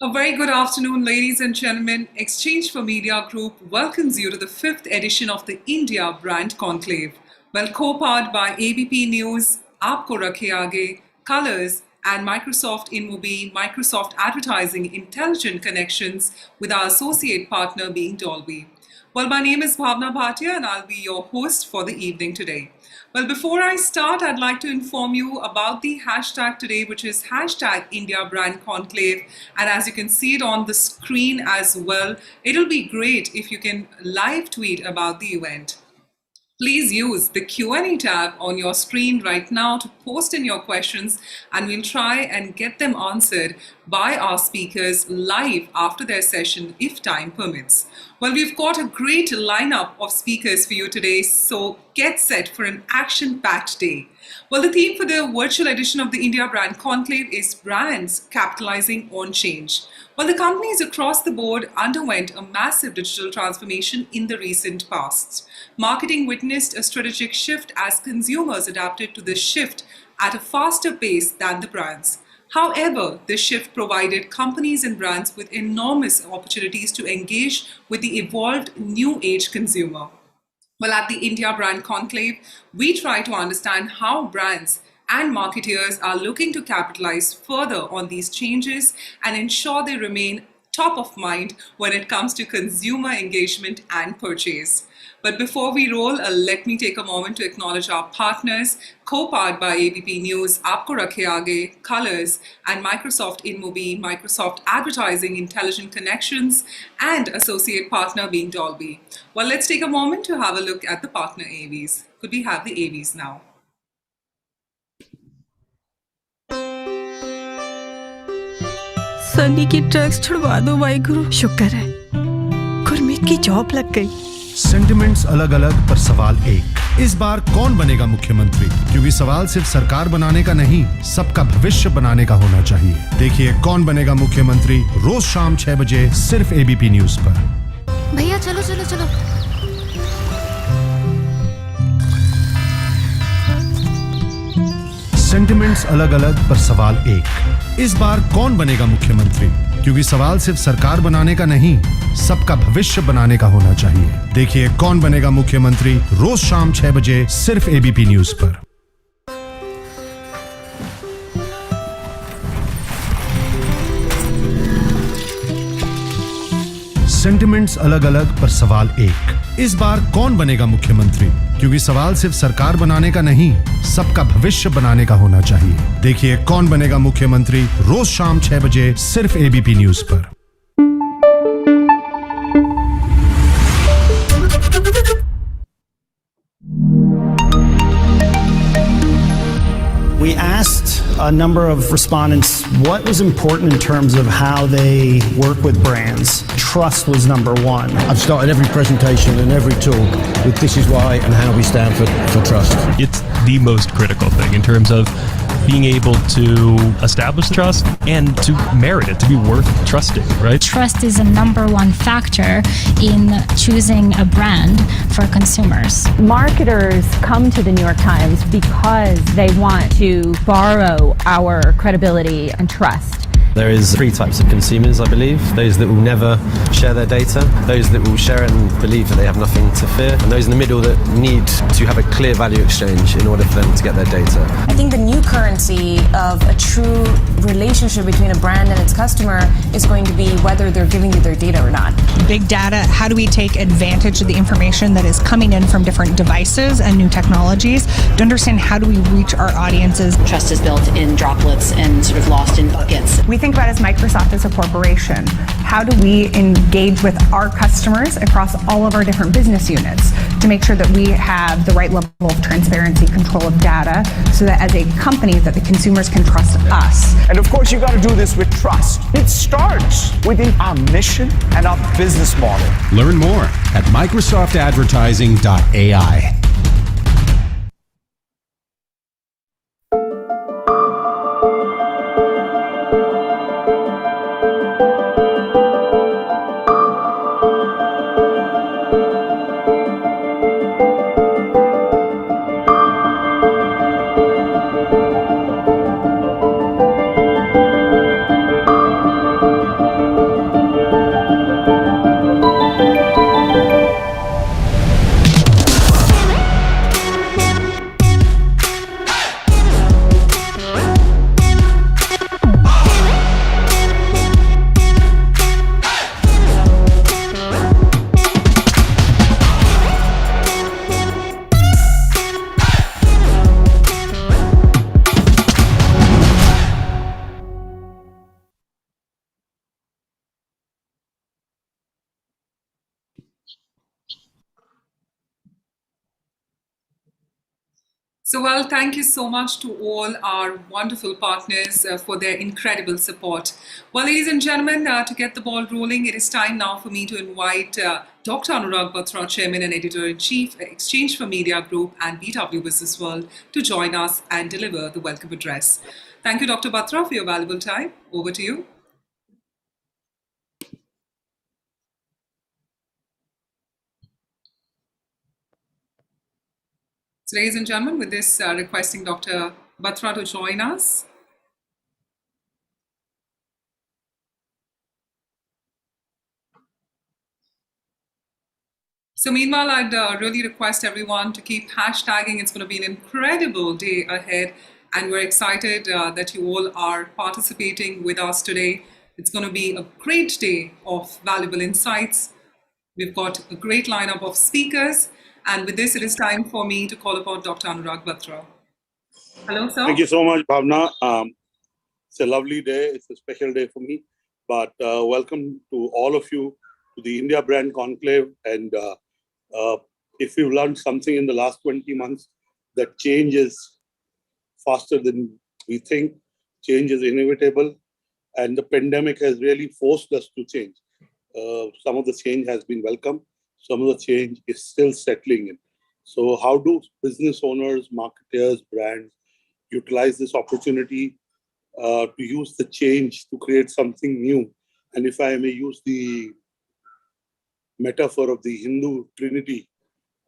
A very good afternoon, ladies and gentlemen. Exchange for Media Group welcomes you to the fifth edition of the India Brand Conclave. Co-powered by ABP News, Aapko Rakhe Aage, Colors, and Microsoft InMobi, Microsoft Advertising Intelligent Connections, with our associate partner being Dolby. My name is Bhavna Bhatia and I'll be your host for the evening today. Before I start, I'd like to inform you about the hashtag today, which is hashtag India Brand Conclave. And as you can see it on the screen as well, it'll be great if you can live tweet about the event. Please use the Q&A tab on your screen right now to post in your questions, and we'll try and get them answered by our speakers live after their session if time permits. We've got a great lineup of speakers for you today, so get set for an action-packed day. The theme for the virtual edition of the India Brand Conclave is brands capitalizing on change. The companies across the board underwent a massive digital transformation in the recent past. Marketing witnessed a strategic shift as consumers adapted to this shift at a faster pace than the brands. However, this shift provided companies and brands with enormous opportunities to engage with the evolved new age consumer. At the India Brand Conclave, we try to understand how brands and marketeers are looking to capitalize further on these changes and ensure they remain top of mind when it comes to consumer engagement and purchase. Before we roll, let me take a moment to acknowledge our partners, co-powered by ABP News, Aapko Rakhe Aage, Colors, and Microsoft InMobi, Microsoft Advertising Intelligent Connections, and associate partner being Dolby. Let's take a moment to have a look at the partner AVs. Could we have the AVs now? Sunny की drugs छुड़वा दो वाहिगुरु। शुक्र है गुरमीत की job लग गई। Sentiments अलग अलग पर सवाल एक। इस बार कौन बनेगा मुख्यमंत्री? क्योंकि सवाल सिर्फ सरकार बनाने का नहीं, सबका भविष्य बनाने का होना चाहिए। देखिए कौन बनेगा मुख्यमंत्री रोज शाम 6 बजे सिर्फ एबीपी न्यूज पर। भैया चलो चलो चलो। सेंटिमेंट्स अलग अलग पर सवाल एक। इस बार कौन बनेगा मुख्यमंत्री? क्योंकि सवाल सिर्फ सरकार बनाने का नहीं, सबका भविष्य बनाने का होना चाहिए। देखिए कौन बनेगा मुख्यमंत्री रोज शाम 6 बजे सिर्फ एबीपी न्यूज पर। सेंटिमेंट्स अलग अलग पर सवाल एक। इस बार कौन बनेगा मुख्यमंत्री? क्योंकि सवाल सिर्फ सरकार बनाने का नहीं, सबका भविष्य बनाने का होना चाहिए। देखिए कौन बनेगा मुख्यमंत्री रोज शाम 6 बजे सिर्फ एबीपी न्यूज पर। We asked a number of respondents what was important in terms of how they work with brands. Trust was number one. I've started every presentation and every talk with "This is why" and how we stand for trust. It's the most critical thing in terms of being able to establish trust and to merit it, to be worth trusting, right? Trust is a number one factor in choosing a brand for consumers. Marketers come to the New York Times because they want to borrow our credibility and trust. There is 3 types of consumers, I believe. Those that will never share their data, those that will share it and believe that they have nothing to fear, and those in the middle that need to have a clear value exchange in order for them to get their data. I think the new currency of a true relationship between a brand and its customer is going to be whether they're giving you their data or not. Big data, how do we take advantage of the information that is coming in from different devices and new technologies to understand how do we reach our audiences? Trust is built in droplets and sort of lost in buckets. We think about as Microsoft as a corporation. How do we engage with our customers across all of our different business units to make sure that we have the right level of transparency, control of data, so that as a company that the consumers can trust us. And of course you got to do this with trust. It starts within our mission and our business model. Learn more at microsoftadvertising.ai. So, well, thank you so much to all our wonderful partners for their incredible support. Well, ladies and gentlemen, to get the ball rolling, it is time now for me to invite Dr. Anurag Batra, Chairman and Editor-in-Chief, Exchange for Media Group and BW Business World, to join us and deliver the welcome address. Thank you, Dr. Batra, for your valuable time. Over to you. So, ladies and gentlemen, with this, requesting Dr. Batra to join us. So meanwhile, I'd really request everyone to keep hashtagging. It's going to be an incredible day ahead, and we're excited that you all are participating with us today. It's going to be a great day of valuable insights. We've got a great lineup of speakers, and with this, it is time for me to call upon Dr. Anurag Batra. Hello, sir. Thank you so much, Bhavna. It's a lovely day. It's a special day for me. But welcome to all of you to the India Brand Conclave. And if you've learned something in the last 20 months, that change is faster than we think. Change is inevitable. And the pandemic has really forced us to change. Some of the change has been welcome. Some of the change is still settling in. So how do business owners, marketers, brands utilize this opportunity to use the change to create something new? And if I may use the metaphor of the Hindu trinity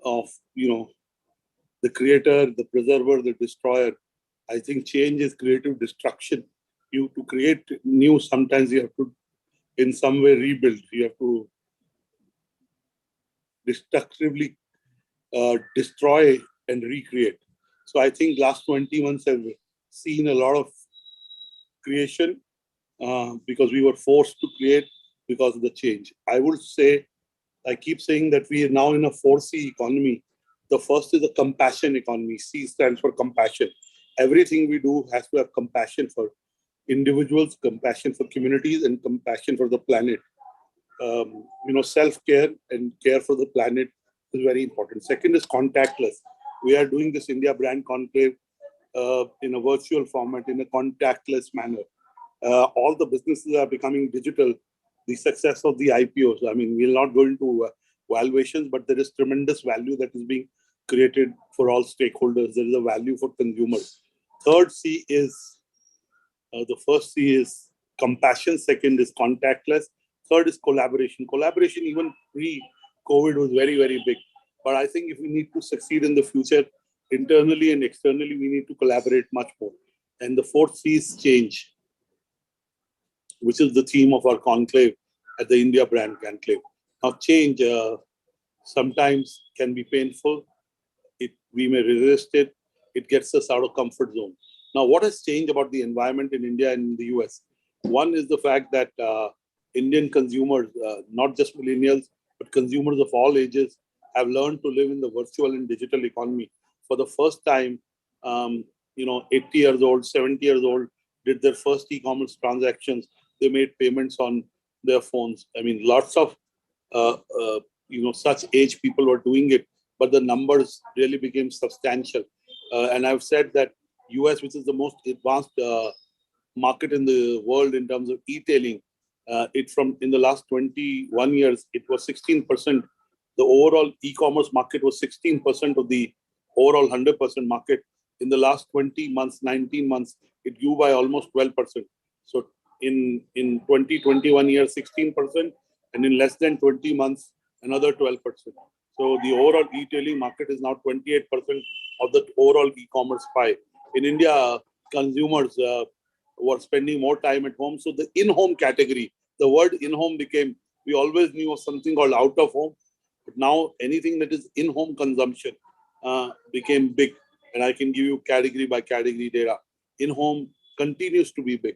of, the creator, the preserver, the destroyer, I think change is creative destruction. To create new, sometimes you have to, in some way, rebuild. You have to destructively destroy and recreate. So I think last 20 months have seen a lot of creation because we were forced to create because of the change. I would say, I keep saying that we are now in a 4C economy. The first is a compassion economy. C stands for compassion. Everything we do has to have compassion for individuals, compassion for communities, and compassion for the planet. Self-care and care for the planet is very important. Second is contactless. We are doing this India Brand Conclave in a virtual format, in a contactless manner. All the businesses are becoming digital. The success of the IPOs, we'll not go into valuations, but there is tremendous value that is being created for all stakeholders. There is a value for consumers. Third C is, the first C is compassion. Second is contactless. Third is collaboration. Collaboration, even pre-COVID, was very, very big. But I think if we need to succeed in the future, internally and externally, we need to collaborate much more. And the fourth C is change, which is the theme of our conclave at the India Brand Conclave. Now, change sometimes can be painful. We may resist it. It gets us out of comfort zone. Now, what has changed about the environment in India and in the US? One is the fact that Indian consumers, not just millennials, but consumers of all ages, have learned to live in the virtual and digital economy. For the first time, 80 years old, 70 years old, did their first e-commerce transactions. They made payments on their phones. Lots of such age people were doing it, but the numbers really became substantial. And I've said that US, which is the most advanced market in the world in terms of e-tailing, in the last 21 years, it was 16%. The overall e-commerce market was 16% of the overall 100% market. In the last 20 months, 19 months, it grew by almost 12%. So in 2021 years, 16%, and in less than 20 months, another 12%. So the overall e-tailing market is now 28% of the overall e-commerce pie. In India, consumers were spending more time at home. So the in-home category, the word in-home became, we always knew of something called out of home, but now anything that is in-home consumption became big. And I can give you category by category data. In-home continues to be big.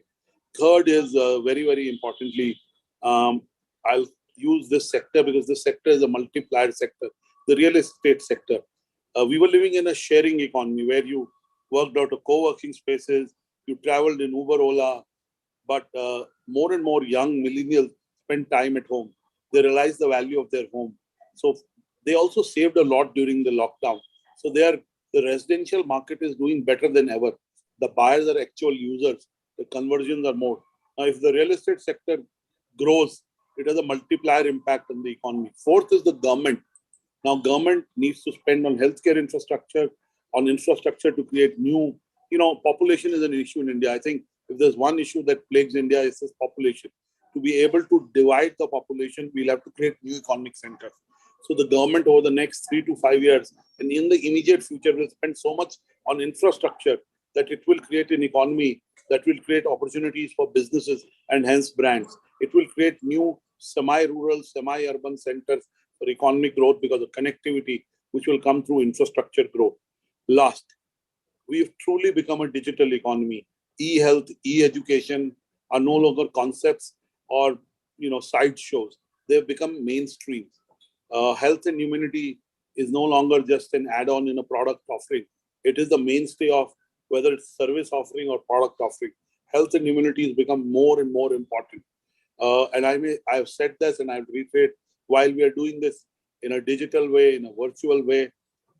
Third is very, very importantly, I'll use this sector because this sector is a multiplier sector, the real estate sector. We were living in a sharing economy where you worked out of co-working spaces, you traveled in Uber, Ola, but more and more young millennials spend time at home. They realize the value of their home. So they also saved a lot during the lockdown. So they're The residential market is doing better than ever. The buyers are actual users. The conversions are more. Now, if the real estate sector grows, it has a multiplier impact on the economy. Fourth is the government. Now, government needs to spend on healthcare infrastructure, on infrastructure to create new, population is an issue in India. I think if there's one issue that plagues India, it's this population. To be able to divide the population, we'll have to create new economic centers. So the government over the next 3 to 5 years and in the immediate future will spend so much on infrastructure that it will create an economy that will create opportunities for businesses and hence brands. It will create new semi-rural, semi-urban centers for economic growth because of connectivity, which will come through infrastructure growth. Last, we've truly become a digital economy. E-health, e-education are no longer concepts or sideshows. They've become mainstream. Health and immunity is no longer just an add-on in a product offering. It is the mainstay of whether it's service offering or product offering. Health and immunity has become more and more important. And I've said this and I've repeated, while we are doing this in a digital way, in a virtual way,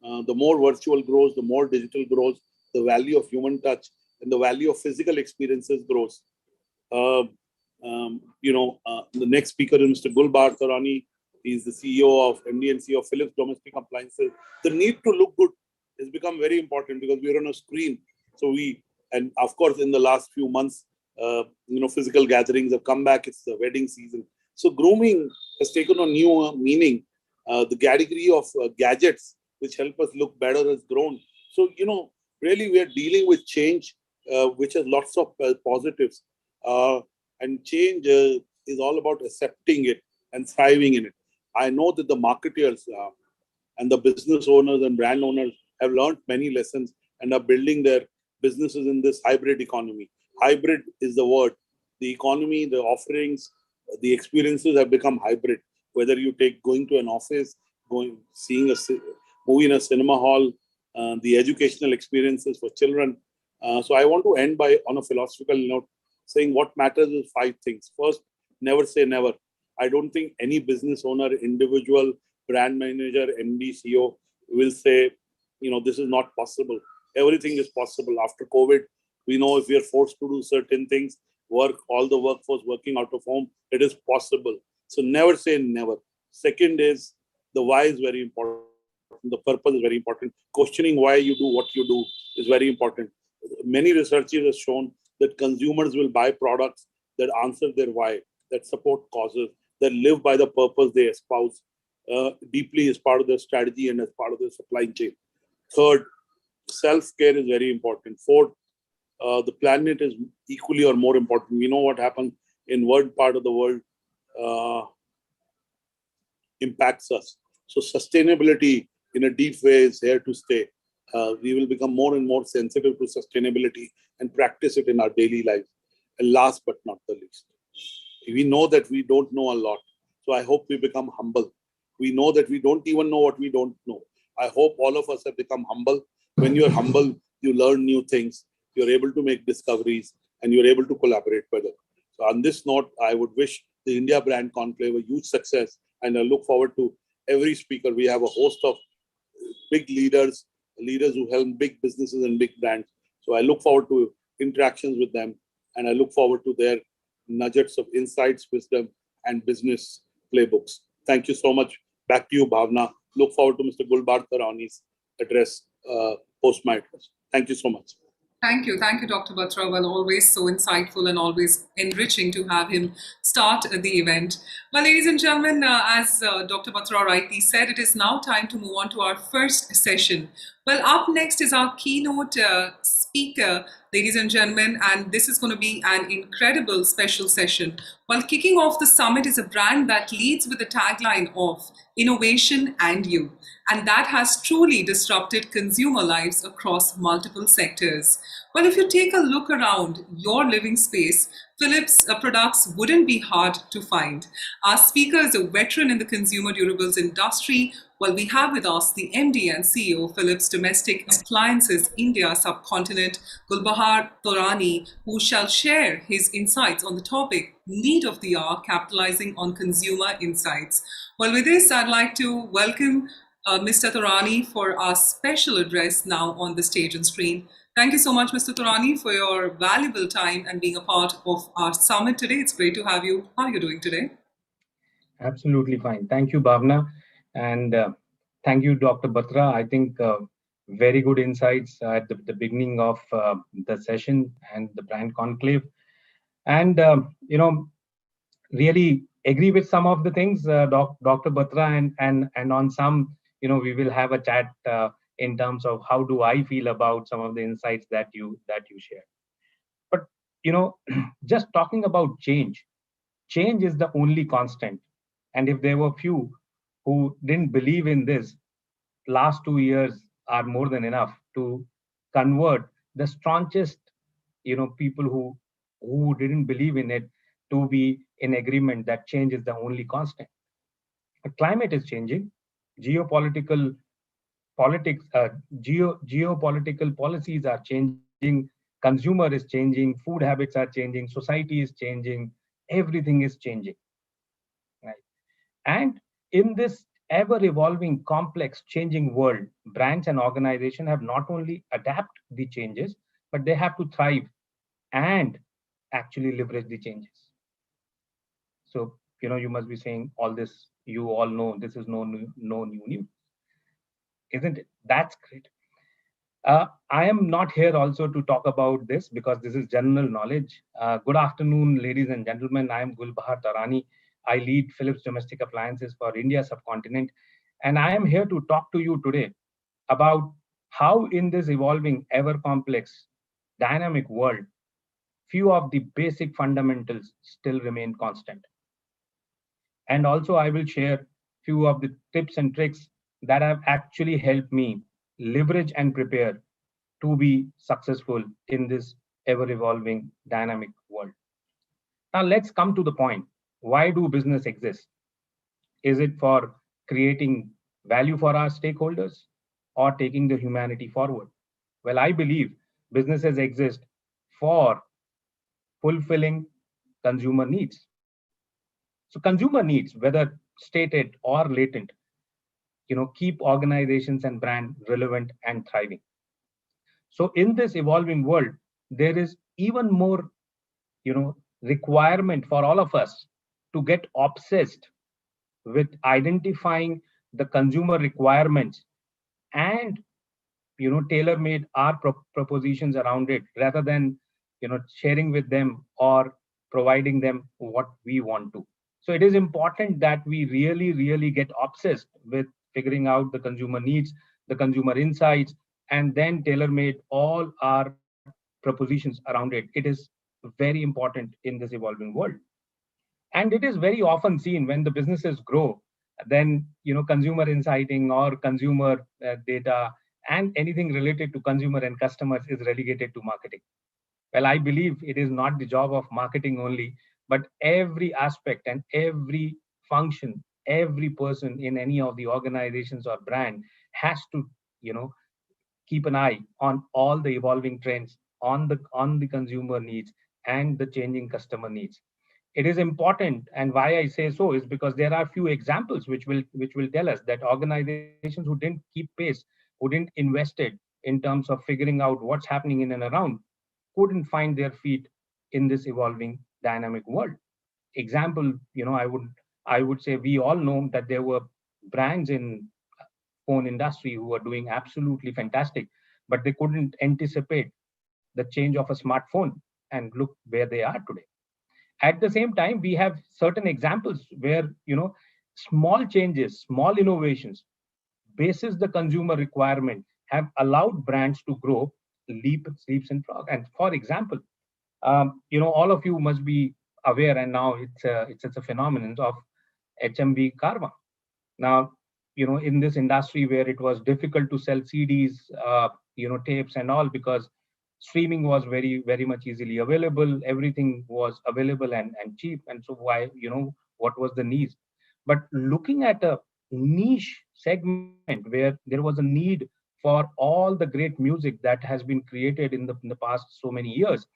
the more virtual grows, the more digital grows, the value of human touch and the value of physical experiences grows. The next speaker is Mr. Gulbar Tarani. He's the CEO of MD and CEO of Philips Domestic Appliances. The need to look good has become very important because we're on a screen. So and of course, in the last few months, physical gatherings have come back. It's the wedding season. So grooming has taken on new meaning. The category of gadgets which help us look better has grown. So, really we are dealing with change, which has lots of positives. And change is all about accepting it and thriving in it. I know that the marketeers and the business owners and brand owners have learned many lessons and are building their businesses in this hybrid economy. Hybrid is the word. The economy, the offerings, the experiences have become hybrid. Whether you take going to an office, seeing a movie in a cinema hall, the educational experiences for children. So I want to end on a philosophical note, saying what matters is 5 things. First, never say never. I don't think any business owner, individual, brand manager, MD, CEO will say, this is not possible. Everything is possible. After COVID, we know if we are forced to do certain things, all the workforce working out of home, it is possible. So never say never. Second is the why is very important. The purpose is very important. Questioning why you do what you do is very important. Many researchers have shown that consumers will buy products that answer their why, that support causes, that live by the purpose they espouse deeply as part of their strategy and as part of their supply chain. Third, self-care is very important. Fourth, the planet is equally or more important. We know what happens in one part of the world impacts us. So sustainability in a deep way is here to stay. We will become more and more sensitive to sustainability and practice it in our daily lives. And last but not the least, we know that we don't know a lot. So I hope we become humble. We know that we don't even know what we don't know. I hope all of us have become humble. When you're humble, you learn new things. You're able to make discoveries and you're able to collaborate better. So on this note, I would wish the India Brand Conclave a huge success. And I look forward to every speaker. We have a host of big leaders who help big businesses and big brands. So I look forward to interactions with them. And I look forward to their nuggets of insights, wisdom, and business playbooks. Thank you so much. Back to you, Bhavna. Look forward to Mr. Gulbar Tarani's address, post my address. Thank you so much. Thank you, Dr. Batra. Well, always so insightful and always enriching to have him start the event. Well, ladies and gentlemen, as Dr. Batra rightly said, it is now time to move on to our first session. Well, up next is our keynote speaker, ladies and gentlemen, and this is going to be an incredible special session. Well, kicking off the summit is a brand that leads with the tagline of innovation and you, and that has truly disrupted consumer lives across multiple sectors. Well, if you take a look around your living space, Philips products wouldn't be hard to find. Our speaker is a veteran in the consumer durables industry. Well, we have with us the MD and CEO of Philips Domestic Appliances India subcontinent, Gulbar Tarani, who shall share his insights on the topic, Need of the Hour, Capitalizing on Consumer Insights. Well, with this, I'd like to welcome Mr. Turani for our special address now on the stage and screen. Thank you so much, Mr. Turani, for your valuable time and being a part of our summit today. It's great to have you. How are you doing today? Absolutely fine. Thank you, Bhavna. And thank you, Dr. Batra. I think very good insights at the beginning of the session and the brand conclave. And, really agree with some of the things, Dr. Batra, and on some, we will have a chat in terms of how do I feel about some of the insights that you share. But, just talking about change is the only constant. And if there were few who didn't believe in this, last 2 years are more than enough to convert the staunchest, people who didn't believe in it to be in agreement that change is the only constant. The climate is changing, geopolitical policies are changing, consumer is changing, food habits are changing, society is changing, everything is changing. Right? And in this ever evolving, complex, changing world, brands and organizations have not only adapt the changes, but they have to thrive and actually leverage the changes. So, you must be saying all this, you all know this is no new news, isn't it? That's great. I am not here also to talk about this because this is general knowledge. Good afternoon, ladies and gentlemen. I am Gulbahar Tarani. I lead Philips Domestic Appliances for India subcontinent. And I am here to talk to you today about how in this evolving, ever complex, dynamic world, few of the basic fundamentals still remain constant. And also I will share few of the tips and tricks that have actually helped me leverage and prepare to be successful in this ever evolving dynamic world. Now let's come to the point. Why do business exist? Is it for creating value for our stakeholders or taking the humanity forward? Well, I believe businesses exist for fulfilling consumer needs. So consumer needs, whether stated or latent, keep organizations and brand relevant and thriving. So in this evolving world, there is even more, requirement for all of us to get obsessed with identifying the consumer requirements and, tailor-made our propositions around it rather than, sharing with them or providing them what we want to. So it is important that we really, really get obsessed with figuring out the consumer needs, the consumer insights, and then tailor-made all our propositions around it. It is very important in this evolving world. And it is very often seen when the businesses grow, then, consumer insighting or consumer data and anything related to consumer and customers is relegated to marketing. Well, I believe it is not the job of marketing only, but every aspect and every function, every person in any of the organizations or brand has to, keep an eye on all the evolving trends, on the consumer needs and the changing customer needs. It is important, and why I say so is because there are few examples which will tell us that organizations who didn't keep pace, who didn't invest it in terms of figuring out what's happening in and around, couldn't find their feet in this evolving dynamic world. Example, I would say we all know that there were brands in phone industry who were doing absolutely fantastic, but they couldn't anticipate the change of a smartphone, and look where they are today. At the same time, we have certain examples where, small changes, small innovations, basis the consumer requirement, have allowed brands to grow leaps and frogs. And for example, all of you must be aware, and now it's a phenomenon of HMV Karma. Now, in this industry where it was difficult to sell CDs, tapes and all, because streaming was very, very much easily available. Everything was available and cheap. And so why, what was the need? But looking at a niche segment where there was a need for all the great music that has been created in the past so many years,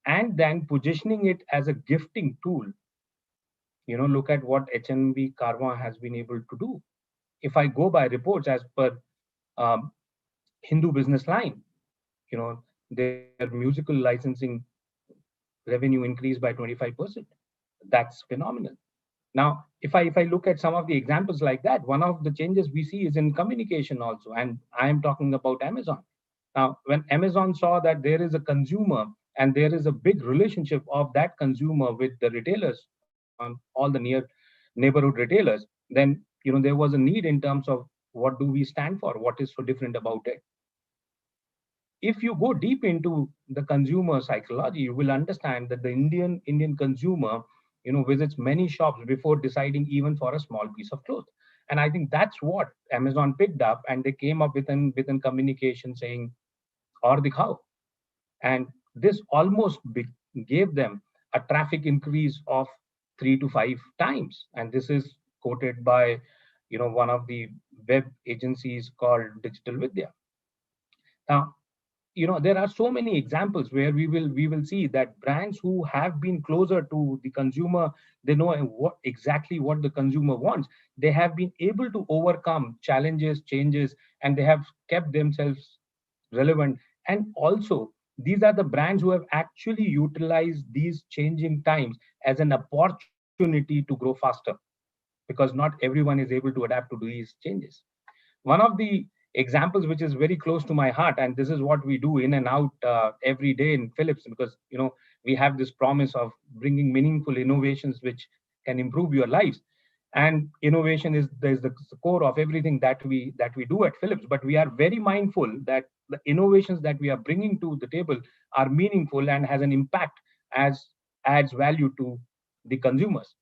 and then positioning it as a gifting tool, look at what HMV Karma has been able to do. if I go by reports as per um, Hindu Business Line, their musical licensing revenue increased by 25%. That's phenomenal. Now, if I look at some of the examples like that, one of the changes we see is in communication also, and I am talking about Amazon. Now, when Amazon saw that there is a consumer and there is a big relationship of that consumer with the retailers on all the neighborhood retailers, then there was a need in terms of what do we stand for, what is so different about it. If you go deep into the consumer psychology, you will understand that the Indian consumer, visits many shops before deciding even for a small piece of cloth. And I think that's what Amazon picked up, and they came up with an communication saying, "Aur dikhao," and this almost gave them a traffic increase of 3 to 5 times. And this is quoted by, one of the web agencies called Digital Vidya. Now, there are so many examples where we will see that brands who have been closer to the consumer, they know exactly what the consumer wants. They have been able to overcome challenges, changes, and they have kept themselves relevant. And also, these are the brands who have actually utilized these changing times as an opportunity to grow faster, because not everyone is able to adapt to these changes. One of the examples which is very close to my heart, and this is what we do in and out every day in Philips, because we have this promise of bringing meaningful innovations which can improve your lives. And innovation is the core of everything that we do at Philips. But we are very mindful that the innovations that we are bringing to the table are meaningful and has an impact, as adds value to the consumers.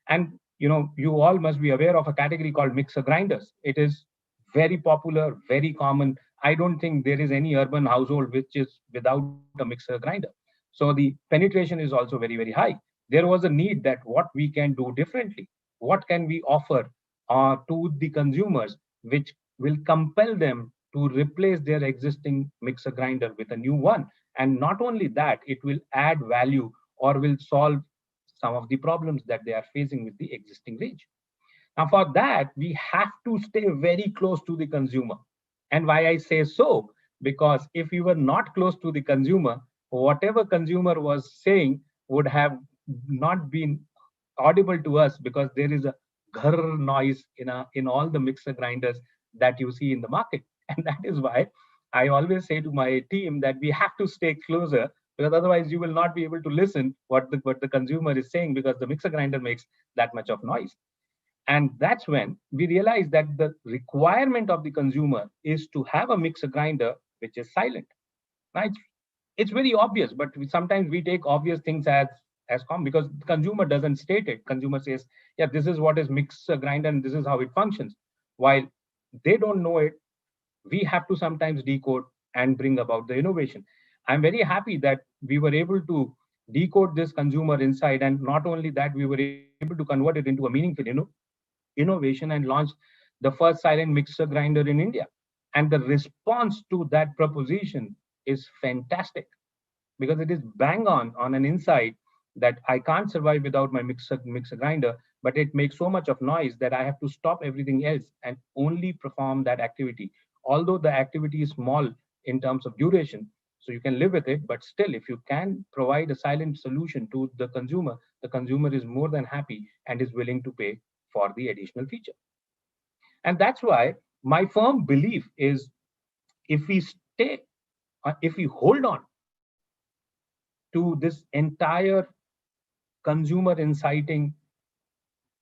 And you all must be aware of a category called mixer grinders. It is very popular, very common. I don't think there is any urban household which is without a mixer grinder. So the penetration is also very, very high. There was a need that what we can do differently. What can we offer to the consumers which will compel them to replace their existing mixer grinder with a new one? And not only that, it will add value or will solve some of the problems that they are facing with the existing range. Now, for that, we have to stay very close to the consumer. And why I say so? Because if we were not close to the consumer, whatever consumer was saying would have not been audible to us, because there is a ghar noise in all the mixer grinders that you see in the market. And that is why I always say to my team that we have to stay closer, because otherwise you will not be able to listen what the consumer is saying, because the mixer grinder makes that much of noise. And that's when we realize that the requirement of the consumer is to have a mixer grinder which is silent. Now, it's very obvious, but sometimes we take obvious things as common, because the consumer doesn't state it. Consumer says, yeah, this is what is mixer grinder and this is how it functions. While they don't know it, we have to sometimes decode and bring about the innovation. I'm very happy that we were able to decode this consumer insight, and not only that, we were able to convert it into a meaningful innovation and launch the first silent mixer grinder in India. And the response to that proposition is fantastic, because it is bang on an insight that I can't survive without my mixer grinder, but it makes so much of noise that I have to stop everything else and only perform that activity. Although the activity is small in terms of duration, so you can live with it, but still, if you can provide a silent solution to the consumer is more than happy and is willing to pay for the additional feature. And that's why my firm belief is, if we hold on to this entire consumer inciting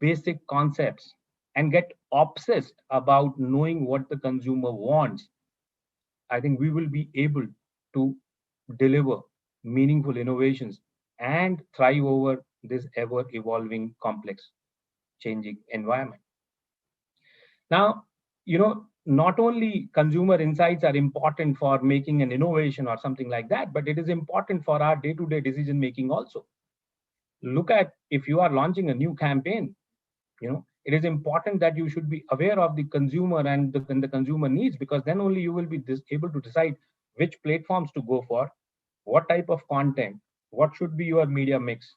basic concepts and get obsessed about knowing what the consumer wants, I think we will be able to deliver meaningful innovations and thrive over this ever evolving, complex, changing environment. Now, not only consumer insights are important for making an innovation or something like that, but it is important for our day-to-day decision making also. Look at, if you are launching a new campaign, it is important that you should be aware of the consumer and the consumer needs, because then only you will be able to decide which platforms to go for, what type of content, what should be your media mix,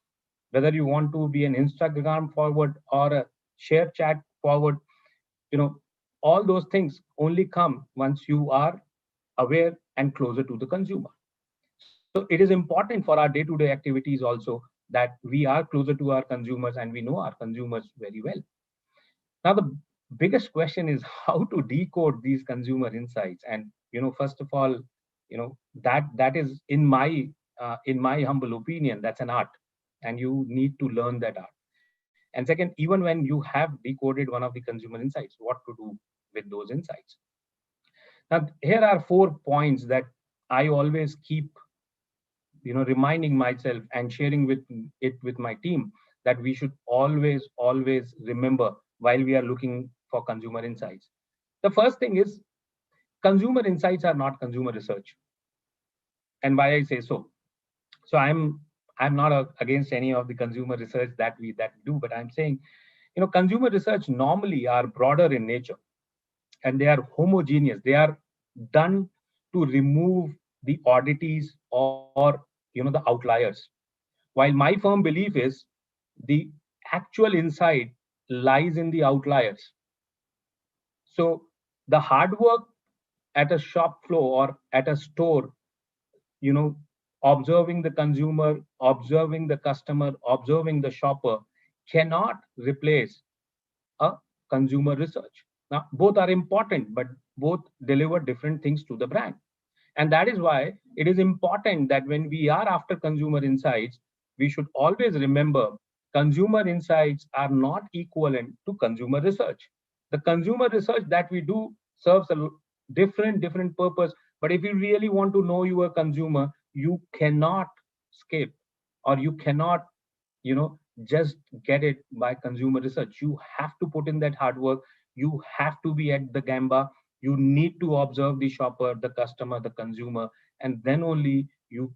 whether you want to be an Instagram forward or a share chat forward. all those things only come once you are aware and closer to the consumer. So it is important for our day-to-day activities also that we are closer to our consumers and we know our consumers very well. Now, the biggest question is how to decode these consumer insights. And, first of all, that is in my humble opinion, that's an art, and you need to learn that art. And second, even when you have decoded one of the consumer insights, what to do with those insights. Now, here are 4 points that I always keep reminding myself and sharing it with my team, that we should always remember while we are looking for consumer insights. The first thing is, consumer insights are not consumer research. And why I say so? So I'm not against any of the consumer research that we do, but I'm saying, consumer research normally are broader in nature, and they are homogeneous. They are done to remove the oddities or the outliers. While my firm belief is the actual insight lies in the outliers. So the hard work at a shop floor or at a store, observing the consumer, observing the customer, observing the shopper, cannot replace a consumer research. Now, both are important, but both deliver different things to the brand. And that is why it is important that when we are after consumer insights, we should always remember consumer insights are not equivalent to consumer research. The consumer research that we do serves a different purpose. But if you really want to know your consumer, you cannot skip, or you cannot, just get it by consumer research. You have to put in that hard work. You have to be at the gamba. You need to observe the shopper, the customer, the consumer, and then only you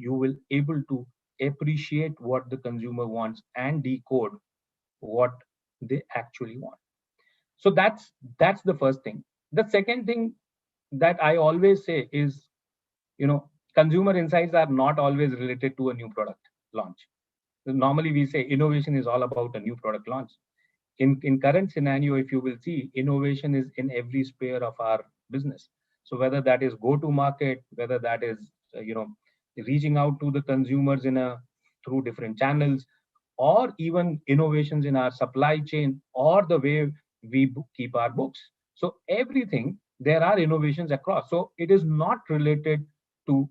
will able to appreciate what the consumer wants and decode what they actually want. So that's the first thing. The second thing that I always say is, consumer insights are not always related to a new product launch. Normally we say innovation is all about a new product launch. In current scenario, if you will see, innovation is in every sphere of our business. So whether that is go to market, whether that is reaching out to the consumers through different channels, or even innovations in our supply chain, or the way we keep our books. So everything, there are innovations across. So it is not related to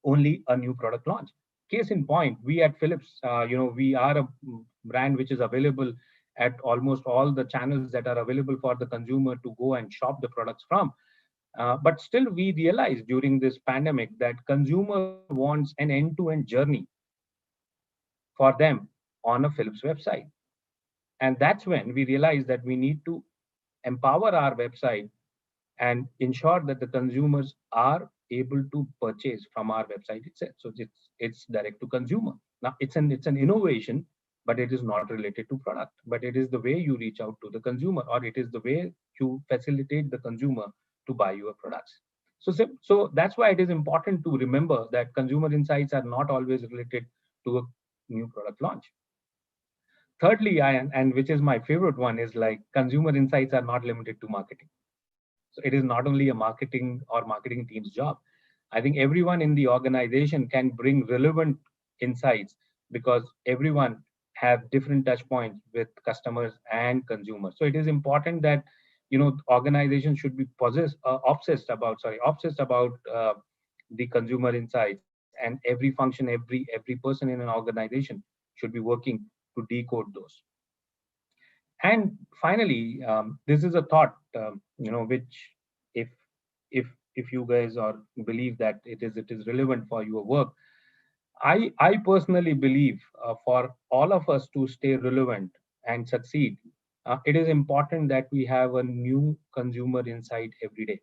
only a new product launch. Case in point, we at Philips, we are a brand which is available at almost all the channels that are available for the consumer to go and shop the products from. But still, we realized during this pandemic that consumer wants an end-to-end journey for them on a Philips website. And that's when we realized that we need to empower our website and ensure that the consumers are able to purchase from our website itself. So it's direct to consumer. Now it's an innovation, but it is not related to product, but it is the way you reach out to the consumer, or it is the way you facilitate the consumer to buy your products. So that's why it is important to remember that consumer insights are not always related to a new product launch. Thirdly, and which is my favorite one, is like consumer insights are not limited to marketing. So it is not only a marketing or marketing team's job. I think everyone in the organization can bring relevant insights, because everyone have different touch points with customers and consumers. So it is important that organizations should be obsessed about the consumer insights, and every function, every person in an organization should be working to decode those. And finally, this is a thought, which if you guys believe that it is relevant for your work, I personally believe for all of us to stay relevant and succeed, it is important that we have a new consumer insight every day.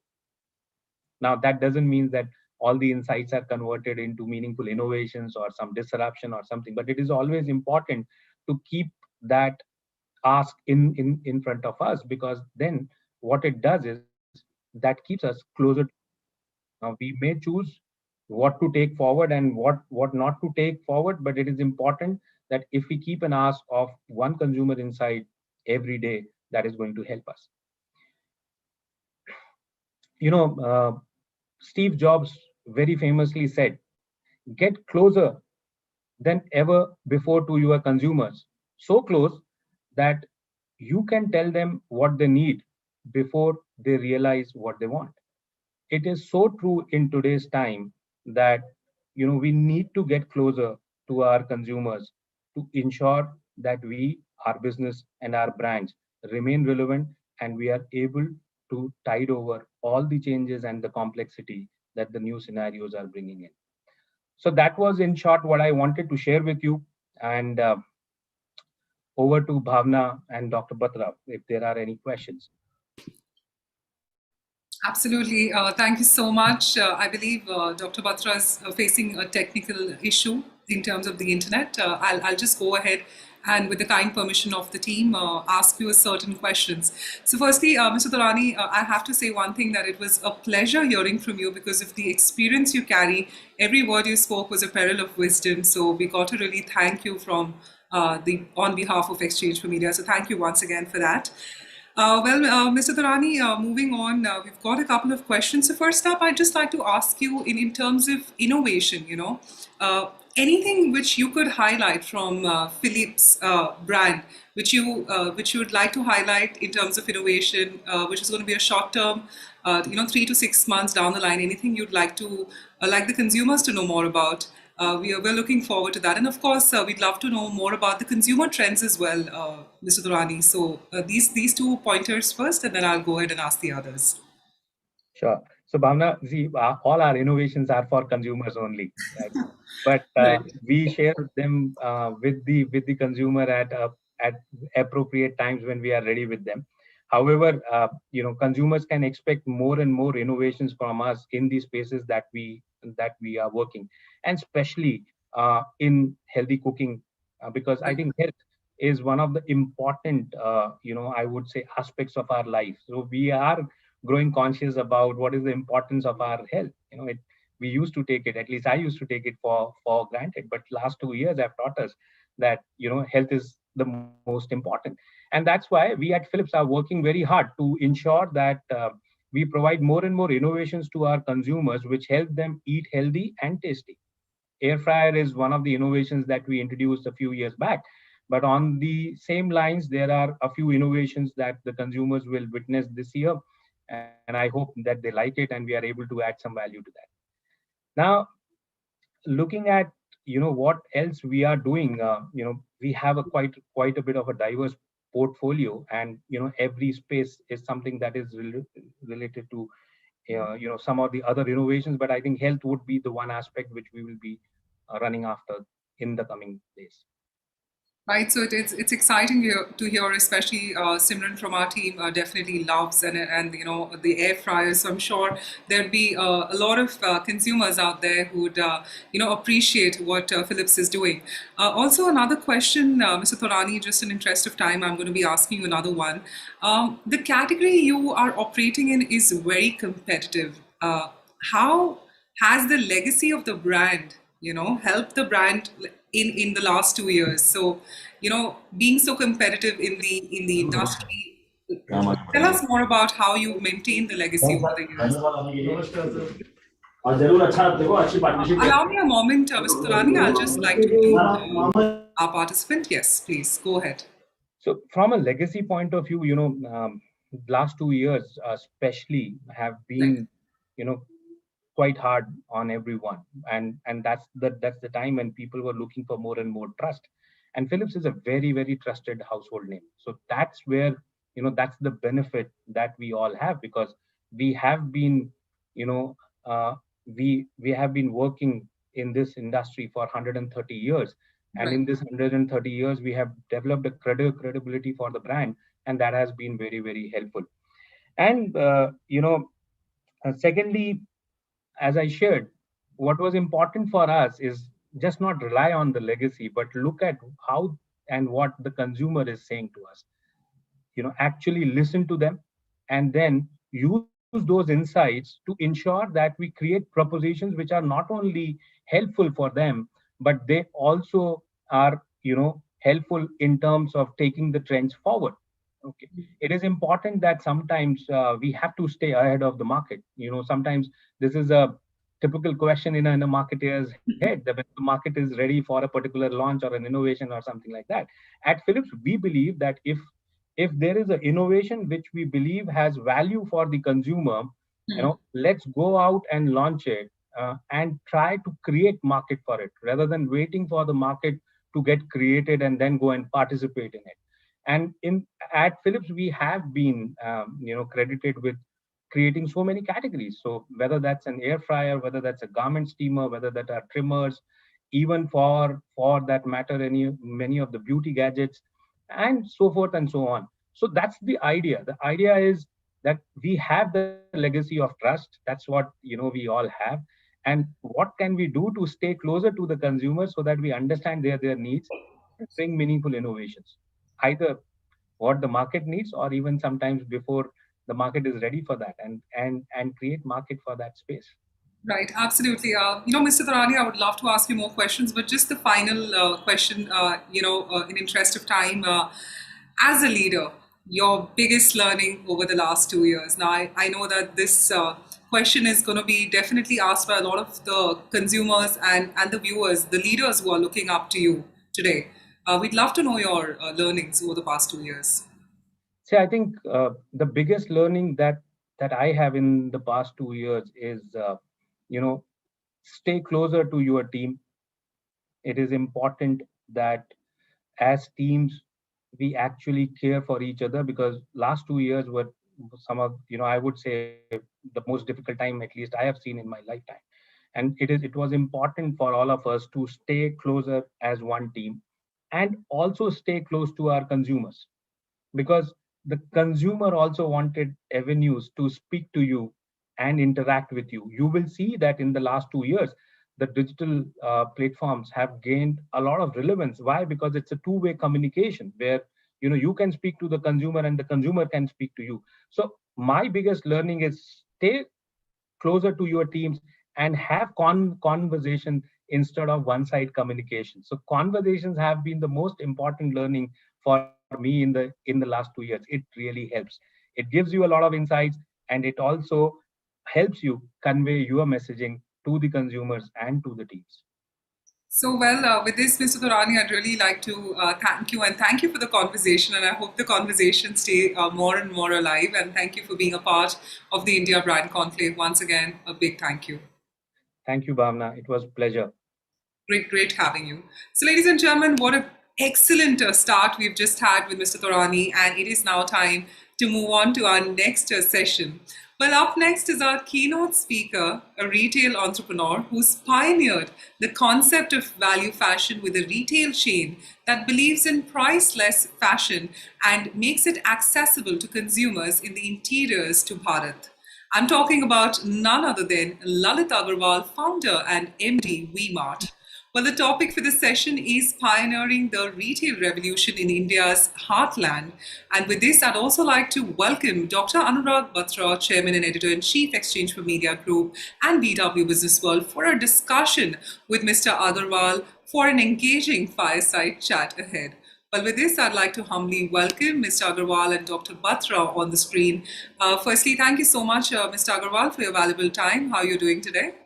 Now, that doesn't mean that all the insights are converted into meaningful innovations or some disruption or something, but it is always important to keep that ask in front of us, because then what it does is that keeps us closer. Now, we may choose what to take forward and what not to take forward, but it is important that if we keep an ask of one consumer insight every day, that is going to help us. Steve Jobs very famously said, get closer than ever before to your consumers. So close that you can tell them what they need before they realize what they want. It is so true in today's time that we need to get closer to our consumers to ensure that our business and our brands remain relevant, and we are able to tide over all the changes and the complexity that the new scenarios are bringing in. So that was in short what I wanted to share with you. And over to Bhavna and Dr. Batra if there are any questions. Absolutely. Thank you so much. I believe Dr. Batra is facing a technical issue in terms of the internet. I'll just go ahead and, with the kind permission of the team, ask you a certain questions. So firstly, Mr. Durrani, I have to say one thing, that it was a pleasure hearing from you because of the experience you carry. Every word you spoke was a pearl of wisdom. So we got to really thank you from on behalf of Exchange for Media. So thank you once again for that. Mr. Durrani, moving on, we've got a couple of questions. So first up, I'd just like to ask you in terms of innovation, anything which you could highlight from Philips brand, which you would like to highlight in terms of innovation, which is going to be a short term, 3 to 6 months down the line, anything you'd like to, like the consumers to know more about. We're looking forward to that. And of course, we'd love to know more about the consumer trends as well, Mr. Durrani. So these 2 pointers first, and then I'll go ahead and ask the others. Sure. So Bhavna, see, all our innovations are for consumers only, right? But Right. we share them with the consumer at appropriate times when we are ready with them. However, consumers can expect more and more innovations from us in the spaces that we are working, and especially in healthy cooking, because I think health is one of the important, I would say, aspects of our life. So we are growing conscious about what is the importance of our health. We used to take it, at least I used to take it for granted, but last 2 years have taught us that health is the most important. And that's why we at Philips are working very hard to ensure that we provide more and more innovations to our consumers which help them eat healthy and tasty. Air fryer is one of the innovations that we introduced a few years back, but on the same lines there are a few innovations that the consumers will witness this year, and I hope that they like it and we are able to add some value to that. Now, looking at what else we are doing, we have a quite a bit of a diverse portfolio, and every space is something that is related to some of the other innovations, but I think health would be the one aspect which we will be running after in the coming days. Right, so it's exciting to hear, especially Simran from our team definitely loves and the air fryers. So I'm sure there'd be a lot of consumers out there who'd appreciate what Philips is doing. Also, another question, Mr. Durrani, just in interest of time, I'm going to be asking you another one. The category you are operating in is very competitive. How has the legacy of the brand, helped the brand in the last 2 years? So, being so competitive in the industry, tell us more about how you maintain the legacy over the years. Allow me a moment, Mr. Durrani. I'll just like to mute our participant. Yes, please go ahead. So, from a legacy point of view, last 2 years, especially, have been, quite hard on everyone, and that's the time when people were looking for more and more trust. And Philips is a very, very trusted household name. So that's where that's the benefit that we all have, because we have been we have been working in this industry for 130 years, and in this 130 years we have developed a credibility for the brand, and that has been very, very helpful. And secondly, as I shared, what was important for us is just not rely on the legacy, but look at how and what the consumer is saying to us. Actually listen to them, and then use those insights to ensure that we create propositions which are not only helpful for them, but they also are, helpful in terms of taking the trends forward. Okay, it is important that sometimes we have to stay ahead of the market. Sometimes this is a typical question in a marketer's head, that when the market is ready for a particular launch or an innovation or something like that. At Philips, we believe that if there is an innovation which we believe has value for the consumer, let's go out and launch it and try to create market for it rather than waiting for the market to get created and then go and participate in it. And at Philips, we have been credited with creating so many categories. So whether that's an air fryer, whether that's a garment steamer, whether that are trimmers, even for that matter, many of the beauty gadgets, and so forth and so on. So that's the idea. The idea is that we have the legacy of trust. That's what we all have. And what can we do to stay closer to the consumer so that we understand their needs and bring meaningful innovations, either what the market needs or even sometimes before the market is ready for that, and create market for that space. Right, absolutely. Mr. Tarani, I would love to ask you more questions, but just the final question, in interest of time, as a leader, your biggest learning over the last 2 years. Now, I know that this question is going to be definitely asked by a lot of the consumers and the viewers, the leaders who are looking up to you today. We'd love to know your learnings over the past 2 years. See, I think the biggest learning that I have in the past 2 years is, stay closer to your team. It is important that as teams, we actually care for each other, because last 2 years were some of, I would say, the most difficult time, at least I have seen in my lifetime. And it was important for all of us to stay closer as one team and also stay close to our consumers, because the consumer also wanted avenues to speak to you and interact with you. You will see that in the last 2 years, the digital platforms have gained a lot of relevance. Why? Because it's a two-way communication where you can speak to the consumer and the consumer can speak to you. So my biggest learning is stay closer to your teams and have conversation instead of one-side communication. So conversations have been the most important learning for me in the last 2 years. It really helps. It gives you a lot of insights, and it also helps you convey your messaging to the consumers and to the teams. So, well, with this, Mr. Tarani, I'd really like to thank you, and thank you for the conversation. And I hope the conversation stay more and more alive. And thank you for being a part of the India Brand Conclave. Once again, a big thank you. Thank you, Bhavna. It was a pleasure. Great having you. So, ladies and gentlemen, what an excellent start we've just had with Mr. Tarani. And it is now time to move on to our next session. Well, up next is our keynote speaker, a retail entrepreneur who's pioneered the concept of value fashion with a retail chain that believes in priceless fashion and makes it accessible to consumers in the interiors to Bharat. I'm talking about none other than Lalit Agarwal, founder and MD, V-Mart. Well, the topic for this session is pioneering the retail revolution in India's heartland. And with this, I'd also like to welcome Dr. Anurag Batra, Chairman and Editor-in-Chief, Exchange for Media Group and BW Business World, for a discussion with Mr. Agarwal for an engaging fireside chat ahead. Well, with this, I'd like to humbly welcome Mr. Agarwal and Dr. Batra on the screen. Firstly, thank you so much, Mr. Agarwal, for your valuable time. How are you doing today?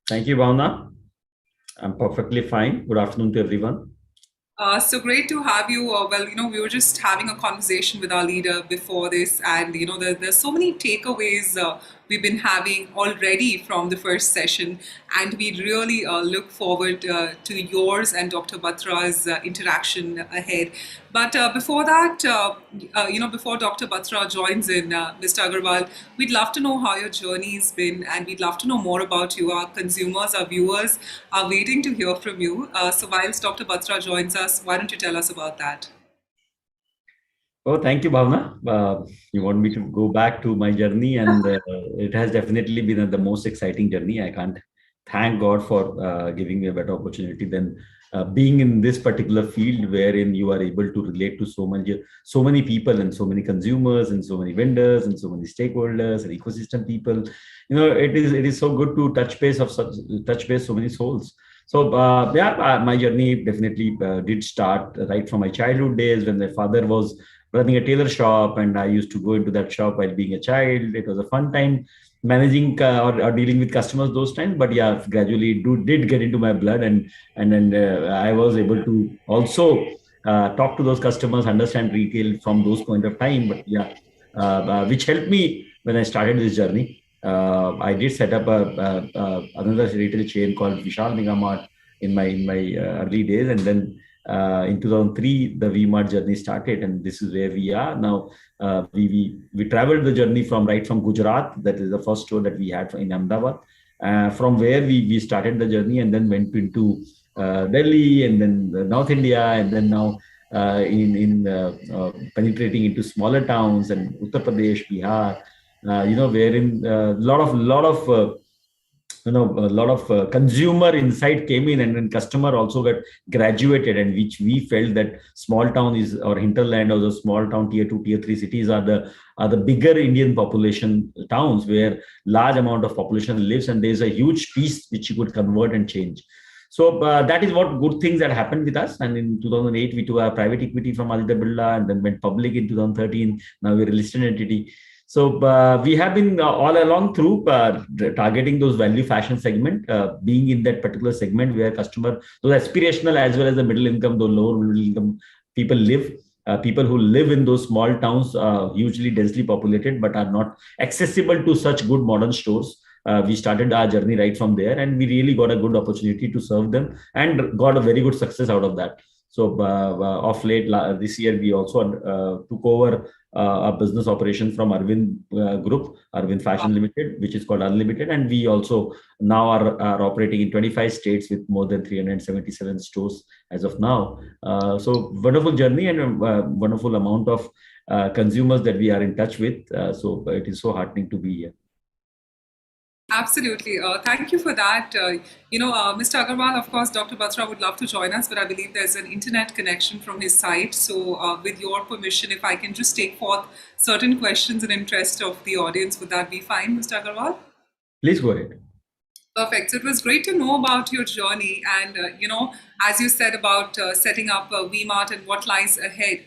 Thank you, Bhavna. I'm perfectly fine. Good afternoon to everyone. So great to have you. We were just having a conversation with our leader before this, and there's so many takeaways we've been having already from the first session, and we really look forward to yours and Dr. Batra's interaction ahead. But before that, before Dr. Batra joins in, Mr. Agarwal, we'd love to know how your journey's been, and we'd love to know more about you. Our consumers, our viewers are waiting to hear from you. So whilst Dr. Batra joins us, why don't you tell us about that? Oh, thank you, Bhavna. You want me to go back to my journey, and it has definitely been the most exciting journey. I can't thank God for giving me a better opportunity than being in this particular field, wherein you are able to relate to so many people and so many consumers and so many vendors and so many stakeholders and ecosystem people. It is so good to touch base so many souls. So my journey definitely did start right from my childhood days when my father was running a tailor shop, and I used to go into that shop while being a child. It was a fun time managing or dealing with customers those times. But yeah, gradually did get into my blood, and then I was able to also talk to those customers, understand retail from those point of time. But yeah, which helped me when I started this journey. I did set up another retail chain called Vishal Mega Mart in my early days, and then in 2003 the V-Mart journey started, and this is where we are now. We traveled the journey from Gujarat. That is the first store that we had in Ahmedabad. From where we started the journey, and then went into Delhi, and then North India, and then now in penetrating into smaller towns and Uttar Pradesh, Bihar. Wherein a lot of consumer insight came in, and then customer also got graduated, and which we felt that small town is, or hinterland, or the small town tier 2, tier 3 cities are the bigger Indian population towns where large amount of population lives, and there's a huge piece which you could convert and change. So that is what good things that happened with us. And in 2008, we took our private equity from Aditya Birla, and then went public in 2013. Now we're a listed entity. So we have been all along through targeting those value fashion segment, being in that particular segment where customer, those aspirational as well as the middle income, the lower middle income people live. People who live in those small towns, hugely densely populated, but are not accessible to such good modern stores. We started our journey right from there, and we really got a good opportunity to serve them, and got a very good success out of that. So of late, this year, we also took over a business operation from Arvind Group, Arvind Fashion Limited, which is called Unlimited. And we also now are operating in 25 states with more than 377 stores as of now. So wonderful journey, and a wonderful amount of consumers that we are in touch with. So it is so heartening to be here. Absolutely. Thank you for that. Mr. Agarwal, of course, Dr. Batra would love to join us, but I believe there's an internet connection from his side. So with your permission, if I can just take forth certain questions in interest of the audience, would that be fine, Mr. Agarwal? Please go ahead. Perfect. So it was great to know about your journey. And, as you said about setting up V-Mart and what lies ahead,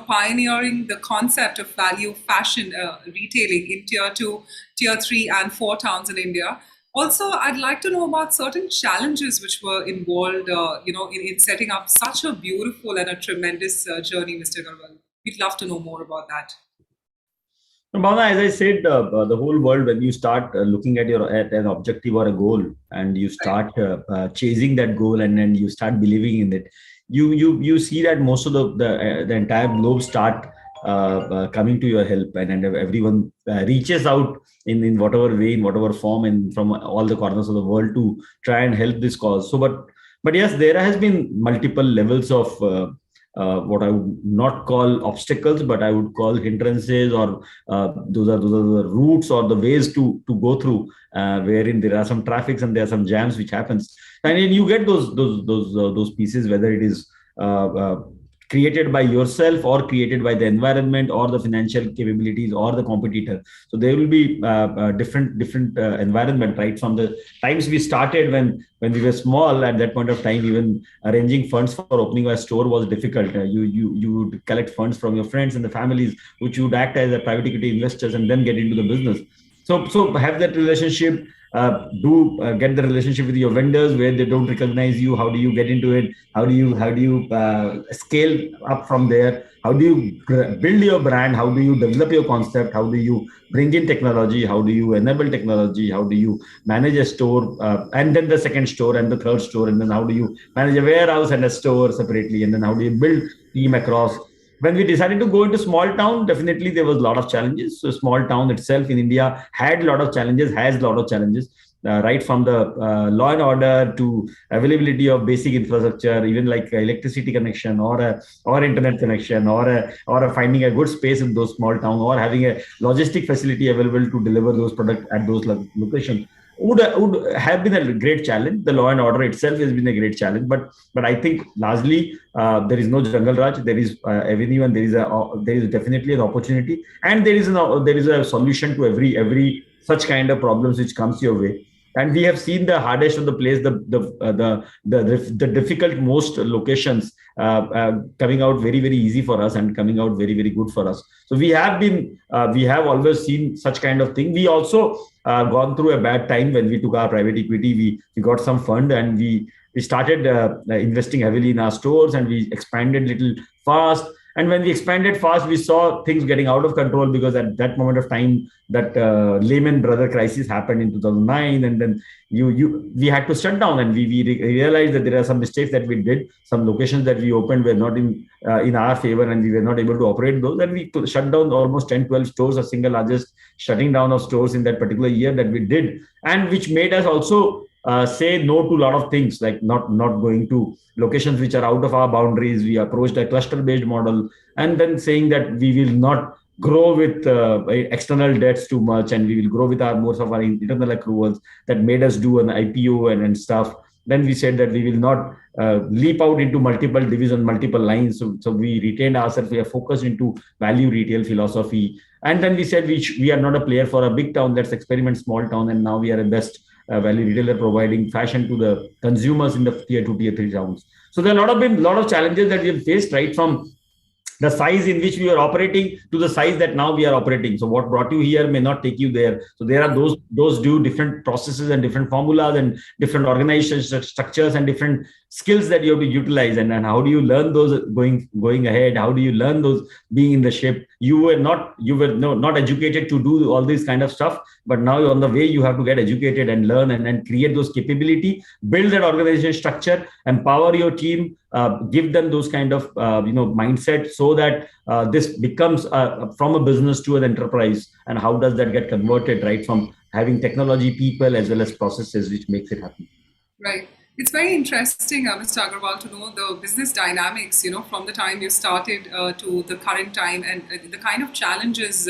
pioneering the concept of value fashion retailing in tier 2, tier 3 and 4 towns in India. Also, I'd like to know about certain challenges which were involved, in setting up such a beautiful and a tremendous journey, Mr. Agarwal. We'd love to know more about that. Bhavna, as I said, the whole world, when you start looking at an objective or a goal, and you start chasing that goal, and then you start believing in it, you see that most of the entire globe start coming to your help, and everyone reaches out in whatever way, in whatever form, and from all the corners of the world to try and help this cause. So, but yes, there has been multiple levels of what I would not call obstacles, but I would call hindrances, or those are the routes or the ways to go through, wherein there are some traffics and there are some jams which happens, and then you get those pieces, whether it is created by yourself or created by the environment or the financial capabilities or the competitor. So there will be different environment, right? From the times we started when we were small, at that point of time, even arranging funds for opening a store was difficult. You would collect funds from your friends and the families, which you would act as a private equity investors and then get into the business. So have that relationship. Get the relationship with your vendors where they don't recognize you. How do you get into it? How do you scale up from there? How do you build your brand? How do you develop your concept? How do you bring in technology? How do you enable technology? How do you manage a store, and then the second store and the third store? And then how do you manage a warehouse and a store separately? And then how do you build team across? When we decided to go into small town, definitely there was a lot of challenges. So small town itself in India had a lot of challenges, has a lot of challenges, right from the law and order to availability of basic infrastructure, even like electricity connection or internet connection, or finding a good space in those small towns, or having a logistic facility available to deliver those products at those locations. Would have been a great challenge. The law and order itself has been a great challenge, but I think largely there is no jungle raj. There is avenue, and there is definitely an opportunity, and there is a solution to every such kind of problems which comes your way. And we have seen the hardest of the place, the difficult most locations coming out very, very easy for us and coming out very, very good for us. So we have always seen such kind of thing. We also gone through a bad time when we took our private equity. We got some fund and we started investing heavily in our stores, and we expanded little fast. And when we expanded fast, we saw things getting out of control, because at that moment of time, that Lehman Brothers crisis happened in 2009, and then we had to shut down, and we realized that there are some mistakes that we did. Some locations that we opened were not in our favor, and we were not able to operate those. And we shut down almost 10-12 stores, a single largest shutting down of stores in that particular year that we did, and which made us also say no to a lot of things, like not going to locations which are out of our boundaries. We approached a cluster-based model, and then saying that we will not grow with external debts too much, and we will grow with most of our internal accruals. That made us do an IPO and stuff. Then we said that we will not leap out into multiple divisions, multiple lines. So we retained ourselves. We are focused into value retail philosophy. And then we said we are not a player for a big town. Let's experiment small town. And now we are a best value retailer, providing fashion to the consumers in the tier 2, tier 3 towns. So there are been a lot of challenges that we have faced, right from the size in which we are operating to the size that now we are operating. So what brought you here may not take you there. So there are those different processes and different formulas and different organization structures and different skills that you have to utilize. And how do you learn those going ahead? How do you learn those being in the ship? You were not educated to do all this kind of stuff, but now on the way you have to get educated and learn and create those capability, build that organization structure, empower your team, give them those kind of mindset, so that this becomes from a business to an enterprise. And how does that get converted, right, from having technology, people, as well as processes, which makes it happen. Right. It's very interesting, Mr. Agarwal, to know the business dynamics, from the time you started to the current time, and the kind of challenges,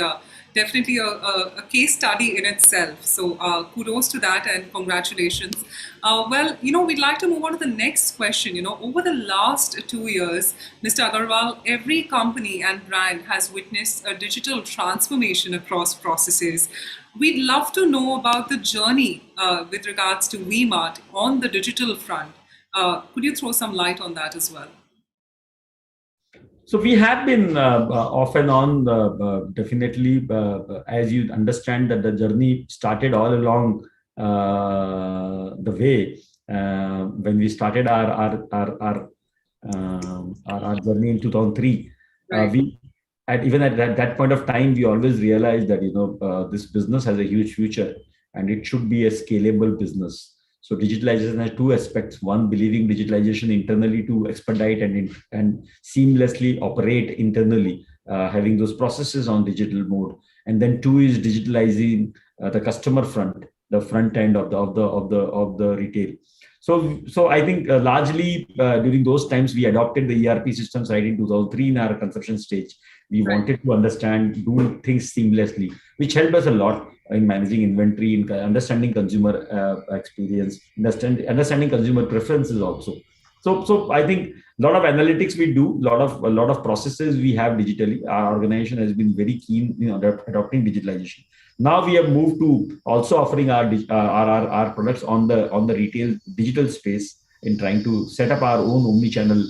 definitely a case study in itself. So kudos to that and congratulations. Well, we'd like to move on to the next question. Over the last 2 years, Mr. Agarwal, every company and brand has witnessed a digital transformation across processes. We'd love to know about the journey with regards to V-Mart on the digital front. Could you throw some light on that as well? So we have been off and on, definitely, as you understand that the journey started all along the way when we started our journey in 2003. Right. Even at that point of time, we always realized that this business has a huge future and it should be a scalable business. So digitalization has two aspects. One, believing digitalization internally to expedite and seamlessly operate internally, having those processes on digital mode. And then two is digitalizing the customer front, the front end of the retail. So I think largely during those times, we adopted the ERP systems right in 2003 in our conception stage. We wanted to understand, do things seamlessly, which helped us a lot in managing inventory, in understanding consumer experience, understanding consumer preferences also. So I think a lot of analytics we do, a lot of processes we have digitally. Our organization has been very keen, adopting digitalization. Now we have moved to also offering our products on the retail digital space, in trying to set up our own omni-channel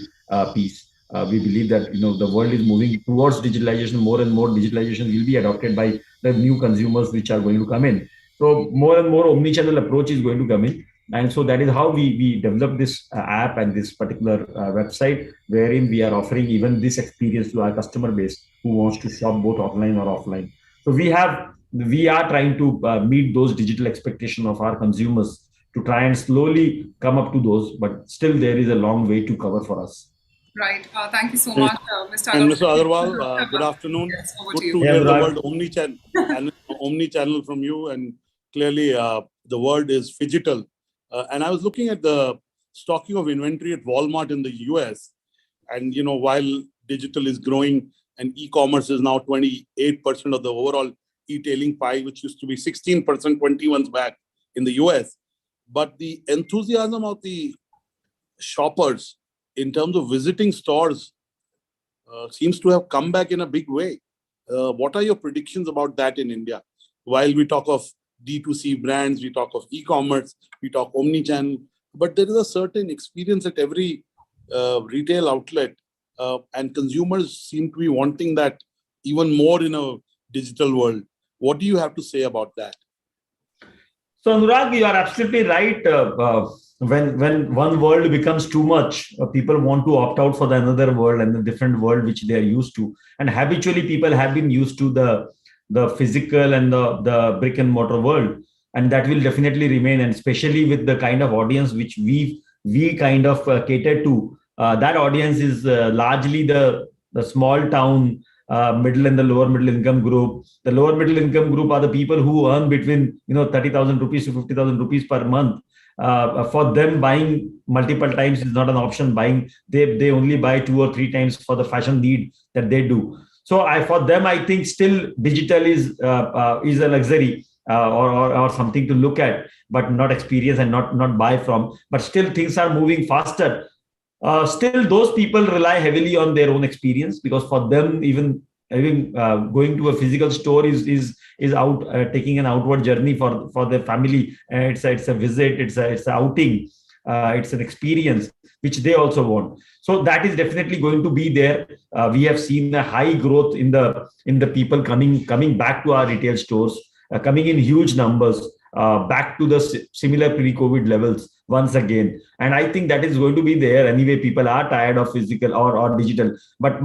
piece. We believe that the world is moving towards digitalization. More and more digitalization will be adopted by the new consumers which are going to come in. So more and more omni-channel approach is going to come in. And so that is how we developed this app and this particular website, wherein we are offering even this experience to our customer base who wants to shop both online or offline. So we are trying to meet those digital expectations of our consumers, to try and slowly come up to those, but still there is a long way to cover for us. Right. Thank you so much, Mr. Agarwal. And Mr. Agarwal, good afternoon. Yes, good to hear the word omni-channel from you. And clearly, the word is phygital. And I was looking at the stocking of inventory at Walmart in the US. And, while digital is growing and e-commerce is now 28% of the overall e-tailing pie, which used to be 16% 20 months back in the US. But the enthusiasm of the shoppers in terms of visiting stores seems to have come back in a big way. What are your predictions about that in India? While we talk of D2C brands, we talk of e-commerce, we talk omni-channel, but there is a certain experience at every retail outlet, and consumers seem to be wanting that even more in a digital world. What do you have to say about that? So Anurag, you are absolutely right. When one world becomes too much, people want to opt out for the another world and the different world which they are used to. And habitually, people have been used to the physical and the brick and mortar world, and that will definitely remain. And especially with the kind of audience which we kind of cater to, that audience is largely the small town. Middle and the lower middle income group. The lower middle income group are the people who earn between 30,000 rupees to 50,000 rupees per month. For them, buying multiple times is not an option. They only buy 2 or 3 times for the fashion need that they do. So for them, I think still digital is a luxury or something to look at, but not experience and not buy from. But still, things are moving faster. Still, those people rely heavily on their own experience, because for them, even going to a physical store is out taking an outward journey for their family. It's a visit, it's an outing, it's an experience which they also want. So that is definitely going to be there. We have seen a high growth in the people coming back to our retail stores, coming in huge numbers, back to the similar pre-COVID levels once again. And I think that is going to be there. Anyway, people are tired of physical or digital. But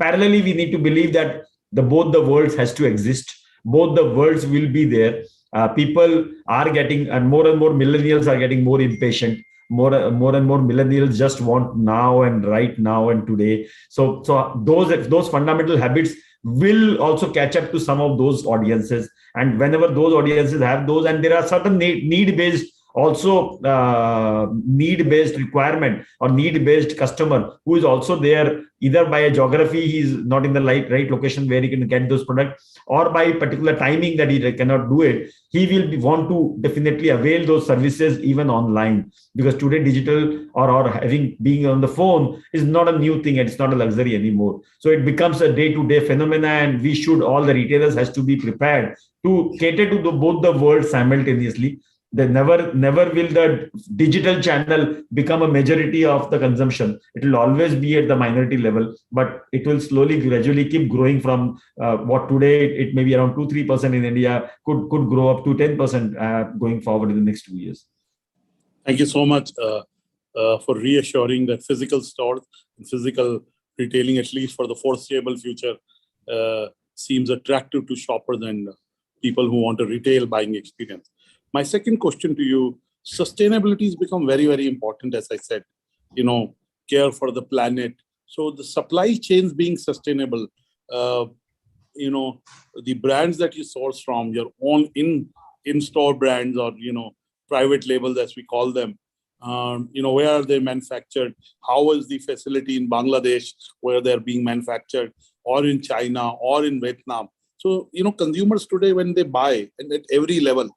parallelly, we need to believe that both the worlds has to exist. Both the worlds will be there. People are getting, and more millennials are getting more impatient. More and more millennials just want now and right now and today. So those fundamental habits will also catch up to some of those audiences. And whenever those audiences have those, and there are certain need-based requirement or need-based customer who is also there, either by a geography, he is not in the right location where he can get those products, or by particular timing that he cannot do it, he will want to definitely avail those services even online, because today digital or being on the phone is not a new thing, and it's not a luxury anymore. So it becomes a day-to-day phenomena, and all the retailers has to be prepared to cater to both the worlds simultaneously. Never will the digital channel become a majority of the consumption. It will always be at the minority level, but it will slowly, gradually keep growing from what today it may be around 2-3% in India, could grow up to 10% going forward in the next 2 years. Thank you so much for reassuring that physical stores and physical retailing, at least for the foreseeable future, seems attractive to shoppers and people who want a retail buying experience. My second question to you, sustainability has become very, very important, as I said, care for the planet. So the supply chains being sustainable, the brands that you source from, your own in-store brands or, private labels, as we call them, where are they manufactured? How is the facility in Bangladesh where they're being manufactured, or in China or in Vietnam? So, consumers today, when they buy, and at every level,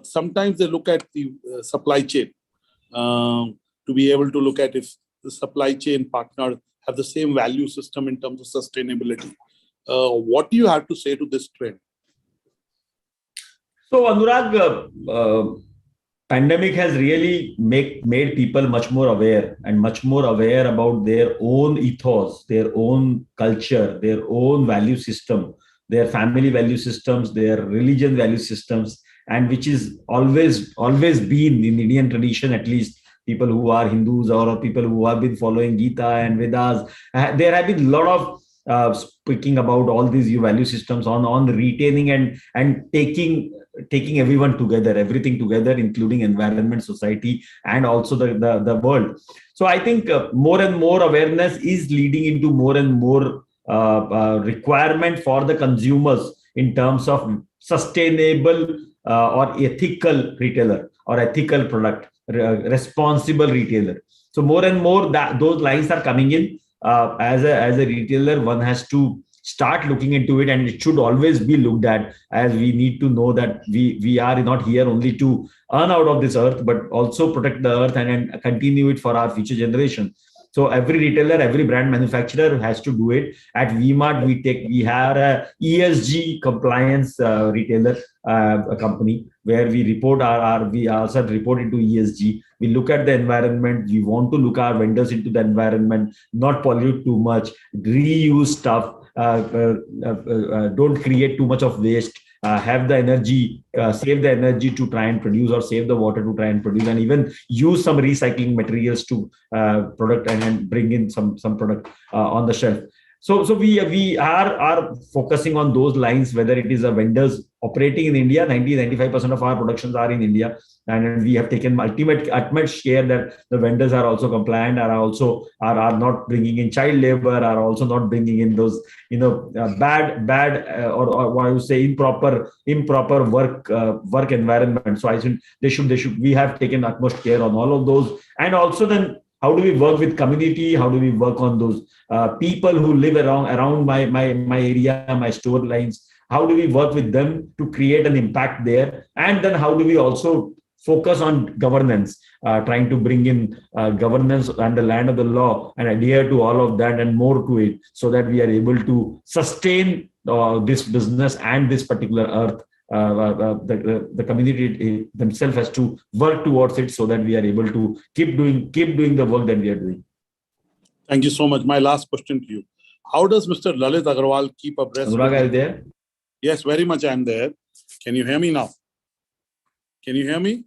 sometimes they look at the supply chain to be able to look at if the supply chain partners have the same value system in terms of sustainability. What do you have to say to this trend? So Anurag, pandemic has really made people much more aware about their own ethos, their own culture, their own value system, their family value systems, their religion value systems, and which is always been in Indian tradition, at least people who are Hindus or people who have been following Gita and Vedas. There have been a lot of speaking about all these value systems on retaining and taking everyone together, everything together, including environment, society, and also the world. So I think more and more awareness is leading into more and more requirement for the consumers in terms of sustainable or ethical retailer or ethical product, responsible retailer. So more and more those lines are coming in. As a retailer, one has to start looking into it, and it should always be looked at, as we need to know that we are not here only to earn out of this earth, but also protect the earth and continue it for our future generation. So every retailer, every brand manufacturer has to do it. At VMart, we have a ESG compliance retailer a company where we report we also report into ESG. We look at the environment. We want to look our vendors into the environment, not pollute too much, reuse stuff, don't create too much of waste. Have the energy, save the energy to try and produce, or save the water to try and produce, and even use some recycling materials to product and bring in some product on the shelf. So we are focusing on those lines, whether it is a vendors operating in India. 95% of our productions are in India, and we have taken utmost care that the vendors are also compliant, are not bringing in child labor, are also not bringing in those bad or what I would say improper work environment. So I think we have taken utmost care on all of those. And also then, how do we work with community? How do we work on those people who live around my area, my store lines? How do we work with them to create an impact there? And then how do we also focus on governance, trying to bring in governance and the land of the law and adhere to all of that and more to it, so that we are able to sustain this business and this particular earth. The community themselves has to work towards it, so that we are able to keep doing the work that we are doing. Thank you so much. My last question to you: how does Mr. Lalit Agarwal keep abreast? Anurag, are you there? Yes, very much. I am there. Can you hear me now? Can you hear me?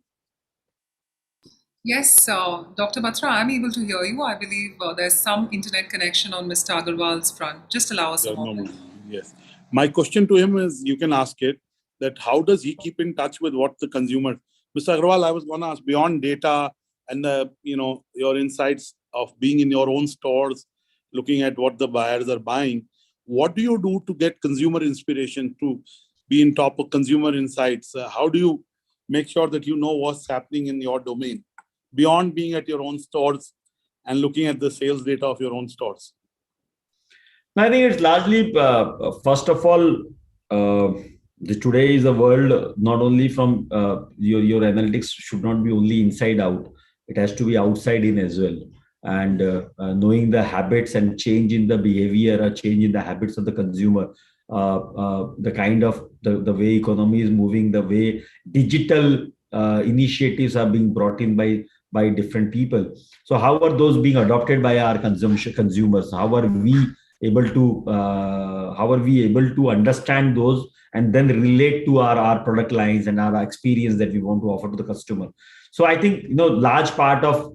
Yes, Dr. Batra, I'm able to hear you. I believe there's some internet connection on Mr. Agarwal's front. Just allow us a moment. Yes. My question to him is, you can ask it, that how does he keep in touch with what the consumer? Mr. Agarwal, I was going to ask, beyond data and your insights of being in your own stores, looking at what the buyers are buying, what do you do to get consumer inspiration, to be in top of consumer insights? How do you make sure that you know what's happening in your domain, beyond being at your own stores and looking at the sales data of your own stores? I think it's largely, first of all, today is a world not only from your analytics should not be only inside out, it has to be outside in as well. And knowing the habits and change in the behavior, or change in the habits of the consumer, the kind of the way economy is moving, the way digital initiatives are being brought in by different people. So how are those being adopted by our consumers? How are we able to understand those and then relate to our product lines and our experience that we want to offer to the customer? So I think large part of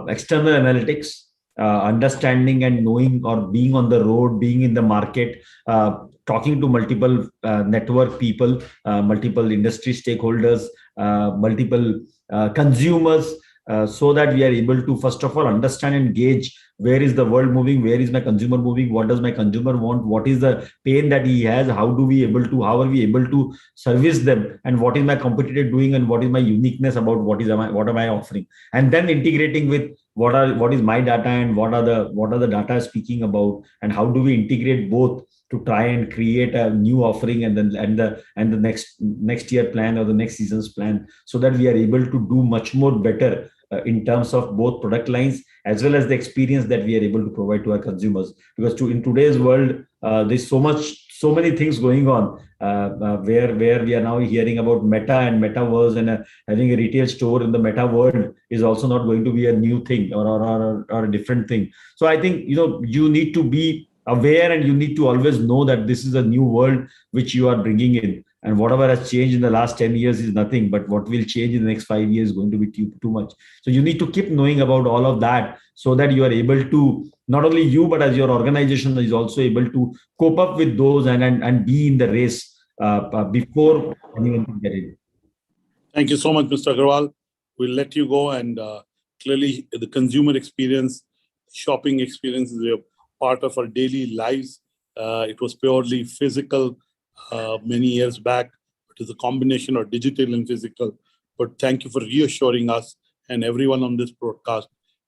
external analytics, understanding and knowing, or being on the road, being in the market, talking to multiple network people, multiple industry stakeholders, multiple consumers, so that we are able to first of all understand and gauge where is the world moving, where is my consumer moving, what does my consumer want, what is the pain that he has, how are we able to service them, and what is my competitor doing, and what is my uniqueness about what am I offering, and then integrating with what is my data and what are the data speaking about, and how do we integrate both to try and create a new offering and the next year plan or the next season's plan, so that we are able to do much more better in terms of both product lines as well as the experience that we are able to provide to our consumers. Because in today's world, there's so many things going on, where we are now hearing about meta and metaverse, and having a retail store in the meta world is also not going to be a new thing or a different thing. So I think you need to be aware, and you need to always know that this is a new world which you are bringing in, and whatever has changed in the last 10 years is nothing, but what will change in the next 5 years is going to be too much. So you need to keep knowing about all of that, so that you are able to, not only you, but as your organization is also able to cope up with those and be in the race before anyone can get in. Thank you so much, Mr. Agarwal. We'll let you go, and clearly the consumer experience, shopping experience is a part of our daily lives. It was purely physical many years back. It is a combination of digital and physical. But thank you for reassuring us and everyone on this broadcast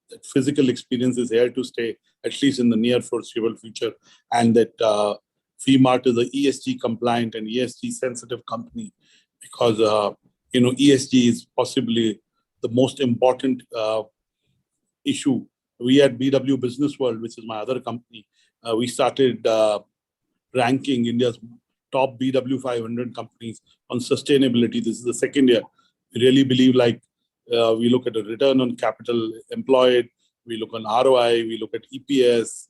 that physical experience is here to stay, at least in the near foreseeable future, and that VMart is an ESG compliant and ESG sensitive company, because ESG is possibly the most important issue we at BW Business World, which is my other company, we started ranking India's top BW 500 companies on sustainability. This is the second year. We really believe we look at the return on capital employed, we look on ROI, we look at EPS.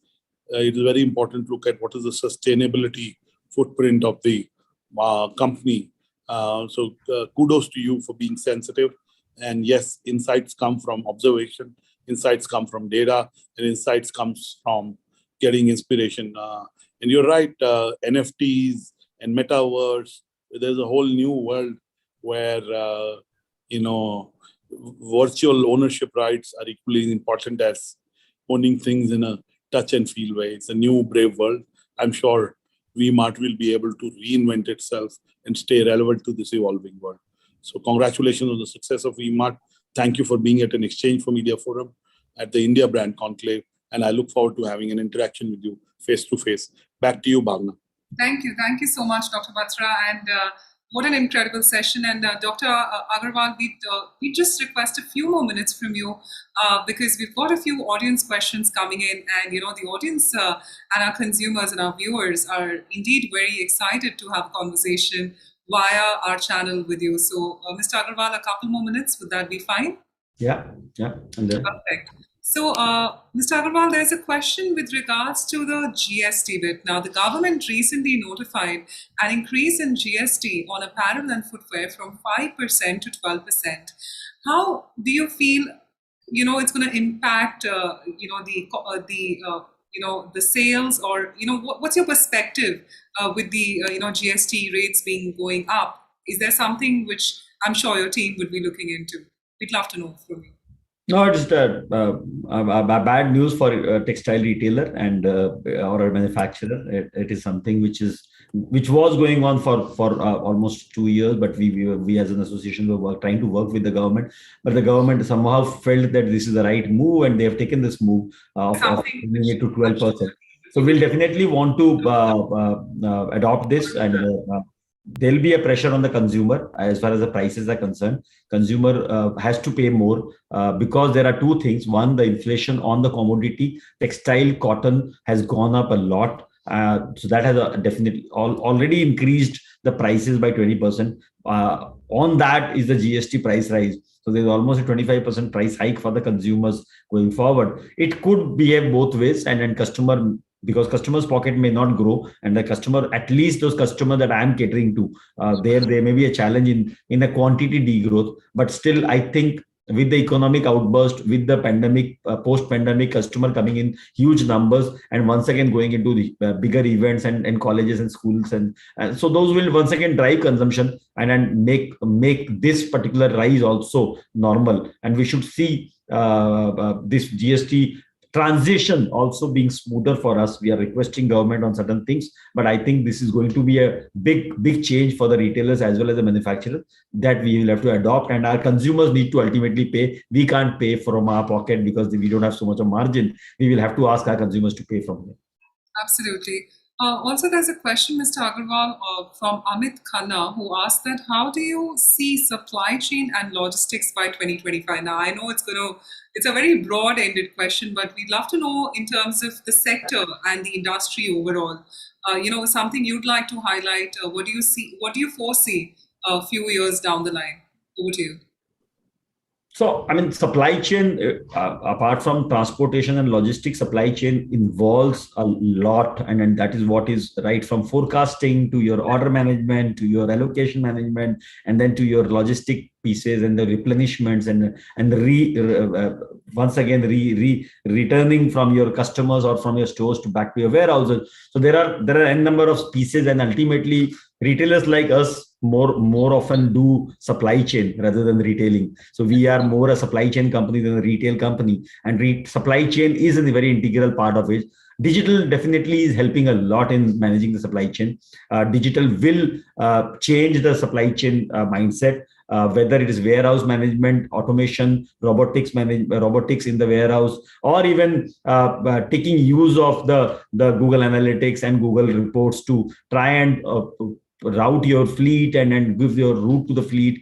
It is very important to look at what is the sustainability footprint of the company. So kudos to you for being sensitive. And yes, insights come from observation, insights come from data, and insights comes from getting inspiration. And you're right, NFTs and metaverse, there's a whole new world where, virtual ownership rights are equally important as owning things in a touch and feel way. It's a new brave world. I'm sure VMart will be able to reinvent itself and stay relevant to this evolving world. So congratulations on the success of VMart. Thank you for being at an Exchange for Media Forum at the India Brand Conclave. And I look forward to having an interaction with you face to face. Back to you, Bhavna. Thank you. Thank you so much, Dr. Batra. And what an incredible session. And Dr. Agarwal, we just request a few more minutes from you because we've got a few audience questions coming in. And, the audience and our consumers and our viewers are indeed very excited to have a conversation via our channel with you. So, Mr. Agarwal, a couple more minutes, would that be fine? Yeah. And then. Perfect. So, Mr. Agarwal, there's a question with regards to the GST bit. Now, the government recently notified an increase in GST on apparel and footwear from 5% to 12%. How do you feel, it's going to impact, the sales, or, what's your perspective with the, GST rates going up? Is there something which I'm sure your team would be looking into? We'd love to know from you. No, it's bad news for a textile retailer and or a manufacturer. It is something which was going on for almost 2 years, but we as an association were trying to work with the government, but the government somehow felt that this is the right move, and they have taken this move of bringing it to 12%. So we'll definitely want to adopt this, and there'll be a pressure on the consumer as far as the prices are concerned. Consumer has to pay more because there are two things. One, the inflation on the commodity, textile, cotton has gone up a lot. So that has definitely already increased the prices by 20%. On that is the GST price rise. So there's almost a 25% price hike for the consumers going forward. It could behave both ways, and then because customers' pocket may not grow, and the customer, at least those customers that I'm catering to, there may be a challenge in the quantity degrowth. But still, I think with the economic outburst, with the pandemic, post-pandemic customer coming in huge numbers, and once again going into the bigger events and colleges and schools, and so those will once again drive consumption and make this particular rise also normal. And we should see this GST transition also being smoother for us. We are requesting government on certain things, but I think this is going to be a big change for the retailers as well as the manufacturers that we will have to adopt, and our consumers need to ultimately pay. We can't pay from our pocket because we don't have so much of margin. We will have to ask our consumers to pay from them. Absolutely. Also, there's a question, Mr. Agarwal, from Amit Khanna, who asked that how do you see supply chain and logistics by 2025? Now, I know it's a very broad-ended question, but we'd love to know in terms of the sector and the industry overall. Something you'd like to highlight. What do you foresee a few years down the line? Over to you. So, supply chain, apart from transportation and logistics, supply chain involves a lot. And that is what is right from forecasting to your order management, to your allocation management, and then to your logistic pieces and the replenishments and once again returning from your customers or from your stores back to your warehouses. So there are n number of pieces, and ultimately retailers like us more often do supply chain rather than retailing. So we are more a supply chain company than a retail company, and supply chain is a very integral part of it. Digital definitely is helping a lot in managing the supply chain. Digital will change the supply chain mindset, whether it is warehouse management, automation, robotics in the warehouse, or even taking use of the Google Analytics and Google reports to try and route your fleet and give your route to the fleet.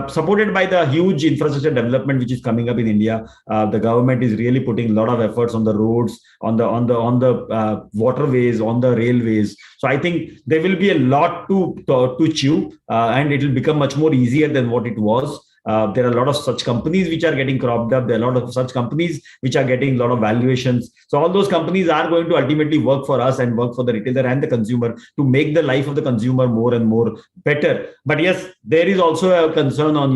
supported by the huge infrastructure development which is coming up in India. The government is really putting a lot of efforts on the roads, on the waterways, on the railways. So I think there will be a lot to chew, and it will become much more easier than what it was. There are a lot of such companies which are getting cropped up. There are a lot of such companies which are getting a lot of valuations. So all those companies are going to ultimately work for us and work for the retailer and the consumer to make the life of the consumer more and more better. But yes, there is also a concern on,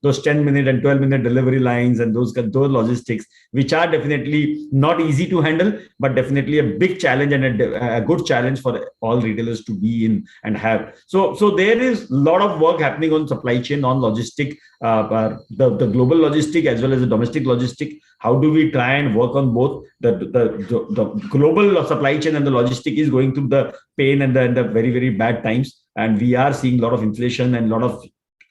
those 10-minute and 12-minute delivery lines and those logistics, which are definitely not easy to handle, but definitely a big challenge and a good challenge for all retailers to be in and have. So there is a lot of work happening on supply chain, on logistic, the global logistic as well as the domestic logistic. How do we try and work on both? The global supply chain and the logistic is going through the pain and the very, very bad times. And we are seeing a lot of inflation and a lot of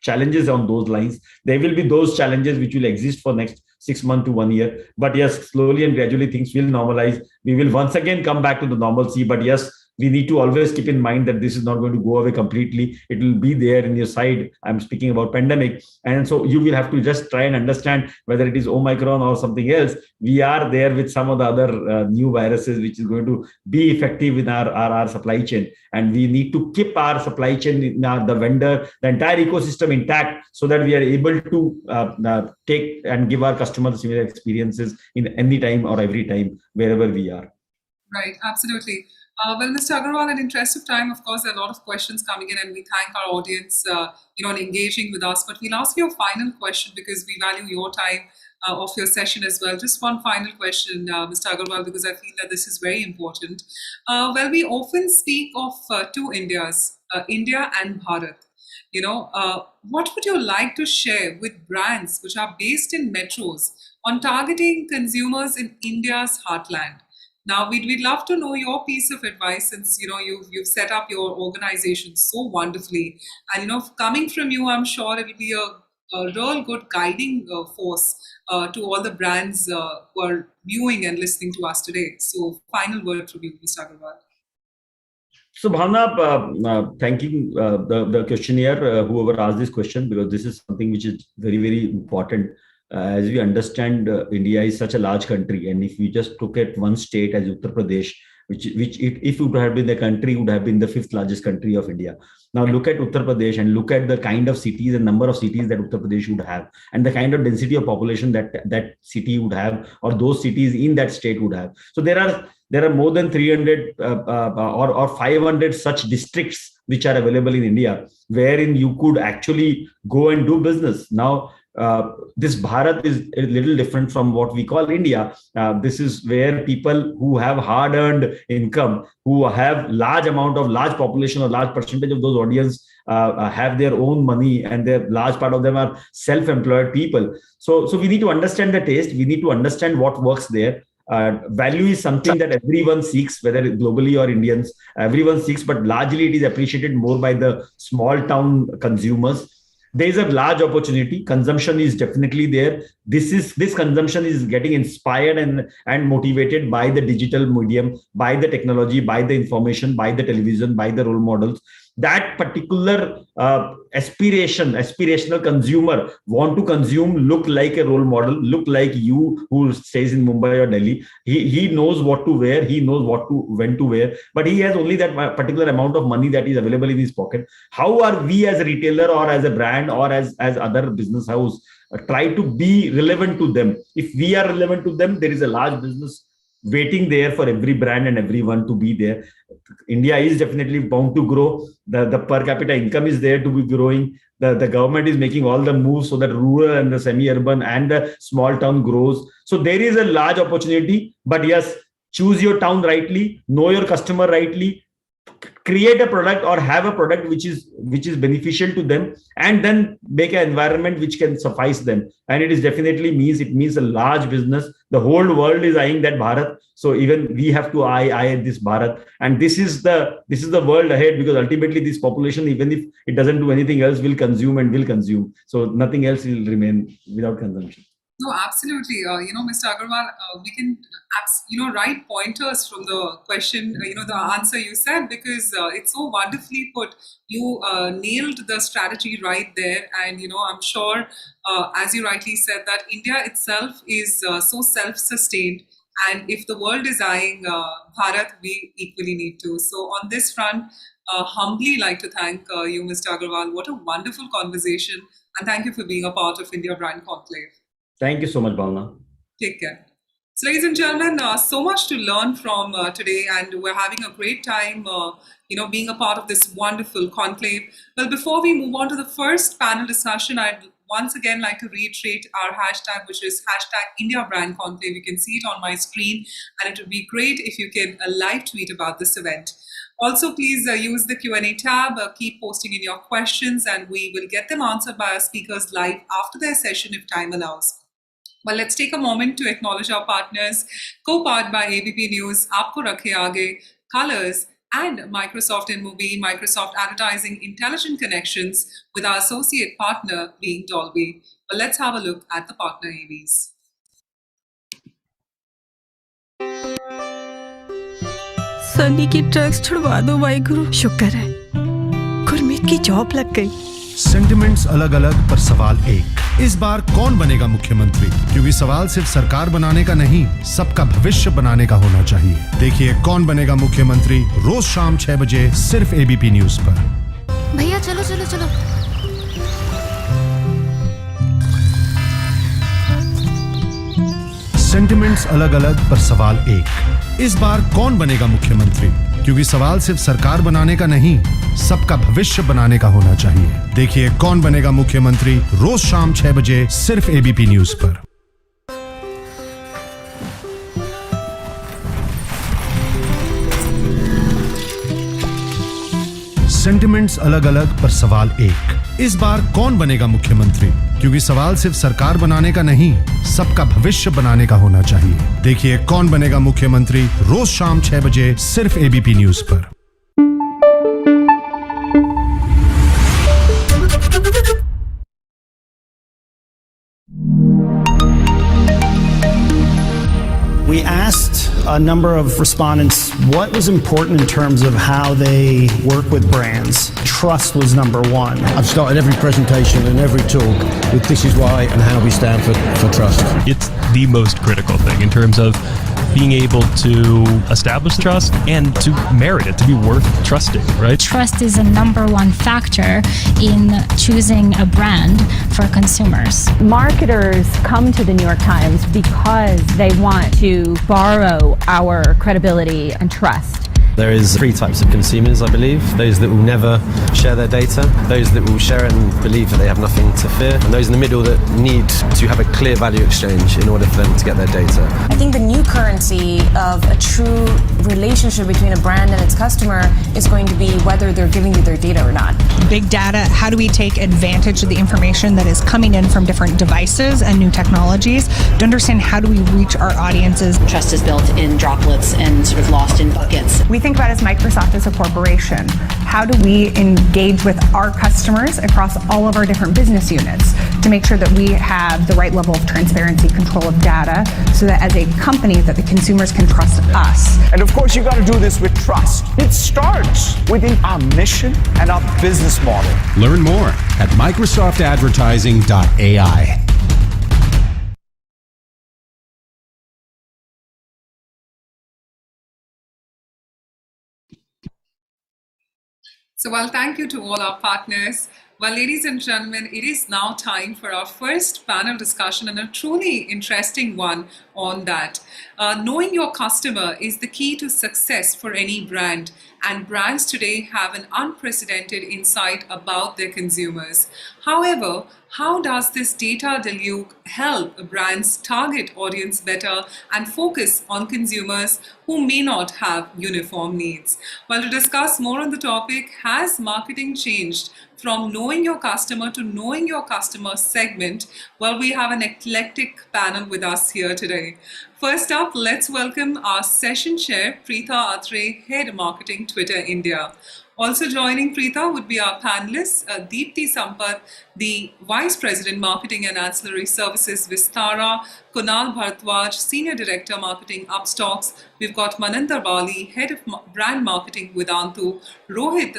challenges on those lines. There will be those challenges which will exist for next 6 months to 1 year. But yes, slowly and gradually things will normalize. We will once again come back to the normalcy. But yes, we need to always keep in mind that this is not going to go away completely. It will be there in your side. I'm speaking about pandemic. And so you will have to just try and understand whether it is Omicron or something else. We are there with some of the other new viruses, which is going to be effective in our supply chain. And we need to keep our supply chain, the vendor, the entire ecosystem intact so that we are able to take and give our customers similar experiences in any time or every time, wherever we are. Right, absolutely. Well, Mr. Agarwal, in interest of time, of course, there are a lot of questions coming in, and we thank our audience, in engaging with us. But we'll ask you a final question because we value your time of your session as well. Just one final question, Mr. Agarwal, because I feel that this is very important. Well, we often speak of two Indias, India and Bharat. What would you like to share with brands which are based in metros on targeting consumers in India's heartland? Now, we'd love to know your piece of advice since, you've set up your organization so wonderfully. And, coming from you, I'm sure it'll be a real good guiding force to all the brands who are viewing and listening to us today. So, final word from you, Mr. Agarwal. So, Bhavna, thanking the questionnaire, whoever asked this question, because this is something which is very, very important. As we understand, India is such a large country, and if we just look at one state as Uttar Pradesh, which if it would have been the country, would have been the 5th largest country of India. Now look at Uttar Pradesh and look at the kind of cities and number of cities that Uttar Pradesh would have, and the kind of density of population that city would have, or those cities in that state would have. So there are more than 300 or 500 such districts which are available in India, wherein you could actually go and do business. Now, this Bharat is a little different from what we call India. This is where people who have hard-earned income, who have large population or large percentage of those audience have their own money, and their large part of them are self-employed people. So we need to understand the taste. We need to understand what works there. Value is something that everyone seeks, whether globally or Indians, everyone seeks, but largely it is appreciated more by the small town consumers. There is a large opportunity. Consumption is definitely there. This consumption is getting inspired and motivated by the digital medium, by the technology, by the information, by the television, by the role models. That particular aspirational consumer want to consume, look like a role model, look like you who stays in Mumbai or Delhi. He knows what to wear, he knows when to wear, but he has only that particular amount of money that is available in his pocket. How are we as a retailer or as a brand or as other business house try to be relevant to them? If we are relevant to them, there is a large business waiting there for every brand and everyone to be there. India is definitely bound to grow. The per capita income is there to be growing. The government is making all the moves so that rural and the semi-urban and the small town grows. So there is a large opportunity. But yes, choose your town rightly, know your customer rightly, create a product or have a product which is beneficial to them, and then make an environment which can suffice them. And it means a large business. The whole world is eyeing that Bharat. So even we have to eye this Bharat, and this is the world ahead, because ultimately this population, even if it doesn't do anything else, will consume. So nothing else will remain without consumption. No, absolutely. Mr. Agarwal, we can, write pointers from the question, the answer you said, because it's so wonderfully put. You nailed the strategy right there. And, I'm sure, as you rightly said, that India itself is so self-sustained. And if the world is eyeing Bharat, we equally need to. So on this front, humbly like to thank you, Mr. Agarwal. What a wonderful conversation. And thank you for being a part of India Brand Conclave. Thank you so much, Bhavna. Take care. So, ladies and gentlemen, so much to learn from today, and we're having a great time, being a part of this wonderful conclave. Well, before we move on to the first panel discussion, I'd once again like to reiterate our hashtag, which is hashtag India Brand Conclave. You can see it on my screen, and it would be great if you can live tweet about this event. Also, please use the Q&A tab, keep posting in your questions, and we will get them answered by our speakers live after their session if time allows. Well, let's take a moment to acknowledge our partners, co-powered by ABP News, Aapko Rakhe Aage, Colors, and Microsoft in Movie, Microsoft Advertising Intelligent Connections, with our associate partner being Dolby. Well, let's have a look at the partner AVs. Sunny की drugs छुड़वा दो वाहिगुरु। शुक्र है गुरमीत की job लग गई। Sentiments अलग अलग पर सवाल एक। इस बार कौन बनेगा मुख्यमंत्री? क्योंकि सवाल सिर्फ सरकार बनाने का नहीं, सबका भविष्य बनाने का होना चाहिए। देखिए कौन बनेगा मुख्यमंत्री रोज शाम 6 बजे सिर्फ एबीपी न्यूज पर। भैया चलो चलो चलो। सेंटिमेंट्स अलग अलग पर सवाल एक। इस बार कौन बनेगा मुख्यमंत्री? क्योंकि सवाल सिर्फ सरकार बनाने का नहीं, सबका भविष्य बनाने का होना चाहिए। देखिए कौन बनेगा मुख्यमंत्री रोज शाम 6 बजे सिर्फ एबीपी न्यूज पर। सेंटिमेंट्स अलग अलग पर सवाल एक। इस बार कौन बनेगा मुख्यमंत्री? क्योंकि सवाल सिर्फ सरकार बनाने का नहीं, सबका भविष्य बनाने का होना चाहिए। देखिए कौन बनेगा मुख्यमंत्री रोज शाम 6 बजे सिर्फ एबीपी न्यूज पर। We asked a number of respondents what was important in terms of how they work with brands. Trust was number one. I've started every presentation and every talk with "This is why" and how we stand for trust. It's the most critical thing in terms of being able to establish trust and to merit it, to be worth trusting, right? Trust is a number one factor in choosing a brand for consumers. Marketers come to the New York Times because they want to borrow our credibility and trust. There is 3 types of consumers, I believe. Those that will never share their data, those that will share it and believe that they have nothing to fear, and those in the middle that need to have a clear value exchange in order for them to get their data. I think the new currency of a true relationship between a brand and its customer is going to be whether they're giving you their data or not. Big data, how do we take advantage of the information that is coming in from different devices and new technologies to understand how do we reach our audiences? Trust is built in droplets and sort of lost in buckets. We think about as Microsoft as a corporation. How do we engage with our customers across all of our different business units to make sure that we have the right level of transparency, control of data, so that as a company that the consumers can trust us. And of course, you got to do this with trust. It starts within our mission and our business model. Learn more at microsoftadvertising.ai. So, well, thank you to all our partners. Well, ladies and gentlemen, it is now time for our first panel discussion, and a truly interesting one on that. Knowing your customer is the key to success for any brand, and brands today have an unprecedented insight about their consumers. However, how does this data deluge help brands target audience better and focus on consumers who may not have uniform needs? Well, to discuss more on the topic, has marketing changed from knowing your customer to knowing your customer segment? Well, we have an eclectic panel with us here today. First up, let's welcome our session chair, Preetha Atre, Head Marketing, Twitter India. Also joining Preeta would be our panelists, Deepti Sampath, the Vice President Marketing and Ancillary Services, Vistara, Kunal Bharatwaj, Senior Director Marketing, Upstocks. We've got Manantar Bali, Head of Brand Marketing, Vedantu, Rohit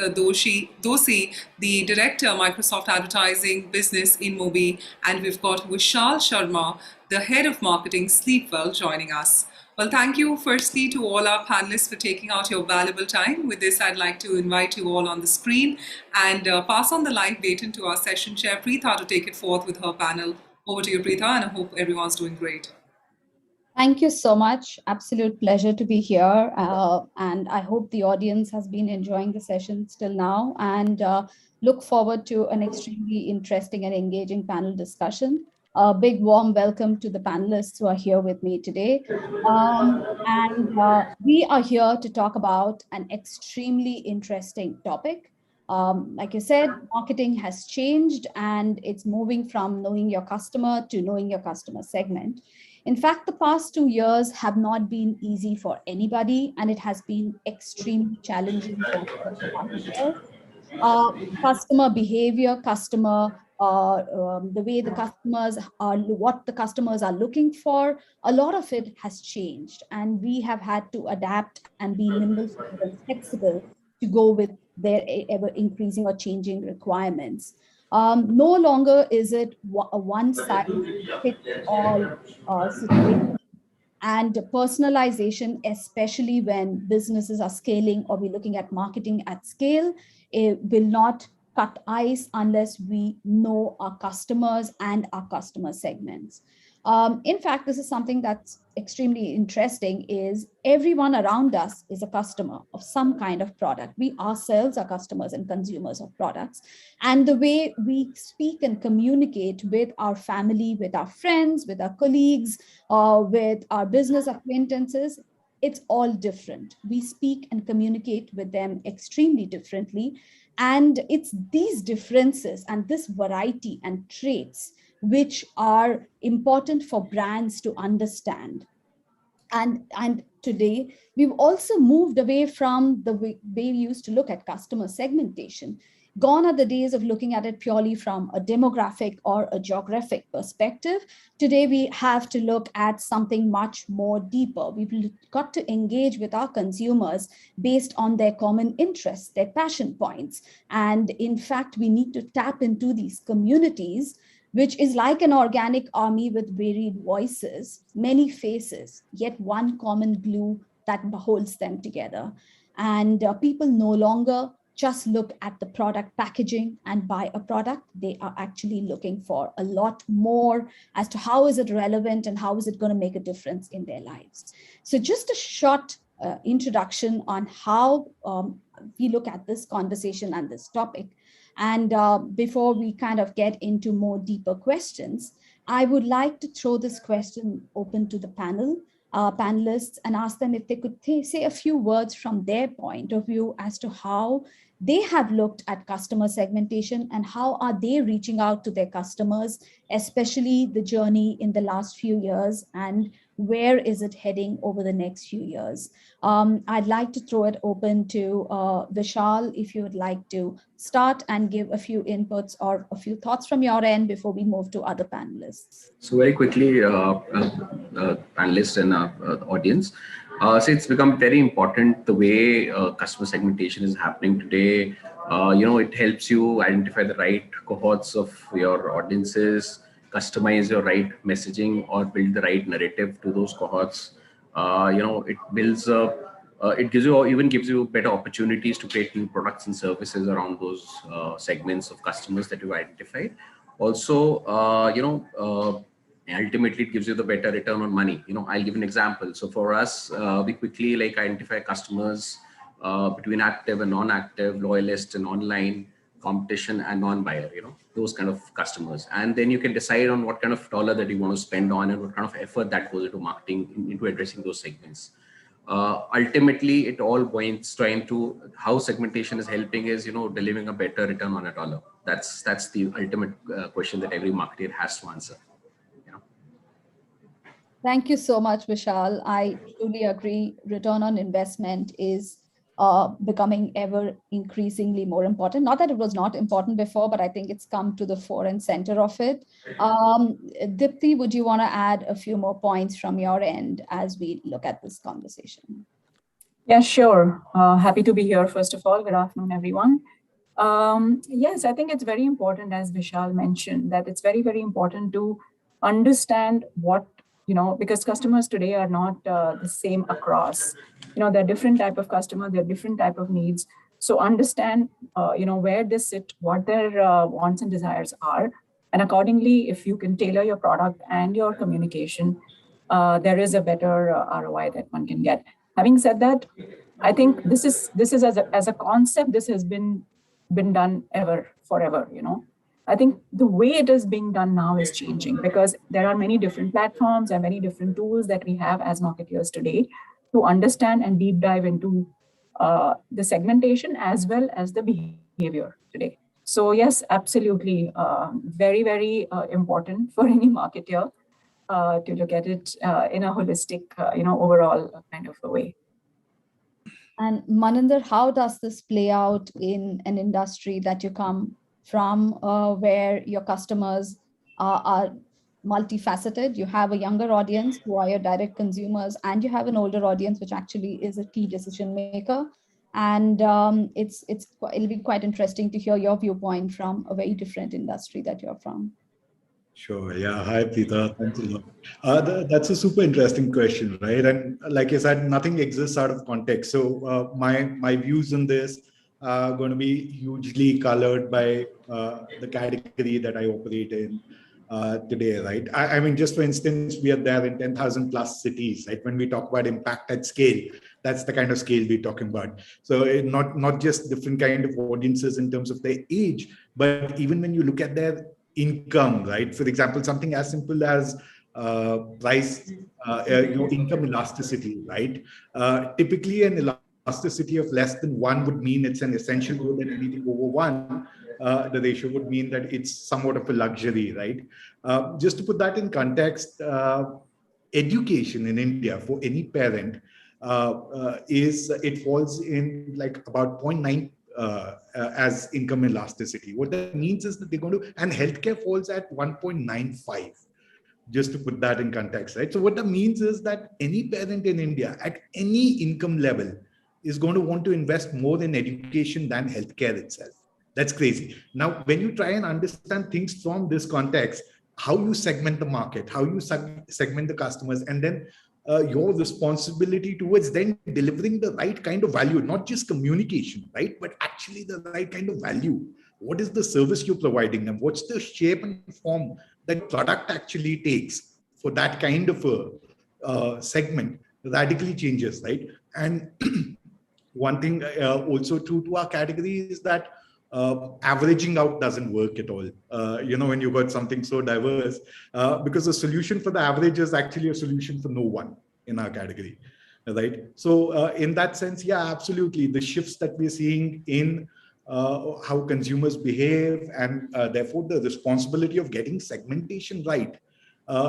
Dosi, the Director Microsoft Advertising Business in Mobi, and we've got Vishal Sharma, the Head of Marketing, Sleepwell, joining us. Well, thank you firstly to all our panelists for taking out your valuable time. With this, I'd like to invite you all on the screen and pass on the live baton to our session chair, Preeta, to take it forth with her panel. Over to you, Preeta, and I hope everyone's doing great. Thank you so much. Absolute pleasure to be here. And I hope the audience has been enjoying the session till now, and look forward to an extremely interesting and engaging panel discussion. A big warm welcome to the panelists who are here with me today. We are here to talk about an extremely interesting topic. Like you said, marketing has changed and it's moving from knowing your customer to knowing your customer segment. In fact, the past 2 years have not been easy for anybody, and it has been extremely challenging for marketers. Customer behavior, the way the customers are, what the customers are looking for, a lot of it has changed, and we have had to adapt and be nimble and flexible to go with their ever increasing or changing requirements. No longer is it a one-size-fits-all situation. And personalization, especially when businesses are scaling or we're looking at marketing at scale, it will not cut ice unless we know our customers and our customer segments. In fact, this is something that's extremely interesting, is everyone around us is a customer of some kind of product. We ourselves are customers and consumers of products. And the way we speak and communicate with our family, with our friends, with our colleagues, with our business acquaintances, it's all different. We speak and communicate with them extremely differently. And it's these differences and this variety and traits which are important for brands to understand. And today, we've also moved away from the way we used to look at customer segmentation. Gone are the days of looking at it purely from a demographic or a geographic perspective. Today, we have to look at something much more deeper. We've got to engage with our consumers based on their common interests, their passion points. And in fact, we need to tap into these communities, which is like an organic army with varied voices, many faces, yet one common glue that holds them together. And people no longer just look at the product packaging and buy a product. They are actually looking for a lot more as to how is it relevant and how is it going to make a difference in their lives. So just a short introduction on how we look at this conversation and this topic. And before we kind of get into more deeper questions, I would like to throw this question open to the panelists and ask them if they could say a few words from their point of view as to how they have looked at customer segmentation and how are they reaching out to their customers, especially the journey in the last few years, and where is it heading over the next few years. I'd like to throw it open to Vishal, if you would like to start and give a few inputs or a few thoughts from your end before we move to other panelists. So very quickly, panelists and audience, so it's become very important the way customer segmentation is happening today. It helps you identify the right cohorts of your audiences, customize your right messaging or build the right narrative to those cohorts. It builds it gives you better opportunities to create new products and services around those segments of customers that you've identified. Also, ultimately it gives you the better return on money. I'll give an example. So for us, we quickly identify customers between active and non-active, loyalist and online, competition and non-buyer, those kind of customers. And then you can decide on what kind of dollar that you want to spend on and what kind of effort that goes into marketing, into addressing those segments. Ultimately, it all points trying to how segmentation is helping is, delivering a better return on a dollar. That's the ultimate question that every marketer has to answer. Thank you so much, Vishal. I truly agree. Return on investment is becoming ever increasingly more important. Not that it was not important before, but I think it's come to the fore and center of it. Dipti, would you want to add a few more points from your end as we look at this conversation? Yeah, sure. Happy to be here. First of all, good afternoon, everyone. Yes, I think it's very important, as Vishal mentioned, that it's very, very important to understand what, because customers today are not the same across. They're different type of customer, they're different type of needs. So understand, where they sit, what their wants and desires are. And accordingly, if you can tailor your product and your communication, there is a better ROI that one can get. Having said that, I think this is as a concept, this has been done forever. I think the way it is being done now is changing because there are many different platforms and many different tools that we have as marketeers today to understand and deep dive into the segmentation as well as the behavior today. So yes, absolutely, very, very important for any marketer to look at it in a holistic, overall kind of a way. And Maninder, how does this play out in an industry that you come from, where your customers are multifaceted? You have a younger audience who are your direct consumers, and you have an older audience, which actually is a key decision maker. And it'll be quite interesting to hear your viewpoint from a very different industry that you're from. Sure. Yeah. Hi, Preeta. Thanks a lot. That's a super interesting question, right? And like I said, nothing exists out of context. So my views on this are going to be hugely colored by the category that I operate in today, right? I mean, just for instance, we are there in 10,000 plus cities, right? When we talk about impact at scale, that's the kind of scale we're talking about. So not just different kind of audiences in terms of their age, but even when you look at their income, right? For example, something as simple as price, income elasticity, right? Typically, an elasticity of less than 1 would mean it's an essential good, and anything over 1, the ratio would mean that it's somewhat of a luxury, right? Just to put that in context, education in India for any parent it falls in like about 0.9 as income elasticity. What that means is that they're going to, and healthcare falls at 1.95, just to put that in context, right? So what that means is that any parent in India at any income level is going to want to invest more in education than healthcare itself. That's crazy. Now, when you try and understand things from this context, how you segment the market, how you segment the customers, and then your responsibility towards then delivering the right kind of value, not just communication, right? But actually the right kind of value. What is the service you're providing them? What's the shape and form that product actually takes for that kind of a segment radically changes, right? And one thing also true to our category is that averaging out doesn't work at all. When you got something so diverse, because the solution for the average is actually a solution for no one in our category, right? So in that sense, yeah, absolutely. The shifts that we're seeing in how consumers behave, and therefore the responsibility of getting segmentation right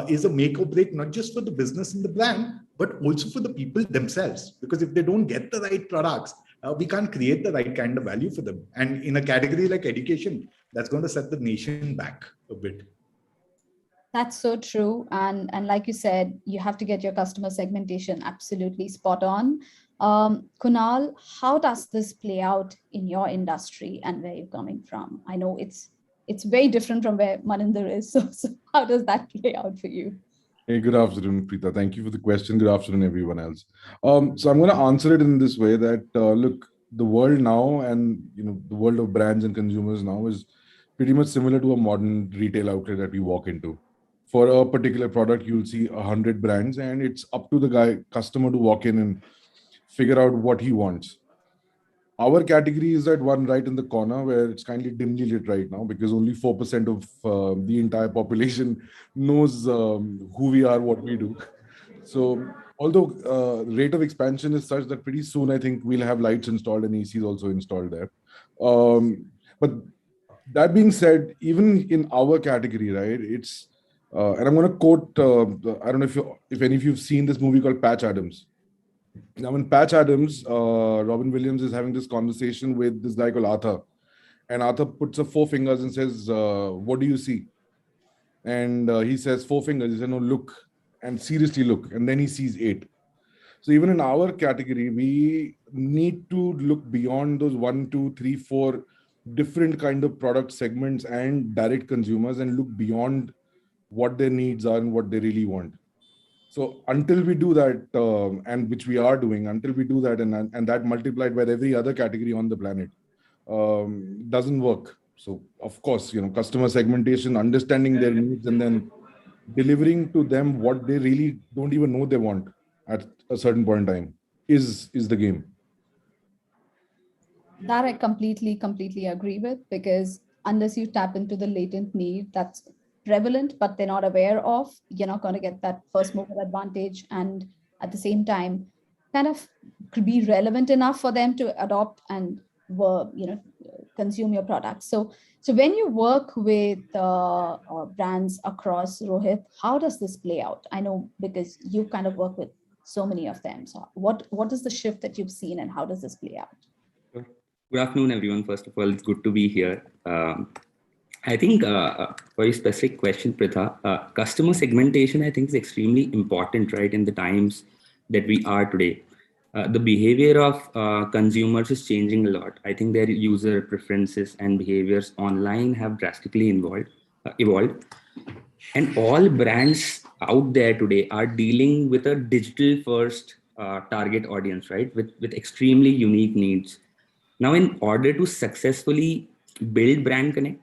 is a make or break, not just for the business and the brand, but also for the people themselves. Because if they don't get the right products, we can't create the right kind of value for them. And in a category like education, that's going to set the nation back a bit. That's so true. And like you said, you have to get your customer segmentation absolutely spot on. Kunal, how does this play out in your industry and where you're coming from? I know it's very different from where Maninder is. So how does that play out for you? Hey, good afternoon, Preeta. Thank you for the question. Good afternoon, everyone else. So I'm going to answer it in this way that, look, the world now and, the world of brands and consumers now is pretty much similar to a modern retail outlet that we walk into. For a particular product, you'll see 100 brands, and it's up to the customer to walk in and figure out what he wants. Our category is that one right in the corner where it's kindly dimly lit right now because only 4% of the entire population knows who we are, what we do. So although rate of expansion is such that pretty soon I think we'll have lights installed and ACs also installed there. But that being said, even in our category, right, it's, and I'm going to quote, I don't know if any of you have seen this movie called Patch Adams. Now, in Patch Adams, Robin Williams is having this conversation with this guy called Arthur. And Arthur puts up 4 fingers and says, what do you see? And he says 4 fingers. He said, no, look, and seriously look. And then he sees 8. So even in our category, we need to look beyond those 1, 2, 3, 4 different kind of product segments and direct consumers and look beyond what their needs are and what they really want. So until we do that, and which we are doing, until we do that, and that multiplied by every other category on the planet, doesn't work. So of course, customer segmentation, understanding their needs, and then delivering to them what they really don't even know they want at a certain point in time is the game. That I completely agree with, because unless you tap into the latent need that's prevalent, but they're not aware of, you're not going to get that first mover advantage. And at the same time, kind of be relevant enough for them to adopt and consume your products. So when you work with brands across, Rohit, how does this play out? I know because you kind of work with so many of them. So what is the shift that you've seen and how does this play out? Good afternoon, everyone. First of all, it's good to be here. I think a very specific question, Pritha. Customer segmentation, I think, is extremely important, right, in the times that we are today. The behavior of consumers is changing a lot. I think their user preferences and behaviors online have drastically evolved. And all brands out there today are dealing with a digital first target audience, right, with extremely unique needs. Now, in order to successfully build brand connect,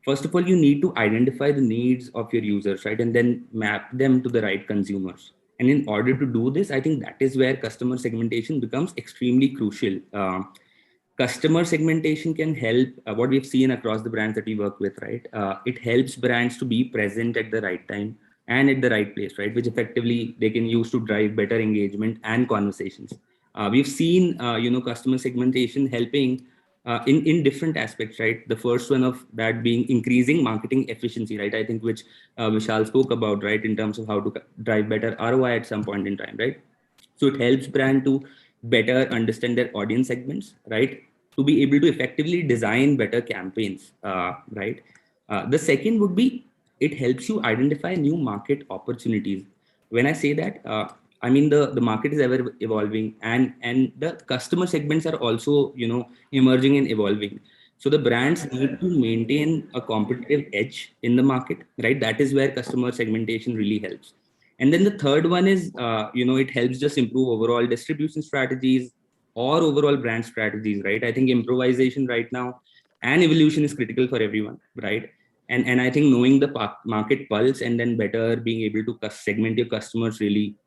first of all, you need to identify the needs of your users, right? And then map them to the right consumers. And in order to do this, I think that is where customer segmentation becomes extremely crucial. Customer segmentation can help what we've seen across the brands that we work with, right? It helps brands to be present at the right time and at the right place, right? Which effectively they can use to drive better engagement and conversations. We've seen, customer segmentation helping in different aspects, right? The first one of that being increasing marketing efficiency, right? I think which Vishal spoke about, right? In terms of how to drive better ROI at some point in time, right? So it helps brand to better understand their audience segments, right? To be able to effectively design better campaigns, right? The second would be, it helps you identify new market opportunities. When I say that, I mean, the market is ever evolving and the customer segments are also, emerging and evolving. So the brands need to maintain a competitive edge in the market, right? That is where customer segmentation really helps. And then the third one is, it helps just improve overall distribution strategies or overall brand strategies, right? I think improvisation right now and evolution is critical for everyone, right? And I think knowing the market pulse and then better being able to segment your customers really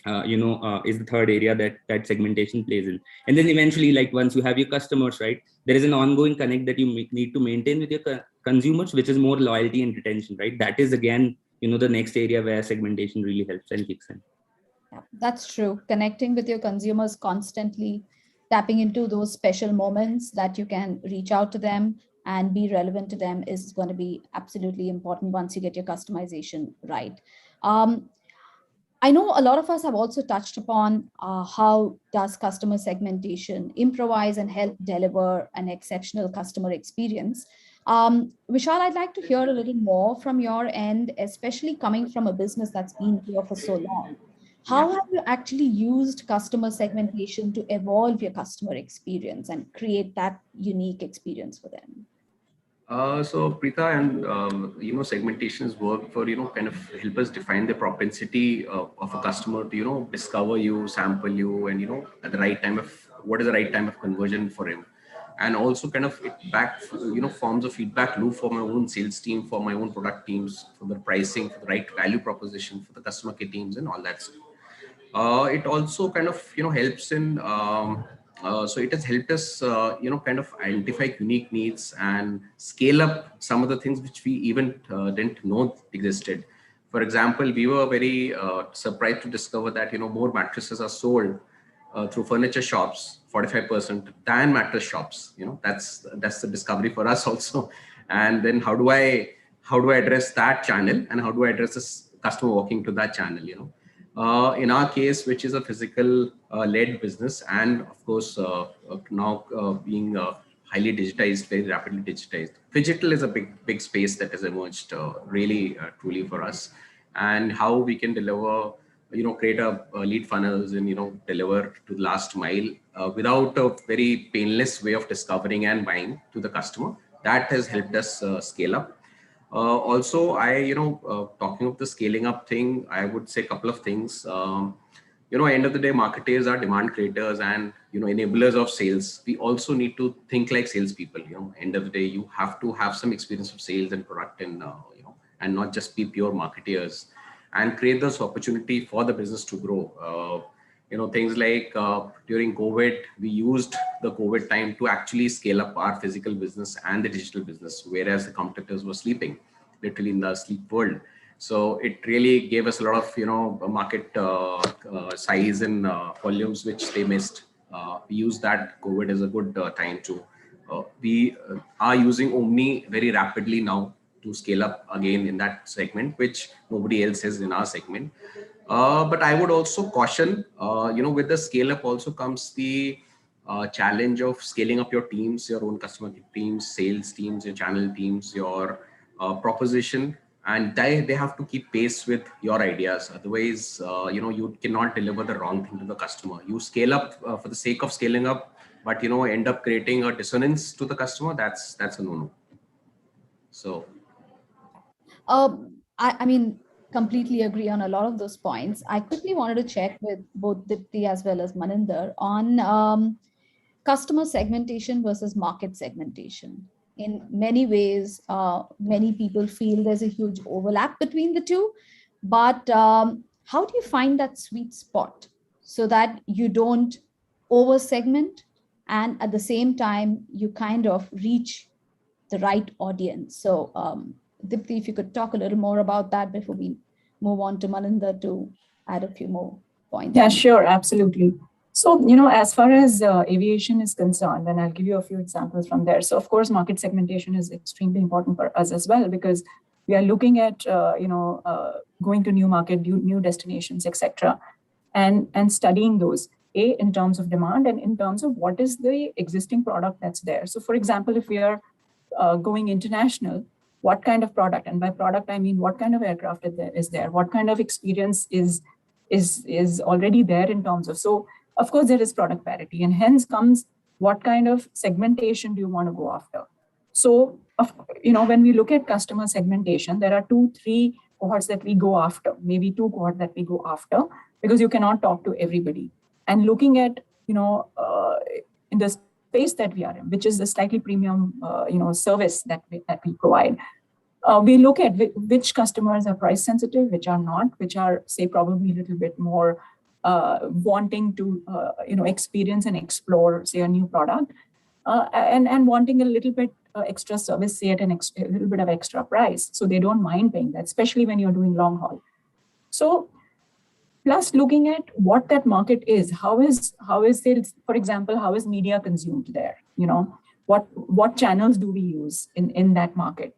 is the third area that segmentation plays in. And then eventually, like once you have your customers, right, there is an ongoing connect that you need to maintain with your consumers, which is more loyalty and retention, right? That is again, the next area where segmentation really helps and kicks in. Yeah, that's true. Connecting with your consumers constantly, tapping into those special moments that you can reach out to them and be relevant to them is going to be absolutely important once you get your customization right. I know a lot of us have also touched upon how does customer segmentation improvise and help deliver an exceptional customer experience. Vishal, I'd like to hear a little more from your end, especially coming from a business that's been here for so long. How have you actually used customer segmentation to evolve your customer experience and create that unique experience for them? So Preeta, and segmentations work for kind of help us define the propensity of a customer to discover you, sample you, and at the right time of what is the right time of conversion for him, and also kind of it back forms a feedback loop for my own sales team, for my own product teams, for the pricing, for the right value proposition, for the customer care teams, and all that stuff. It also kind of helps in so it has helped us kind of identify unique needs and scale up some of the things which we even didn't know existed. For example, we were very surprised to discover that more mattresses are sold through furniture shops, 45%, than mattress shops. That's the discovery for us also. And then how do I address that channel, and how do I address this customer walking to that channel? In our case, which is a physical led business, and of course now being highly digitized, very rapidly digitized, phygital is a big space that has emerged really truly for us, and how we can deliver, create a lead funnels and deliver to the last mile without a very painless way of discovering and buying to the customer. That has helped us scale up. Also, talking of the scaling up thing, I would say a couple of things. End of the day, marketers are demand creators and enablers of sales. We also need to think like salespeople. End of the day, you have to have some experience of sales and product, and and not just be pure marketeers, and create this opportunity for the business to grow. Things like during COVID, we used the COVID time to actually scale up our physical business and the digital business, whereas the competitors were sleeping, literally in the sleep world. So it really gave us a lot of, market size and volumes, which they missed. We used that COVID as a good time to, we are using Omni very rapidly now to scale up again in that segment, which nobody else has in our segment. But I would also caution, with the scale up also comes the challenge of scaling up your teams, your own customer teams, sales teams, your channel teams, your proposition, and they have to keep pace with your ideas. Otherwise, you cannot deliver the wrong thing to the customer. You scale up for the sake of scaling up, but end up creating a dissonance to the customer. That's a no-no. So, I mean, completely agree on a lot of those points. I quickly wanted to check with both Dipti as well as Maninder on customer segmentation versus market segmentation. In many ways, many people feel there's a huge overlap between the two, but how do you find that sweet spot so that you don't over segment and at the same time you kind of reach the right audience? So Dipti, if you could talk a little more about that before we move on to Maninder to add a few more points. Yeah, sure, absolutely. So, as far as aviation is concerned, and I'll give you a few examples from there. So, of course, market segmentation is extremely important for us as well, because we are looking at, going to new market, new destinations, etc., and studying those, in terms of demand and in terms of what is the existing product that's there. So, for example, if we are going international, what kind of product, and by product I mean what kind of aircraft is there, what kind of experience is already there in terms of, so of course there is product parity, and hence comes what kind of segmentation do you want to go after. So when we look at customer segmentation, there are 2-3 cohorts that we go after, maybe 2 cohorts that we go after, because you cannot talk to everybody. And looking at in the space that we are in, which is the slightly premium, service that we provide. We look at which customers are price sensitive, which are not, which are, say, probably a little bit more wanting to, experience and explore, say, a new product, and wanting a little bit extra service, say, at a little bit of extra price. So they don't mind paying that, especially when you're doing long haul. So, plus looking at what that market is, how is it, for example, how is media consumed there? What channels do we use in that market?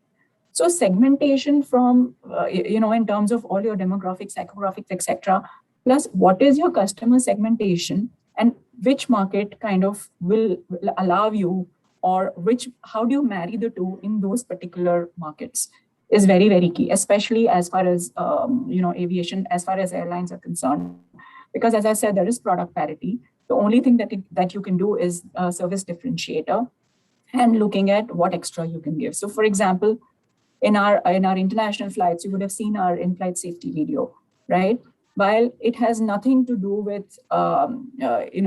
So segmentation from, in terms of all your demographics, psychographics, etc. Plus, what is your customer segmentation and which market kind of will allow you, or how do you marry the two in those particular markets is very, very key, especially as far as, aviation, as far as airlines are concerned. Because as I said, there is product parity. The only thing that you can do is service differentiator and looking at what extra you can give. So for example, in our international flights, you would have seen our in-flight safety video, right? While it has nothing to do with,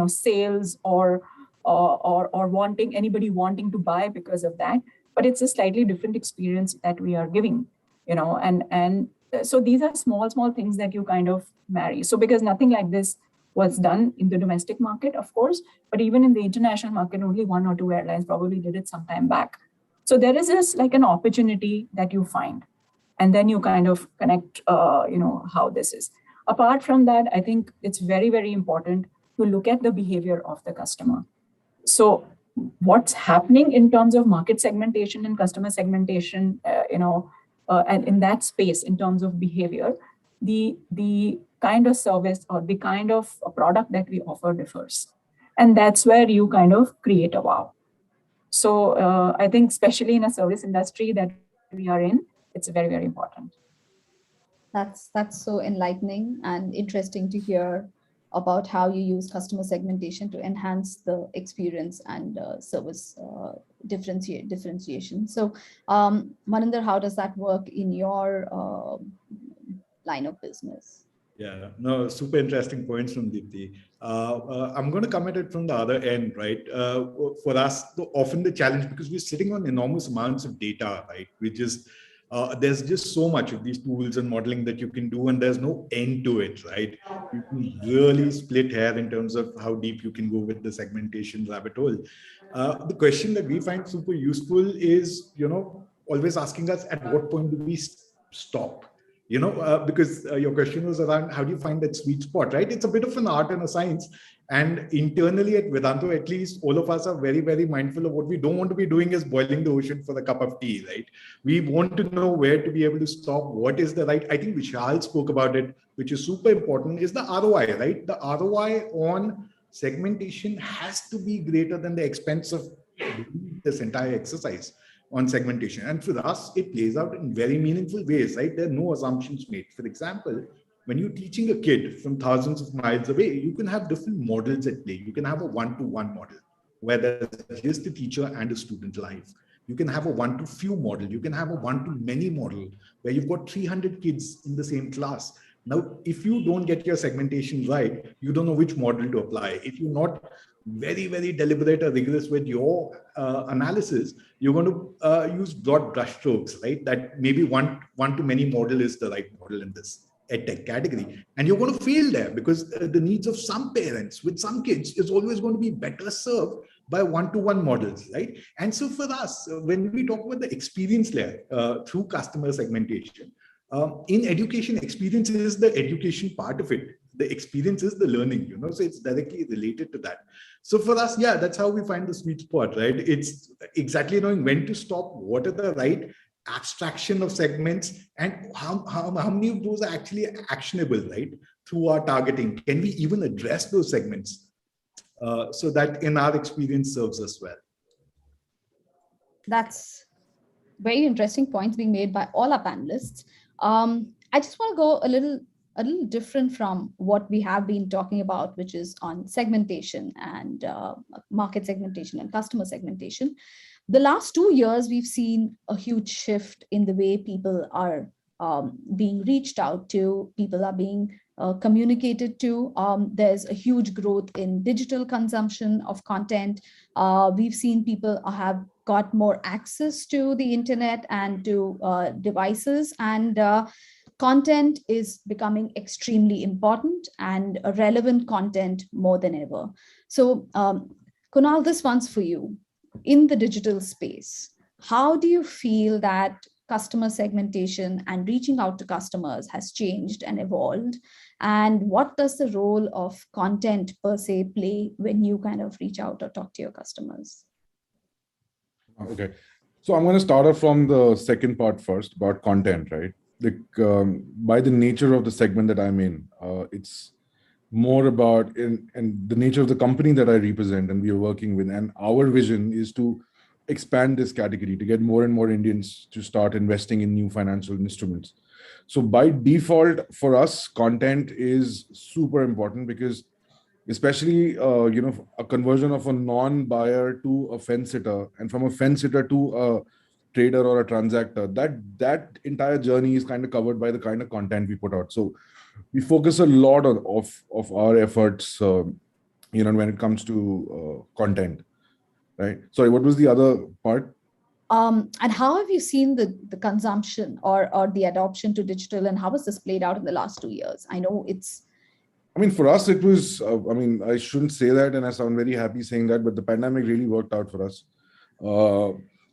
sales or anybody wanting to buy because of that, but it's a slightly different experience that we are giving, and so these are small things that you kind of marry. So because nothing like this was done in the domestic market, of course, but even in the international market, only 1 or 2 airlines probably did it some time back. So there is this like an opportunity that you find, and then you kind of connect, how this is. Apart from that, I think it's very, very important to look at the behavior of the customer. So what's happening in terms of market segmentation and customer segmentation, and in that space in terms of behavior, the kind of service or the kind of product that we offer differs. And that's where you kind of create a wow. So I think especially in a service industry that we are in, it's very, very important. That's so enlightening and interesting to hear about how you use customer segmentation to enhance the experience and service differentiation. So, Maninder, how does that work in your line of business? Yeah, no, super interesting points from Deepti. I'm going to come at it from the other end, right? For us, often the challenge, because we're sitting on enormous amounts of data, right? There's just so much of these tools and modeling that you can do, and there's no end to it, right? You can really split hair in terms of how deep you can go with the segmentation rabbit hole. The question that we find super useful is, always asking us, at what point do we stop? Because your question was around how do you find that sweet spot, right? It's a bit of an art and a science. And internally at Vedanto, at least, all of us are very, very mindful of what we don't want to be doing is boiling the ocean for the cup of tea, right? We want to know where to be able to stop, what is the right. I think Vishal spoke about it, which is super important, is the ROI, right? The ROI on segmentation has to be greater than the expense of this entire exercise on segmentation. And for us, it plays out in very meaningful ways, right? There are no assumptions made. For example, when you're teaching a kid from thousands of miles away, you can have different models at play. You can have a one-to-one model, where there's just the teacher and a student live. You can have a one-to-few model. You can have a one-to-many model, where you've got 300 kids in the same class. Now, if you don't get your segmentation right, you don't know which model to apply. If you're not very, very deliberate or rigorous with your analysis, you're going to use broad brushstrokes, right? That maybe one-to-many model is the right model in this EdTech category. And you're going to fail there because the needs of some parents with some kids is always going to be better served by one-to-one models, right? And so for us, when we talk about the experience layer through customer segmentation, in education, experience is the education part of it. The experience is the learning, so it's directly related to that. So for us, yeah, that's how we find the sweet spot, right? It's exactly knowing when to stop, what are the right abstraction of segments, and how many of those are actually actionable, right? Through our targeting. Can we even address those segments so that in our experience serves us well? That's very interesting points being made by all our panelists. I just want to go a little different from what we have been talking about, which is on segmentation and market segmentation and customer segmentation. The last 2 years, we've seen a huge shift in the way people are being reached out to, people are being communicated to. There's a huge growth in digital consumption of content. We've seen people have got more access to the internet and to devices, and content is becoming extremely important and relevant content more than ever. So Kunal, this one's for you. In the digital space, how do you feel that customer segmentation and reaching out to customers has changed and evolved? And what does the role of content per se play when you kind of reach out or talk to your customers? Okay, so I'm going to start off from the second part first about content, right? By the nature of the segment that I'm in, it's more about and the nature of the company that I represent and we are working with, and our vision is to expand this category to get more and more Indians to start investing in new financial instruments. So by default, for us, content is super important because especially a conversion of a non-buyer to a fence sitter, and from a fence sitter to a trader or a transactor, that entire journey is kind of covered by the kind of content we put out. So we focus a lot of our efforts, when it comes to content, right? Sorry, what was the other part? And how have you seen the consumption or the adoption to digital, and how has this played out in the last 2 years? I know it's... for us, it was, I shouldn't say that, and I sound very happy saying that, but the pandemic really worked out for us.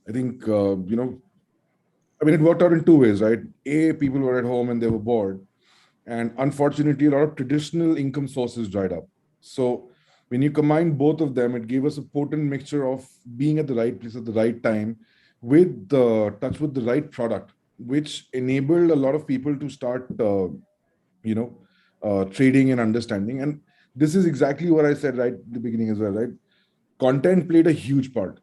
I think, it worked out in two ways, right? A, people were at home and they were bored. And unfortunately, a lot of traditional income sources dried up. So when you combine both of them, it gave us a potent mixture of being at the right place at the right time with the touch with the right product, which enabled a lot of people to start trading and understanding. And this is exactly what I said right at the beginning as well, right? Content played a huge part,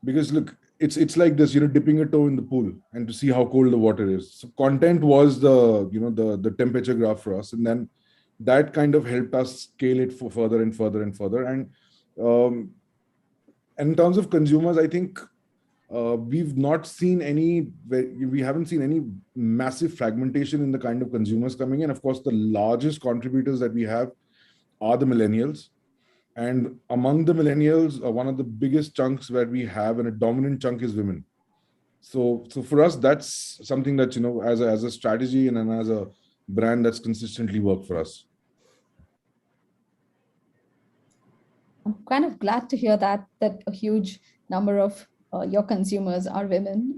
because look, it's like this, dipping a toe in the pool and to see how cold the water is. So content was the temperature graph for us, and then that kind of helped us scale it for further and further and further. And in terms of consumers, I think we haven't seen any massive fragmentation in the kind of consumers coming in. Of course, the largest contributors that we have are the millennials. And among the millennials, one of the biggest chunks where we have, and a dominant chunk, is women. So for us, that's something that, as a strategy and as a brand, that's consistently worked for us. I'm kind of glad to hear that a huge number of your consumers are women.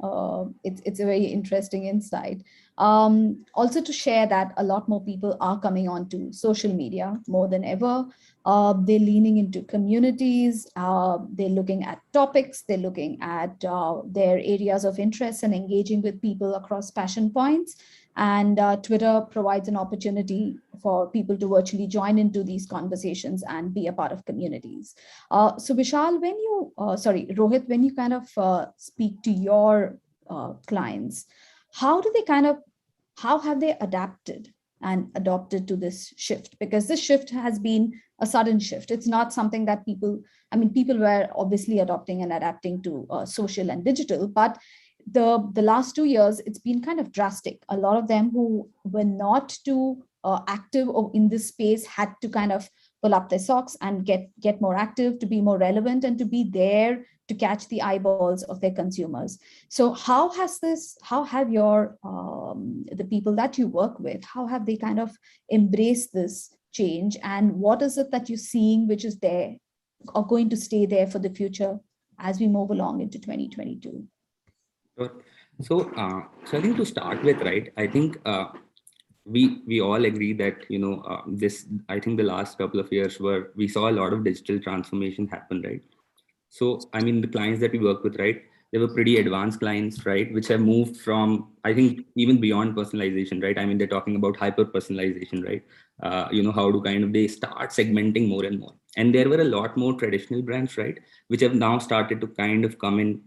It's a very interesting insight. Also to share that a lot more people are coming onto social media more than ever. They're leaning into communities. They're looking at topics. They're looking at their areas of interest and engaging with people across passion points. And Twitter provides an opportunity for people to virtually join into these conversations and be a part of communities. So Vishal, Rohit, when you kind of speak to your clients, how have they adapted and adopted to this shift? Because this shift has been a sudden shift. It's not something that people were obviously adopting and adapting to social and digital, but the last 2 years, it's been kind of drastic. A lot of them who were not too active in this space had to kind of pull up their socks and get more active, to be more relevant, and to be there to catch the eyeballs of their consumers. So how have your the people that you work with, how have they kind of embraced this change, and what is it that you're seeing which is there or going to stay there for the future as we move along into 2022? Sure. So I think to start with, right, I think we all agree that, I think the last couple of years where we saw a lot of digital transformation happen, right? So, I mean, the clients that we work with, right, they were pretty advanced clients, right, which have moved from, I think, even beyond personalization, right? I mean, they're talking about hyper personalization, right? How do they start segmenting more and more. And there were a lot more traditional brands, right, which have now started to kind of come in,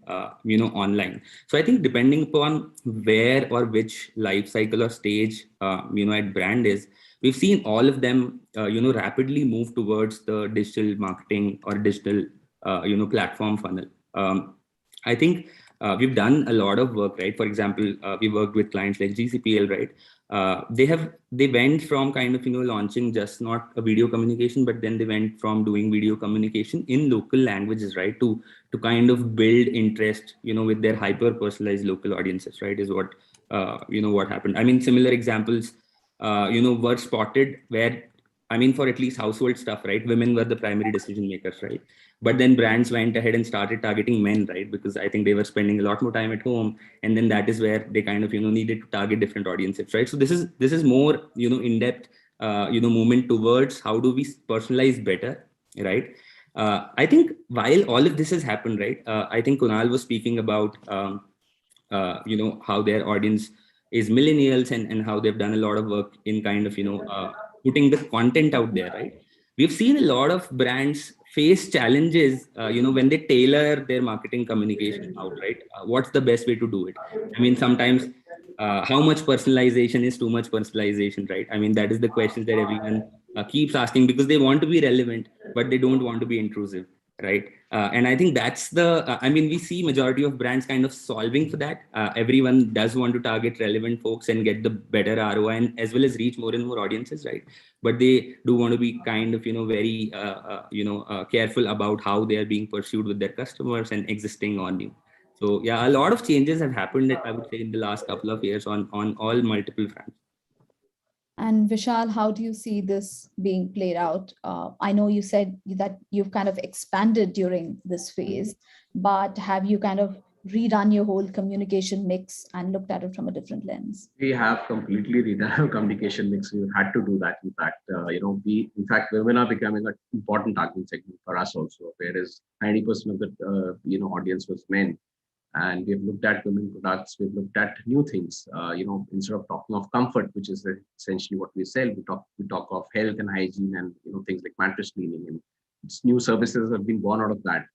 online. So I think depending upon where or which life cycle or stage, at brand is, we've seen all of them, rapidly move towards the digital marketing or digital, platform funnel. I think we've done a lot of work, right? For example, we worked with clients like GCPL, right? They went from kind of, launching just not a video communication, but then they went from doing video communication in local languages, right? To kind of build interest, with their hyper personalized local audiences, right? Is what, what happened. I mean, similar examples, were spotted where, I mean, for at least household stuff, right? Women were the primary decision makers, right? But then brands went ahead and started targeting men, right? Because I think they were spending a lot more time at home. And then that is where they kind of, needed to target different audiences, right? So this is more, in-depth, movement towards how do we personalize better, right? I think while all of this has happened, right? I think Kunal was speaking about, how their audience is millennials and how they've done a lot of work in kind of, putting the content out there, right? We've seen a lot of brands face challenges, when they tailor their marketing communication out, right? What's the best way to do it? I mean, sometimes how much personalization is too much personalization, right? I mean, that is the question that everyone keeps asking, because they want to be relevant, but they don't want to be intrusive, right? And I think that's we see majority of brands kind of solving for that. Everyone does want to target relevant folks and get the better ROI, and as well as reach more and more audiences, right? But they do want to be kind of, very, careful about how they are being pursued with their customers and existing on new. So yeah, a lot of changes have happened, I would say, in the last couple of years on all multiple fronts. And Vishal, how do you see this being played out? I know you said that you've kind of expanded during this phase, but have you kind of redone your whole communication mix and looked at it from a different lens? We have completely redone our communication mix. We had to do that. In fact, women are becoming an important targeting segment for us also, whereas 90% of the audience was men. And we've looked at women products, we've looked at new things. Instead of talking of comfort, which is essentially what we sell, we talk of health and hygiene, and things like mattress cleaning, and new services have been born out of that.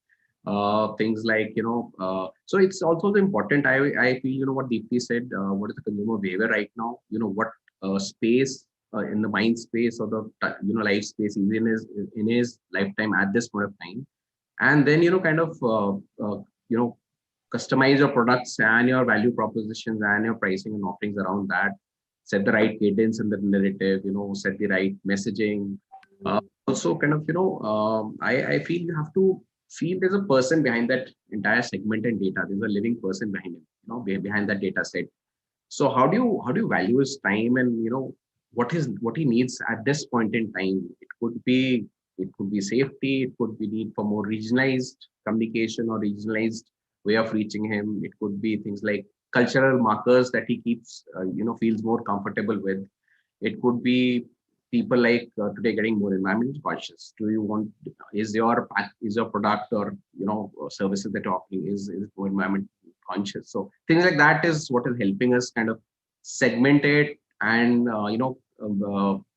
Things like so it's also important. I feel what Deepti said. What is the consumer behavior right now? What space in the mind space or the life space in his lifetime at this point of time, and then customize your products and your value propositions and your pricing and offerings around that. Set the right cadence in the narrative, set the right messaging. Also I feel you have to feel there's a person behind that entire segment and data. There's a living person behind him, behind that data set. So how do you value his time, and what he needs at this point in time? It could be safety, it could be need for more regionalized communication or regionalized way of reaching him. It could be things like cultural markers that he keeps, feels more comfortable with. It could be people like today getting more environment conscious. Is your product or services that you're offering is more environment conscious? So things like that is what is helping us kind of segment it and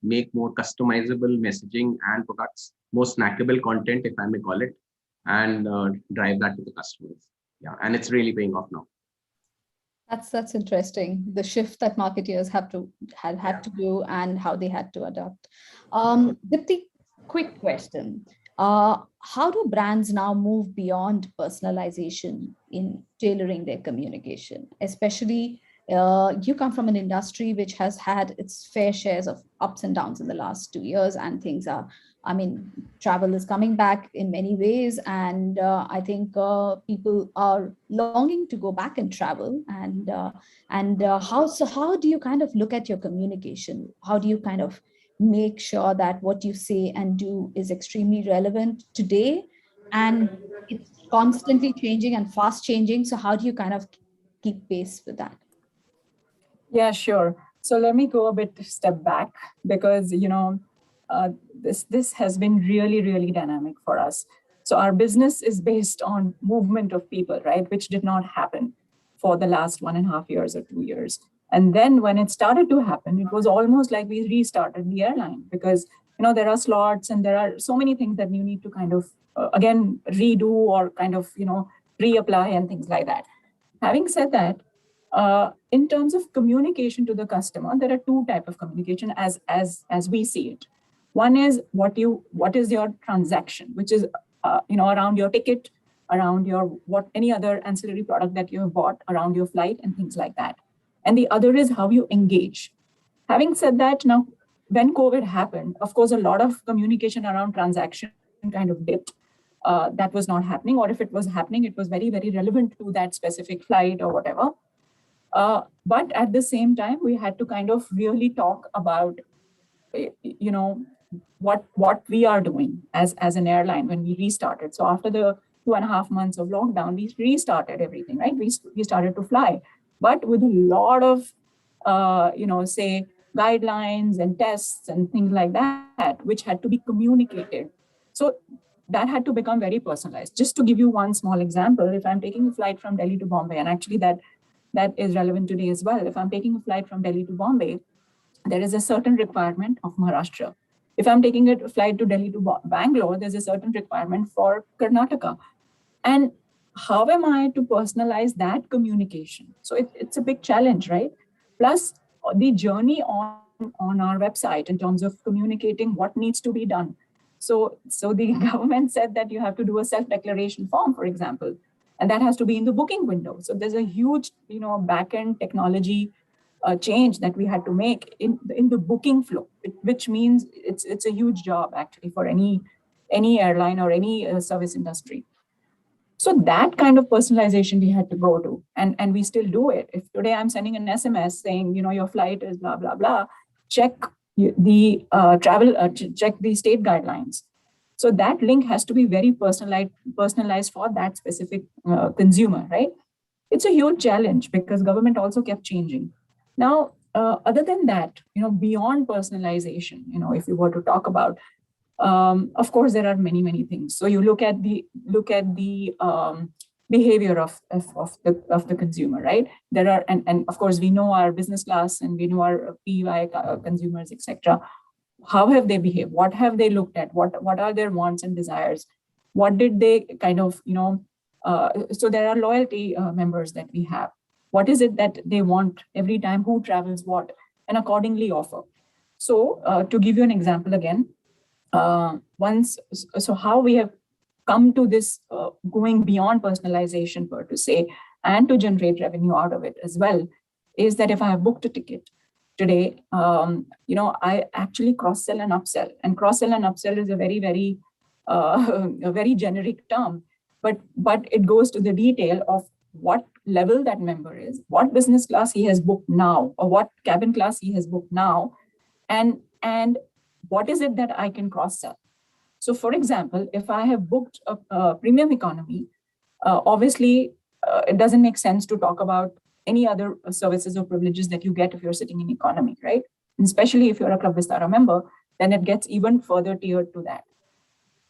make more customizable messaging and products, more snackable content, if I may call it, and drive that to the customers. Yeah, and it's really paying off now. That's interesting. The shift that marketeers had to do and how they had to adapt. Dipti, quick question. How do brands now move beyond personalization in tailoring their communication? Especially, you come from an industry which has had its fair shares of ups and downs in the last 2 years, and things are, travel is coming back in many ways, and I think people are longing to go back and travel. And how do you kind of look at your communication? How do you kind of make sure that what you say and do is extremely relevant today, and it's constantly changing and fast changing? So how do you kind of keep pace with that? Yeah, sure. So let me go a bit step back, because this has been really, really dynamic for us. So our business is based on movement of people, right, which did not happen for the last 1.5 years or 2 years. And then when it started to happen, it was almost like we restarted the airline, because there are slots and there are so many things that you need to kind of again redo or kind of reapply and things like that. Having said that, in terms of communication to the customer, there are two types of communication as we see it. One is what is your transaction, which is around your ticket, around your any other ancillary product that you have bought, around your flight and things like that. And the other is how you engage. Having said that, now when COVID happened, of course, a lot of communication around transaction kind of dipped. That was not happening, or if it was happening, it was very, very relevant to that specific flight or whatever. But at the same time, we had to kind of really talk about, what we are doing as an airline when we restarted. So after the 2.5 months of lockdown, we restarted everything, right? We started to fly, but with a lot of, say guidelines and tests and things like that, which had to be communicated. So that had to become very personalized. Just to give you one small example, if I'm taking a flight from Delhi to Bombay, and actually that is relevant today as well. If I'm taking a flight from Delhi to Bombay, there is a certain requirement of Maharashtra. If I'm taking a flight to Delhi to Bangalore, there's a certain requirement for Karnataka. And how am I to personalize that communication? So it's a big challenge, right? Plus the journey on our website in terms of communicating what needs to be done. So the government said that you have to do a self-declaration form, for example, and that has to be in the booking window. So there's a huge, back-end technology change that we had to make in the booking flow, which means it's a huge job actually for any airline or any service industry. So that kind of personalization we had to go to, and we still do it. If today I'm sending an SMS saying, your flight is blah, blah, blah, check the check the state guidelines. So that link has to be very personalized for that specific consumer, right? It's a huge challenge because government also kept changing. Now, other than that, beyond personalization, if you were to talk about, of course, there are many, many things. So you look at the behavior of the consumer, right? There are, and of course, we know our business class and we know our PY consumers, etc. How have they behaved? What have they looked at? What are their wants and desires? What did they kind of, so there are loyalty members that we have. What is it that they want every time? Who travels what? And accordingly offer. So to give you an example again, so how we have come to this going beyond personalization per to say, and to generate revenue out of it as well, is that if I have booked a ticket today, I actually cross-sell and upsell. And cross-sell and upsell is a very, a very generic term, but it goes to the detail of what level that member is, what business class he has booked now, or what cabin class he has booked now, and what is it that I can cross-sell. So for example, if I have booked a premium economy, obviously it doesn't make sense to talk about any other services or privileges that you get if you're sitting in economy, right? And especially if you're a Club Vistara member, then it gets even further tiered to that.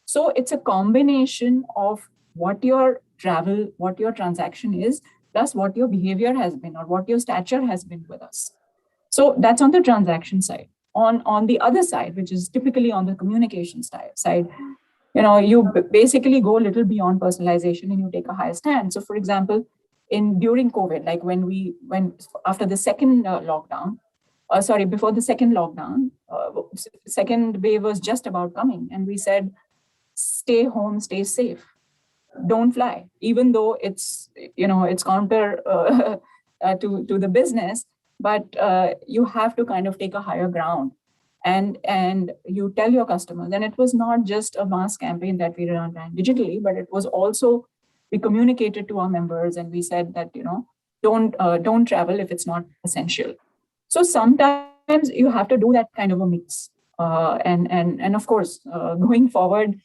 So it's a combination of what your travel, what your transaction is, plus what your behavior has been or what your stature has been with us. So that's on the transaction side. On the other side, which is typically on the communication side, you basically go a little beyond personalization and you take a higher stand. So for example, during COVID, like when after the second lockdown, before the second lockdown, second wave was just about coming, and we said, stay home, stay safe, don't fly, even though it's counter to the business, but you have to kind of take a higher ground, and you tell your customers. And it was not just a mass campaign that we ran digitally, but it was also, we communicated to our members and we said that don't travel if it's not essential. So sometimes you have to do that kind of a mix, and of course going forward,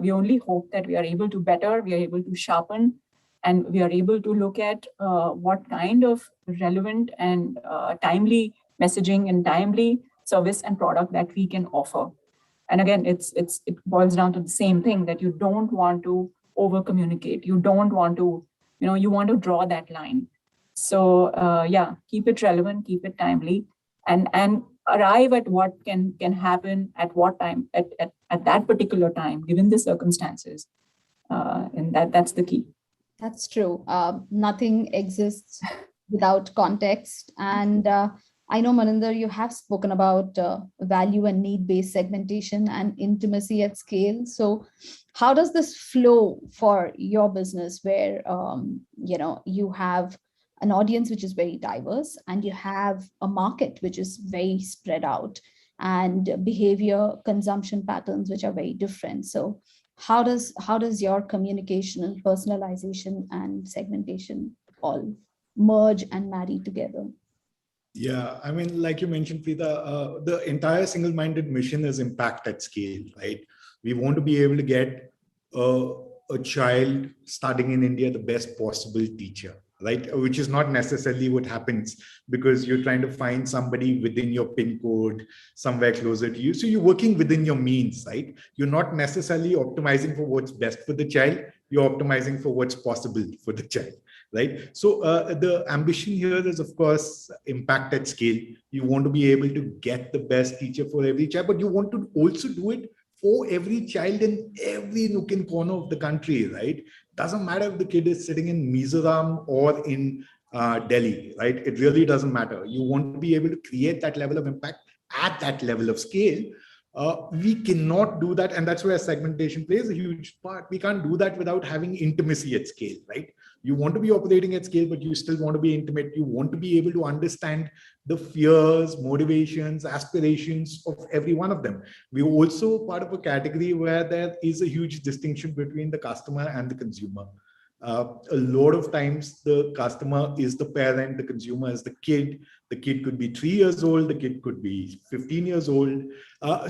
we only hope that we are able to sharpen, and we are able to look at what kind of relevant and timely messaging and timely service and product that we can offer. And again, it boils down to the same thing, that you don't want to over communicate. You don't want to, you want to draw that line. So keep it relevant, keep it timely, and arrive at what can happen at what time, at that particular time, given the circumstances. And that's the key. That's true. Nothing exists without context. And I know, Maninder, you have spoken about value and need-based segmentation and intimacy at scale. So how does this flow for your business, where you have an audience which is very diverse, and you have a market which is very spread out, and behavior, consumption patterns which are very different? So how does your communication and personalization and segmentation all merge and marry together? Yeah, I mean, like you mentioned, Preeta, the entire single-minded mission is impact at scale, right? We want to be able to get a child starting in India the best possible teacher, right? Which is not necessarily what happens, because you're trying to find somebody within your pin code, somewhere closer to you. So you're working within your means, right? You're not necessarily optimizing for what's best for the child. You're optimizing for what's possible for the child, right? So the ambition here is, of course, impact at scale. You want to be able to get the best teacher for every child, but you want to also do it for every child in every nook and corner of the country, right? Doesn't matter if the kid is sitting in Mizoram or in Delhi, right? It really doesn't matter. You want to be able to create that level of impact at that level of scale. We cannot do that, and that's where segmentation plays a huge part. We can't do that without having intimacy at scale, right? You want to be operating at scale, but you still want to be intimate. You want to be able to understand the fears, motivations, aspirations of every one of them. We're also part of a category where there is a huge distinction between the customer and the consumer. A lot of times the customer is the parent, the consumer is the kid. The kid could be 3 years old, the kid could be 15 years old.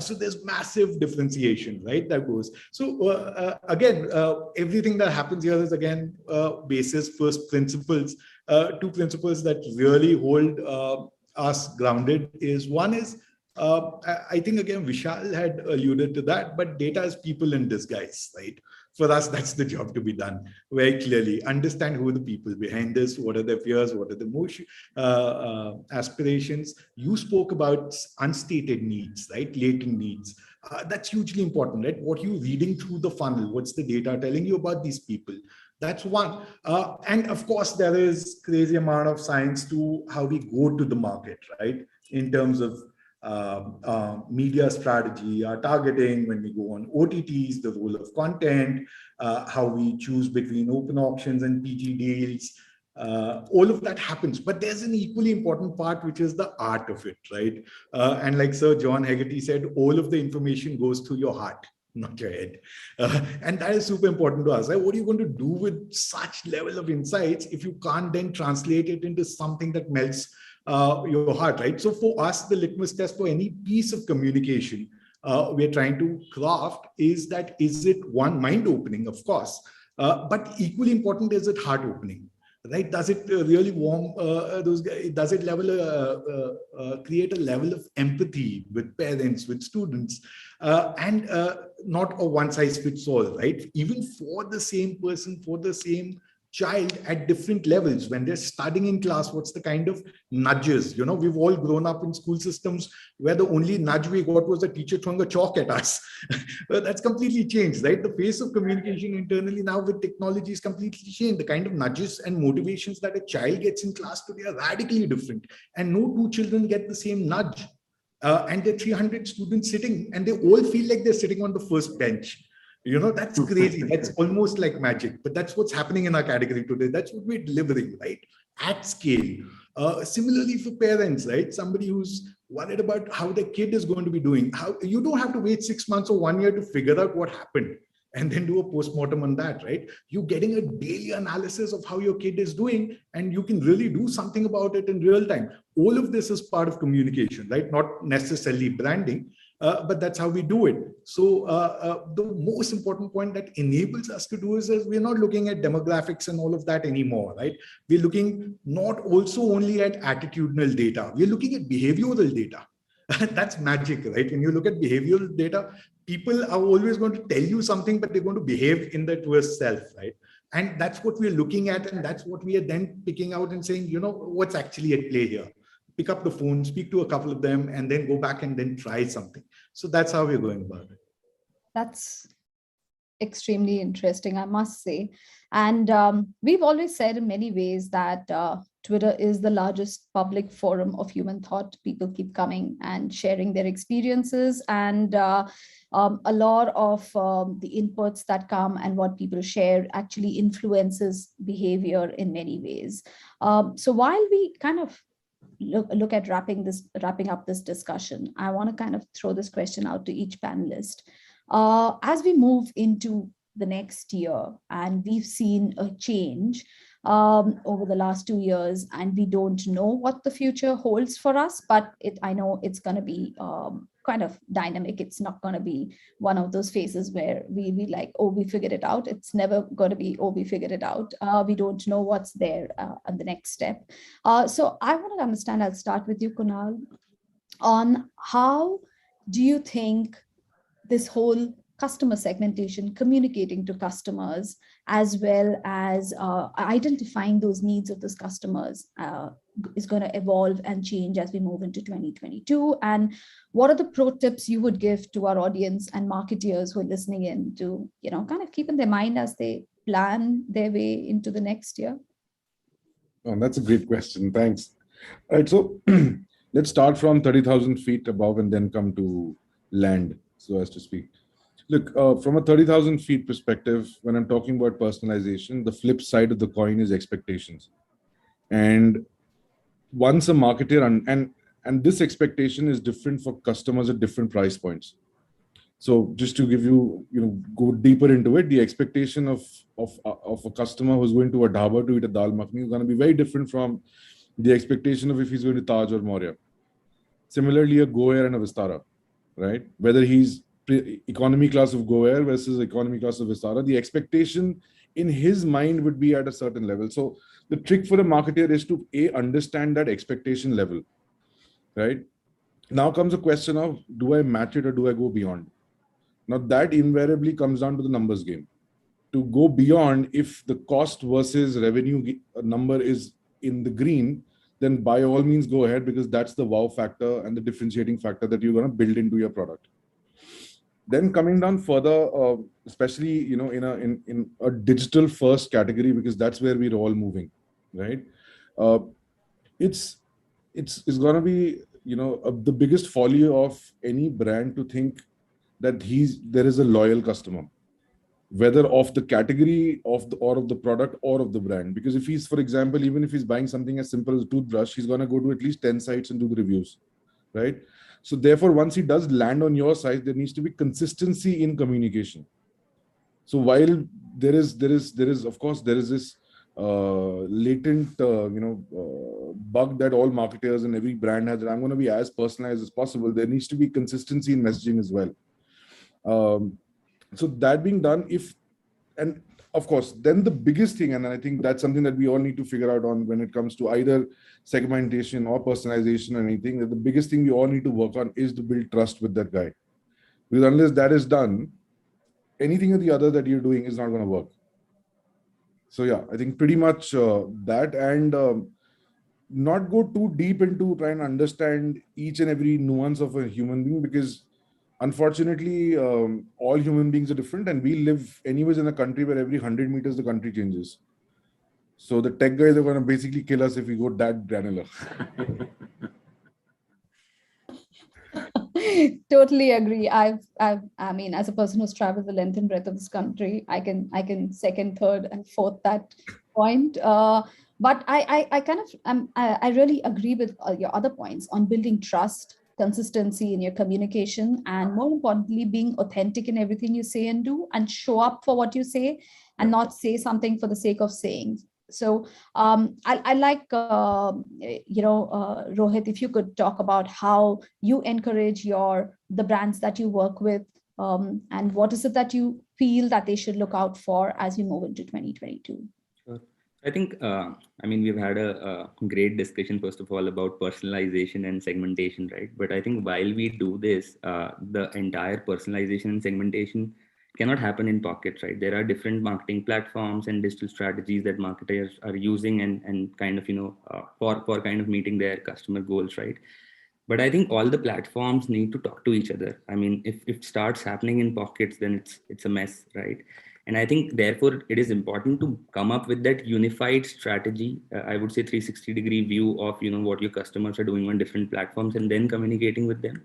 So there's massive differentiation, right, that goes. So again, everything that happens here is again basis first principles. Two principles that really hold us grounded is, one is, I think again Vishal had alluded to that, but data is people in disguise, right? For us, that's the job to be done very clearly. Understand who are the people behind this, what are their fears, what are the motion, aspirations. You spoke about unstated needs, right? Latent needs. That's hugely important, right? What you're reading through the funnel, what's the data telling you about these people? That's one. And of course, there is crazy amount of science to how we go to the market, right? In terms of media strategy, our targeting, when we go on OTTs, the role of content, how we choose between open auctions and PG deals. All of that happens, but there's an equally important part, which is the art of it, right? And like Sir John Hegarty said, all of the information goes through your heart, not your head. And that is super important to us. Right? What are you going to do with such level of insights if you can't then translate it into something that melts your heart, right? So for us, the litmus test for any piece of communication we're trying to craft is that, is it one, mind-opening, of course, but equally important, is it heart-opening? Right? Does it really warm those guys? Does it create a level of empathy with parents, with students, and not a one-size-fits-all, right? Even for the same person, for the same child at different levels, when they're studying in class, what's the kind of nudges? You know, we've all grown up in school systems where the only nudge we got was the teacher throwing a chalk at us. Well, that's completely changed, right? The pace of communication internally now with technology is completely changed. The kind of nudges and motivations that a child gets in class today are radically different, and no two children get the same nudge. And there are 300 students sitting, and they all feel like they're sitting on the first bench. You know, that's crazy. That's almost like magic, but that's what's happening in our category today. That's what we're delivering, right? At scale. Similarly for parents, right? Somebody who's worried about how their kid is going to be doing. How you don't have to wait 6 months or 1 year to figure out what happened and then do a postmortem on that, right? You're getting a daily analysis of how your kid is doing, and you can really do something about it in real time. All of this is part of communication, right? Not necessarily branding, but that's how we do it. So the most important point that enables us to do is we're not looking at demographics and all of that anymore, right? We're looking not also only at attitudinal data, we're looking at behavioral data. That's magic, right? When you look at behavioral data, people are always going to tell you something, but they're going to behave in their worst self, right? And that's what we're looking at, and that's what we are then picking out and saying, you know, what's actually at play here. Pick up the phone, speak to a couple of them, and then go back and then try something. So that's how we're going about it. That's extremely interesting, I must say. And we've always said in many ways that Twitter is the largest public forum of human thought. People keep coming and sharing their experiences, and a lot of the inputs that come and what people share actually influences behavior in many ways. So while we kind of look at wrapping up this discussion, I want to kind of throw this question out to each panelist. As we move into the next year, and we've seen a change over the last 2 years, and we don't know what the future holds for us, but I know it's going to be kind of dynamic. It's not going to be one of those phases where we like, oh, we figured it out. It's never going to be, oh, we figured it out. We don't know what's there on the next step. So I want to understand, I'll start with you, Kunal, on how do you think this whole customer segmentation, communicating to customers, as well as identifying those needs of those customers is going to evolve and change as we move into 2022? And what are the pro tips you would give to our audience and marketeers who are listening in to, you know, kind of keep in their mind as they plan their way into the next year? Oh, that's a great question. Thanks. All right, so let's start from 30,000 feet above and then come to land, so as to speak. Look, from a 30,000 feet perspective, when I'm talking about personalization, the flip side of the coin is expectations. And once a marketer, and this expectation is different for customers at different price points. So just to give you, go deeper into it, the expectation of a customer who's going to a dhaba to eat a dal makhani is going to be very different from the expectation of if he's going to Taj or Maurya. Similarly, a Go Air and a Vistara, right? Whether he's economy class of Go Air versus economy class of Vistara, the expectation in his mind would be at a certain level. So the trick for a marketer is to understand that expectation level, right? Now comes a question of, do I match it or do I go beyond? Now that invariably comes down to the numbers game, to go beyond, if the cost versus revenue number is in the green, then by all means go ahead, because that's the wow factor and the differentiating factor that you're going to build into your product. Then coming down further, especially in a digital first category, because that's where we're all moving, right? It's going to be the biggest folly of any brand to think that there is a loyal customer, whether of the category of the product or of the brand. Because if he's, for example, even if he's buying something as simple as a toothbrush, he's going to go to at least 10 sites and do the reviews, right? So therefore, once he does land on your site, there needs to be consistency in communication. So while there is of course there is this latent bug that all marketers and every brand has, that I'm going to be as personalized as possible, there needs to be consistency in messaging as well. So that being done, and of course, then the biggest thing, and I think that's something that we all need to figure out on when it comes to either segmentation or personalization or anything, that the biggest thing we all need to work on is to build trust with that guy. Because unless that is done, anything or the other that you're doing is not going to work. So yeah, I think pretty much that, and not go too deep into trying to understand each and every nuance of a human being, because unfortunately, all human beings are different, and we live anyways in a country where every 100 meters the country changes. So the tech guys are going to basically kill us if we go that granular. Totally agree. I mean, as a person who's traveled the length and breadth of this country, I can second, third, and fourth that point. But I really agree with your other points on building trust, consistency in your communication, and more importantly, being authentic in everything you say and do, and show up for what you say and not say something for the sake of saying. So I like, Rohit, if you could talk about how you encourage the brands that you work with, and what is it that you feel that they should look out for as we move into 2022? Sure. I think, we've had a great discussion, first of all, about personalization and segmentation, right? But I think while we do this, the entire personalization and segmentation cannot happen in pockets, right? There are different marketing platforms and digital strategies that marketers are using and kind of, for kind of meeting their customer goals, right? But I think all the platforms need to talk to each other. I mean, if it starts happening in pockets, then it's a mess, right? And I think therefore it is important to come up with that unified strategy. I would say 360-degree view of, what your customers are doing on different platforms and then communicating with them.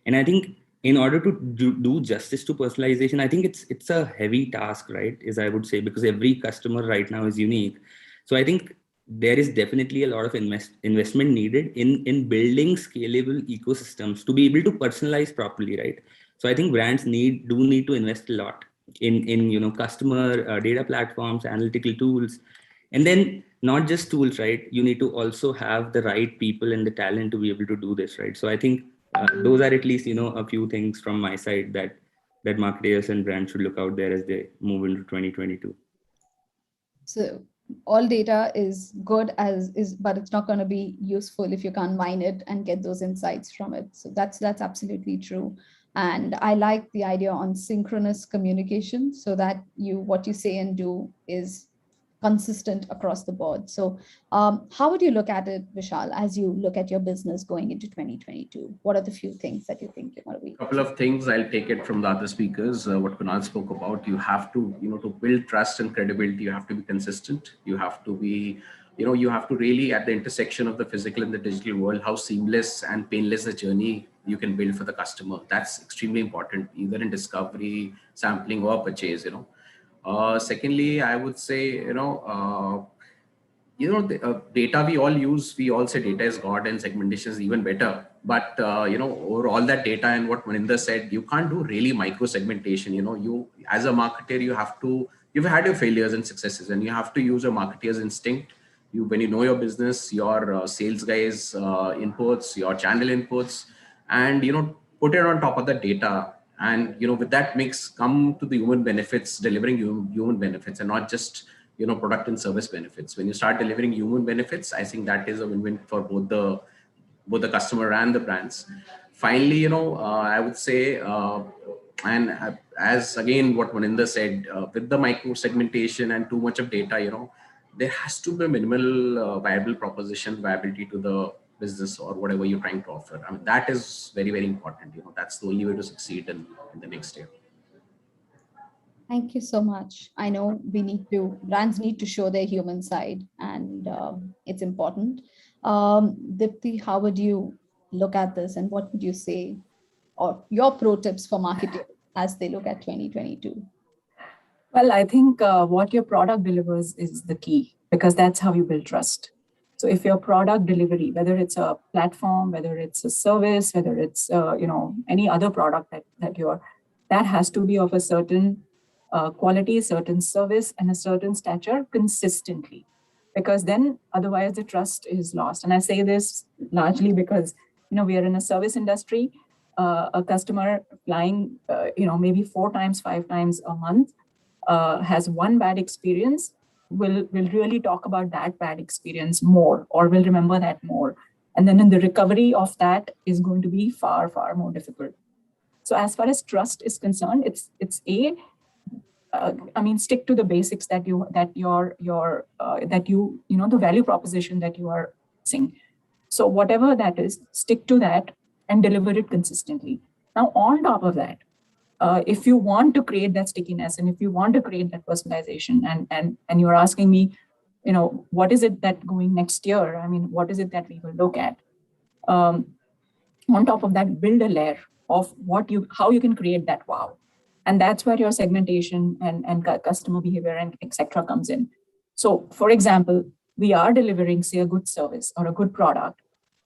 And I think in order to do justice to personalization, I think it's a heavy task, right? As I would say, because every customer right now is unique. So I think there is definitely a lot of investment needed in building scalable ecosystems to be able to personalize properly, right? So I think brands do need to invest a lot in customer data platforms, analytical tools, and then not just tools, right? You need to also have the right people and the talent to be able to do this, right? So I think those are at least a few things from my side that marketers and brands should look out there as they move into 2022. So all data is good but it's not going to be useful if you can't mine it and get those insights from it. So that's absolutely true. And I like the idea on synchronous communication, so that what you say and do is consistent across the board. So how would you look at it, Vishal, as you look at your business going into 2022? What are the few things that you think you're going to be? A couple of things. I'll take it from the other speakers. What Kunal spoke about, you have to, to build trust and credibility, you have to be consistent. You have to be, you have to really at the intersection of the physical and the digital world, how seamless and painless the journey you can build for the customer. That's extremely important, either in discovery, sampling, or purchase, Secondly, I would say, the data we all use, we all say data is God and segmentation is even better. But, over all that data and what Maninder said, you can't do really micro segmentation. You as a marketer, you've had your failures and successes, and you have to use your marketer's instinct. When you know your business, your sales guys' inputs, your channel inputs, and, put it on top of the data. And, with that mix, come to the human benefits, delivering human benefits, and not just, product and service benefits. When you start delivering human benefits, I think that is a win-win for both the customer and the brands. Finally, I would say And as again, what Maninder said, with the micro segmentation and too much of data, there has to be a minimal viable proposition, viability to the business or whatever you're trying to offer. I mean, that is very, very important. That's the only way to succeed in the next year. Thank you so much. I know brands need to show their human side, and it's important. Dipti, how would you look at this, and what would you say, or your pro tips for marketing as they look at 2022? Well, I think what your product delivers is the key, because that's how you build trust. So if your product delivery, whether it's a platform, whether it's a service, whether it's any other product that has to be of a certain quality, certain service, and a certain stature consistently, because then otherwise the trust is lost. And I say this largely because we are in a service industry. A customer flying maybe 4 times, 5 times a month has one bad experience, will really talk about that bad experience more, or will remember that more. And then in the recovery of that is going to be far, far more difficult. So as far as trust is concerned, it's stick to the basics the value proposition that you are saying. So whatever that is, stick to that and deliver it consistently. Now, on top of that, if you want to create that stickiness, and if you want to create that personalization, and you're asking me, what is it that going next year? I mean, what is it that we will look at? On top of that, build a layer of how you can create that wow. And that's where your segmentation and customer behavior and etc. comes in. So, for example, we are delivering, say, a good service or a good product.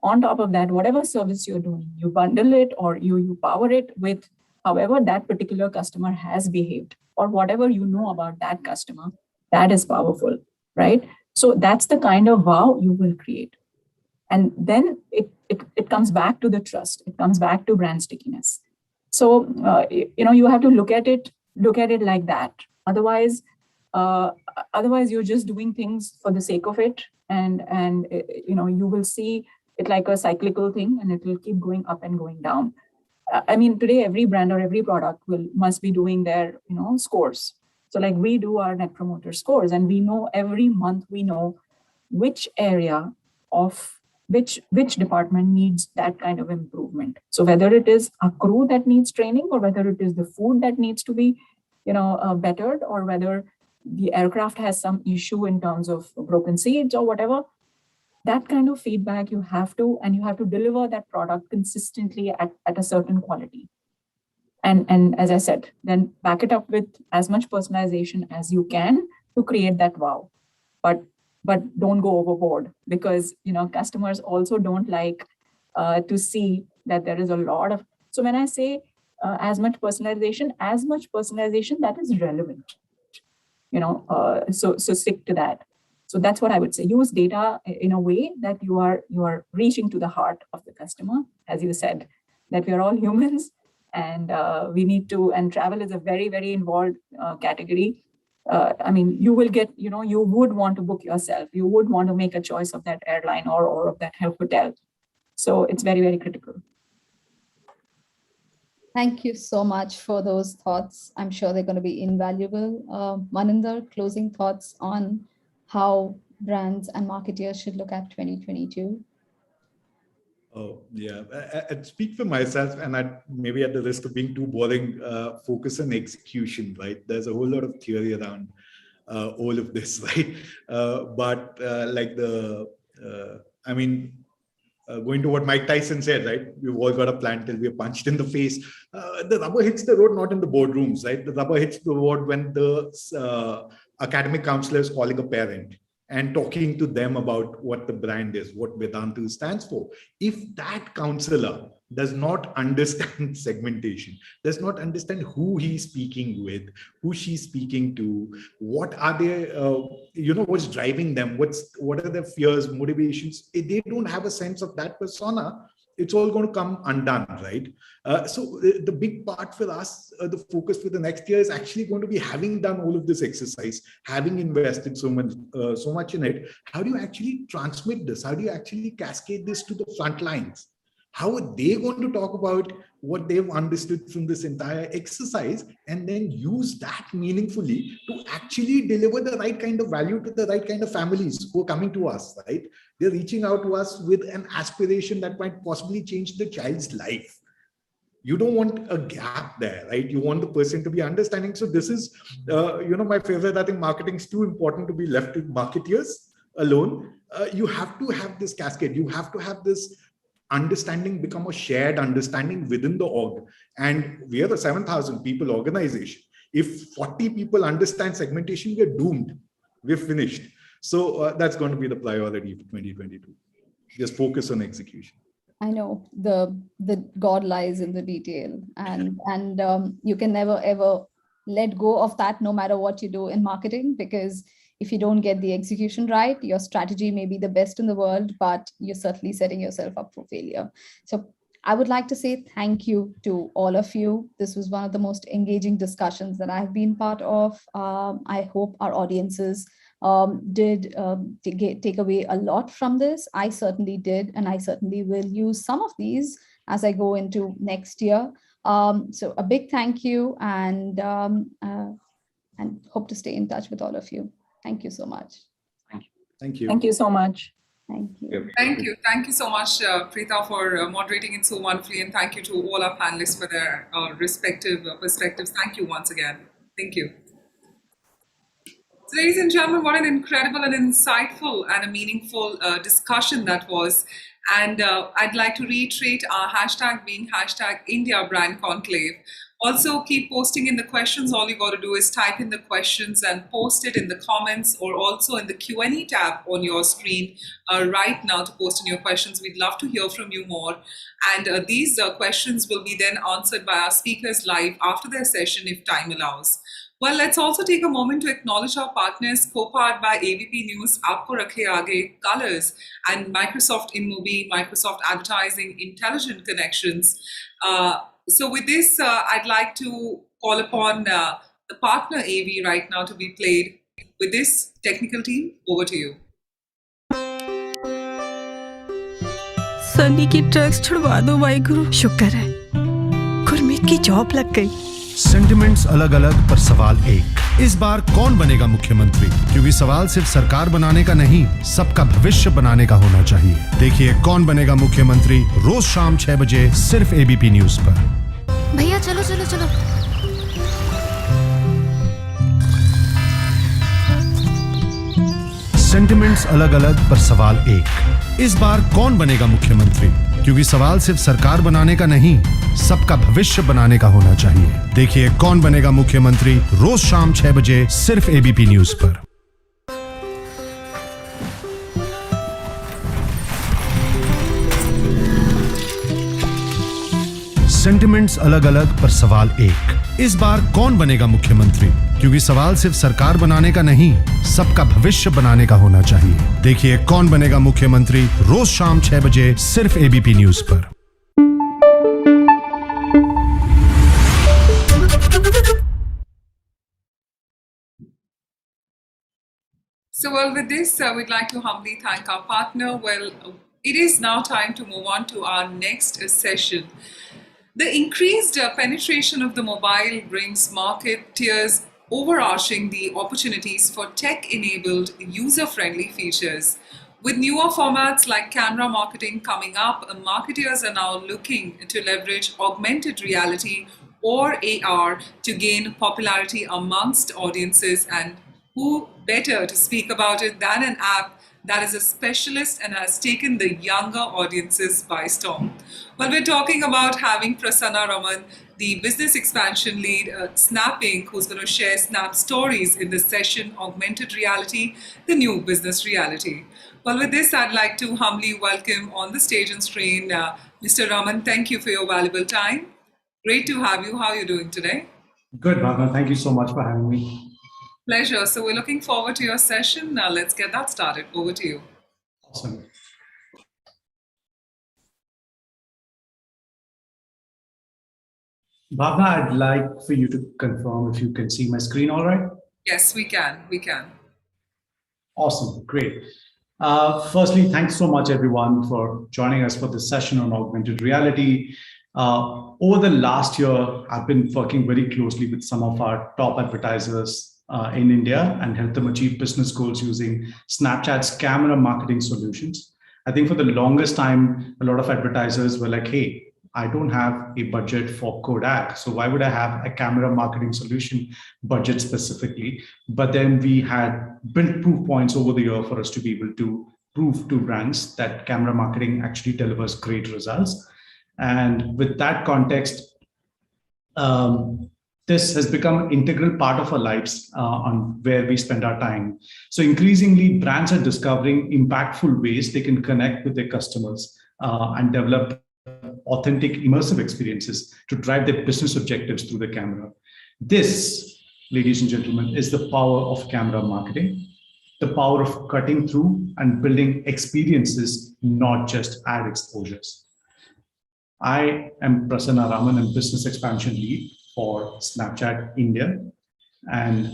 On top of that, whatever service you're doing, you bundle it or you power it with however that particular customer has behaved, or whatever you know about that customer. That is powerful, right? So that's the kind of wow you will create. And then it comes back to the trust. It comes back to brand stickiness. So, you have to look at it like that. Otherwise you're just doing things for the sake of it. And you will see it like a cyclical thing, and it will keep going up and going down. I mean, today, every brand or every product must be doing their, scores. So like we do our net promoter scores, and we know every month, we know which area of which department needs that kind of improvement. So whether it is a crew that needs training, or whether it is the food that needs to be, bettered, or whether the aircraft has some issue in terms of broken seats or whatever, that kind of feedback you have to deliver that product consistently at a certain quality. And as I said, then back it up with as much personalization as you can to create that wow. But don't go overboard, because customers also don't like to see that there is a lot of. So when I say as much personalization that is relevant, so stick to that. So that's what I would say. Use data in a way that you are reaching to the heart of the customer, as you said, that we are all humans, and we need to. And travel is a very, very involved category. I mean, you will get, you would want to book yourself. You would want to make a choice of that airline or of that hotel. So it's very, very critical. Thank you so much for those thoughts. I'm sure they're going to be invaluable. Maninder, closing thoughts on how brands and marketeers should look at 2022? Oh, yeah. I'd speak for myself, and I'd maybe at the risk of being too boring, focus on execution, right? There's a whole lot of theory around all of this, right? Going to what Mike Tyson said, right? We've all got a plan till we're punched in the face. The rubber hits the road, not in the boardrooms, right? The rubber hits the road when the academic counselor is calling a parent and talking to them about what the brand is, what Vedanta stands for. If that counselor does not understand segmentation, does not understand who he's speaking with, who she's speaking to, what are their, what's driving them, what are their fears, motivations, if they don't have a sense of that persona, it's all going to come undone, right? So the big part for us, the focus for the next year is actually going to be having done all of this exercise, having invested so much in it. How do you actually transmit this? How do you actually cascade this to the front lines? How are they going to talk about what they've understood from this entire exercise and then use that meaningfully to actually deliver the right kind of value to the right kind of families who are coming to us, right? They're reaching out to us with an aspiration that might possibly change the child's life. You don't want a gap there, right? You want the person to be understanding. So this is, my favorite. I think marketing is too important to be left with marketeers alone. You have to have this cascade. You have to have this understanding become a shared understanding within the org. And we are a 7,000 people organization. If 40 people understand segmentation, we're doomed. We're finished. So that's going to be the priority for 2022. Just focus on execution. I know the God lies in the detail, and you can never ever let go of that, no matter what you do in marketing, because if you don't get the execution right, your strategy may be the best in the world, but you're certainly setting yourself up for failure. So I would like to say thank you to all of you. This was one of the most engaging discussions that I've been part of. I hope our audiences did take away a lot from this. I certainly did, and I certainly will use some of these as I go into next year. So a big thank you, and hope to stay in touch with all of you. Thank you so much. Thank you. Thank you so much. Thank you. Thank you. Thank you so much, Preeta, for moderating it so wonderfully. And thank you to all our panelists for their respective perspectives. Thank you once again. Thank you. So, ladies and gentlemen, what an incredible and insightful and a meaningful discussion that was. And I'd like to reiterate our hashtag being hashtag India Brand Conclave. Also, keep posting in the questions. All you got to do is type in the questions and post it in the comments, or also in the Q&A tab on your screen right now to post in your questions. We'd love to hear from you more. And these questions will be then answered by our speakers live after their session if time allows. Well, let's also take a moment to acknowledge our partners co-powered by ABP News, Aapko Rakhe Aage, Colors, and Microsoft InMobi, Microsoft Advertising, Intelligent Connections. So with this, I'd like to call upon the partner AV right now to be played. With this, technical team, over to you. Sunny की drugs छुड़वा दो वाहिगुरु, शुक्र है गुरमीत की job लग गई। Sentiments अलग अलग पर सवाल एक। इस बार कौन बनेगा मुख्यमंत्री? क्योंकि सवाल सिर्फ सरकार बनाने का नहीं, सबका भविष्य बनाने का होना चाहिए। देखिए कौन बनेगा मुख्यमंत्री रोज शाम 6 बजे सिर्फ एबीपी न्यूज पर। भैया चलो चलो चलो। सेंटिमेंट्स अलग अलग पर सवाल एक। इस बार कौन बनेगा मुख्यमंत्री? क्योंकि सवाल सिर्फ सरकार बनाने का नहीं, सबका भविष्य बनाने का होना चाहिए। देखिए कौन बनेगा मुख्यमंत्री रोज शाम 6 बजे सिर्फ एबीपी न्यूज पर। सेंटिमेंट्स अलग अलग पर सवाल एक। इस बार कौन बनेगा मुख्यमंत्री? क्योंकि सवाल सिर्फ सरकार बनाने का नहीं, सबका भविष्य बनाने का होना चाहिए। देखिए कौन बनेगा मुख्यमंत्री रोज शाम 6 बजे सिर्फ एबीपी न्यूज पर। So, well, with this, we'd like to humbly thank our partner. Well, it is now time to move on to our next session. The increased penetration of the mobile brings marketeers overarching the opportunities for tech-enabled, user-friendly features. With newer formats like camera marketing coming up, marketers are now looking to leverage augmented reality or AR to gain popularity amongst audiences, and who better to speak about it than an app that is a specialist and has taken the younger audiences by storm. Well, we're talking about having Prasanna Raman, the business expansion lead at Snap Inc., who's going to share Snap stories in this session, Augmented Reality, the new business reality. Well, with this, I'd like to humbly welcome on the stage and screen Mr. Raman. Thank you for your valuable time. Great to have you. How are you doing today? Good, Bhavna. Thank you so much for having me. Pleasure. So we're looking forward to your session. Now let's get that started. Over to you. Awesome. Bhavna, I'd like for you to confirm if you can see my screen all right? Yes, we can. We can. Awesome. Great. Firstly, thanks so much, everyone, for joining us for this session on augmented reality. Over the last year, I've been working very closely with some of our top advertisers in India and help them achieve business goals using Snapchat's camera marketing solutions. I think for the longest time, a lot of advertisers were like, hey, I don't have a budget for Kodak, so why would I have a camera marketing solution budget specifically? But then we had built proof points over the year for us to be able to prove to brands that camera marketing actually delivers great results. And with that context, this has become an integral part of our lives on where we spend our time. So increasingly, brands are discovering impactful ways they can connect with their customers and develop authentic, immersive experiences to drive their business objectives through the camera. This, ladies and gentlemen, is the power of camera marketing, the power of cutting through and building experiences, not just ad exposures. I am Prasanna Raman, and Business Expansion Lead for Snapchat India. And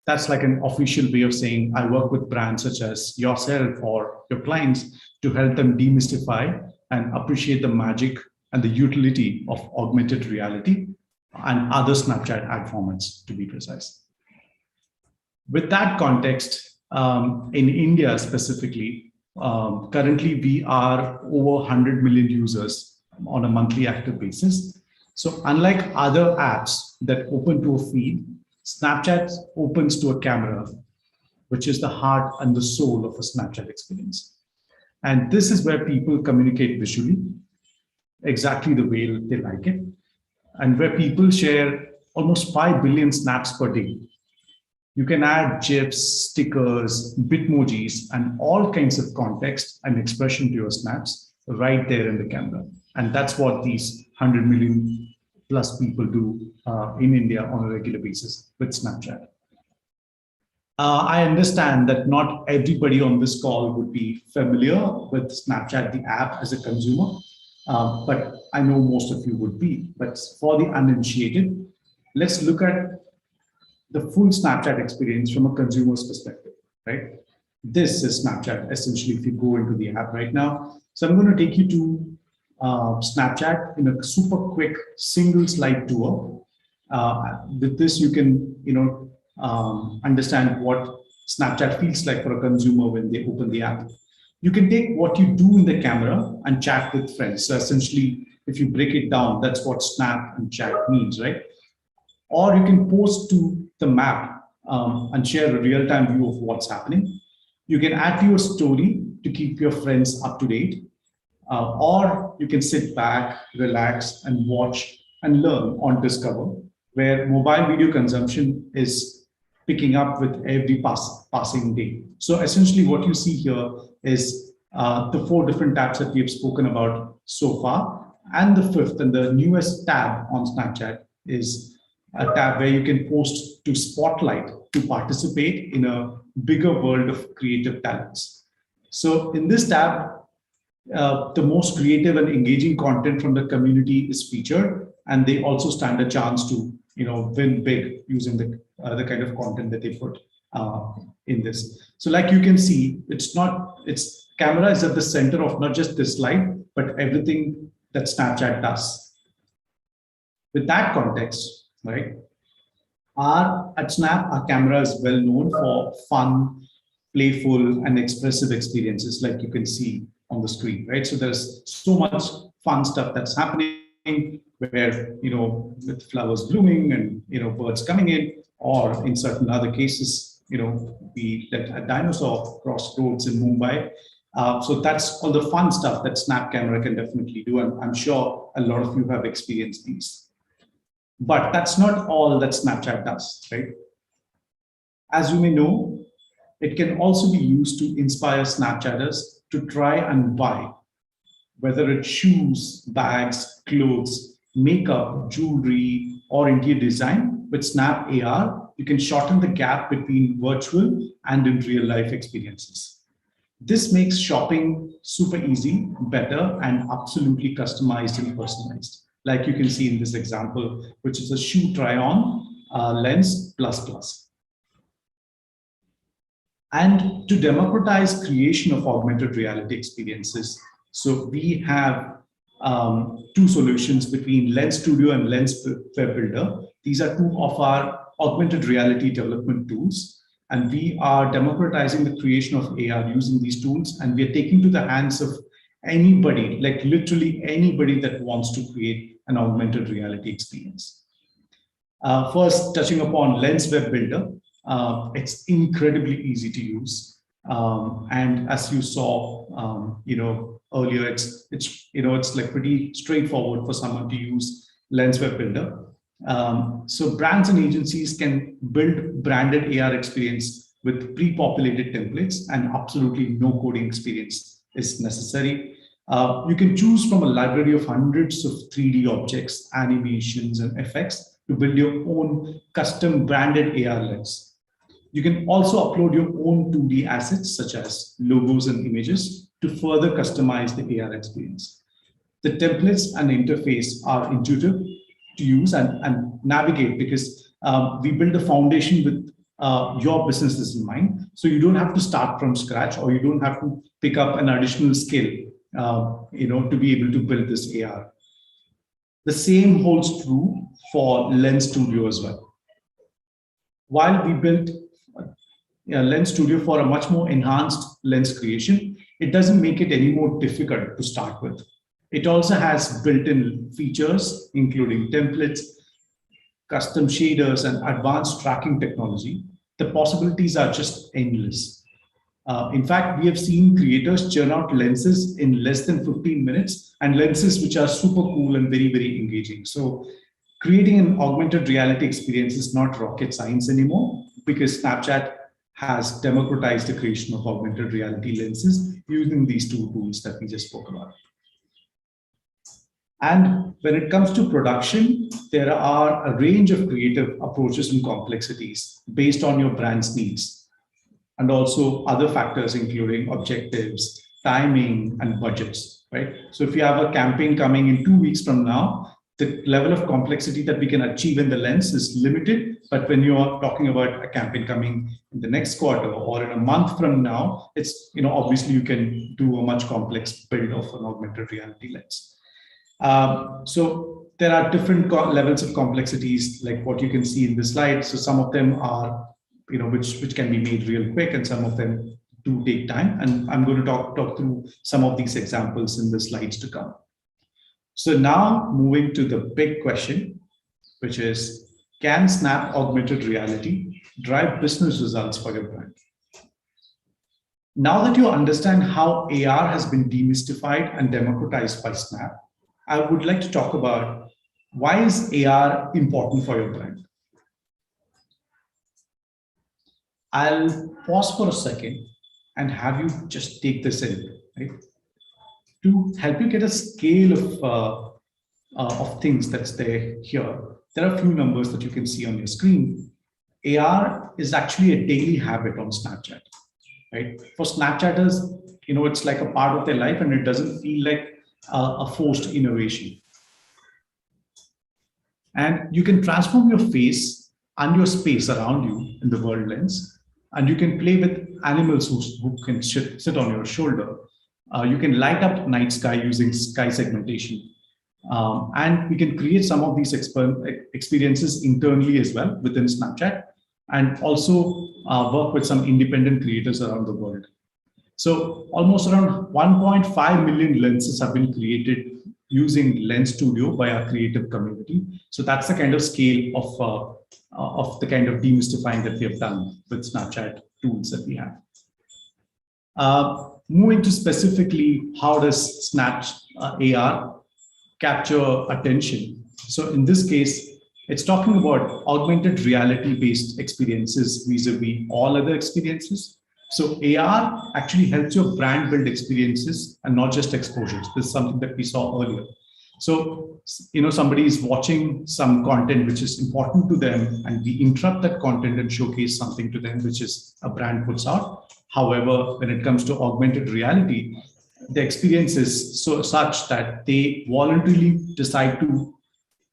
that's like an official way of saying I work with brands such as yourself or your clients to help them demystify and appreciate the magic and the utility of augmented reality and other Snapchat ad formats, to be precise. With that context, in India specifically, currently we are over 100 million users on a monthly active basis. So unlike other apps that open to a feed, Snapchat opens to a camera, which is the heart and the soul of a Snapchat experience. And this is where people communicate visually, exactly the way they like it, and where people share almost 5 billion snaps per day. You can add GIFs, stickers, Bitmojis, and all kinds of context and expression to your snaps right there in the camera. And that's what these 100 million plus people do in India on a regular basis with Snapchat. I understand that not everybody on this call would be familiar with Snapchat, the app, as a consumer, but I know most of you would be. But for the uninitiated, let's look at the full Snapchat experience from a consumer's perspective, right? This is Snapchat, essentially, if you go into the app right now. So I'm going to take you to Snapchat in a super quick single slide tour. With this, you can, understand what Snapchat feels like for a consumer when they open the app. You can take what you do in the camera and chat with friends. So essentially, if you break it down, that's what Snap and chat means, right? Or you can post to the map and share a real-time view of what's happening. You can add to your story to keep your friends up to date. Or you can sit back, relax, and watch and learn on Discover, where mobile video consumption is picking up with every passing day. So essentially what you see here is the 4 different tabs that we have spoken about so far. And the 5th and the newest tab on Snapchat is a tab where you can post to Spotlight to participate in a bigger world of creative talents. So in this tab, the most creative and engaging content from the community is featured, and they also stand a chance to win big using the kind of content that they put in this. So like you can see, it's camera is at the center of not just this slide, but everything that Snapchat does. With that context, right? At Snap, our camera is well known for fun, playful, and expressive experiences, like you can see on the screen, right? So there's so much fun stuff that's happening where, with flowers blooming and, birds coming in, or in certain other cases, we let a dinosaur cross roads in Mumbai. So that's all the fun stuff that Snap camera can definitely do. And I'm sure a lot of you have experienced these. But that's not all that Snapchat does, right? As you may know, it can also be used to inspire Snapchatters to try and buy, whether it's shoes, bags, clothes, makeup, jewelry, or interior design. With Snap AR, you can shorten the gap between virtual and in real life experiences. This makes shopping super easy, better, and absolutely customized and personalized. Like you can see in this example, which is a shoe try-on lens plus. And to democratize creation of augmented reality experiences, so we have two solutions between Lens Studio and Lens Web Builder. These are two of our augmented reality development tools. And we are democratizing the creation of AR using these tools. And we are taking to the hands of anybody, like literally anybody that wants to create an augmented reality experience. First, touching upon Lens Web Builder, it's incredibly easy to use. And as you saw, earlier, it's like pretty straightforward for someone to use Lens Web Builder. So brands and agencies can build branded AR experience with pre-populated templates, and absolutely no coding experience is necessary. You can choose from a library of hundreds of 3D objects, animations, and effects to build your own custom branded AR lens. You can also upload your own 2D assets, such as logos and images, to further customize the AR experience. The templates and interface are intuitive to use and navigate, because we build a foundation with your businesses in mind. So you don't have to start from scratch, or you don't have to pick up an additional skill, to be able to build this AR. The same holds true for Lens Studio as well. While we built Lens Studio for a much more enhanced lens creation, it doesn't make it any more difficult to start with. It also has built-in features, including templates, custom shaders, and advanced tracking technology. The possibilities are just endless. In fact, we have seen creators churn out lenses in less than 15 minutes, and lenses which are super cool and very, very engaging. So creating an augmented reality experience is not rocket science anymore, because Snapchat has democratized the creation of augmented reality lenses using these two tools that we just spoke about. And when it comes to production, there are a range of creative approaches and complexities based on your brand's needs, and also other factors, including objectives, timing, and budgets, right? So if you have a campaign coming in 2 weeks from now, the level of complexity that we can achieve in the lens is limited. But when you are talking about a campaign coming in the next quarter or in a month from now, it's, obviously you can do a much complex build of an augmented reality lens. So there are different levels of complexities, like what you can see in this slide. So some of them are, which can be made real quick, and some of them do take time. And I'm going to talk through some of these examples in the slides to come. So now moving to the big question, which is, can Snap augmented reality drive business results for your brand? Now that you understand how AR has been demystified and democratized by Snap, I would like to talk about, why is AR important for your brand? I'll pause for a second and have you just take this in, right? To help you get a scale of things that's there here, there are a few numbers that you can see on your screen. AR is actually a daily habit on Snapchat, right? For Snapchatters, it's like a part of their life, and it doesn't feel like a forced innovation. And you can transform your face and your space around you in the world lens, and you can play with animals who can sit on your shoulder. You can light up night sky using sky segmentation. And we can create some of these experiences internally as well within Snapchat, and also work with some independent creators around the world. So almost around 1.5 million lenses have been created using Lens Studio by our creative community. So that's the kind of scale of the kind of demystifying that we have done with Snapchat tools that we have. Moving to specifically, how does Snap AR capture attention? So in this case, it's talking about augmented reality-based experiences vis-a-vis all other experiences. So AR actually helps your brand build experiences and not just exposures. This is something that we saw earlier. So, somebody is watching some content which is important to them, and we interrupt that content and showcase something to them, which is a brand puts out. However, when it comes to augmented reality, the experience is such that they voluntarily decide to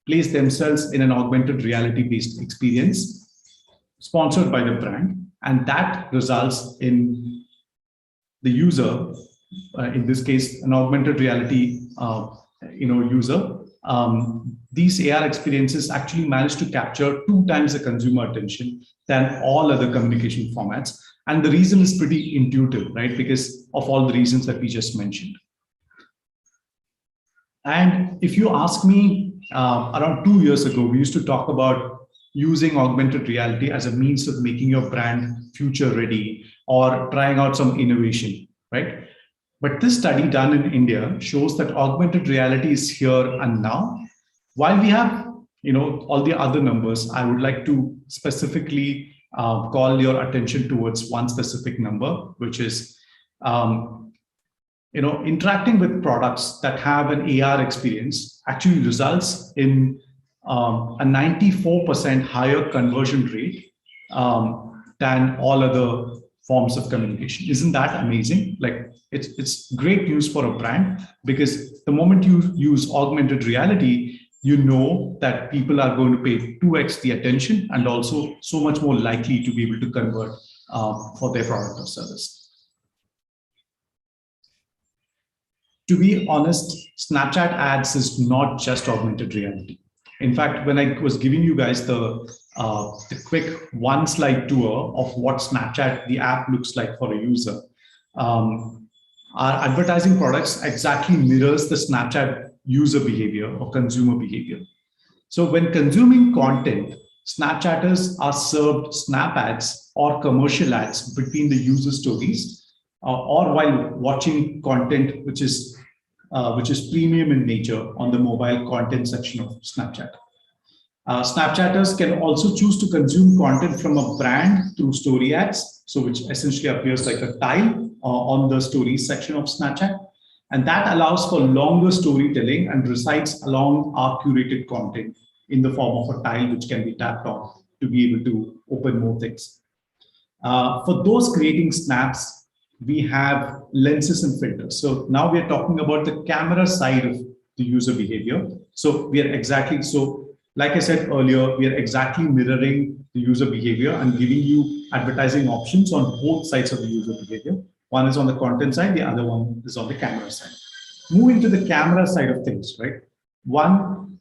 place themselves in an augmented reality-based experience sponsored by the brand. And that results in the user, in this case, an augmented reality user, these AR experiences actually manage to capture 2 times the consumer attention than all other communication formats. And the reason is pretty intuitive, right? Because of all the reasons that we just mentioned. And if you ask me, around 2 years ago, we used to talk about using augmented reality as a means of making your brand future ready or trying out some innovation, right? But this study done in India shows that augmented reality is here and now. While we have, all the other numbers, I would like to specifically call your attention towards one specific number, which is, interacting with products that have an AR experience actually results in a 94% higher conversion rate than all other forms of communication. Isn't that amazing? Like, it's great news for a brand, because the moment you use augmented reality, you know that people are going to pay 2x the attention and also so much more likely to be able to convert for their product or service. To be honest, Snapchat ads is not just augmented reality. In fact, when I was giving you guys the quick one-slide tour of what Snapchat, the app, looks like for a user, our advertising products exactly mirrors the Snapchat user behavior or consumer behavior. So when consuming content, Snapchatters are served Snap ads or commercial ads between the user stories, or while watching content which is premium in nature on the mobile content section of Snapchat. Snapchatters can also choose to consume content from a brand through story ads, so which essentially appears like a tile on the stories section of Snapchat. And that allows for longer storytelling and resides along our curated content in the form of a tile which can be tapped on to be able to open more things. For those creating snaps, we have lenses and filters. So now we are talking about the camera side of the user behavior. So we are like I said earlier, we are exactly mirroring the user behavior and giving you advertising options on both sides of the user behavior. One is on the content side, the other one is on the camera side. Moving to the camera side of things, right? One,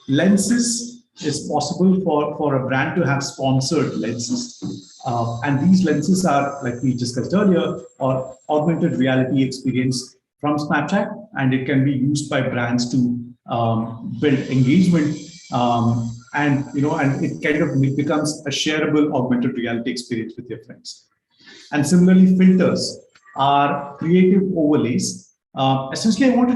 lenses is possible for a brand to have sponsored lenses. And these lenses are, like we discussed earlier, or augmented reality experience from Snapchat, and it can be used by brands to build engagement, and it kind of becomes a shareable augmented reality experience with your friends. And similarly, filters are creative overlays. Essentially, I want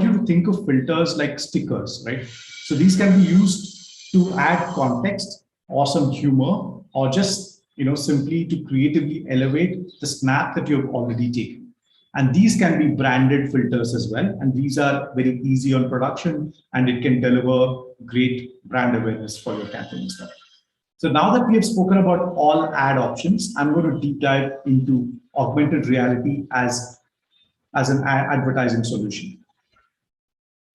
you to think of filters like stickers, right? So these can be used to add context or some humor, or just simply to creatively elevate the snap that you've already taken. And these can be branded filters as well. And these are very easy on production, and it can deliver great brand awareness for your campaign stuff. So now that we have spoken about all ad options, I'm going to deep dive into augmented reality as an advertising solution.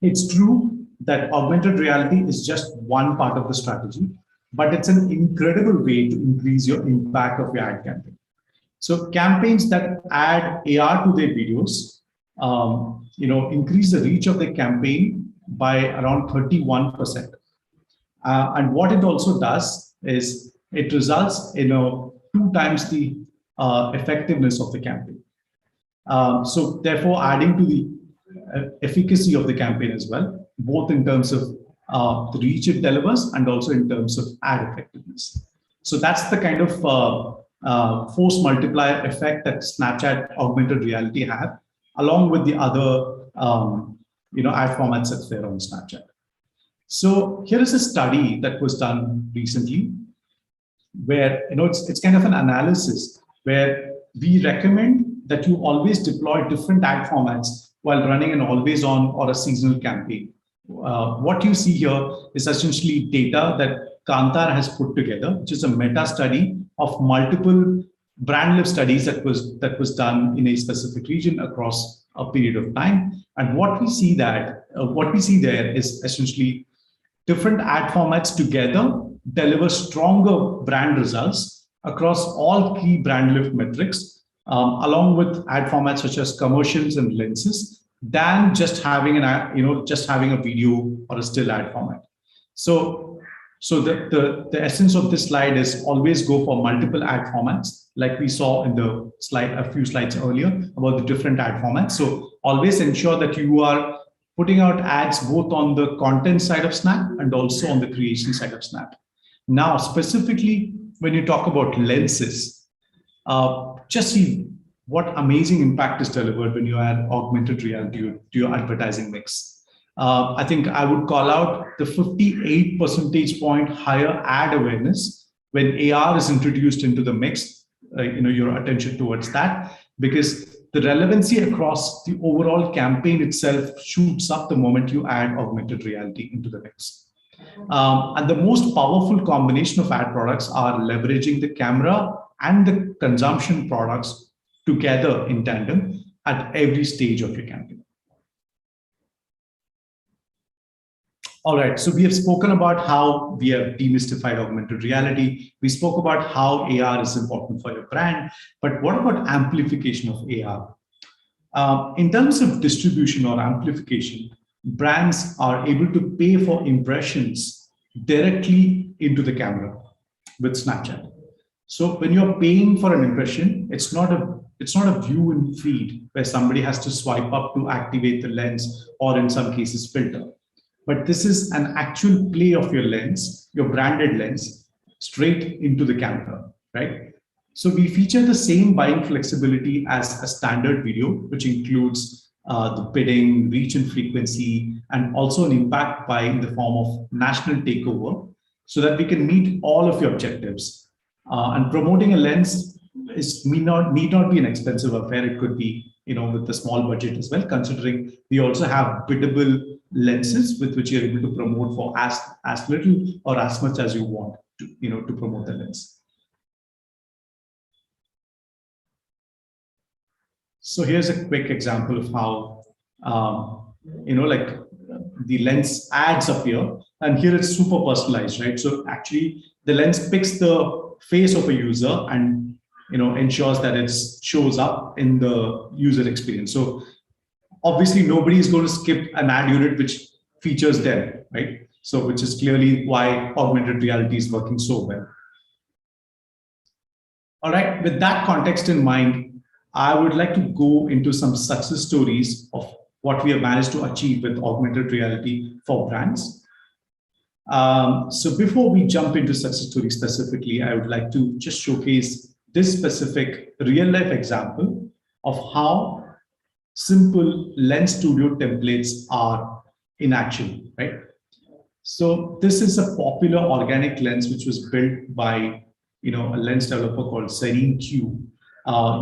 It's true that augmented reality is just one part of the strategy, but it's an incredible way to increase your impact of your ad campaign. So campaigns that add AR to their videos, increase the reach of the campaign by around 31%. And what it also does is it results in 2 times the effectiveness of the campaign. So therefore, adding to the efficacy of the campaign as well, both in terms of the reach it delivers and also in terms of ad effectiveness. So that's the kind of force multiplier effect that Snapchat augmented reality have, along with the other ad formats that's there on Snapchat. So here is a study that was done recently, where it's kind of an analysis where we recommend that you always deploy different ad formats while running an always on or a seasonal campaign. What you see here is essentially data that Kantar has put together, which is a meta study of multiple brand lift studies that was done in a specific region across a period of time. And what we see there is essentially different ad formats together deliver stronger brand results across all key brand lift metrics, along with ad formats such as commercials and lenses, than just having just having a video or a still ad format. So the essence of this slide is always go for multiple ad formats, like we saw in the slide a few slides earlier about the different ad formats. So always ensure that you are putting out ads both on the content side of Snap and also on the creation side of Snap. Now, specifically, when you talk about lenses, just see what amazing impact is delivered when you add augmented reality to your advertising mix. I think I would call out the 58 percentage point higher ad awareness when AR is introduced into the mix, your attention towards that, because the relevancy across the overall campaign itself shoots up the moment you add augmented reality into the mix. And the most powerful combination of ad products are leveraging the camera and the consumption products together in tandem at every stage of your campaign. All right, so we have spoken about how we have demystified augmented reality. We spoke about how AR is important for your brand, but what about amplification of AR? In terms of distribution or amplification, brands are able to pay for impressions directly into the camera with Snapchat. So when you're paying for an impression, it's not a view and feed where somebody has to swipe up to activate the lens or in some cases filter. But this is an actual play of your lens, your branded lens, straight into the camera, right? So we feature the same buying flexibility as a standard video, which includes the bidding, reach and frequency, and also an impact buy in the form of national takeover, so that we can meet all of your objectives. And promoting a lens need not be an expensive affair. It could be, with a small budget as well, considering we also have biddable lenses with which you're able to promote for as little or as much as you want to promote the lens. So here's a quick example of how the lens ads appear, and here it's super personalized, right? So actually the lens picks the face of a user and ensures that it shows up in the user experience. So obviously nobody is going to skip an ad unit which features them, right? So which is clearly why augmented reality is working so well. All right, with that context in mind, I would like to go into some success stories of what we have managed to achieve with augmented reality for brands. So before we jump into success stories specifically, I would like to just showcase this specific real life example of how simple Lens Studio templates are in action, right? So this is a popular organic lens which was built by a lens developer called Serene Q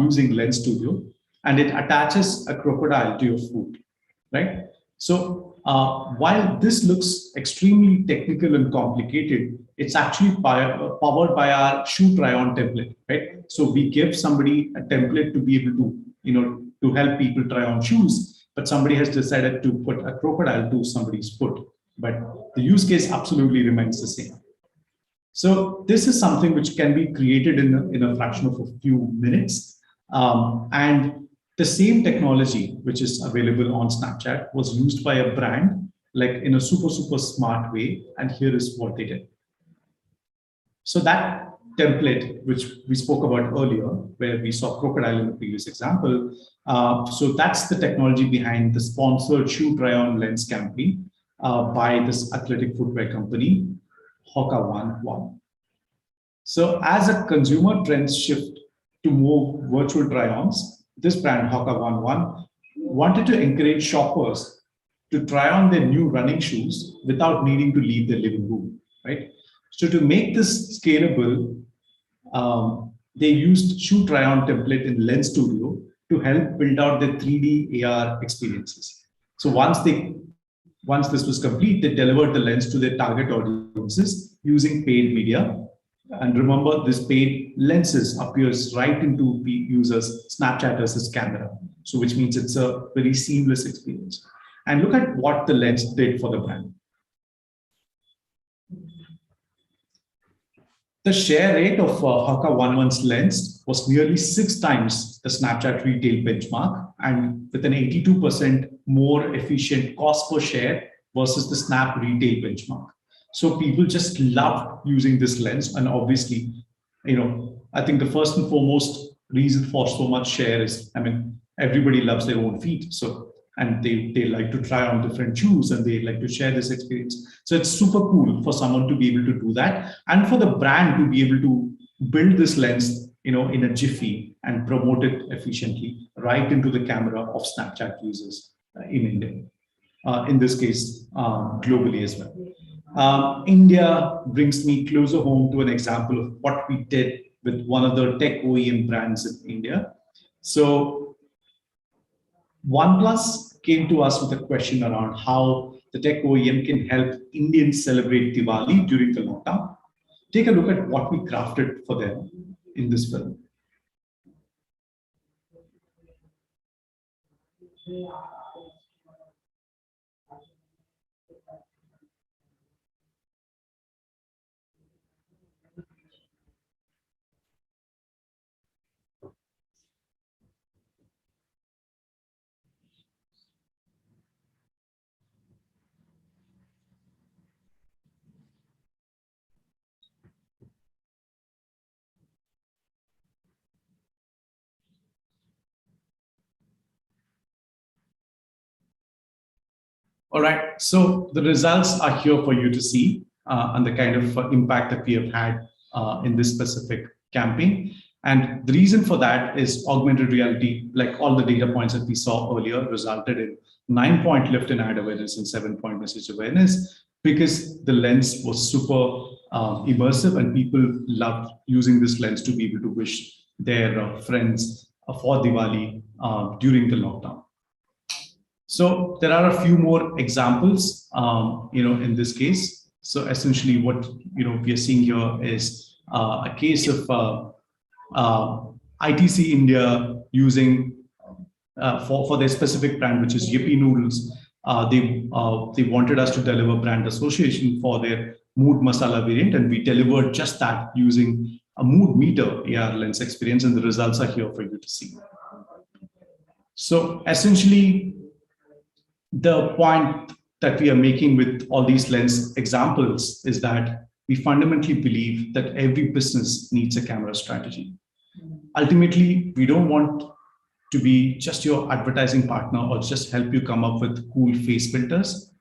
using Lens Studio, and it attaches a crocodile to your food, right? So while this looks extremely technical and complicated, it's actually powered by our shoe try-on template, right? So we give somebody a template to be able to, to help people try on shoes, but somebody has decided to put a crocodile to somebody's foot. But the use case absolutely remains the same. So this is something which can be created in a fraction of a few minutes. And the same technology, which is available on Snapchat, was used by a brand like in a super, super smart way. And here is what they did. So that template, which we spoke about earlier, where we saw crocodile in the previous example. So that's the technology behind the sponsored shoe try-on lens campaign by this athletic footwear company, Hoka 1. So as a consumer trends shift to more virtual try-ons, this brand, Hoka 1, wanted to encourage shoppers to try on their new running shoes without needing to leave their living room, right? So to make this scalable, they used shoe try-on template in Lens Studio to help build out their 3D AR experiences. So once this was complete, they delivered the lens to their target audiences using paid media. And remember, this paid lenses appears right into the user's Snapchatter's camera. So which means it's a very seamless experience. And look at what the lens did for the brand. The share rate of Hakka 1.1's lens was nearly 6 times the Snapchat retail benchmark, and with an 82% more efficient cost per share versus the Snap retail benchmark. So people just love using this lens, and obviously, I think the first and foremost reason for so much share is, everybody loves their own feet. So, and they like to try on different shoes and they like to share this experience. So it's super cool for someone to be able to do that, and for the brand to be able to build this lens, in a jiffy and promote it efficiently right into the camera of Snapchat users in India. In this case, globally as well. India brings me closer home to an example of what we did with one of the tech OEM brands in India. So OnePlus came to us with a question around how the tech OEM can help Indians celebrate Diwali during the lockdown. Take a look at what we crafted for them in this film. All right, so the results are here for you to see, and the kind of impact that we have had in this specific campaign. And the reason for that is augmented reality, like all the data points that we saw earlier, resulted in 9-point lift in ad awareness and 7-point message awareness, because the lens was super immersive and people loved using this lens to be able to wish their friends for Diwali during the lockdown. So there are a few more examples, in this case. So essentially what, we are seeing here is a case of ITC India using, for their specific brand, which is Yippee Noodles. They wanted us to deliver brand association for their Mood Masala variant, and we delivered just that using a mood meter AR lens experience, and the results are here for you to see. So essentially, the point that we are making with all these lens examples is that we fundamentally believe that every business needs a camera strategy. Ultimately, we don't want to be just your advertising partner or just help you come up with cool face filters.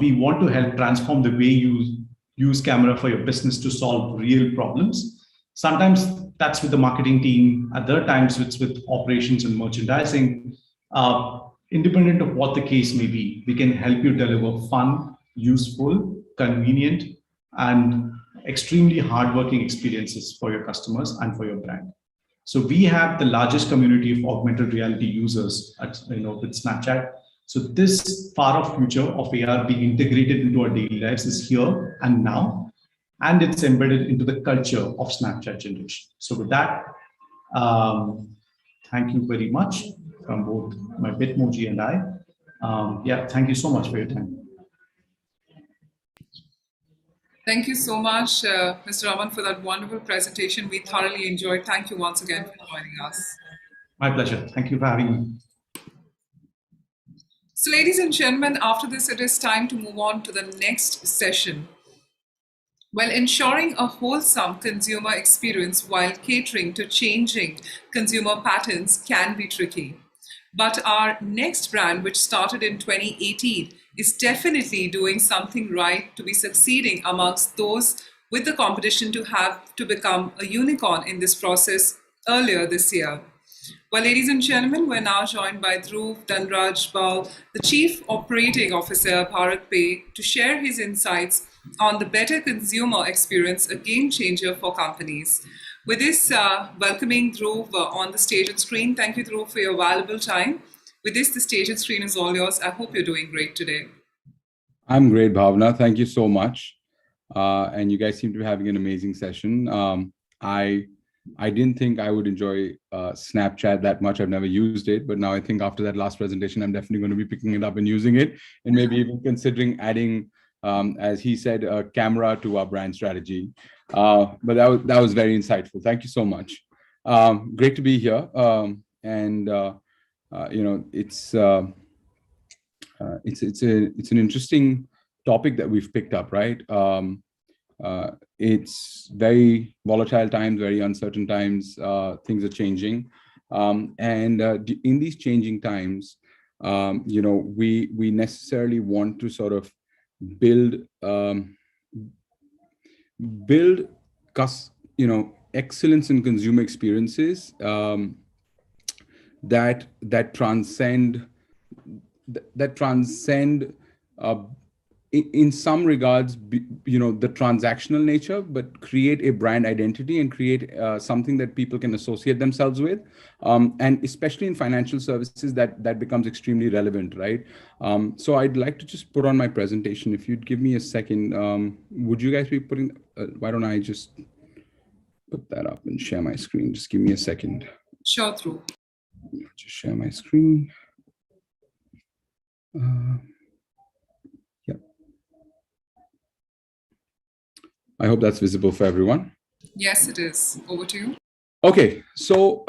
We want to help transform the way you use camera for your business to solve real problems. Sometimes that's with the marketing team, other times it's with operations and merchandising. Independent of what the case may be, we can help you deliver fun, useful, convenient, and extremely hardworking experiences for your customers and for your brand. So we have the largest community of augmented reality users with Snapchat. So this far-off future of AR being integrated into our daily lives is here and now, and it's embedded into the culture of Snapchat generation. So with that, thank you very much from both my Bitmoji and I. Thank you so much for your time. Thank you so much, Mr. Raman, for that wonderful presentation. We thoroughly enjoyed. Thank you once again for joining us. My pleasure. Thank you for having me. So, ladies and gentlemen, after this, it is time to move on to the next session. Well, ensuring a wholesome consumer experience while catering to changing consumer patterns can be tricky. But our next brand, which started in 2018, is definitely doing something right to be succeeding amongst those with the competition to become a unicorn in this process earlier this year. Well, ladies and gentlemen, we're now joined by Dhruv Dhanraj, the Chief Operating Officer, BharatPe, to share his insights on the better consumer experience, a game changer for companies. With this, welcoming Dhruv on the stage and screen. Thank you, Dhruv, for your valuable time. With this, the stage and screen is all yours. I hope you're doing great today. I'm great, Bhavna. Thank you so much. And you guys seem to be having an amazing session. I didn't think I would enjoy Snapchat that much. I've never used it, but now I think after that last presentation, I'm definitely going to be picking it up and using it, and maybe even considering adding, as he said, a camera to our brand strategy. But that was very insightful. Thank you so much. Great to be here. It's an interesting topic that we've picked up, right? It's very volatile times, very uncertain times. Things are changing, in these changing times, we necessarily want to sort of build excellence in consumer experiences that transcend in some regards, the transactional nature, but create a brand identity and create something that people can associate themselves with. And especially in financial services, that becomes extremely relevant, right? So I'd like to just put on my presentation. If you'd give me a second, would you guys be putting, why don't I just put that up and share my screen? Just give me a second. Sure, through. Just share my screen. I hope that's visible for everyone. Yes, it is. Over to you. Okay, so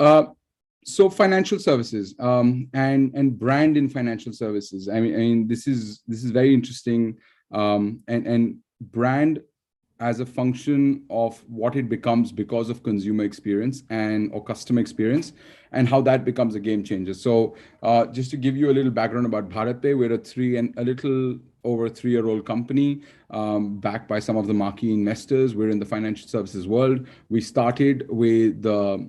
financial services and brand in financial services. I mean, this is very interesting, and brand as a function of what it becomes because of consumer experience or customer experience, and how that becomes a game changer. So just to give you a little background about BharatPe, we're a little over 3-year-old company, backed by some of the marquee investors. We're in the financial services world. We started with the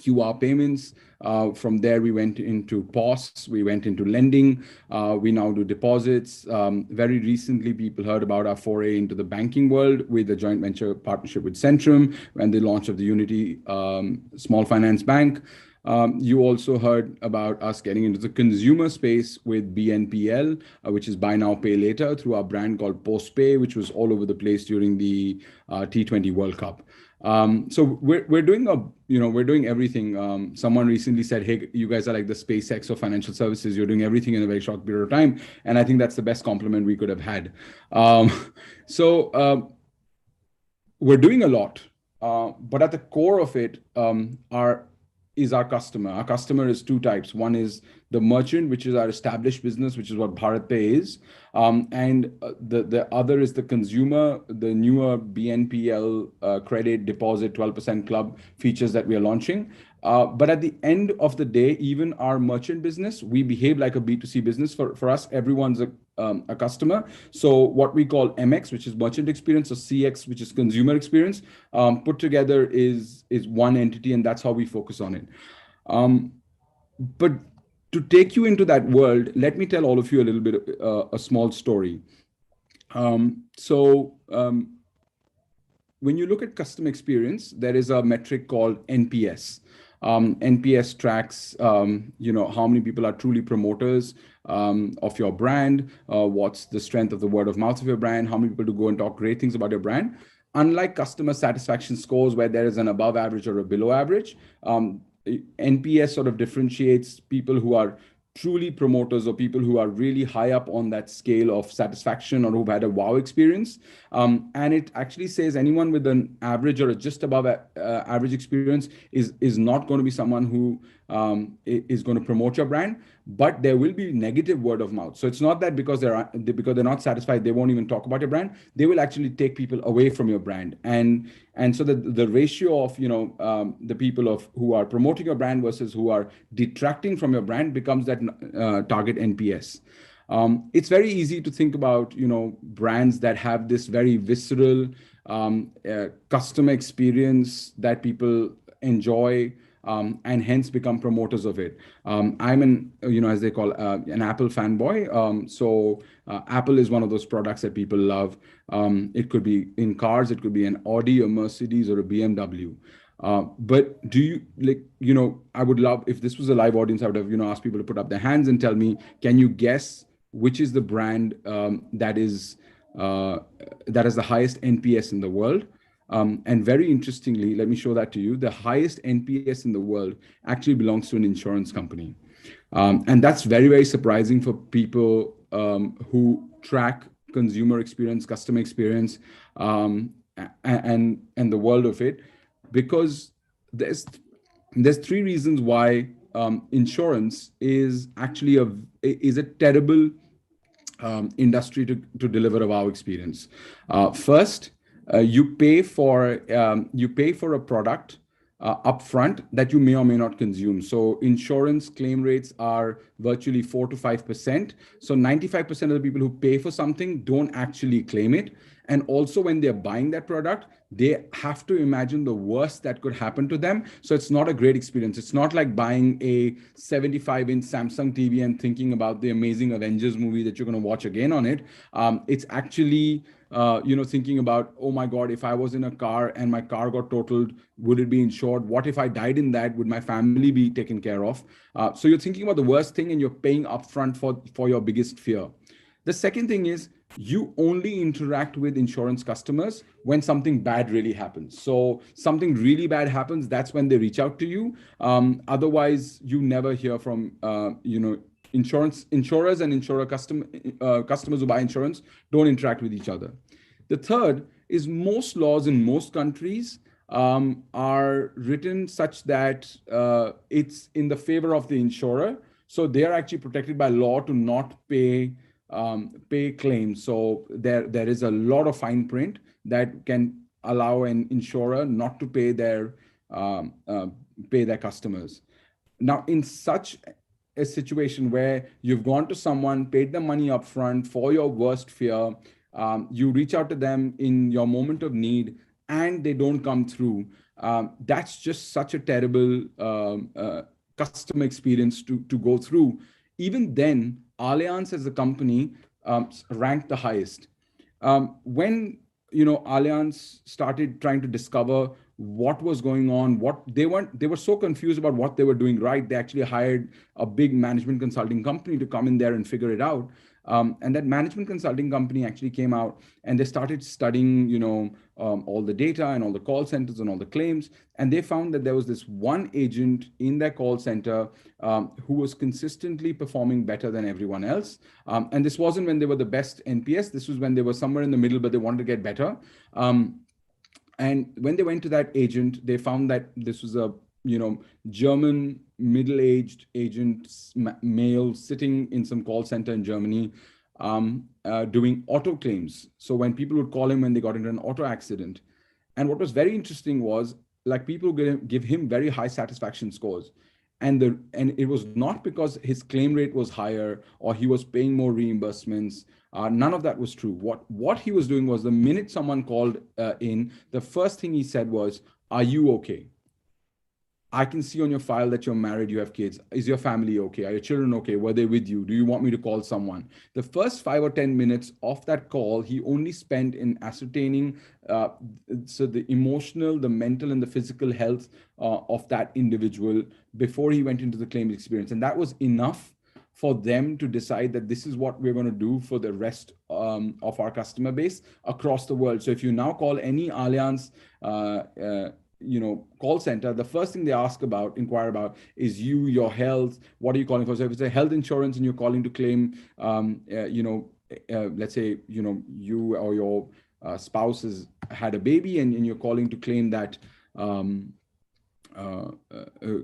QR payments. From there, we went into POS, we went into lending, we now do deposits. Very recently, people heard about our foray into the banking world with a joint venture partnership with Centrum and the launch of the Unity Small Finance Bank. You also heard about us getting into the consumer space with BNPL, which is Buy Now, Pay Later, through our brand called Postpay, which was all over the place during the T20 World Cup. So we're doing everything. Someone recently said, "Hey, you guys are like the SpaceX of financial services. You're doing everything in a very short period of time." And I think that's the best compliment we could have had. We're doing a lot, but at the core of it is our customer. Our customer is two types. One is the merchant, which is our established business, which is what BharatPe is. And the other is the consumer, the newer BNPL credit deposit 12% club features that we are launching. But at the end of the day, even our merchant business, we behave like a B2C business. For us, everyone's a customer. So what we call MX, which is merchant experience, or CX, which is consumer experience, put together is one entity, and that's how we focus on it. But to take you into that world, let me tell all of you a little bit, a small story. When you look at customer experience, there is a metric called NPS. NPS tracks, how many people are truly promoters of your brand, what's the strength of the word of mouth of your brand, how many people do go and talk great things about your brand. Unlike customer satisfaction scores where there is an above average or a below average, NPS sort of differentiates people who are truly promoters or people who are really high up on that scale of satisfaction or who've had a wow experience. And it actually says anyone with an average or a just above average experience is not going to be someone who is going to promote your brand, but there will be negative word of mouth. So it's not that because they're not satisfied, they won't even talk about your brand. They will actually take people away from your brand. And so the ratio of, the people who are promoting your brand versus who are detracting from your brand becomes that target NPS. It's very easy to think about, brands that have this very visceral customer experience that people enjoy, and hence become promoters of it. I'm as they call, an Apple fanboy. So Apple is one of those products that people love. It could be in cars, it could be an Audi, a Mercedes, or a BMW. But do you, I would love, if this was a live audience, I would have, asked people to put up their hands and tell me, can you guess which is the brand that has the highest NPS in the world? And very interestingly, let me show that to you. The highest NPS in the world actually belongs to an insurance company. And that's very, very surprising for people who track consumer experience, customer experience. and the world of it, because there's three reasons why insurance is actually a terrible industry to deliver a wow experience. First, you pay for a product upfront that you may or may not consume. So insurance claim rates are virtually 4 to 5%. So 95% of the people who pay for something don't actually claim it. And also when they're buying that product, they have to imagine the worst that could happen to them. So it's not a great experience. It's not like buying a 75-inch Samsung TV and thinking about the amazing Avengers movie that you're going to watch again on it. It's actually thinking about, oh my God, if I was in a car and my car got totaled, would it be insured? What if I died in that? Would my family be taken care of? So you're thinking about the worst thing and you're paying upfront for your biggest fear. The second thing is you only interact with insurance customers when something bad really happens. So something really bad happens, that's when they reach out to you. Otherwise, you never hear from, insurers and customers who buy insurance don't interact with each other. The third is most laws in most countries are written such that it's in the favor of the insurer. So they're actually protected by law to not pay claims. So there is a lot of fine print that can allow an insurer not to pay their customers. Now, in such a situation where you've gone to someone, paid them money upfront for your worst fear, you reach out to them in your moment of need, and they don't come through. That's just such a terrible customer experience to go through. Even then, Allianz as a company ranked the highest. When Allianz started trying to discover what was going on, they were so confused about what they were doing right. They actually hired a big management consulting company to come in there and figure it out. And that management consulting company actually came out and they started studying, all the data and all the call centers and all the claims. And they found that there was this one agent in their call center who was consistently performing better than everyone else. And this wasn't when they were the best NPS. This was when they were somewhere in the middle, but they wanted to get better. And when they went to that agent, they found that this was a German middle-aged agent, male, sitting in some call center in Germany, doing auto claims. So when people would call him when they got into an auto accident. And what was very interesting was, like, people give him very high satisfaction scores. And it was not because his claim rate was higher or he was paying more reimbursements. None of that was true. What he was doing was, the minute someone called in, the first thing he said was, "Are you okay? I can see on your file that you're married, you have kids. Is your family okay? Are your children okay? Were they with you? Do you want me to call someone?" The first 5 or 10 minutes of that call, he only spent in ascertaining so the emotional, the mental, and the physical health of that individual before he went into the claims experience. And that was enough for them to decide that this is what we're going to do for the rest of our customer base across the world. So if you now call any Allianz call center, the first thing they inquire about is your health. What are you calling for? So if it's a health insurance and you're calling to claim, let's say, you or your spouse has had a baby and you're calling to claim that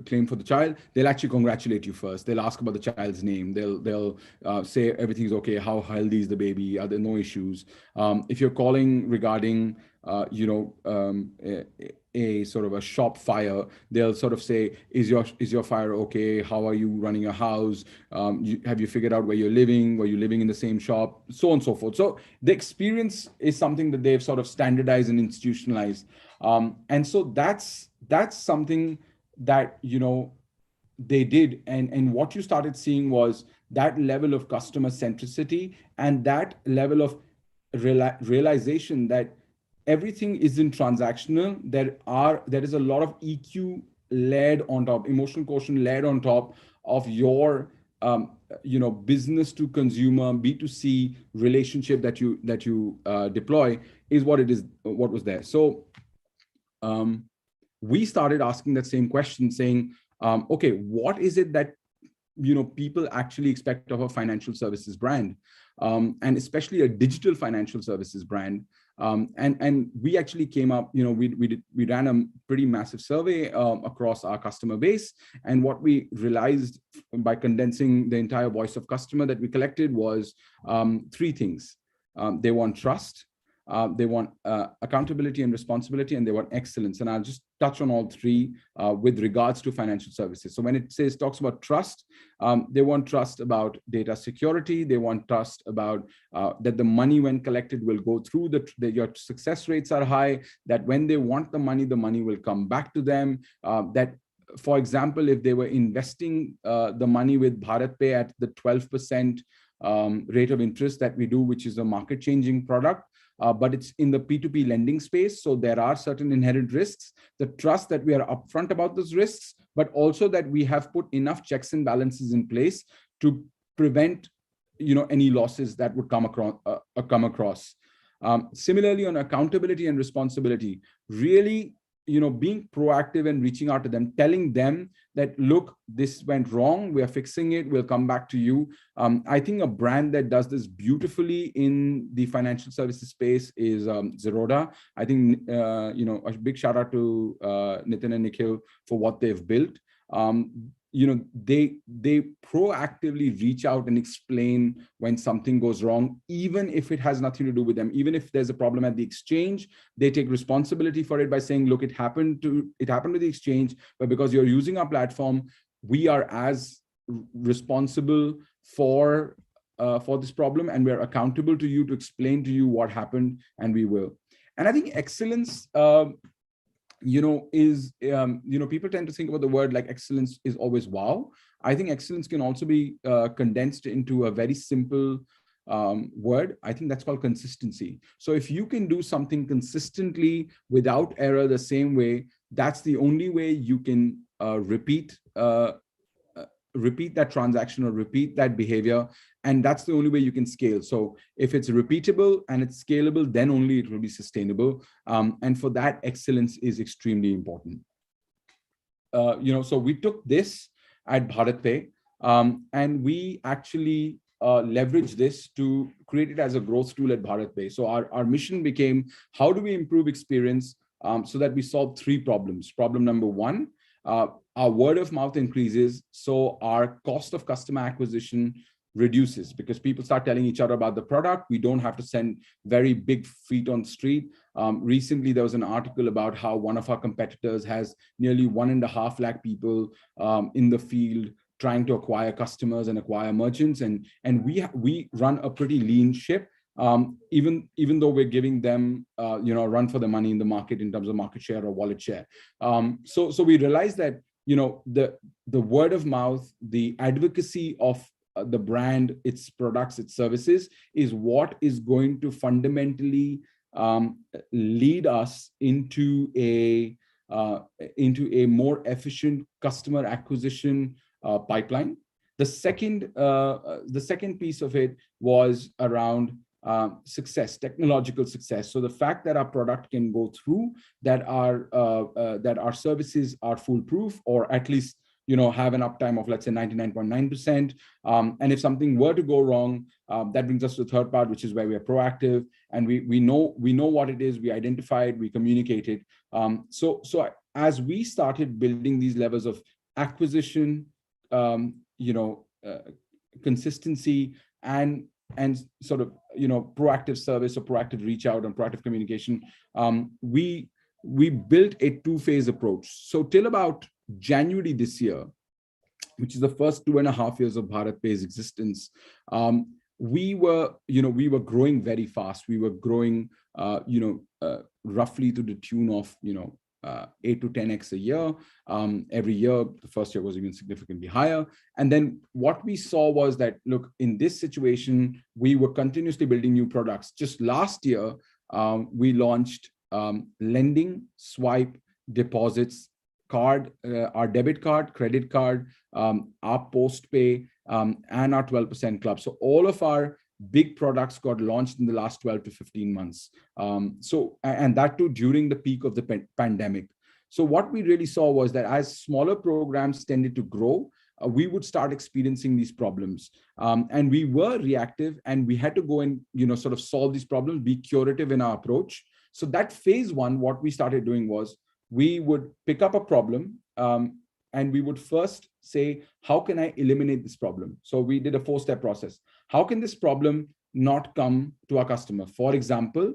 claim for the child, they'll actually congratulate you first. They'll ask about the child's name. They'll say everything's okay. How healthy is the baby? Are there no issues? If you're calling regarding a sort of a shop fire, they'll sort of say, is your fire okay? How are you running your house? Have you figured out where you're living? Were you living in the same shop? So on and so forth. So the experience is something that they've sort of standardized and institutionalized. And so that's something that, they did. And what you started seeing was that level of customer centricity and that level of realization that everything isn't transactional. There is a lot of EQ layered on top, emotional quotient layered on top of your business to consumer B2C relationship that you deploy is what was there. So we started asking that same question, saying, okay, what is it that people actually expect of a financial services brand? and especially a digital financial services brand. And we actually came up, we ran a pretty massive survey across our customer base. And what we realized by condensing the entire voice of customer that we collected was three things. They want trust, they want accountability and responsibility, and they want excellence. And I'll just touch on all three with regards to financial services. So when it talks about trust, they want trust about data security. They want trust about that the money when collected will go through, your success rates are high, that when they want the money will come back to them, that, for example, if they were investing the money with BharatPe at the 12% rate of interest that we do, which is a market-changing product, but it's in the P2P lending space. So there are certain inherent risks. The trust that we are upfront about those risks, but also that we have put enough checks and balances in place to prevent, any losses that would come across. Similarly, on accountability and responsibility, really, being proactive and reaching out to them, telling them that, look, this went wrong, we are fixing it, we'll come back to you. I think a brand that does this beautifully in the financial services space is Zerodha. I think, a big shout out to Nitin and Nikhil for what they've built. They proactively reach out and explain when something goes wrong, even if it has nothing to do with them. Even if there's a problem at the exchange, they take responsibility for it by saying, look, it happened to the exchange, but because you're using our platform, we are as responsible for this problem, and we're accountable to you to explain to you what happened, and we will. And I think excellence, people tend to think about the word like excellence is always wow. I think excellence can also be condensed into a very simple word. I think that's called consistency. So if you can do something consistently without error the same way, that's the only way you can repeat that transaction or repeat that behavior. And that's the only way you can scale. So if it's repeatable and it's scalable, then only it will be sustainable. And for that, excellence is extremely important. So we took this at BharatPe, and we actually leveraged this to create it as a growth tool at BharatPe. So our mission became, how do we improve experience so that we solve three problems? Problem number one, our word of mouth increases, so our cost of customer acquisition reduces because people start telling each other about the product. We don't have to send very big feet on the street. Recently, there was an article about how one of our competitors has nearly 1.5 lakh people in the field trying to acquire customers and acquire merchants. And we run a pretty lean ship, even though we're giving them a run for the money in the market in terms of market share or wallet share. So we realized that the word of mouth, the advocacy of the brand, its products, its services is what is going to fundamentally lead us into a more efficient customer acquisition pipeline. The second piece of it was around success, technological success. So the fact that our product can go through, that our services are foolproof, or at least have an uptime of, let's say, 99.9%. And if something were to go wrong, that brings us to the third part, which is where we are proactive, and we know what it is, we identify it, we communicate it. So as we started building these levels of acquisition, consistency, and sort of proactive service or proactive reach out and proactive communication, we built a two-phase approach. So till about January this year, which is the first 2.5 years of BharatPe's existence, we were growing very fast. We were growing roughly to the tune of 8 to 10x a year. Every year, the first year was even significantly higher. And then what we saw was that, look, in this situation, we were continuously building new products. Just last year, we launched lending, swipe, deposits, card, our debit card, credit card, our postpay, and our 12% club. So all of our big products got launched in the last 12 to 15 months. And that too during the peak of the pandemic. So what we really saw was that as smaller programs tended to grow, we would start experiencing these problems. And we were reactive, and we had to go and, sort of solve these problems, be curative in our approach. So that phase one, what we started doing was we would pick up a problem, and we would first say, how can I eliminate this problem? So we did a 4-step process. How can this problem not come to our customer? For example,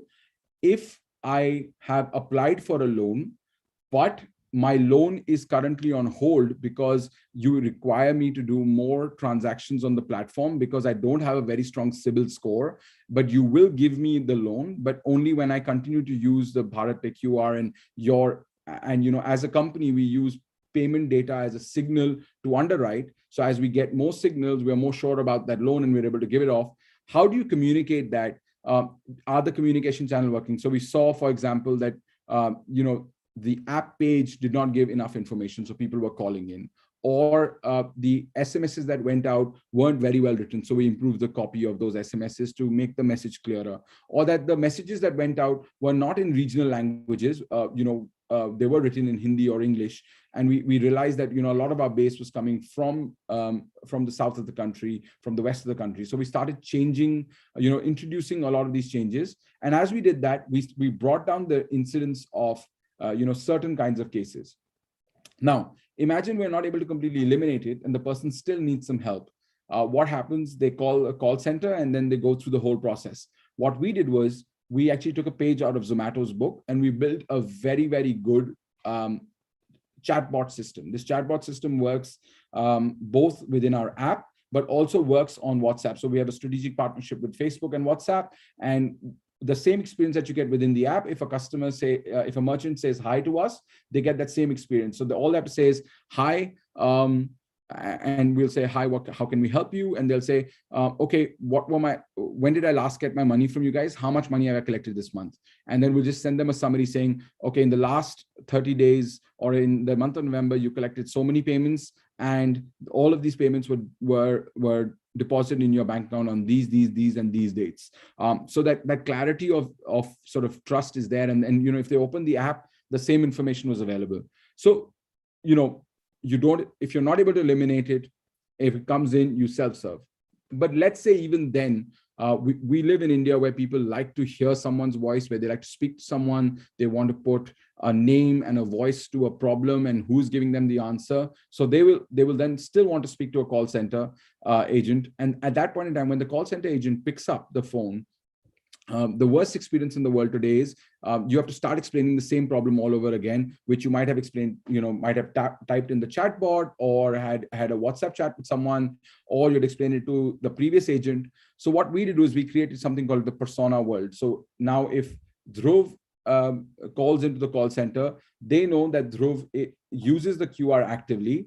if I have applied for a loan, but my loan is currently on hold because you require me to do more transactions on the platform because I don't have a very strong CIBIL score, but you will give me the loan, but only when I continue to use the BharatPe QR and as a company, we use payment data as a signal to underwrite. So as we get more signals, we're more sure about that loan and we're able to give it off. How do you communicate that? Are the communication channel working? So we saw, for example, that, the app page did not give enough information, so people were calling in, or the SMSs that went out weren't very well written, so we improved the copy of those SMSs to make the message clearer, or that the messages that went out were not in regional languages, they were written in Hindi or English, and we realized that a lot of our base was coming from the south of the country, from the west of the country. So we started changing, introducing a lot of these changes, and as we did that, we brought down the incidence of certain kinds of cases. Now, imagine we're not able to completely eliminate it and the person still needs some help. What happens? They call a call center and then they go through the whole process. What we did was we actually took a page out of Zomato's book and we built a very, very good chatbot system. This chatbot system works both within our app, but also works on WhatsApp. So we have a strategic partnership with Facebook and WhatsApp, and the same experience that you get within the app, if a customer if a merchant says hi to us, they get that same experience. So all they have to say is hi, and we'll say, hi, how can we help you? And they'll say, okay, when did I last get my money from you guys? How much money have I collected this month? And then we'll just send them a summary saying, okay, in the last 30 days or in the month of November, you collected so many payments, and all of these payments were deposited in your bank account on these and these dates. So that clarity of sort of trust is there. And if they open the app, the same information was available. So, if you're not able to eliminate it, if it comes in, you self-serve. But let's say even then, we live in India where people like to hear someone's voice, where they like to speak to someone, they want to put a name and a voice to a problem and who's giving them the answer. So they will then still want to speak to a call center agent. And at that point in time, when the call center agent picks up the phone, the worst experience in the world today is you have to start explaining the same problem all over again, which you might have explained, might have typed in the chatbot or had a WhatsApp chat with someone, or you'd explain it to the previous agent. So what we did was we created something called the persona world. So now if Dhruv calls into the call center, they know that Dhruv uses the QR actively,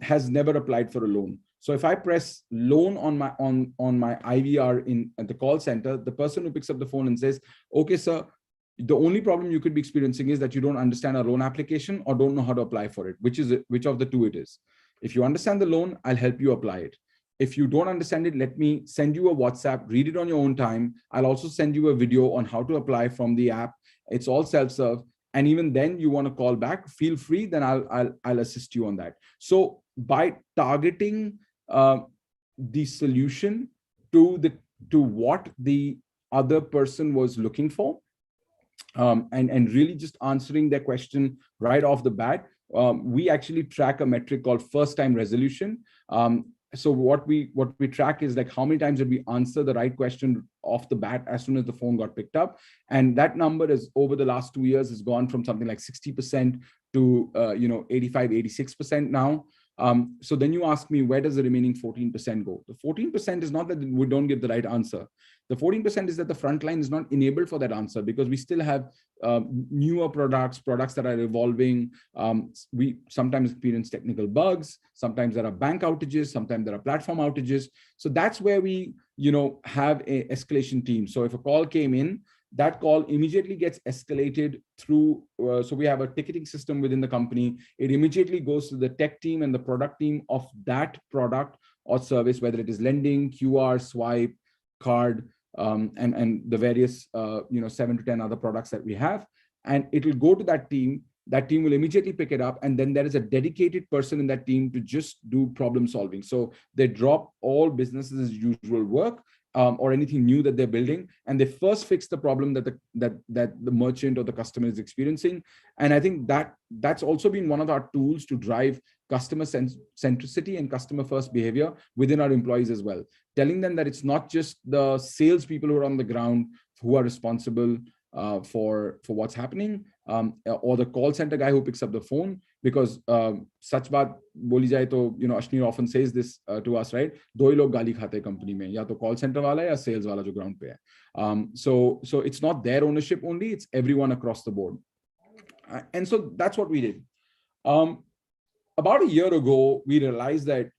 has never applied for a loan. So if I press loan on my IVR at the call center, the person who picks up the phone and says, okay, sir, the only problem you could be experiencing is that you don't understand our loan application or don't know how to apply for it. Which of the two it is? If you understand the loan, I'll help you apply it. If you don't understand it, let me send you a WhatsApp, read it on your own time. I'll also send you a video on how to apply from the app. It's all self-serve. And even then you want to call back, feel free, then I'll assist you on that. So by targeting the solution to what the other person was looking for, and really just answering their question right off the bat, we actually track a metric called first time resolution. So what we track is like how many times did we answer the right question off the bat as soon as the phone got picked up, and that number is over the last 2 years has gone from something like 60% to 85-86% now. So then you ask me, where does the remaining 14% go? The 14% is not that we don't give the right answer. The 14% is that the front line is not enabled for that answer because we still have newer products that are evolving. We sometimes experience technical bugs. Sometimes there are bank outages. Sometimes there are platform outages. So that's where we, have an escalation team. So if a call came in, that call immediately gets escalated through, so we have a ticketing system within the company. It immediately goes to the tech team and the product team of that product or service, whether it is lending, QR, swipe, card, and the various 7 to 10 other products that we have. And it will go to that team. that team will immediately pick it up. And then there is a dedicated person in that team to just do problem solving. So they drop all businesses as usual work or anything new that they're building, and they first fix the problem that the merchant or the customer is experiencing. And I think that's also been one of our tools to drive customer centricity and customer first behavior within our employees as well. Telling them that it's not just the salespeople who are on the ground who are responsible for what's happening, or the call center guy who picks up the phone, because sach baat boli jaye to, Ashneer often says this to us, right? Do hi log gali khate company mein, ya to call center wala ya sales wala jo ground pe hai. So it's not their ownership only, it's everyone across the board. And so that's what we did. About a year ago, we realized that,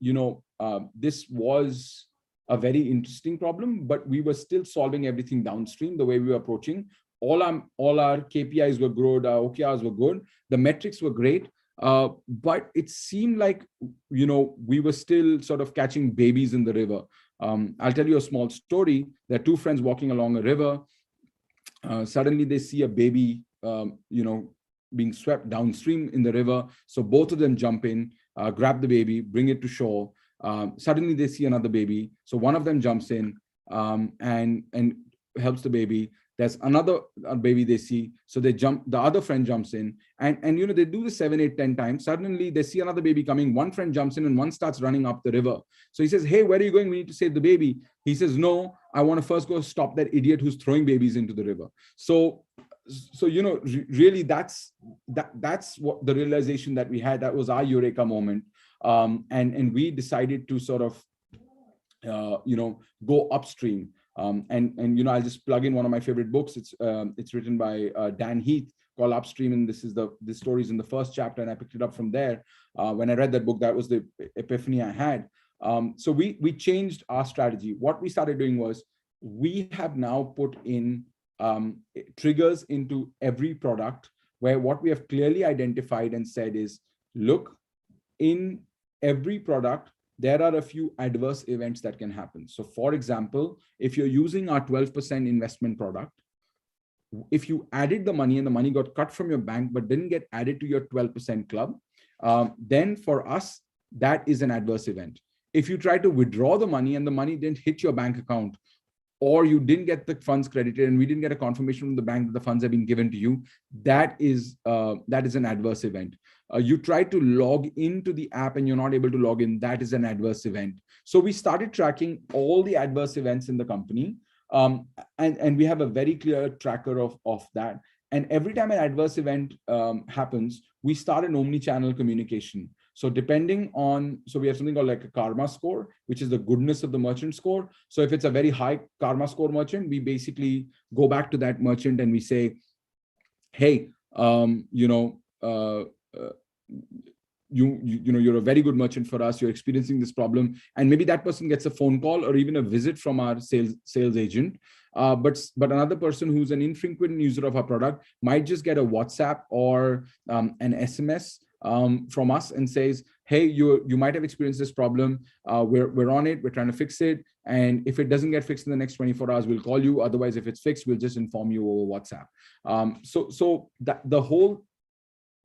this was a very interesting problem, but we were still solving everything downstream the way we were approaching. All our KPIs were good, our OKRs were good, the metrics were great, but it seemed like, we were still sort of catching babies in the river. I'll tell you a small story. There are two friends walking along a river. Suddenly they see a baby, being swept downstream in the river. So both of them jump in, grab the baby, bring it to shore. Suddenly they see another baby. So one of them jumps in and helps the baby. There's another baby they see. So they jump, the other friend jumps in and they do this 7, 8, 10 times. Suddenly they see another baby coming. One friend jumps in and one starts running up the river. So he says, hey, where are you going? We need to save the baby. He says, no, I want to first go stop that idiot who's throwing babies into the river. So really that's what the realization that we had. That was our eureka moment. And we decided to sort of, go upstream. I'll just plug in one of my favorite books. It's written by Dan Heath, called Upstream, and this story is in the first chapter, and I picked it up from there. When I read that book, that was the epiphany I had. So we changed our strategy. What we started doing was, we have now put in triggers into every product, where what we have clearly identified and said is, look, in every product, there are a few adverse events that can happen. So for example, if you're using our 12% investment product, if you added the money and the money got cut from your bank, but didn't get added to your 12% club, then for us, that is an adverse event. If you try to withdraw the money and the money didn't hit your bank account, or you didn't get the funds credited and we didn't get a confirmation from the bank that the funds have been given to you, that is an adverse event. You try to log into the app and you're not able to log in, that is an adverse event. So we started tracking all the adverse events in the company, and we have a very clear tracker of that. And every time an adverse event happens, we start an omni-channel communication. So depending on, so we have something called like a karma score, which is the goodness of the merchant score. So if it's a very high karma score merchant, we basically go back to that merchant and we say, hey, you're a very good merchant for us. You're experiencing this problem. And maybe that person gets a phone call or even a visit from our sales agent. But another person who's an infrequent user of our product might just get a WhatsApp or an SMS from us and says, hey, you might have experienced this problem. We're on it. We're trying to fix it. And if it doesn't get fixed in the next 24 hours, we'll call you. Otherwise, if it's fixed, we'll just inform you over WhatsApp. So that the whole,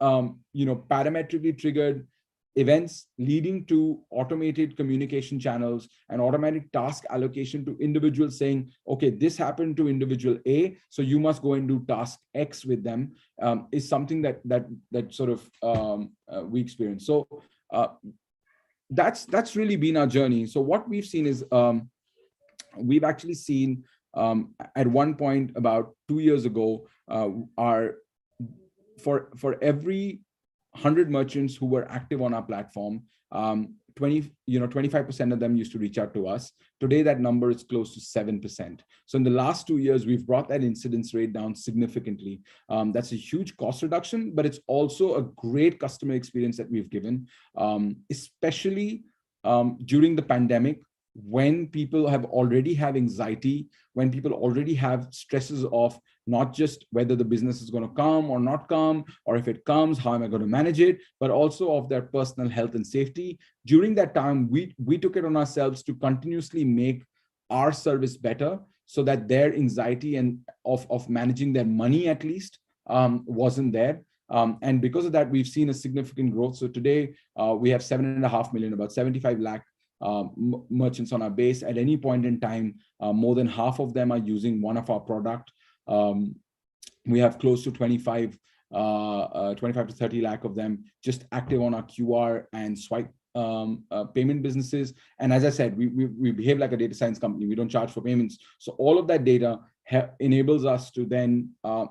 parametrically triggered events leading to automated communication channels and automatic task allocation to individuals saying, okay, this happened to individual A, so you must go and do task X with them, is something that sort of we experience. So that's really been our journey. So what we've seen is we've actually seen at one point about 2 years ago, for every 100 merchants who were active on our platform, 25% of them used to reach out to us. Today, that number is close to 7%. So in the last 2 years, we've brought that incidence rate down significantly. That's a huge cost reduction, but it's also a great customer experience that we've given, especially during the pandemic, when people already have anxiety, when people already have stresses of not just whether the business is going to come or not come, or if it comes, how am I going to manage it, but also of their personal health and safety. During that time, we took it on ourselves to continuously make our service better so that their anxiety and of managing their money at least wasn't there. And because of that, we've seen a significant growth. So today we have 7.5 million, about 75 lakh merchants on our base. At any point in time, more than half of them are using one of our product. We have close to 25 to 30 lakh of them just active on our QR and swipe payment businesses. And as I said, we behave like a data science company. We don't charge for payments. So all of that data enables us to then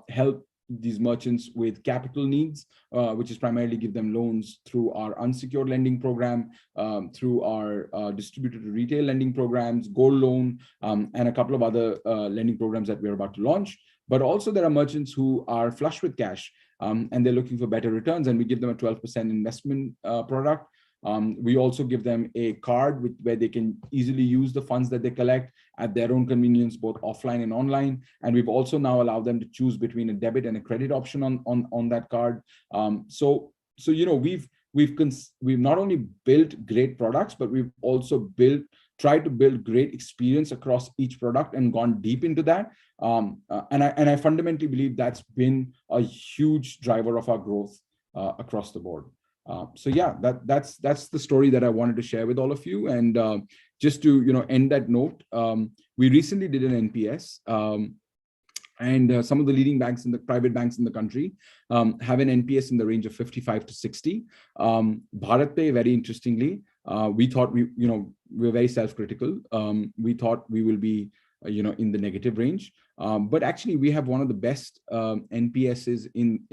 help these merchants with capital needs, which is primarily give them loans through our unsecured lending program, through our distributed retail lending programs, gold loan, and a couple of other lending programs that we're about to launch. But also there are merchants who are flush with cash and they're looking for better returns, and we give them a 12% investment product. We also give them a card where they can easily use the funds that they collect at their own convenience, both offline and online. And we've also now allowed them to choose between a debit and a credit option on that card. So you know, we've not only built great products, but we've also tried to build great experience across each product and gone deep into that. And I fundamentally believe that's been a huge driver of our growth across the board. So yeah, that's the story that I wanted to share with all of you. And just to end that note, we recently did an NPS, and some of the leading banks and the private banks in the country have an NPS in the range of 55 to 60. BharatPe, very interestingly, we thought we're very self-critical. We thought we will be in the negative range, but actually we have one of the best NPSs in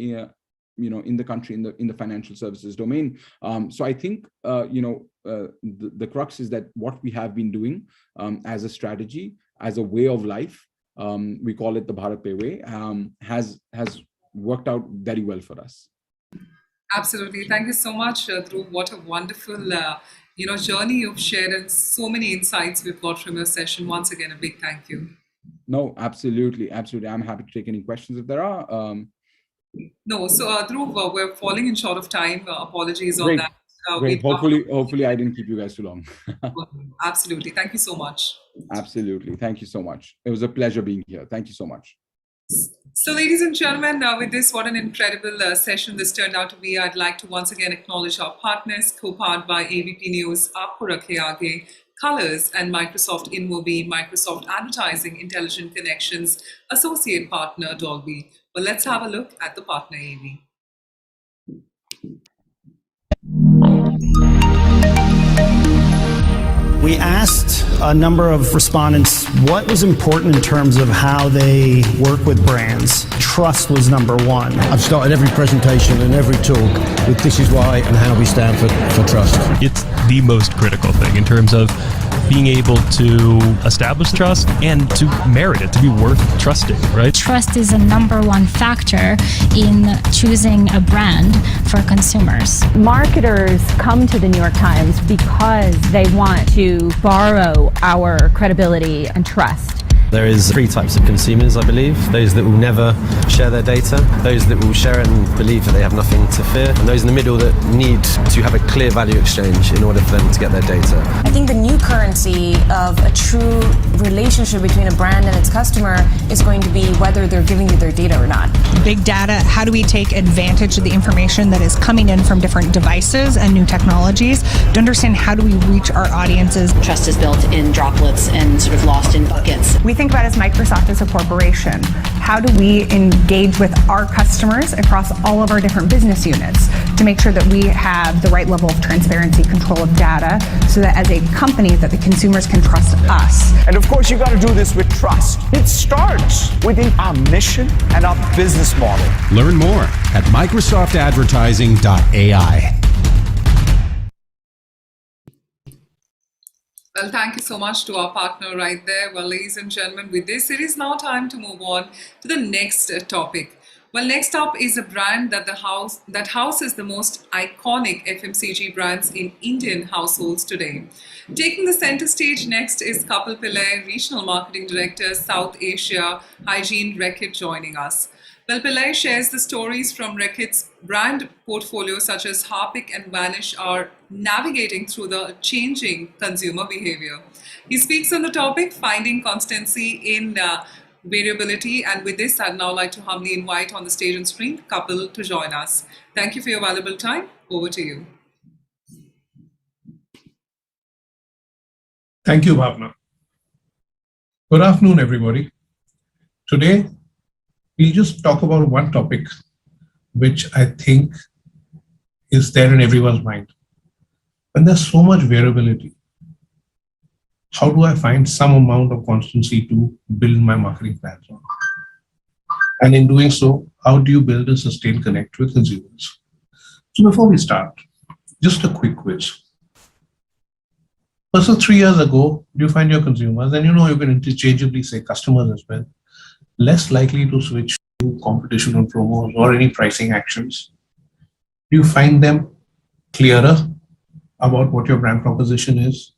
the country in the financial services domain. So I think the crux is that what we have been doing as a strategy, as a way of life, we call it the BharatPe way, has worked out very well for us. Absolutely. Thank you so much, Dhruv. What a wonderful journey you've shared, and so many insights we've got from your session. Once again, a big thank you. No, absolutely. I'm happy to take any questions if there are. No, so Dhruv, we're falling in short of time. Apologies Great. on that. Great. Hopefully I didn't keep you guys too long. Absolutely. Thank you so much. Absolutely. Thank you so much. It was a pleasure being here. Thank you so much. So ladies and gentlemen, with this, what an incredible session this turned out to be. I'd like to once again acknowledge our partners, co-powered by ABP News, Aapko Rakhe Aage, Colors, and Microsoft InMobi, Microsoft Advertising, Intelligent Connections, associate partner Dolby. Well, let's have a look at the partner AV. We asked a number of respondents what was important in terms of how they work with brands. Trust was number one. I've started every presentation and every talk with this is why and how we stand for trust. It's the most critical thing in terms of being able to establish trust and to merit it, to be worth trusting, right? Trust is a number one factor in choosing a brand for consumers. Marketers come to the New York Times because they want to borrow our credibility and trust. There is 3 types of consumers, I believe. Those that will never share their data, those that will share it and believe that they have nothing to fear, and those in the middle that need to have a clear value exchange in order for them to get their data. I think the new currency of a true relationship between a brand and its customer is going to be whether they're giving you their data or not. Big data, how do we take advantage of the information that is coming in from different devices and new technologies to understand how do we reach our audiences? Trust is built in droplets and sort of lost in buckets. We think about as Microsoft as a corporation. How do we engage with our customers across all of our different business units to make sure that we have the right level of transparency, control of data, so that as a company that the consumers can trust us. And of course, you got to do this with trust. It starts within our mission and our business model. Learn more at microsoftadvertising.ai. Well, thank you so much to our partner right there. Well, ladies and gentlemen, with this, it is now time to move on to the next topic. Well, next up is a brand that houses the most iconic FMCG brands in Indian households today. Taking the center stage next is Kapil Pillai, Regional Marketing Director, South Asia, Hygiene Reckitt, joining us. Well, Pillai shares the stories from Reckitt's brand portfolio, such as Harpic and Vanish, are navigating through the changing consumer behavior. He speaks on the topic, finding constancy in variability. And with this, I'd now like to humbly invite on the stage and screen Kapil to join us. Thank you for your valuable time. Over to you. Thank you, Bhavna. Good afternoon, everybody. Today, we'll just talk about one topic, which I think is there in everyone's mind. When there's so much variability, how do I find some amount of constancy to build my marketing plans on? And in doing so, how do you build a sustained connect with consumers? So before we start, just a quick quiz. Versus 3 years ago, do you find your consumers, and you can interchangeably say customers as well, less likely to switch to competition on promos or any pricing actions? Do you find them clearer about what your brand proposition is?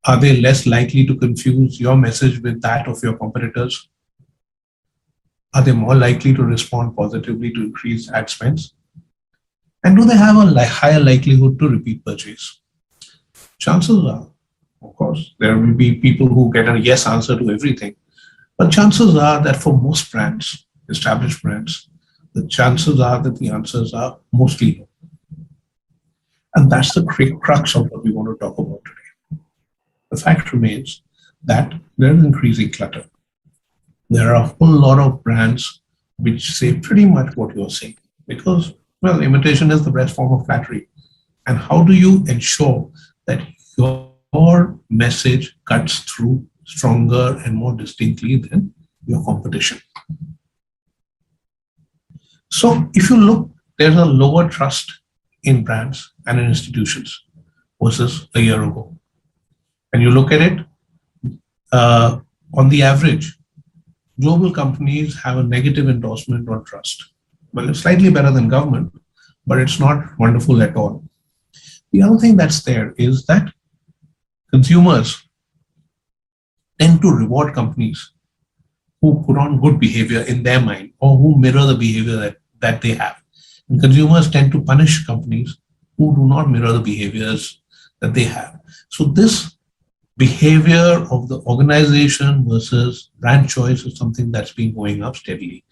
Are they less likely to confuse your message with that of your competitors? Are they more likely to respond positively to increased ad spends? And do they have a higher likelihood to repeat purchase? Chances are, of course, there will be people who get a yes answer to everything. But chances are that for most brands, established brands, the chances are that the answers are mostly no. And that's the crux of what we want to talk about today. The fact remains that there is increasing clutter. There are a whole lot of brands which say pretty much what you're saying because, well, imitation is the best form of flattery. And how do you ensure that your message cuts through stronger and more distinctly than your competition? So if you look, there's a lower trust in brands and in institutions versus a year ago. And you look at it, on the average, global companies have a negative endorsement on trust. Well, it's slightly better than government, but it's not wonderful at all. The other thing that's there is that consumers tend to reward companies who put on good behavior in their mind or who mirror the behavior that they have. And consumers tend to punish companies who do not mirror the behaviors that they have. So this behavior of the organization versus brand choice is something that's been going up steadily.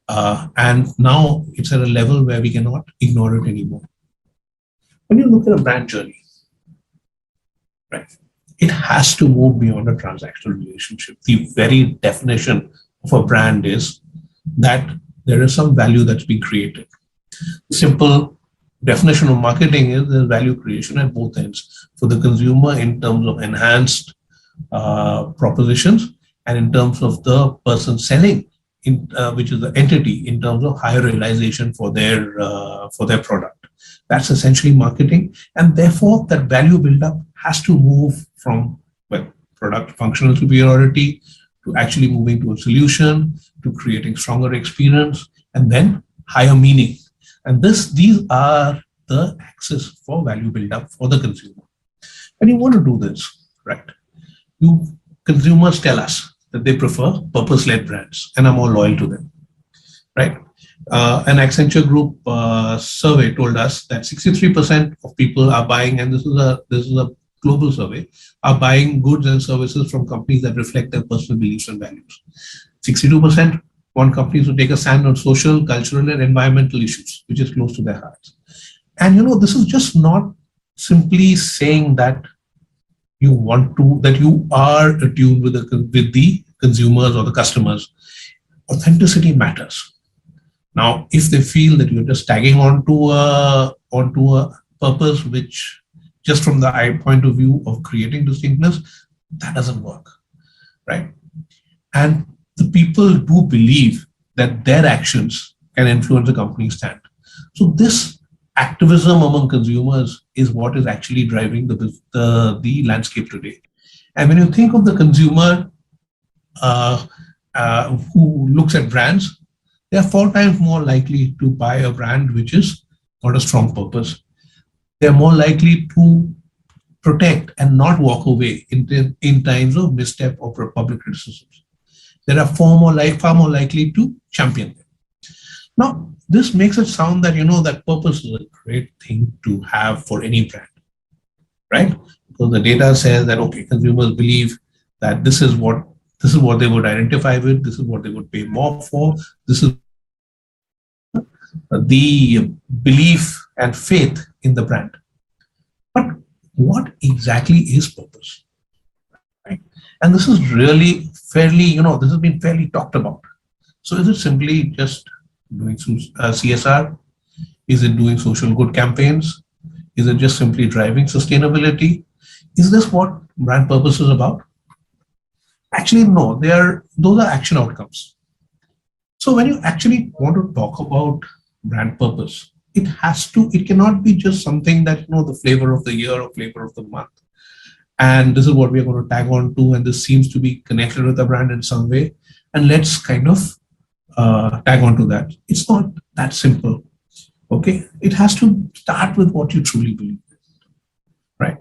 And now it's at a level where we cannot ignore it anymore. When you look at a brand journey, right, it has to move beyond a transactional relationship. The very definition of a brand is that there is some value that's being created. Simple definition of marketing is there's value creation at both ends for the consumer in terms of enhanced propositions and in terms of the person selling, which is the entity, in terms of higher realization for their product. That's essentially marketing, and therefore that value buildup has to move from product functional superiority to actually moving to a solution, to creating stronger experience, and then higher meaning. And these are the axis for value buildup for the consumer. When you want to do this, right, consumers tell us that they prefer purpose-led brands and are more loyal to them, right? An Accenture Group survey told us that 63% of people are buying, and this is a global survey, are buying goods and services from companies that reflect their personal beliefs and values. 62% want companies to take a stand on social, cultural, and environmental issues, which is close to their hearts. And this is just not simply saying that you are attuned with the consumers or the customers. Authenticity matters. Now, if they feel that you're just tagging onto a purpose, which just from the point of view of creating distinctness, that doesn't work, right? And the people do believe that their actions can influence the company's stand. So this activism among consumers is what is actually driving the landscape today. And when you think of the consumer who looks at brands, they are 4 times more likely to buy a brand which is got a strong purpose. They are more likely to protect and not walk away in times of misstep or public criticisms. They are far more likely to champion them. Now, this makes it sound that, that purpose is a great thing to have for any brand, right? Because the data says that, okay, consumers believe that this is This is what they would identify with. This is what they would pay more for. This is the belief and faith in the brand. But what exactly is purpose? Right? And this is really fairly, this has been fairly talked about. So is it simply just doing CSR? Is it doing social good campaigns? Is it just simply driving sustainability? Is this what brand purpose is about? Actually, no, those are action outcomes. So when you actually want to talk about brand purpose, it cannot be just something that, the flavor of the year or flavor of the month. And this is what we are going to tag on to, and this seems to be connected with the brand in some way. And let's kind of tag on to that. It's not that simple. Okay, it has to start with what you truly believe in, right?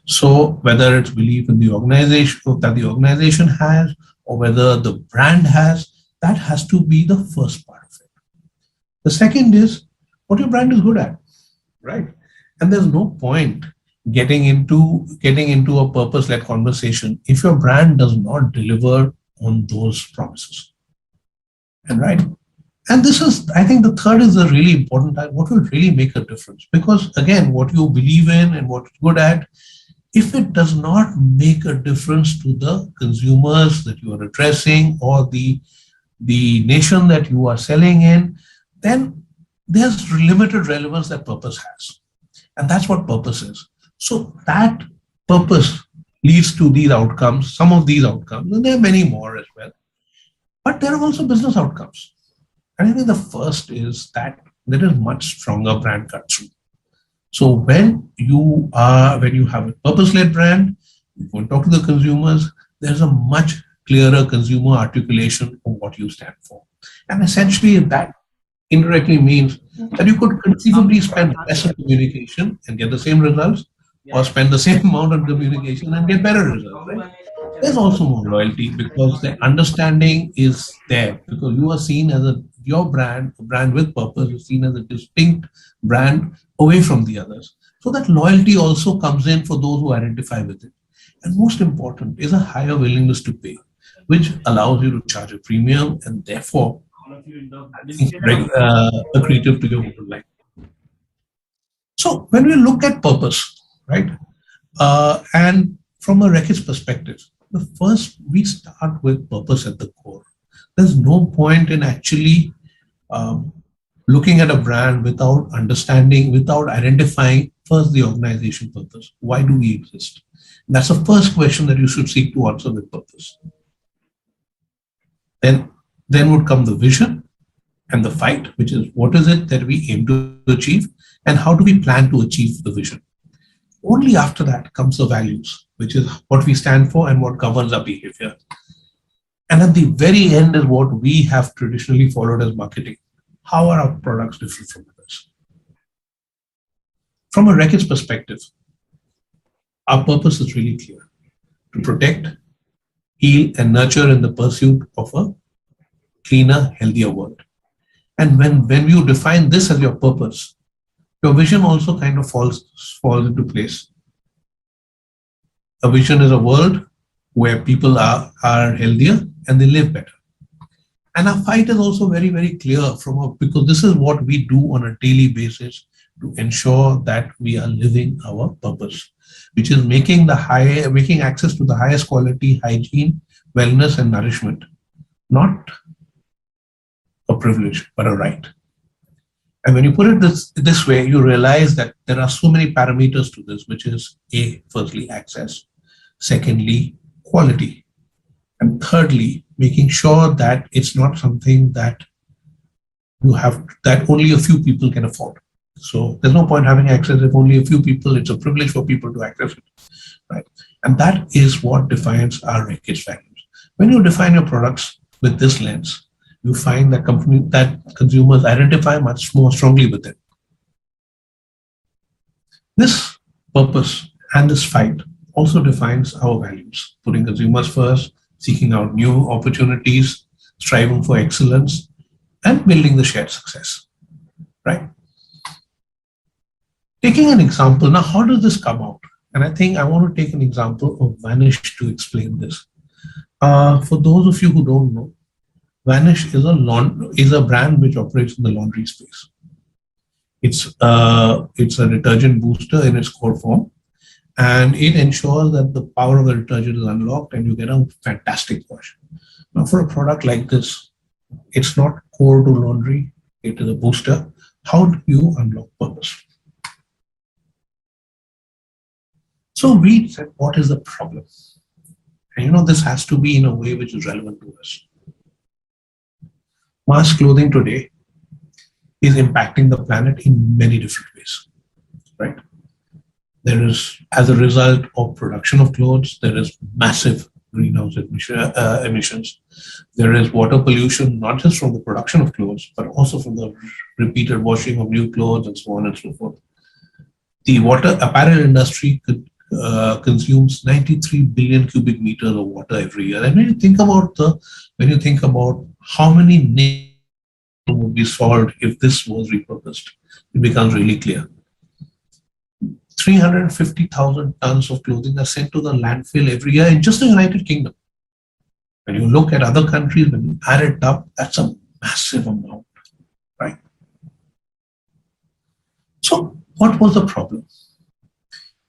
So whether it's belief in the organization that the organization has, or whether the brand has, that has to be the first part of it. The second is what your brand is good at, right? And there's no point getting into a purpose-led conversation if your brand does not deliver on those promises. And right. And this is, I think the third is the really important time. What will really make a difference? Because again, what you believe in and what you're good at, if it does not make a difference to the consumers that you are addressing or the nation that you are selling in, then there's limited relevance that purpose has. And that's what purpose is. So that purpose leads to these outcomes, some of these outcomes, and there are many more as well. But there are also business outcomes. And I think the first is that there is much stronger brand cut-through. So when you have a purpose-led brand, you go and talk to the consumers, there's a much clearer consumer articulation of what you stand for. And essentially that indirectly means that you could conceivably spend less on communication and get the same results, or spend the same amount on communication and get better results, right? There's also more loyalty because the understanding is there, because you are seen as your brand, a brand with purpose, is seen as a distinct brand away from the others. So that loyalty also comes in for those who identify with it. And most important is a higher willingness to pay, which allows you to charge a premium and therefore accretive to your bottom line. So when we look at purpose, right, and from a Reckitt's perspective, the first we start with purpose at the core. There's no point in actually looking at a brand without understanding, without identifying first the organization purpose. Why do we exist? That's the first question that you should seek to answer with purpose. Then would come the vision and the fight, which is what is it that we aim to achieve and how do we plan to achieve the vision? Only after that comes the values, which is what we stand for and what governs our behavior. And at the very end is what we have traditionally followed as marketing. How are our products different from others? From a Reckitt's perspective, our purpose is really clear: to protect, heal, and nurture in the pursuit of a cleaner, healthier world. And when you define this as your purpose, your vision also kind of falls into place. A vision is a world where people are healthier and they live better. And our fight is also very, very clear because this is what we do on a daily basis to ensure that we are living our purpose, which is making access to the highest quality hygiene, wellness, and nourishment, not a privilege, but a right. And when you put it this way, you realize that there are so many parameters to this, which is firstly, access, secondly, quality, and thirdly, making sure that it's not something that that only a few people can afford. So there's no point having access if only a few people, it's a privilege for people to access it, right? And that is what defines our Reckitt's values. When you define your products with this lens, you find that consumers identify much more strongly with it. This purpose and this fight also defines our values: putting consumers first, seeking out new opportunities, striving for excellence, and building the shared success, right? Taking an example, now how does this come out? And I think I want to take an example of Vanish to explain this. For those of you who don't know, Vanish is a brand which operates in the laundry space. It's a detergent booster in its core form, and it ensures that the power of the detergent is unlocked and you get a fantastic wash. Now, for a product like this, it's not core to laundry, it is a booster. How do you unlock purpose? So we said, what is the problem? And this has to be in a way which is relevant to us. Mass clothing today is impacting the planet in many different ways, right? There is, as a result of production of clothes, there is massive greenhouse emissions. There is water pollution, not just from the production of clothes, but also from the repeated washing of new clothes and so on and so forth. The water apparel industry consumes 93 billion cubic meters of water every year. And when you think about how many nations would be solved if this was repurposed, it becomes really clear. 350,000 tons of clothing are sent to the landfill every year in just the United Kingdom. When you look at other countries, when you add it up, that's a massive amount, right? So what was the problem?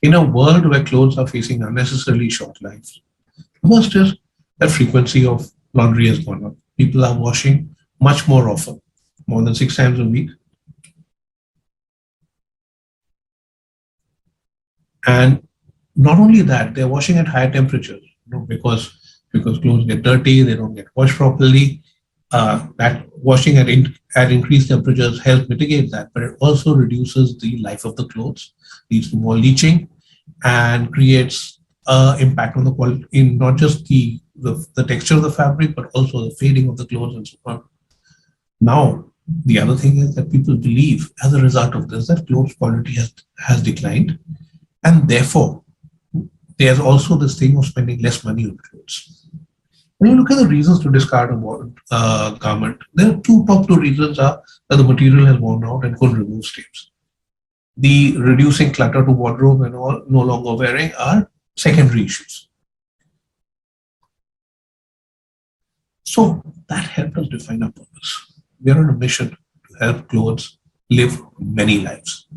In a world where clothes are facing unnecessarily short lives, first is that frequency of laundry has gone up. People are washing much more often, more than 6 times a week. And not only that, they're washing at higher temperatures, because clothes get dirty, they don't get washed properly. That washing at increased temperatures helps mitigate that, but it also reduces the life of the clothes, leads to more leaching, and creates impact on the quality, in not just the texture of the fabric, but also the fading of the clothes and so on. Now, the other thing is that people believe, as a result of this, that clothes quality has declined. And therefore, there's also this thing of spending less money on clothes. When you look at the reasons to discard a garment, there are top two reasons are that the material has worn out and couldn't remove stains. The reducing clutter to wardrobe and all no longer wearing are secondary issues. So that helped us define our purpose. We are on a mission to help clothes live many lives.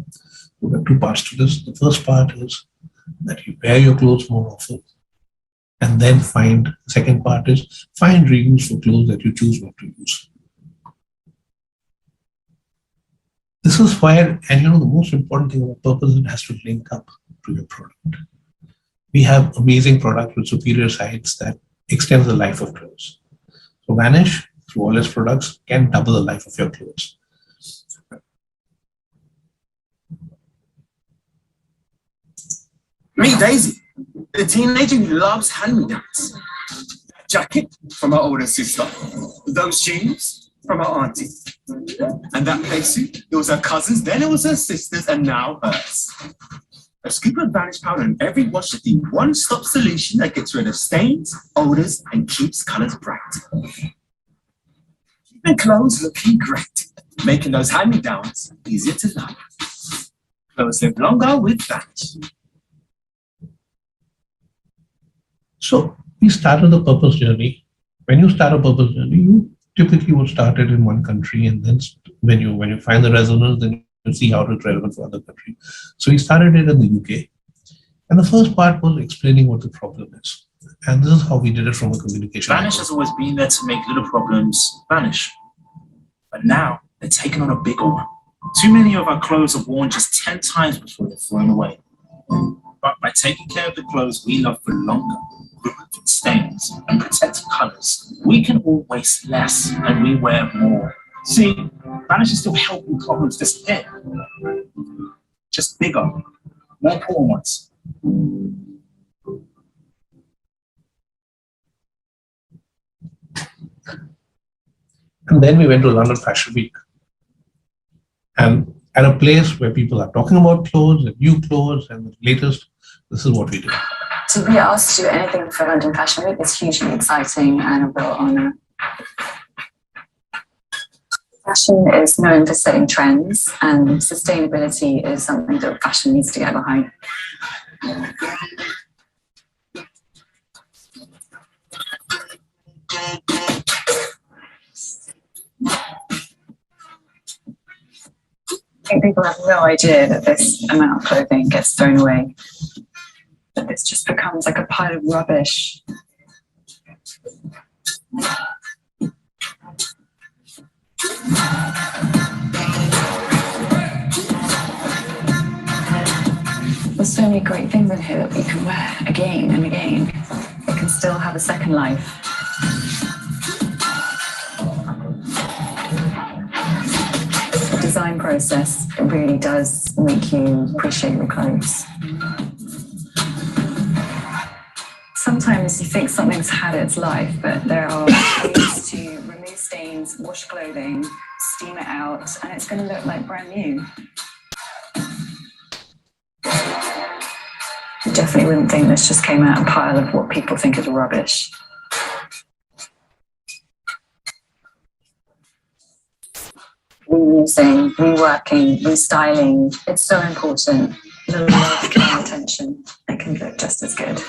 So there are two parts to this. The first part is that you wear your clothes more often, and then the second part is find reuse for clothes that you choose not to use. This is where, and the most important thing about purpose, it has to link up to your product. We have amazing products with superior science that extends the life of clothes. So Vanish, through all its products, can double the life of your clothes. Meet Daisy, the teenager who loves hand-me-downs. That jacket from her older sister, those jeans from her auntie. And that paysuit, it was her cousin's, then it was her sister's, and now hers. A scoop of Vanish powder in every wash is the one-stop solution that gets rid of stains, odors, and keeps colors bright. Keeping clothes looking great, making those hand-me-downs easier to love. Clothes live longer with Vanish. So we started the purpose journey. When you start a purpose journey, you typically would start it in one country, and then when you find the resonance, then you see how it's relevant for other countries. So we started it in the UK, and the first part was explaining what the problem is, and this is how we did it from a communication. Vanish has always been there to make little problems vanish, but now they're taking on a bigger one. Too many of our clothes are worn just 10 times before they're thrown away. But by taking care of the clothes we love for longer, removing stains and protecting colors, we can all waste less and we wear more. See, Vanish is still helping problems disappear. Just bigger, more poor ones. And then we went to London Fashion Week. And at a place where people are talking about clothes and new clothes and the latest, this is what we do. To be asked to do anything for London Fashion Week is hugely exciting and a real honour. Fashion is known for setting trends, and sustainability is something that fashion needs to get behind. I think people have no idea that this amount of clothing gets thrown away, that this just becomes like a pile of rubbish. There's so many great things in here that we can wear again and again. It can still have a second life. The design process, it really does make you appreciate your clothes. Sometimes you think something's had its life, but there are ways to remove stains, wash clothing, steam it out, and it's going to look like brand new. You definitely wouldn't think this just came out a pile of what people think is rubbish. Reusing, reworking, restyling, it's so important. A little love, care and attention, it can look just as good.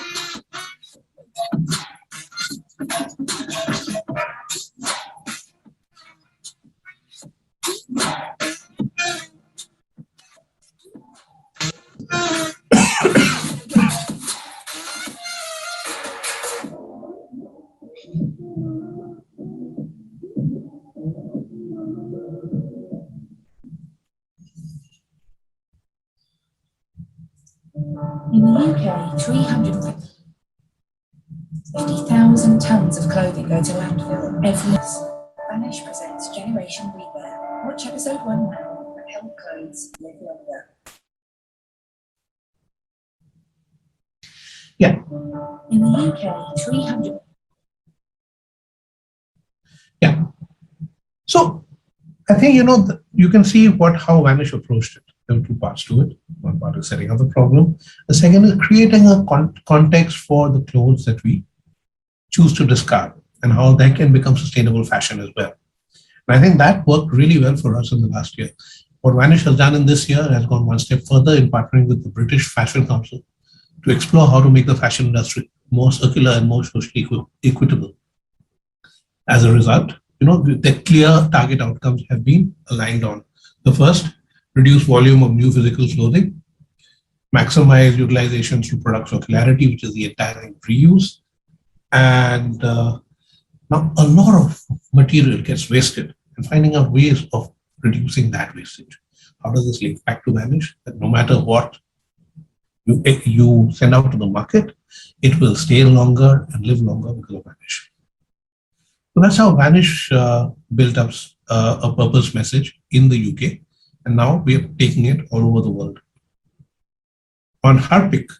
In the UK, 350,000 tonnes of clothing go to landfill every year. Vanish presents Generation Rewear. Watch episode 1 now and help clothes live longer. Yeah. In the UK, 300. Yeah. So I think, you can see how Vanish approached it. There are two parts to it. One part is setting up the problem. The second is creating a context for the clothes that we choose to discard and how that can become sustainable fashion as well. And I think that worked really well for us in the last year. What Vanish has done in this year has gone one step further in partnering with the British Fashion Council to explore how to make the fashion industry more circular and more socially equitable. As a result, the clear target outcomes have been aligned on. The first, reduce volume of new physical clothing, maximize utilization through product circularity, which is the entire reuse, and now a lot of material gets wasted, and finding out ways of reducing that wastage. How does this link back to Vanish? That no matter what you send out to the market, it will stay longer and live longer because of Vanish. So that's how Vanish built up a purpose message in the UK, and now we are taking it all over the world. On HeartPe,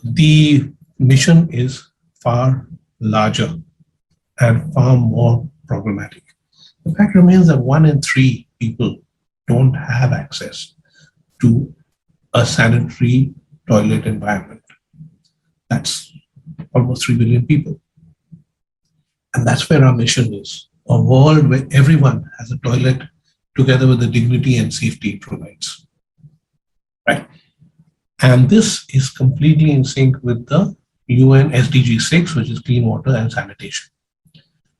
the mission is far larger and far more problematic. The fact remains that 1 in 3 people don't have access to a sanitary toilet environment. That's almost 3 billion people. And that's where our mission is, a world where everyone has a toilet together with the dignity and safety it provides. Right? And this is completely in sync with the UN SDG 6, which is clean water and sanitation.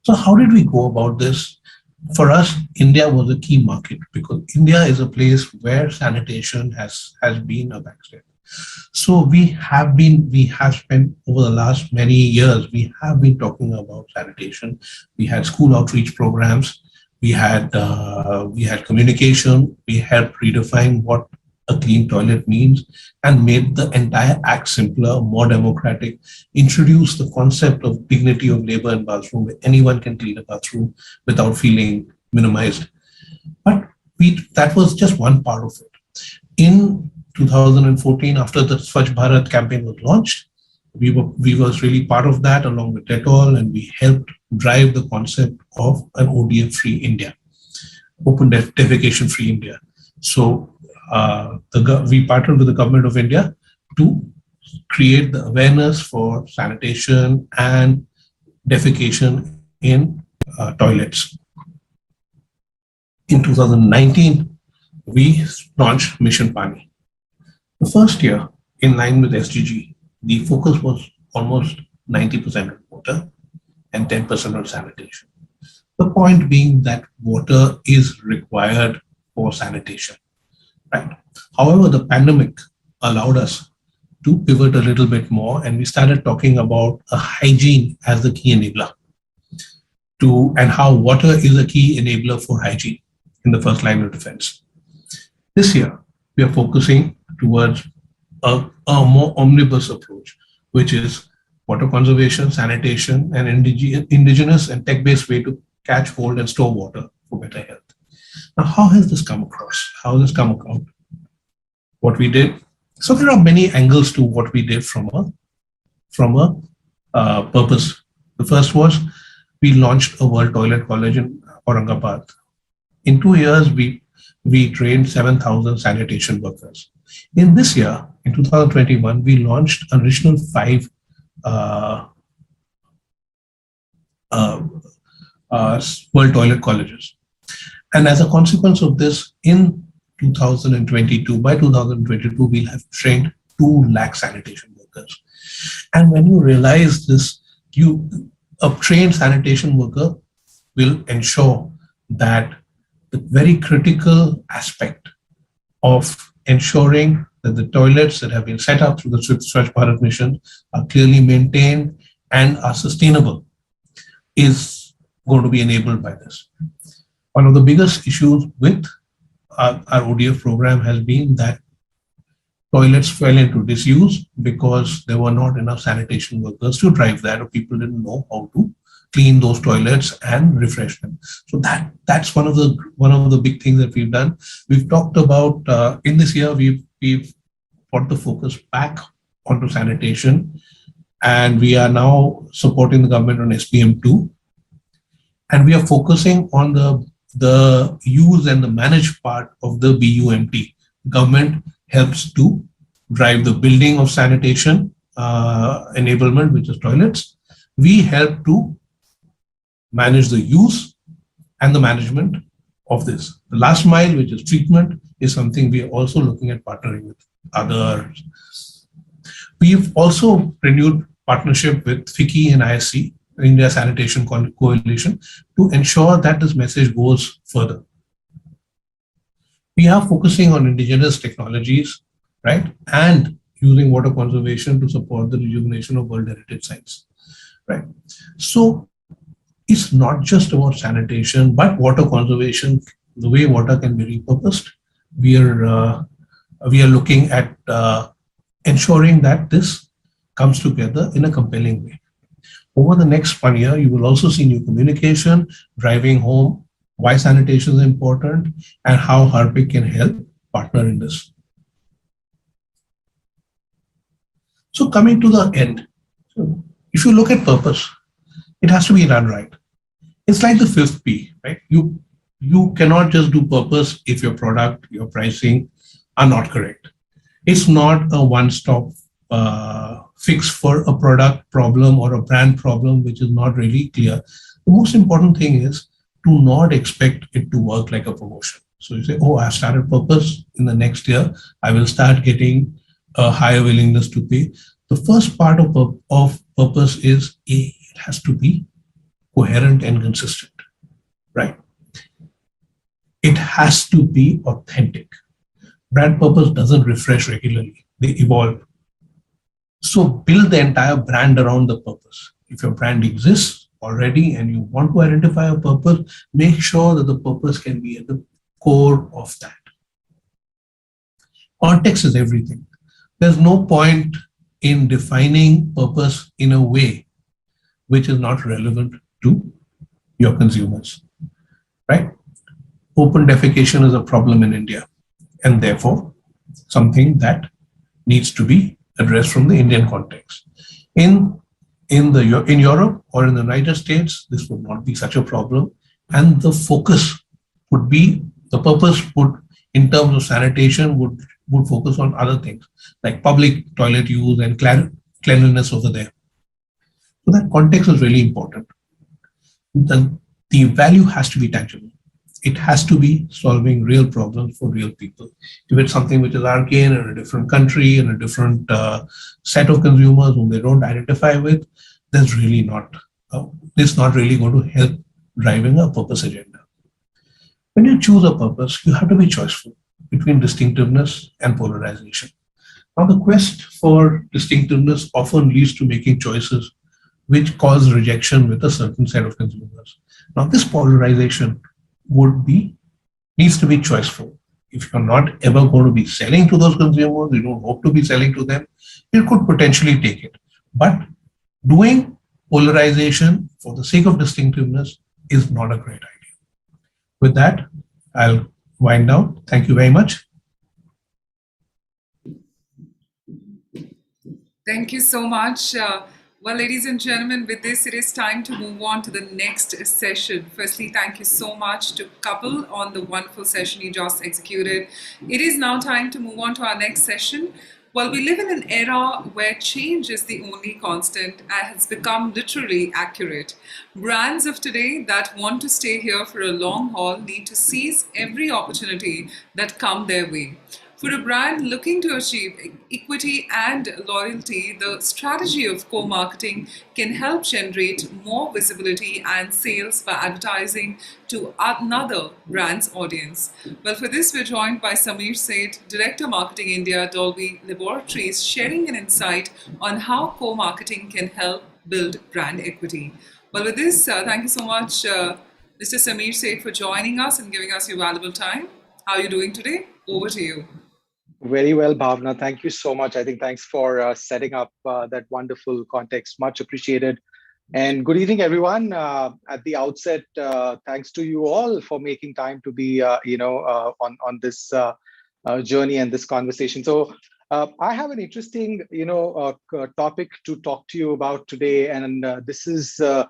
So how did we go about this? For us, India was a key market because India is a place where sanitation has been a backstep. So we have spent over the last many years, we have been talking about sanitation. We had school outreach programs, we had communication, we helped redefine what a clean toilet means and made the entire act simpler, more democratic, introduced the concept of dignity of labor in bathroom, where anyone can clean a bathroom without feeling minimized. But that was just one part of it. In 2014, after the Swachh Bharat campaign was launched, we was really part of that along with Dettol, and we helped drive the concept of an ODF-free India, open defecation-free India. So we partnered with the government of India to create the awareness for sanitation and defecation in toilets. In 2019, we launched Mission Pani. The first year, in line with SDG, the focus was almost 90% on water and 10% on sanitation. The point being that water is required for sanitation, right? However, the pandemic allowed us to pivot a little bit more, and we started talking about hygiene as the key enabler and how water is a key enabler for hygiene in the first line of defense. This year, we are focusing towards a more omnibus approach, which is water conservation, sanitation, and indigenous and tech-based way to catch, hold, and store water for better health. Now, how has this come across? How has this come about? What we did. So there are many angles to what we did from a purpose. The first was we launched a World Toilet College in Aurangabad. In 2 years, we trained 7,000 sanitation workers. In this year, in 2021, we launched an additional 5 World Toilet Colleges. And as a consequence of this, in 2022, by 2022, we'll have trained 2 lakh sanitation workers. And when you realize this, a trained sanitation worker will ensure that the very critical aspect of ensuring that the toilets that have been set up through the Swachh Bharat mission are clearly maintained and are sustainable is going to be enabled by this. One of the biggest issues with our ODF program has been that toilets fell into disuse because there were not enough sanitation workers to drive that, or people didn't know how to clean those toilets and refresh them. So that's one of the big things that we've done. We've talked about in this year we've put the focus back onto sanitation, and we are now supporting the government on SPM2, and we are focusing on the use and the managed part of the BUMT. Government helps to drive the building of sanitation enablement, which is toilets. We help to manage the use and the management of this. The last mile, which is treatment, is something we are also looking at partnering with others. We've also renewed partnership with FICCI and ISC, India Sanitation Coalition, to ensure that this message goes further. We are focusing on indigenous technologies, right, and using water conservation to support the rejuvenation of World Heritage Sites, right? So it's not just about sanitation, but water conservation, the way water can be repurposed. We are looking at ensuring that this comes together in a compelling way. Over the next 1 year, you will also see new communication, driving home why sanitation is important and how BharatPe can help partner in this. So coming to the end, so if you look at purpose, it has to be done right. It's like the 5th P, right? You cannot just do purpose if your product, your pricing are not correct. It's not a one-stop fix for a product problem or a brand problem, which is not really clear. The most important thing is to not expect it to work like a promotion. So you say, oh, I've started purpose. In the next year, I will start getting a higher willingness to pay. The first part of purpose is it has to be coherent and consistent, right? It has to be authentic. Brand purpose doesn't refresh regularly. They evolve. So build the entire brand around the purpose. If your brand exists already and you want to identify a purpose, make sure that the purpose can be at the core of that. Context is everything. There's no point in defining purpose in a way which is not relevant to your consumers, right? Open defecation is a problem in India, and therefore something that needs to be addressed from the Indian context. In Europe or in the United States, this would not be such a problem, and the focus would be, the purpose would, in terms of sanitation, would focus on other things like public toilet use and cleanliness over there. So that context is really important. The value has to be tangible. It has to be solving real problems for real people. If it's something which is arcane in a different country, in a different set of consumers whom they don't identify with, there's really not, it's not really going to help driving a purpose agenda. When you choose a purpose, you have to be choiceful between distinctiveness and polarization. Now, the quest for distinctiveness often leads to making choices which cause rejection with a certain set of consumers. Now, this polarization needs to be choiceful. If you're not ever going to be selling to those consumers, you don't hope to be selling to them, you could potentially take it. But doing polarization for the sake of distinctiveness is not a great idea. With that, I'll wind down. Thank you very much. Thank you so much. Well, ladies and gentlemen, with this, it is time to move on to the next session. Firstly, thank you so much to Kapil on the wonderful session you just executed. It is now time to move on to our next session. Well, we live in an era where change is the only constant and has become literally accurate. Brands of today that want to stay here for a long haul need to seize every opportunity that come their way. For a brand looking to achieve equity and loyalty, the strategy of co-marketing can help generate more visibility and sales by advertising to another brand's audience. Well, for this, we're joined by Sameer Seth, Director Marketing India, Dolby Laboratories, sharing an insight on how co-marketing can help build brand equity. Well, with this, thank you so much, Mr. Sameer Seth, for joining us and giving us your valuable time. How are you doing today? Over to you. Very well, Bhavna. Thank you so much. I think thanks for setting up that wonderful context. Much appreciated. And good evening, everyone. At the outset, thanks to you all for making time to be, on this journey and this conversation. So I have an interesting, topic to talk to you about today, and this is the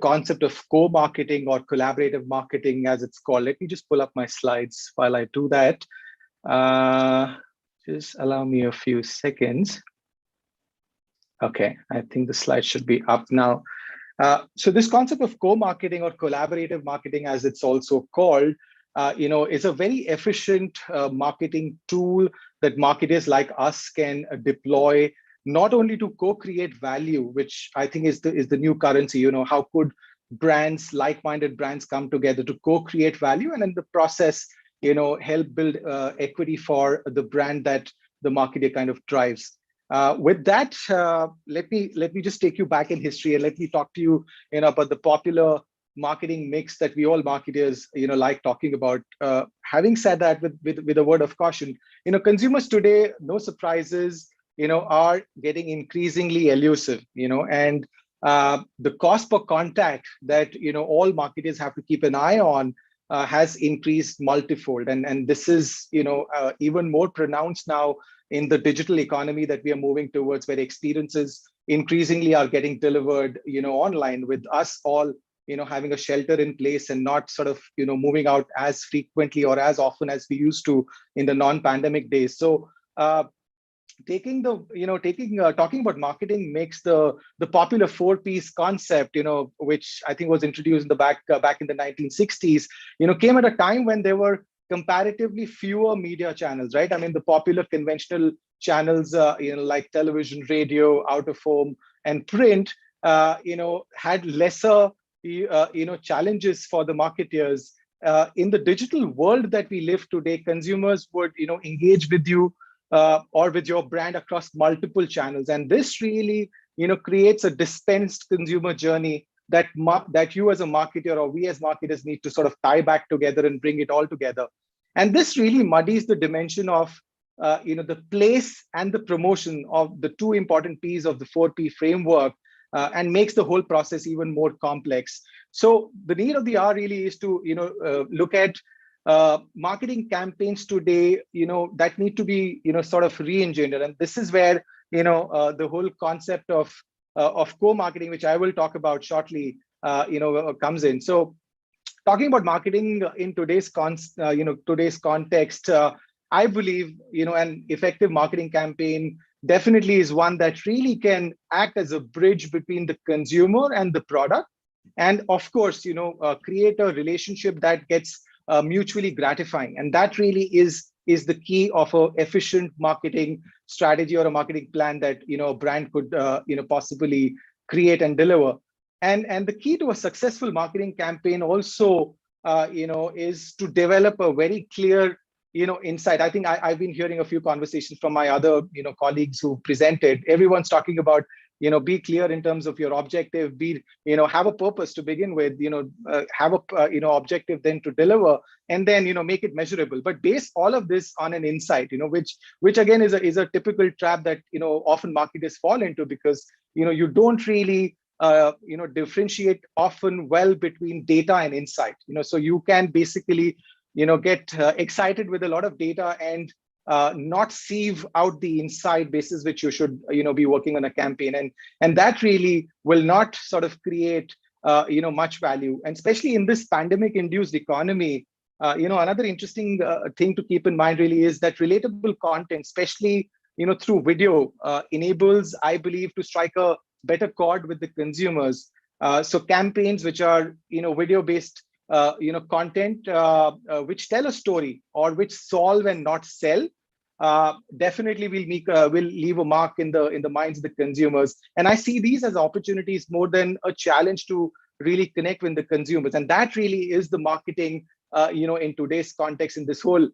concept of co-marketing or collaborative marketing, as it's called. Let me just pull up my slides while I do that. Just allow me a few seconds. Okay, I think the slide should be up now. So this concept of co-marketing or collaborative marketing, as it's also called, is a very efficient marketing tool that marketers like us can deploy, not only to co-create value, which I think is the new currency. How could brands, like-minded brands, come together to co-create value, and in the process, help build equity for the brand that the marketer kind of drives. With that, let me just take you back in history and let me talk to you, about the popular marketing mix that we all marketers, like talking about. Having said that, with a word of caution, consumers today, no surprises, are getting increasingly elusive, and the cost per contact that all marketers have to keep an eye on has increased multifold, and this is even more pronounced now in the digital economy that we are moving towards, where experiences increasingly are getting delivered online, with us all having a shelter in place and not sort of moving out as frequently or as often as we used to in the non-pandemic days. So talking about marketing makes the popular 4Ps concept, which I think was introduced in the back in the 1960s, came at a time when there were comparatively fewer media channels, right? I mean, the popular conventional channels, like television, radio, out of home, and print, had lesser, challenges for the marketers. In the digital world that we live today, consumers would, engage with you or with your brand across multiple channels, and this really, creates a dispensed consumer journey that you as a marketer or we as marketers need to sort of tie back together and bring it all together. And this really muddies the dimension of, the place and the promotion of the two important Ps of the 4P framework, and makes the whole process even more complex. So the need of the hour really is to, look at marketing campaigns today, that need to be, sort of re-engineered. And this is where, the whole concept of co-marketing, which I will talk about shortly, comes in. So talking about marketing in today's context, I believe, an effective marketing campaign definitely is one that really can act as a bridge between the consumer and the product. And of course, create a relationship that gets mutually gratifying. And that really is the key of an efficient marketing strategy or a marketing plan that, a brand could, possibly create and deliver. And the key to a successful marketing campaign also is to develop a very clear, insight. I think I've been hearing a few conversations from my other, colleagues who presented. Everyone's talking about, be clear in terms of your objective, have a purpose to begin with, have a, objective then to deliver, and then, make it measurable. But base all of this on an insight, which again is a typical trap that, often marketers fall into, because, you don't really, differentiate often well between data and insight. So you can basically, get excited with a lot of data and not sieve out the insight basis which you should, be working on a campaign, and that really will not sort of create, much value. And especially in this pandemic-induced economy, another interesting thing to keep in mind really is that relatable content, especially, through video, enables, I believe, to strike a better chord with the consumers. So campaigns which are, video-based, content which tell a story or which solve and not sell, definitely will leave a mark in the minds of the consumers. And I see these as opportunities more than a challenge to really connect with the consumers. And that really is the marketing, in today's context, in this whole,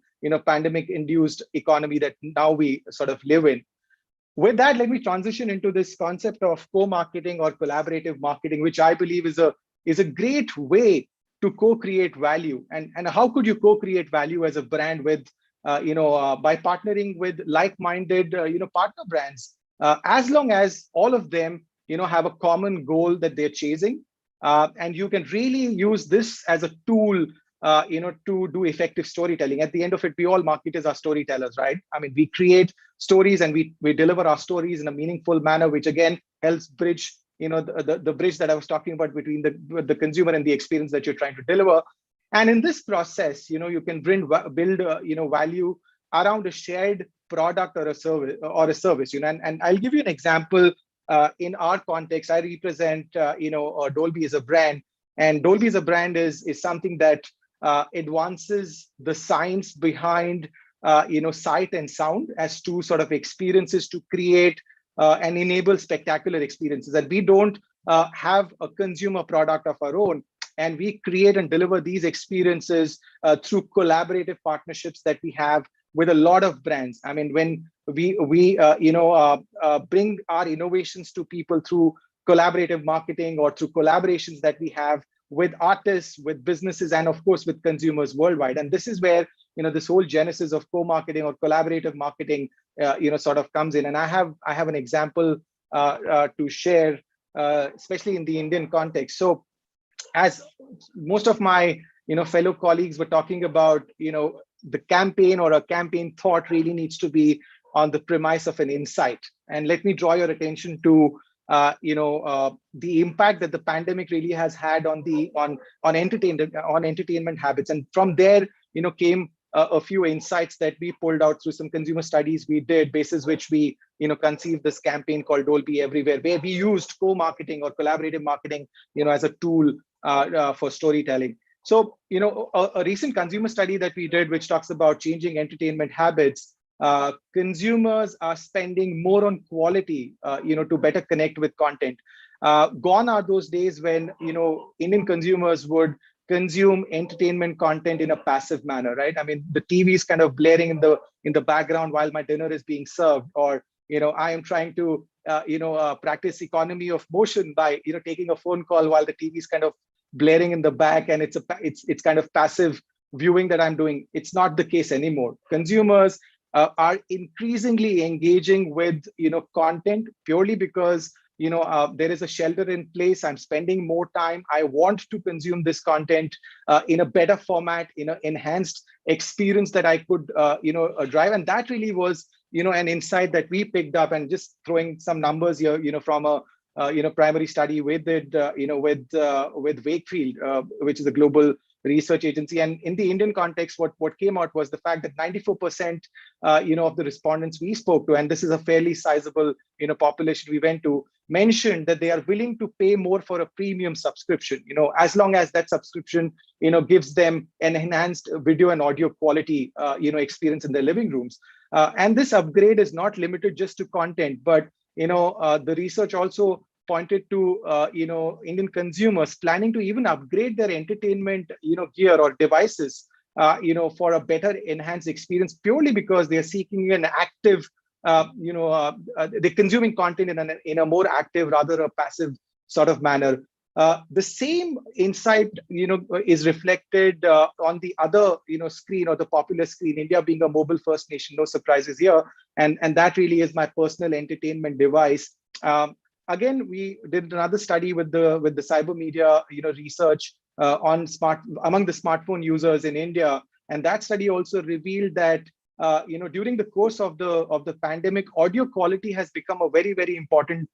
pandemic-induced economy that now we sort of live in. With that, let me transition into this concept of co-marketing or collaborative marketing, which I believe is a great way to co-create value. And how could you co-create value as a brand with, by partnering with like-minded, partner brands, as long as all of them, have a common goal that they're chasing. And you can really use this as a tool, to do effective storytelling. At the end of it, we all marketers are storytellers, right? I mean, we create stories and we deliver our stories in a meaningful manner, which again helps bridge, the bridge that I was talking about between the consumer and the experience that you're trying to deliver. And in this process, you can build, value around a shared product or a service, and I'll give you an example. In our context, I represent, Dolby as a brand, and Dolby as a brand is something that advances the science behind, sight and sound as two sort of experiences to create and enable spectacular experiences. And we don't have a consumer product of our own, and we create and deliver these experiences through collaborative partnerships that we have with a lot of brands. I mean, when we bring our innovations to people through collaborative marketing or through collaborations that we have with artists, with businesses, and of course with consumers worldwide. And this is where, this whole genesis of co-marketing or collaborative marketing, sort of comes in. And I have an example to share, especially in the Indian context. So as most of my, fellow colleagues were talking about, the campaign or a campaign thought really needs to be on the premise of an insight. And let me draw your attention to the impact that the pandemic really has had on entertainment habits. And from there, came a few insights that we pulled out through some consumer studies we did, basis which we, conceived this campaign called Dolby Everywhere, where we used co-marketing or collaborative marketing, as a tool for storytelling. So, a recent consumer study that we did, which talks about changing entertainment habits, consumers are spending more on quality, to better connect with content. Gone are those days when, Indian consumers would consume entertainment content in a passive manner, right? I mean, the TV is kind of blaring in the background while my dinner is being served, or, I am trying to, practice economy of motion by, taking a phone call while the TV is kind of blaring in the back, and it's kind of passive viewing that I'm doing. It's not the case anymore. Consumers are increasingly engaging with, content purely because, there is a shelter in place. I'm spending more time. I want to consume this content in a better format, in an enhanced experience that I could, drive. And that really was, an insight that we picked up. And just throwing some numbers here, from a primary study we did, with Wakefield, which is a global research agency. And in the Indian context, what came out was the fact that 94%, of the respondents we spoke to, and this is a fairly sizable, population we went to, mentioned that they are willing to pay more for a premium subscription, as long as that subscription, gives them an enhanced video and audio quality, experience in their living rooms. And this upgrade is not limited just to content, but the research also pointed to Indian consumers planning to even upgrade their entertainment gear or devices for a better enhanced experience, purely because they're seeking an active they're consuming content in a more active rather a passive sort of manner. The same insight is reflected on the other screen, or the popular screen, India being a mobile first nation, no surprises here, and that really is my personal entertainment device. Again, we did another study with the cyber media research among the smartphone users in India, and that study also revealed that during the course of the pandemic, audio quality has become a very, very important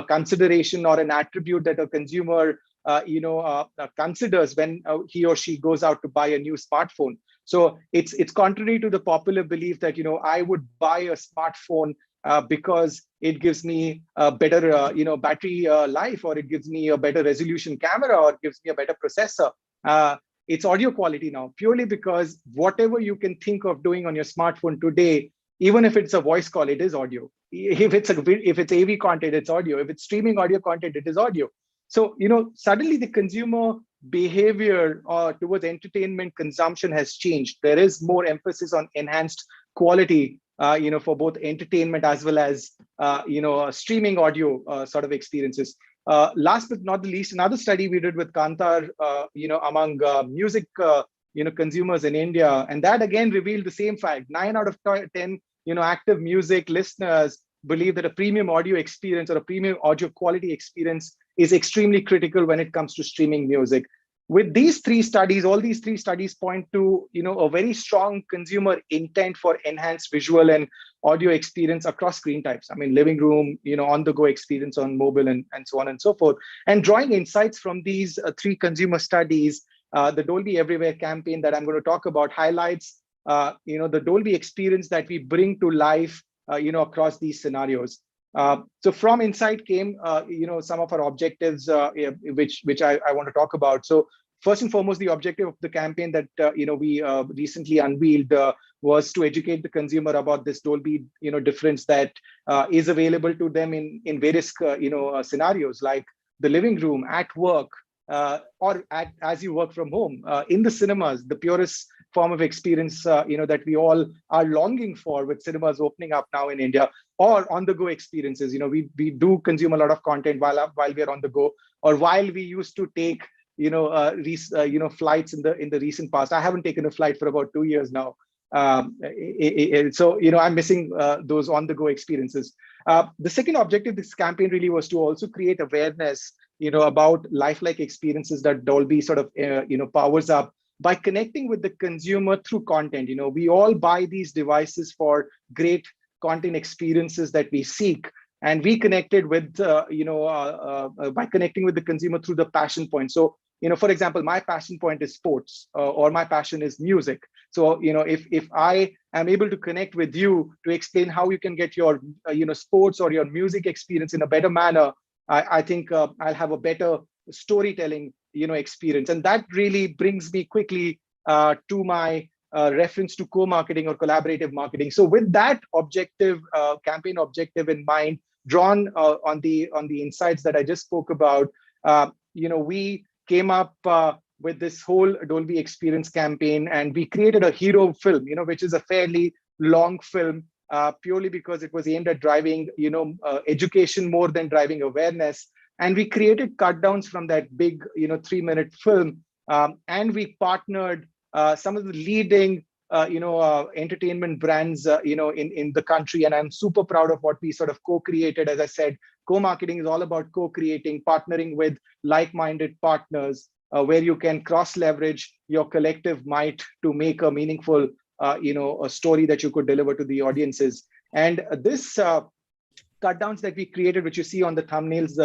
consideration or an attribute that a consumer considers when he or she goes out to buy a new smartphone. So it's contrary to the popular belief that I would buy a smartphone because it gives me a better battery life, or it gives me a better resolution camera, or it gives me a better processor. It's audio quality now, purely because whatever you can think of doing on your smartphone today, even if it's a voice call, it is audio. If it's AV content, it's audio. If it's streaming audio content, it is audio. So suddenly the consumer behavior towards entertainment consumption has changed. There is more emphasis on enhanced quality, for both entertainment as well as streaming audio sort of experiences. Last but not the least, another study we did with Kantar, among music, consumers in India, and that again revealed the same fact. 9 out of 10, active music listeners believe that a premium audio experience or a premium audio quality experience is extremely critical when it comes to streaming music. With these three studies, all these three studies point to a very strong consumer intent for enhanced visual and audio experience across screen types. I mean, living room, on-the-go experience on mobile, and so on and so forth. And drawing insights from these three consumer studies, the Dolby Everywhere campaign that I'm going to talk about highlights, the Dolby experience that we bring to life, across these scenarios. So from Insight came, some of our objectives, which I want to talk about. So first and foremost, the objective of the campaign that we recently unveiled was to educate the consumer about this Dolby difference that is available to them in various scenarios, like the living room, at work, or as you work from home, in the cinemas, the purest form of experience that we all are longing for, with cinemas opening up now in India, or on-the-go experiences. We do consume a lot of content while we're on the go, or while we used to take flights in the recent past. I haven't taken a flight for about 2 years now. So I'm missing those on-the-go experiences. The second objective of this campaign really was to also create awareness about lifelike experiences that Dolby sort of powers up by connecting with the consumer through content. We all buy these devices for great content experiences that we seek, and we connected with by connecting with the consumer through the passion point. So for example, my passion point is sports, or my passion is music. So if I am able to connect with you to explain how you can get your sports or your music experience in a better manner, I think I'll have a better storytelling experience. And that really brings me quickly to my reference to co-marketing or collaborative marketing. So with that objective, campaign objective in mind, drawn on the insights that I just spoke about, we came up with this whole Dolby Experience campaign, and we created a hero film, which is a fairly long film, purely because it was aimed at driving, education more than driving awareness. And we created cut downs from that big, 3-minute film, and we partnered some of the leading, entertainment brands, in the country. And I'm super proud of what we sort of co-created. As I said, co-marketing is all about co-creating, partnering with like-minded partners, where you can cross-leverage your collective might to make a meaningful, a story that you could deliver to the audiences. And this cut downs that we created, which you see on the thumbnails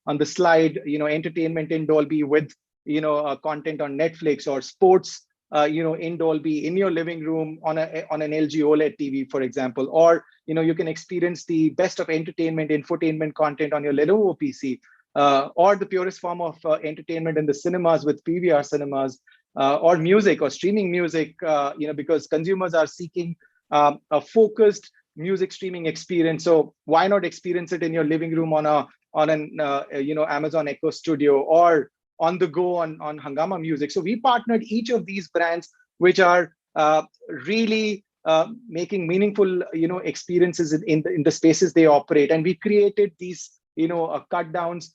on the slide, entertainment in Dolby with, content on Netflix, or sports, in Dolby in your living room on an LG OLED TV, for example, or you can experience the best of entertainment, infotainment content on your Lenovo PC, or the purest form of entertainment in the cinemas with PVR cinemas, or music or streaming music, because consumers are seeking a focused music streaming experience. So why not experience it in your living room on an Amazon Echo Studio, or on the go on Hungama Music. So we partnered each of these brands, which are really making meaningful experiences in the spaces they operate, and we created these cut downs.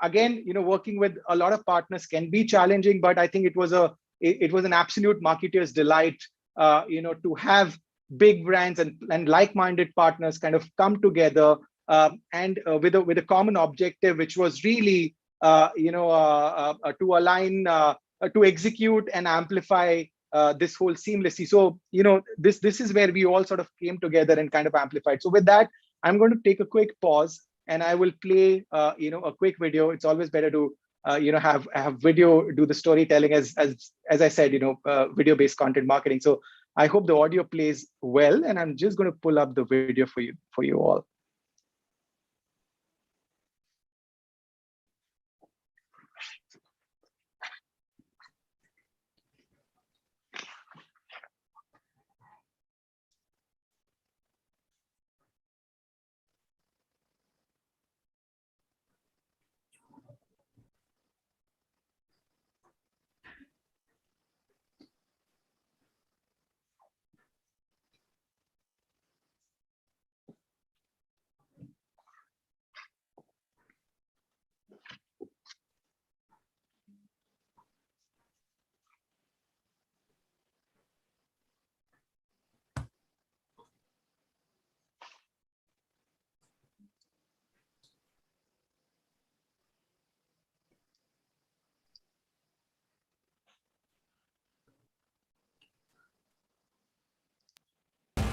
Again, working with a lot of partners can be challenging, but I think it was an absolute marketer's delight to have big brands and like-minded partners kind of come together and with a common objective, which was really to align, to execute and amplify this whole seamlessly. So this is where we all sort of came together and kind of amplified. So with that, I'm going to take a quick pause, and I will play a quick video. It's always better to have video do the storytelling, as I said, video-based content marketing. So I hope the audio plays well, and I'm just going to pull up the video for you all.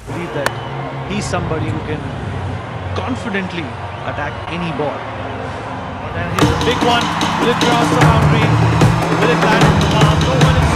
Believe that he's somebody who can confidently attack any ball. And here's a big one. Will it cross the boundary? Will it land in the mark? No one is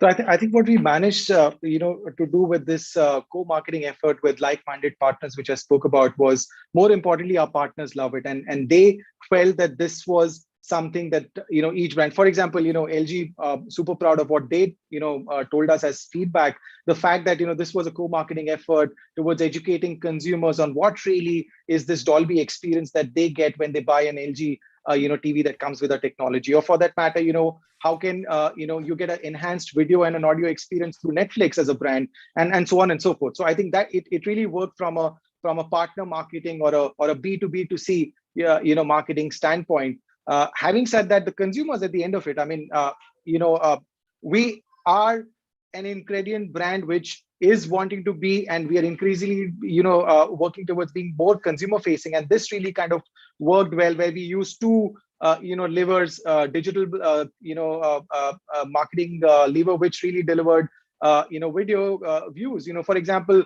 So I think what we managed, to do with this co-marketing effort with like-minded partners, which I spoke about, was more importantly, our partners love it, and they felt that this was something that each brand, for example, LG, super proud of what they told us as feedback. The fact that this was a co-marketing effort towards educating consumers on what really is this Dolby experience that they get when they buy an LG TV that comes with a technology, or for that matter, how can you get an enhanced video and an audio experience through Netflix as a brand, and so on and so forth. So I think that it really worked from a partner marketing or a B2B2C marketing standpoint. Having said that, the consumers at the end of it, I mean, we are an ingredient brand which is wanting to be, and we are increasingly, working towards being more consumer facing. And this really kind of worked well, where we used two, levers, digital, marketing lever, which really delivered, video views. For example,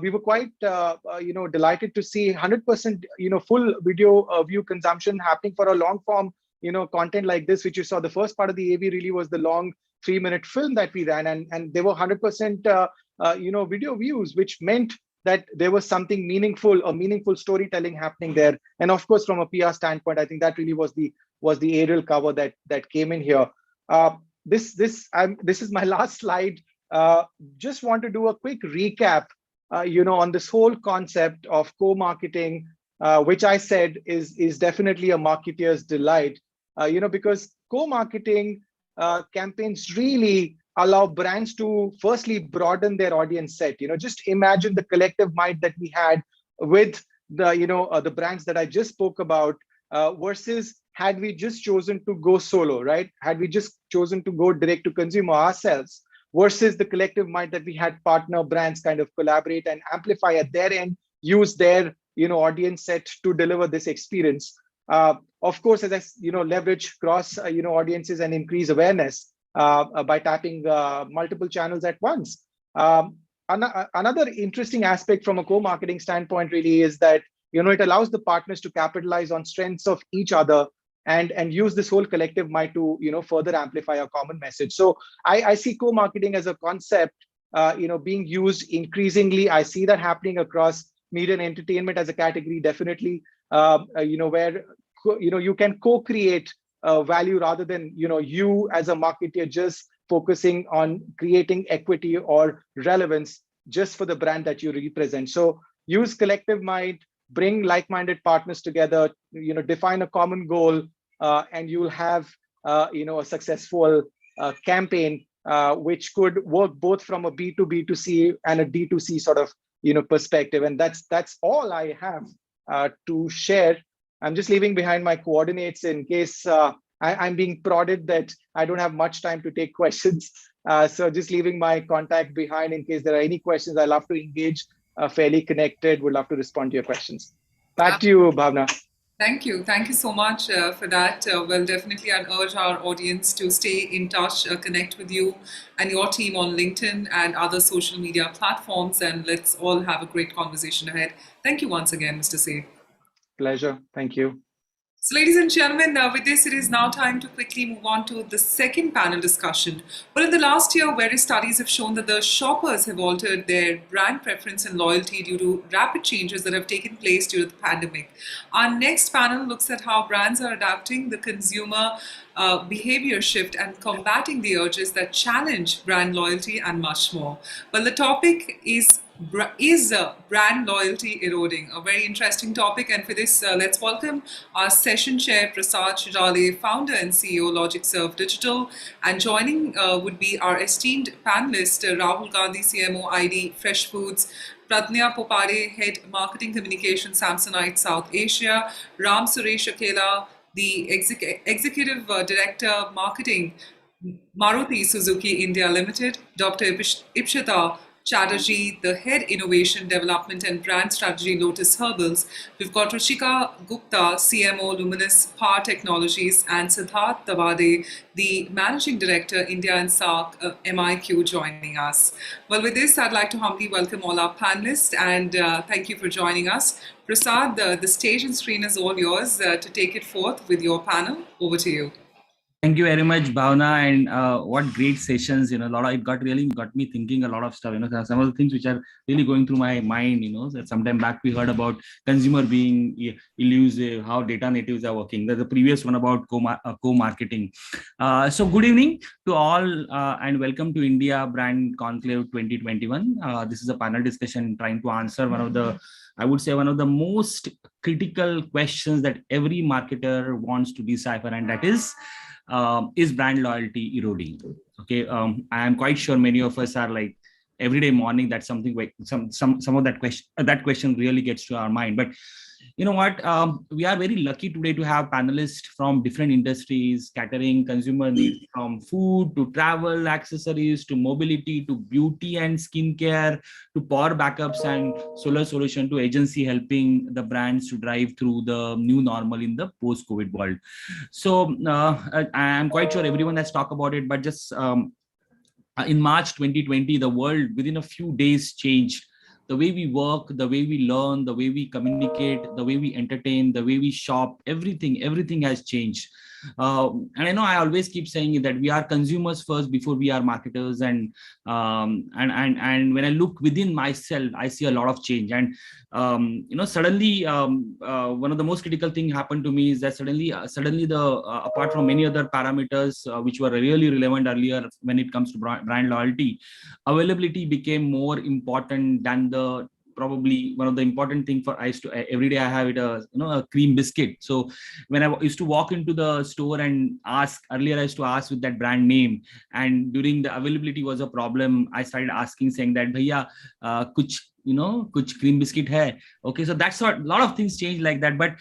we were quite, delighted to see 100%, full video view consumption happening for a long form, content like this, which you saw. The first part of the AV really was the long 3-minute film that we ran, and there were 100%, video views, which meant that there was something meaningful, or meaningful storytelling happening there. And of course, from a PR standpoint, I think that really was the aerial cover that came in here. This is my last slide. Just want to do a quick recap, on this whole concept of co-marketing, which I said is definitely a marketeer's delight, because co-marketing campaigns really allow brands to firstly broaden their audience set. Just imagine the collective might that we had with the brands that I just spoke about, versus had we just chosen to go solo, right? Had we just chosen to go direct to consumer ourselves, versus the collective might that we had partner brands kind of collaborate and amplify at their end, use their audience set to deliver this experience. Of course, as I leverage cross audiences and increase awareness by tapping multiple channels at once. Another interesting aspect from a co-marketing standpoint really is that it allows the partners to capitalize on strengths of each other and use this whole collective might to further amplify a common message. So I see co-marketing as a concept being used increasingly. I see that happening across media and entertainment as a category, definitely, where you can co-create value rather than you as a marketer just focusing on creating equity or relevance just for the brand that you represent. So use collective might, bring like-minded partners together, define a common goal, and you'll have a successful campaign, which could work both from a B2B2C and a D2C sort of perspective. And that's all I have to share. I'm just leaving behind my coordinates in case I'm being prodded that I don't have much time to take questions. So just leaving my contact behind in case there are any questions. I love to engage, fairly connected, would love to respond to your questions. Back to you, Bhavna. Thank you. Thank you so much for that. Well, definitely I'd urge our audience to stay in touch, connect with you and your team on LinkedIn and other social media platforms, and let's all have a great conversation ahead. Thank you once again, Mr. Seth. Pleasure. Thank you. So ladies and gentlemen, with this, it is now time to quickly move on to the second panel discussion. Well, in the last year, various studies have shown that the shoppers have altered their brand preference and loyalty due to rapid changes that have taken place due to the pandemic. Our next panel looks at how brands are adapting the consumer behavior shift and combating the urges that challenge brand loyalty and much more. Well, the topic is brand loyalty eroding? A very interesting topic, and for this, let's welcome our session chair, Prasad Shirale, founder and CEO, LogicServe Digital, and joining would be our esteemed panelist, Rahul Gandhi, CMO, ID, Fresh Foods, Pradnya Popare, Head Marketing Communication, Samsonite South Asia, Ram Suresh Akela, the Executive Director, Marketing, Maruti Suzuki India Limited, Dr. Ipshita Chatterjee, the Head Innovation Development and Brand Strategy, Lotus Herbals. We've got Ruchika Gupta, CMO, Luminous Power Technologies, and Siddharth Tawade, the Managing Director, India and SAARC, MIQ, joining us. Well, with this, I'd like to humbly welcome all our panelists and thank you for joining us. Prasad, the stage and screen is all yours to take it forth with your panel. Over to you. Thank you very much, Bhavna, and what great sessions. It got me thinking a lot of stuff. Some of the things which are really going through my mind. That sometime back we heard about consumer being elusive, how data natives are working. There's the previous one about co-marketing. So good evening to all, and welcome to India Brand Conclave 2021. This is a panel discussion trying to answer one of the most critical questions that every marketer wants to decipher, and that is brand loyalty eroding? Okay, I am quite sure many of us are like every day morning that something like some of that question really gets to our mind. But you know what, we are very lucky today to have panelists from different industries, catering consumer needs from food to travel accessories to mobility to beauty and skincare to power backups and solar solution to agency helping the brands to drive through the new normal in the post-COVID world. So I'm quite sure everyone has talked about it, but just in March 2020, the world within a few days changed. The way we work, the way we learn, the way we communicate, the way we entertain, the way we shop, everything has changed. And I know I always keep saying that we are consumers first before we are marketers. And when I look within myself, I see a lot of change. And suddenly one of the most critical thing happened to me is that suddenly the apart from many other parameters which were really relevant earlier when it comes to brand loyalty, availability became more important than the probably one of the important thing for every day I have it a cream biscuit. So when I used to walk into the store and ask, earlier I used to ask with that brand name, and during the availability was a problem, I started asking saying that bhaiya kuch cream biscuit hai. Okay, so that's what a lot of things change like that. But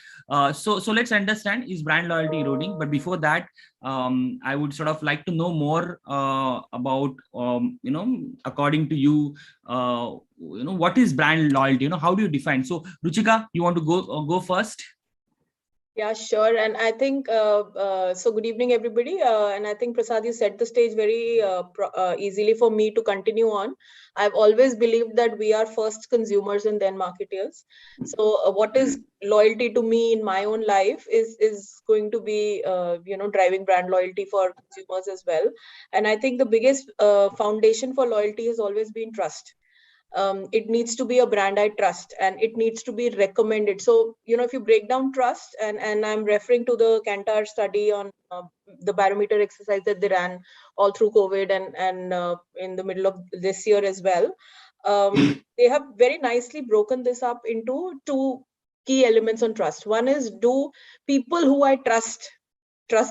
so let's understand, is brand loyalty eroding? But before that, I would sort of like to know more about according to you, what is brand loyalty? How do you define? So Ruchika, you want to go first? Yeah, sure. And I think, so good evening, everybody. And I think Prasad, you set the stage very easily for me to continue on. I've always believed that we are first consumers and then marketeers. So what is loyalty to me in my own life is going to be, driving brand loyalty for consumers as well. And I think the biggest foundation for loyalty has always been trust. It needs to be a brand I trust, and it needs to be recommended. So, if you break down trust, and I'm referring to the Kantar study on the barometer exercise that they ran all through COVID and in the middle of this year as well, they have very nicely broken this up into two key elements on trust. One is, do people who I trust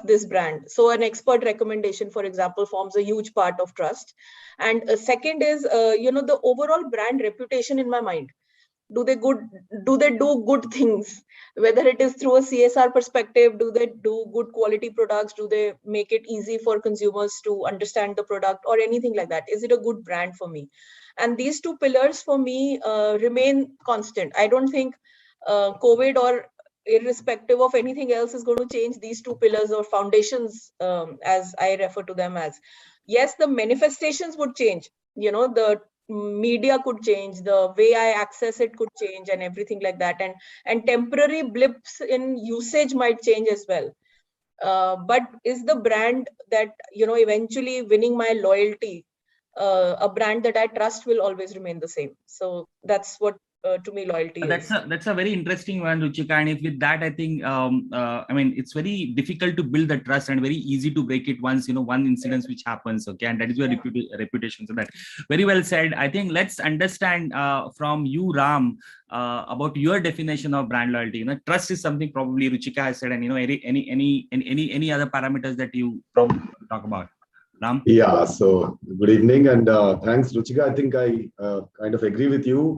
this brand? So an expert recommendation, for example, forms a huge part of trust. And second is, the overall brand reputation in my mind. Do they do good things? Whether it is through a CSR perspective, do they do good quality products? Do they make it easy for consumers to understand the product or anything like that? Is it a good brand for me? And these two pillars for me remain constant. I don't think COVID or irrespective of anything else is going to change these two pillars or foundations, as I refer to them as. Yes, the manifestations would change. The media could change, the way I access it could change, and everything like that. And temporary blips in usage might change as well. But is the brand that, eventually winning my loyalty, a brand that I trust will always remain the same. So that's what to me loyalty is. That's a very interesting one, Ruchika. And if with that, I think it's very difficult to build the trust and very easy to break it once one incident which happens. Okay, and that is your reputation. So that very well said. I think let's understand from you, Ram, about your definition of brand loyalty. Trust is something probably Ruchika has said, and any other parameters that you probably talk about. Ram? Yeah, so good evening, and thanks, Ruchika. I think I kind of agree with you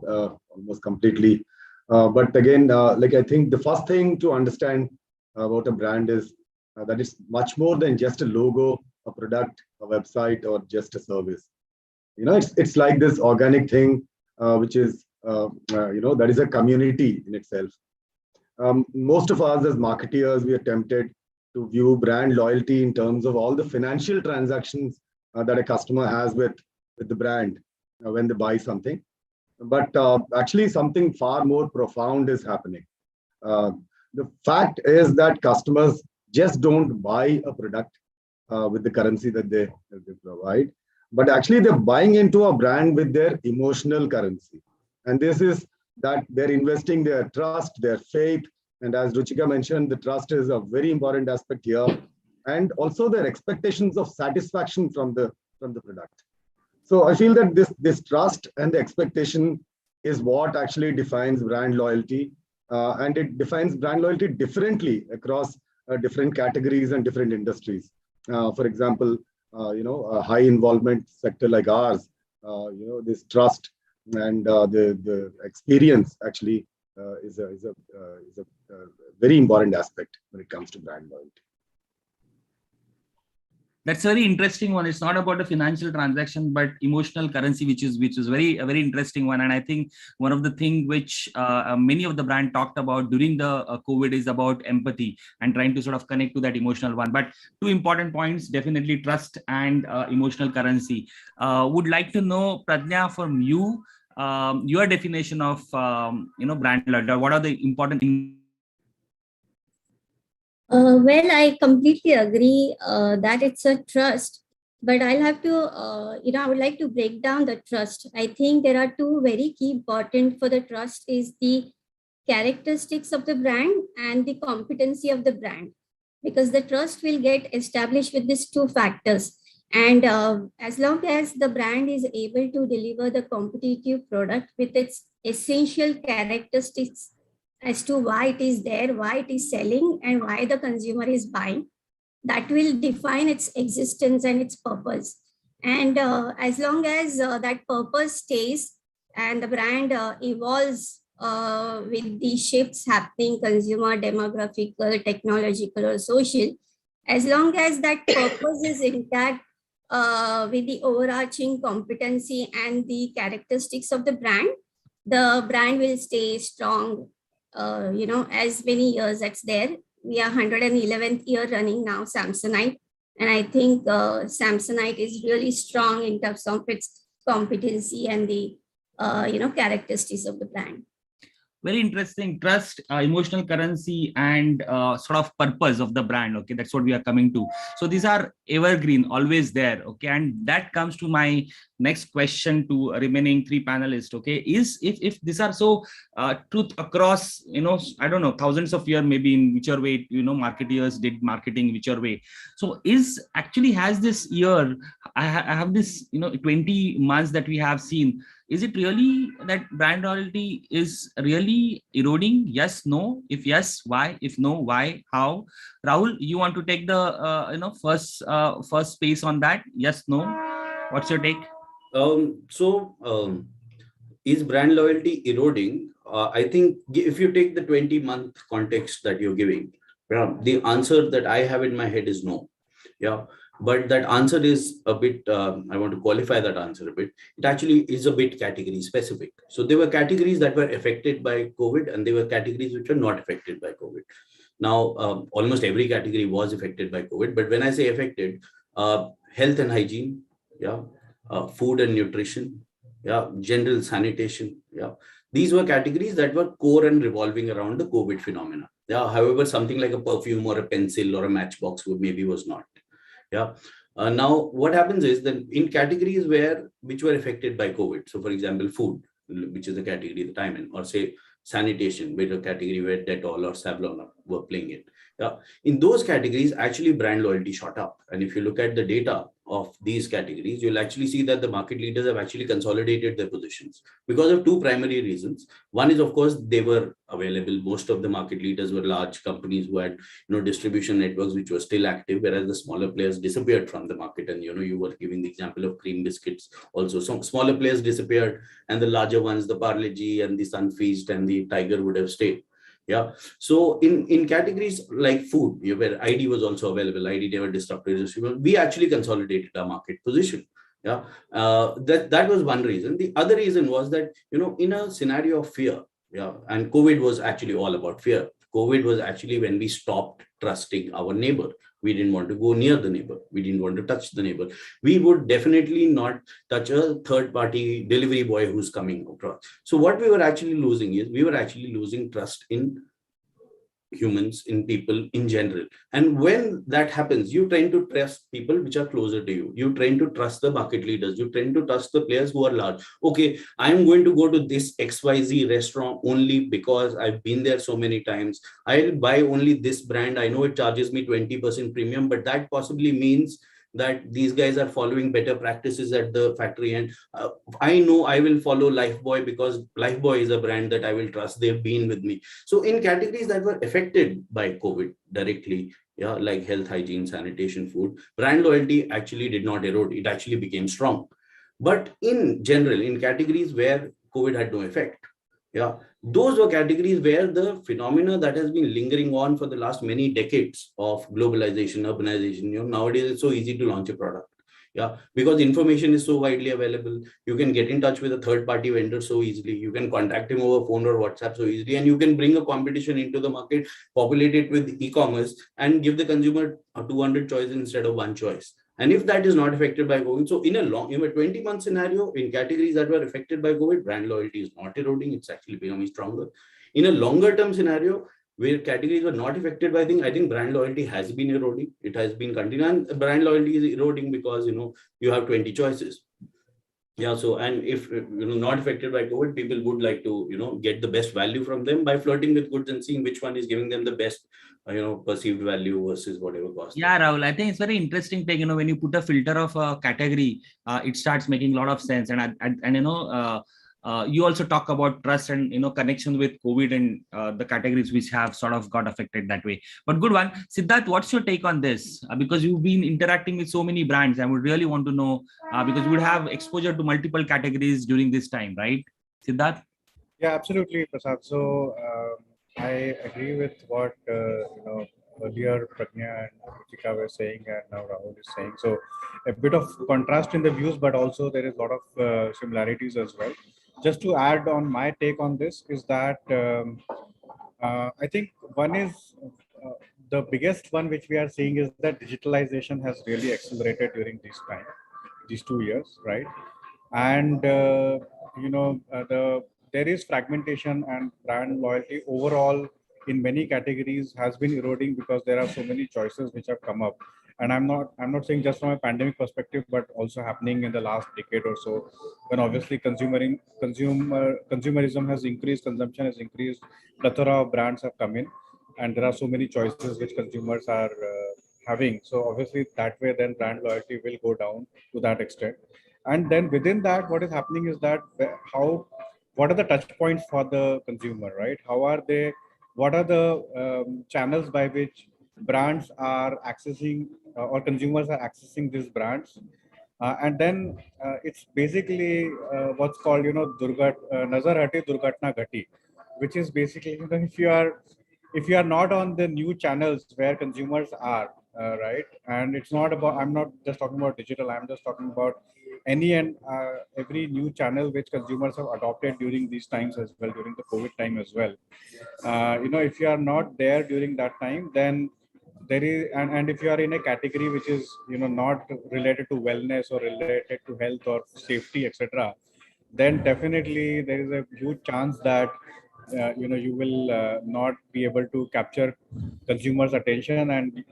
almost completely. But again, I think the first thing to understand about a brand is that it's much more than just a logo, a product, a website, or just a service. It's like this organic thing, which is, that is a community in itself. Most of us as marketeers, we are tempted to view brand loyalty in terms of all the financial transactions that a customer has with the brand when they buy something. But actually something far more profound is happening. The fact is that customers just don't buy a product with the currency that they provide, but actually they're buying into a brand with their emotional currency. And this is that they're investing their trust, their faith. And as Ruchika mentioned, the trust is a very important aspect here, and also their expectations of satisfaction from the product. So I feel that this trust and the expectation is what actually defines brand loyalty, and it defines brand loyalty differently across different categories and different industries. For example, a high involvement sector like ours, this trust and the experience actually very important aspect when it comes to brand loyalty. That's a very interesting one. It's not about a financial transaction, but emotional currency, which is a very interesting one. And I think one of the things which many of the brand talked about during the COVID is about empathy and trying to sort of connect to that emotional one. But two important points, definitely trust and emotional currency. Would like to know, Pradnya, from you, your definition of brand loyalty. What are the important things? Well, I completely agree that it's a trust, but I'll have to, I would like to break down the trust. I think there are two very key important for the trust is the characteristics of the brand and the competency of the brand, because the trust will get established with these two factors. And as long as the brand is able to deliver the competitive product with its essential characteristics as to why it is there, why it is selling, and why the consumer is buying, that will define its existence and its purpose. And as long as that purpose stays and the brand evolves with the shifts happening, consumer, demographical, technological, or social, as long as that purpose is intact with the overarching competency and the characteristics of the brand will stay strong. As many years that's there. We are 111th year running now, Samsonite. And I think Samsonite is really strong in terms of its competency and the, characteristics of the brand. Very interesting. Trust, emotional currency, and sort of purpose of the brand. Okay, that's what we are coming to. So these are evergreen, always there. Okay, and that comes to my next question to remaining three panelists. Okay, is if these are so truth across, I don't know, thousands of years, maybe in whichever way, marketeers did marketing, whichever way. So has this year, I have this, 20 months that we have seen. Is it really that brand loyalty is really eroding? Yes, no. If yes, why? If no, why? How? Rahul, you want to take the first space on that? Yes, no. What's your take? Is brand loyalty eroding? I think if you take the 20-month context that you're giving, the answer that I have in my head is no. Yeah. But that answer is a bit, I want to qualify that answer a bit. It actually is a bit category specific. So there were categories that were affected by COVID and there were categories which were not affected by COVID. Now, almost every category was affected by COVID. But when I say affected, health and hygiene, food and nutrition, general sanitation, these were categories that were core and revolving around the COVID phenomena. However, something like a perfume or a pencil or a matchbox was not. Now, what happens is that in categories which were affected by COVID, so for example, food, which is the category that I'm in, or say sanitation, which is a category where Dettol or Savlon were playing it. In those categories, actually brand loyalty shot up. And if you look at the data of these categories, you'll actually see that the market leaders have actually consolidated their positions because of two primary reasons. One is, of course, they were available. Most of the market leaders were large companies who had, distribution networks which were still active, whereas the smaller players disappeared from the market. And, you were giving the example of cream biscuits also. So smaller players disappeared and the larger ones, the Parle-G and the Sunfeast and the Tiger would have stayed. So in categories like food, where ID was also available, ID never disrupted, we actually consolidated our market position. That was one reason. The other reason was that, in a scenario of fear, and COVID was actually all about fear. COVID was actually when we stopped trusting our neighbor. We didn't want to go near the neighbor. We didn't want to touch the neighbor. We would definitely not touch a third-party delivery boy who's coming across. So what we were actually losing is we were actually losing trust in humans, in people in general. And when that happens, you tend to trust people which are closer to you. You tend to trust the market leaders. You tend to trust the players who are large. Okay, I'm going to go to this XYZ restaurant only because I've been there so many times. I'll buy only this brand. I know it charges me 20% premium, but that possibly means that these guys are following better practices at the factory. And I know I will follow Lifebuoy because Lifebuoy is a brand that I will trust. They've been with me. So in categories that were affected by COVID directly, like health, hygiene, sanitation, food, brand loyalty actually did not erode. It actually became strong. But in general, in categories where COVID had no effect, those were categories where the phenomena that has been lingering on for the last many decades of globalization, urbanization, nowadays it's so easy to launch a product. Yeah, because information is so widely available. You can get in touch with a third-party vendor so easily. You can contact him over phone or WhatsApp so easily, and you can bring a competition into the market, populate it with e-commerce, and give the consumer 200 choices instead of one choice. And if that is not affected by COVID, so in a 20-month scenario, in categories that were affected by COVID, brand loyalty is not eroding; it's actually becoming stronger. In a longer-term scenario, where categories were not affected by things, I think brand loyalty has been eroding. It has been continuing. And brand loyalty is eroding because you have 20 choices. Yeah. So, and if not affected by COVID, people would like to get the best value from them by flirting with goods and seeing which one is giving them the best perceived value versus whatever cost. Yeah, Rahul, I think it's very interesting take, when you put a filter of a category, it starts making a lot of sense. And you also talk about trust and connection with COVID and the categories which have sort of got affected that way. But good one, Siddharth, what's your take on this? Because you've been interacting with so many brands, I would really want to know because you would have exposure to multiple categories during this time, right, Siddharth? Yeah, absolutely, Prasad. So I agree with what earlier Pragya and Ruchika were saying, and now Rahul is saying. So a bit of contrast in the views, but also there is a lot of similarities as well. Just to add on my take on this is that I think one is the biggest one which we are seeing is that digitalization has really accelerated during this time, these 2 years, right? And there is fragmentation, and brand loyalty overall in many categories has been eroding because there are so many choices which have come up. And I'm not saying just from a pandemic perspective, but also happening in the last decade or so, when obviously consumerism has increased, consumption has increased, plethora of brands have come in, and there are so many choices which consumers are having. So obviously that way, then brand loyalty will go down to that extent. And then within that, what is happening is that what are the touch points for the consumer, right? What are the channels by which brands are accessing or consumers are accessing these brands? And then it's basically what's called, Nazar Hati Durgatna Ghati, which is basically, if you are not on the new channels where consumers are, right? And it's not about, I'm not just talking about digital, I'm just talking about any and every new channel which consumers have adopted during these times as well, during the COVID time as well. If you are not there during that time, then there is, and if you are in a category which is, not related to wellness or related to health or safety, etc., then definitely there is a huge chance that you will not be able to capture consumers' attention, and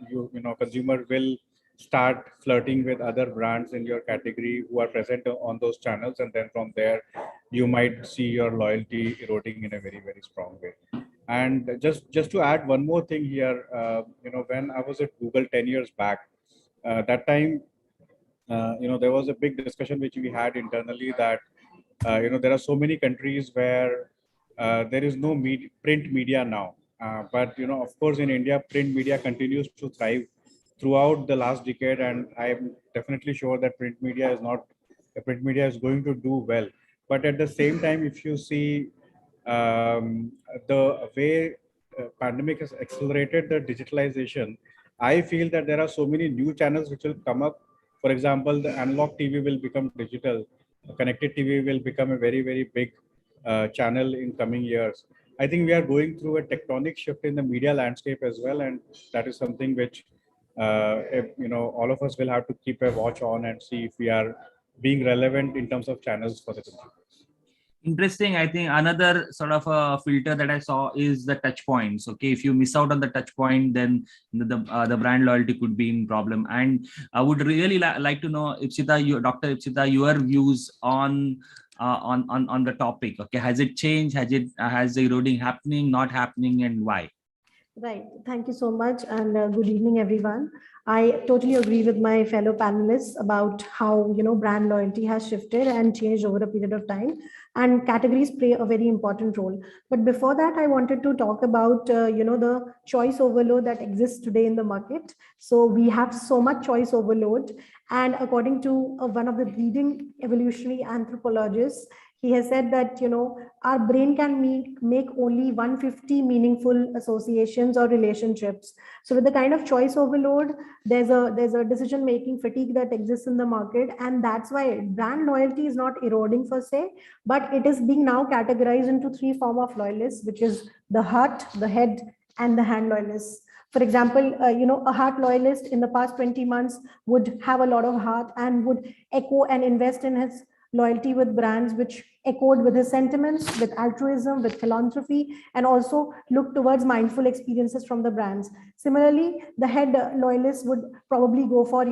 consumer will start flirting with other brands in your category who are present on those channels, and then from there you might see your loyalty eroding in a very, very strong way. And just to add one more thing here, when I was at Google 10 years back, that time there was a big discussion which we had internally that there are so many countries where there is no print media now, but of course in India print media continues to thrive throughout the last decade, and I'm definitely sure that print media is going to do well. But at the same time, if you see the way pandemic has accelerated the digitalization, I feel that there are so many new channels which will come up. For example, the analog TV will become digital. Connected TV will become a very, very big channel in coming years. I think we are going through a tectonic shift in the media landscape as well, and that is something which all of us will have to keep a watch on and see if we are being relevant in terms of channels for the consumers. Interesting. I think another sort of a filter that I saw is the touch points. Okay, if you miss out on the touch point, then the brand loyalty could be in problem. And I would really like to know, Dr. Ipsita, your views on the topic. Okay, has it changed? Has the eroding happening, not happening, and why? Right. Thank you so much, and good evening, everyone. I totally agree with my fellow panelists about how brand loyalty has shifted and changed over a period of time, and categories play a very important role. But before that, I wanted to talk about the choice overload that exists today in the market. So we have so much choice overload, and according to one of the leading evolutionary anthropologists, He has said that, our brain can make only 150 meaningful associations or relationships. So with the kind of choice overload, there's a decision making fatigue that exists in the market, and that's why brand loyalty is not eroding per se, but it is being now categorized into 3 forms of loyalists, which is the heart, the head, and the hand loyalists. For example, a heart loyalist in the past 20 months would have a lot of heart and would echo and invest in his loyalty with brands which echoed with his sentiments, with altruism, with philanthropy, and also look towards mindful experiences from the brands. Similarly, the head loyalist would probably go for,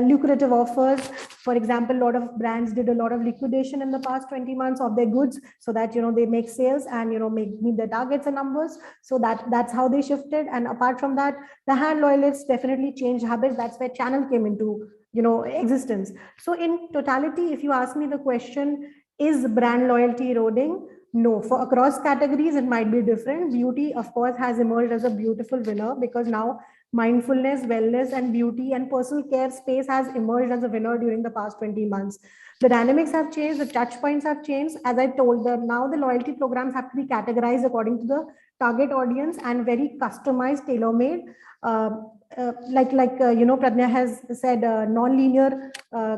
lucrative offers. For example, a lot of brands did a lot of liquidation in the past 20 months of their goods so that, they make sales and, meet their targets and numbers. So that's how they shifted. And apart from that, the hand loyalists definitely changed habits. That's where channel came into, existence. So in totality, if you ask me the question, is brand loyalty eroding? No, for across categories, it might be different. Beauty, of course, has emerged as a beautiful winner because now mindfulness, wellness, and beauty and personal care space has emerged as a winner during the past 20 months. The dynamics have changed, the touch points have changed. As I told, now the loyalty programs have to be categorized according to the target audience and very customized, tailor-made. Pradnya has said, non-linear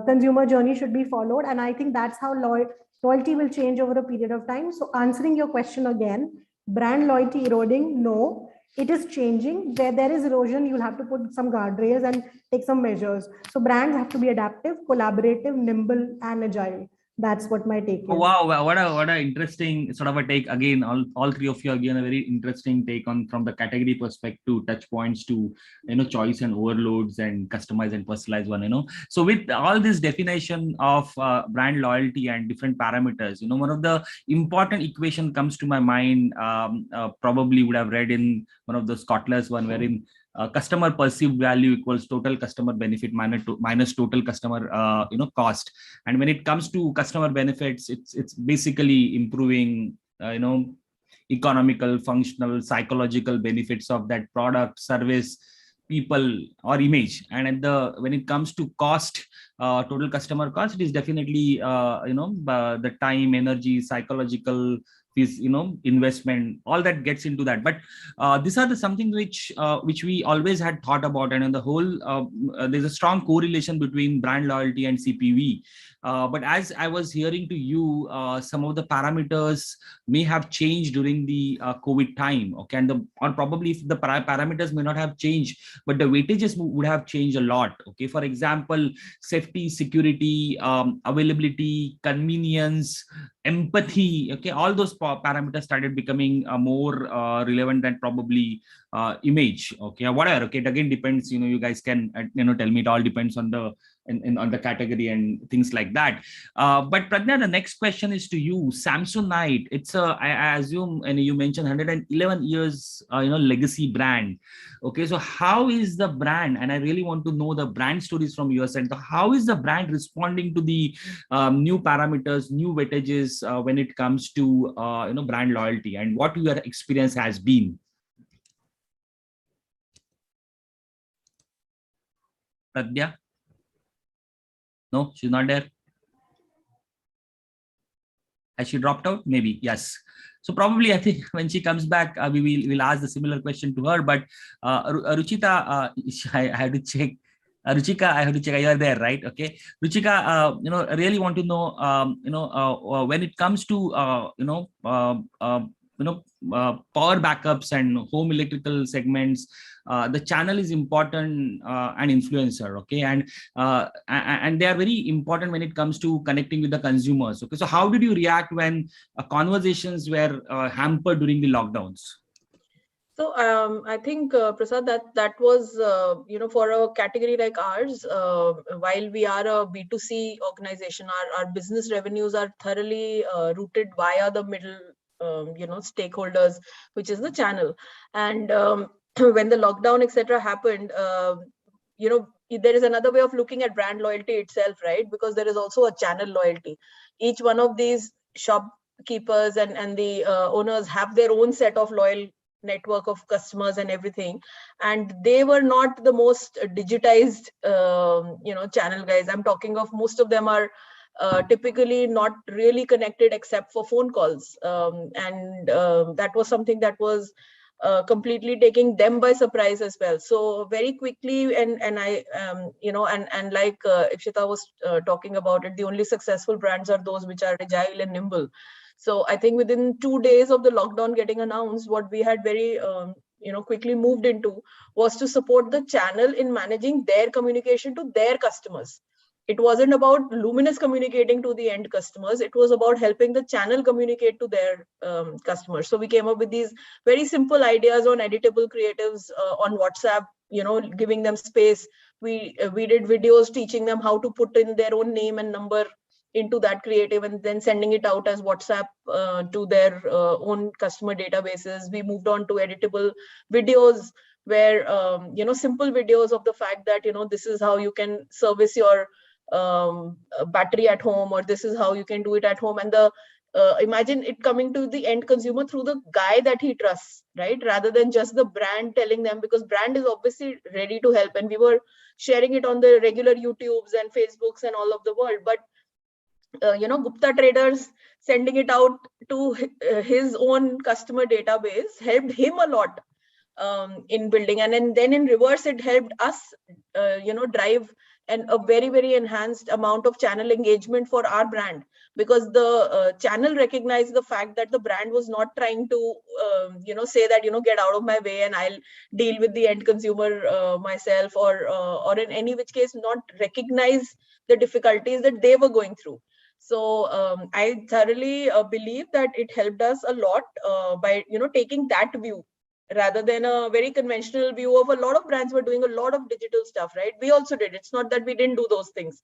consumer journey should be followed. And I think that's how loyalty will change over a period of time. So answering your question again, brand loyalty eroding? No, it is changing. Where there is erosion, you'll have to put some guardrails and take some measures. So brands have to be adaptive, collaborative, nimble, and agile. That's what my take is. Oh, wow, what a interesting sort of a take. Again, all three of you are given a very interesting take on from the category perspective, touch points to choice and overloads and customize and personalize one. So with all this definition of brand loyalty and different parameters, one of the important equation comes to my mind. Probably would have read in one of the Kotler's one wherein customer perceived value equals total customer benefit minus total customer cost. And when it comes to customer benefits, it's basically improving economical, functional, psychological benefits of that product, service, people, or image. And when it comes to cost, total customer cost, it is definitely the time, energy, psychological is investment, all that gets into that. But these are something which we always had thought about, and in the whole there's a strong correlation between brand loyalty and CPV. But as I was hearing to you, some of the parameters may have changed during the COVID time, okay, and or probably if the parameters may not have changed, but the weightages would have changed a lot. Okay, for example, safety, security, availability, convenience, empathy, okay, all those parameters started becoming more relevant than probably image, okay, whatever. Okay, it again depends, you guys can tell me, it all depends on the on the category and things like that. But Pradnya, the next question is to you. Samsonite, it's I assume, and you mentioned 111 years legacy brand. Okay, so how is the brand, and I really want to know the brand stories from your side, so how is the brand responding to the new parameters, new weightages when it comes to brand loyalty, and what your experience has been? Pradnya? No, she's not there. Has she dropped out? Maybe, yes. So probably I think when she comes back, we'll ask the similar question to her. But Ruchita, I have to check. Ruchika, I have to check. You are there, right? Okay, Ruchika, I really want to know, when it comes to power backups and home electrical segments, the channel is important, and influencer, okay, and they are very important when it comes to connecting with the consumers. Okay, so how did you react when conversations were hampered during the lockdowns? So I think Prasad, that was for a category like ours, while we are a B2C organization, our business revenues are thoroughly rooted via the middle stakeholders, which is the channel. And when the lockdown etc happened, there is another way of looking at brand loyalty itself, right? Because there is also a channel loyalty. Each one of these shopkeepers and the owners have their own set of loyal network of customers and everything, and they were not the most digitized channel guys. I'm talking of most of them are typically not really connected except for phone calls. That was something that was completely taking them by surprise as well. So very quickly, and I, like Ikshita was talking about it, the only successful brands are those which are agile and nimble. So I think within 2 days of the lockdown getting announced, what we had very quickly moved into was to support the channel in managing their communication to their customers. It wasn't about Luminous communicating to the end customers. It was about helping the channel communicate to their customers. So we came up with these very simple ideas on editable creatives on WhatsApp, giving them space. We did videos teaching them how to put in their own name and number into that creative and then sending it out as WhatsApp to their own customer databases. We moved on to editable videos where, simple videos of the fact that, this is how you can service your battery at home, or this is how you can do it at home. And imagine it coming to the end consumer through the guy that he trusts, right? Rather than just the brand telling them, because brand is obviously ready to help. And we were sharing it on the regular YouTubes and Facebooks and all of the world. But Gupta Traders sending it out to his own customer database helped him a lot in building. And then in reverse, it helped us, drive a very, very enhanced amount of channel engagement for our brand, because the channel recognized the fact that the brand was not trying to, say that, get out of my way and I'll deal with the end consumer myself, or in any which case not recognize the difficulties that they were going through. So I thoroughly believe that it helped us a lot by, taking that view rather than a very conventional view of a lot of brands were doing a lot of digital stuff, right? We also did. It's not that we didn't do those things.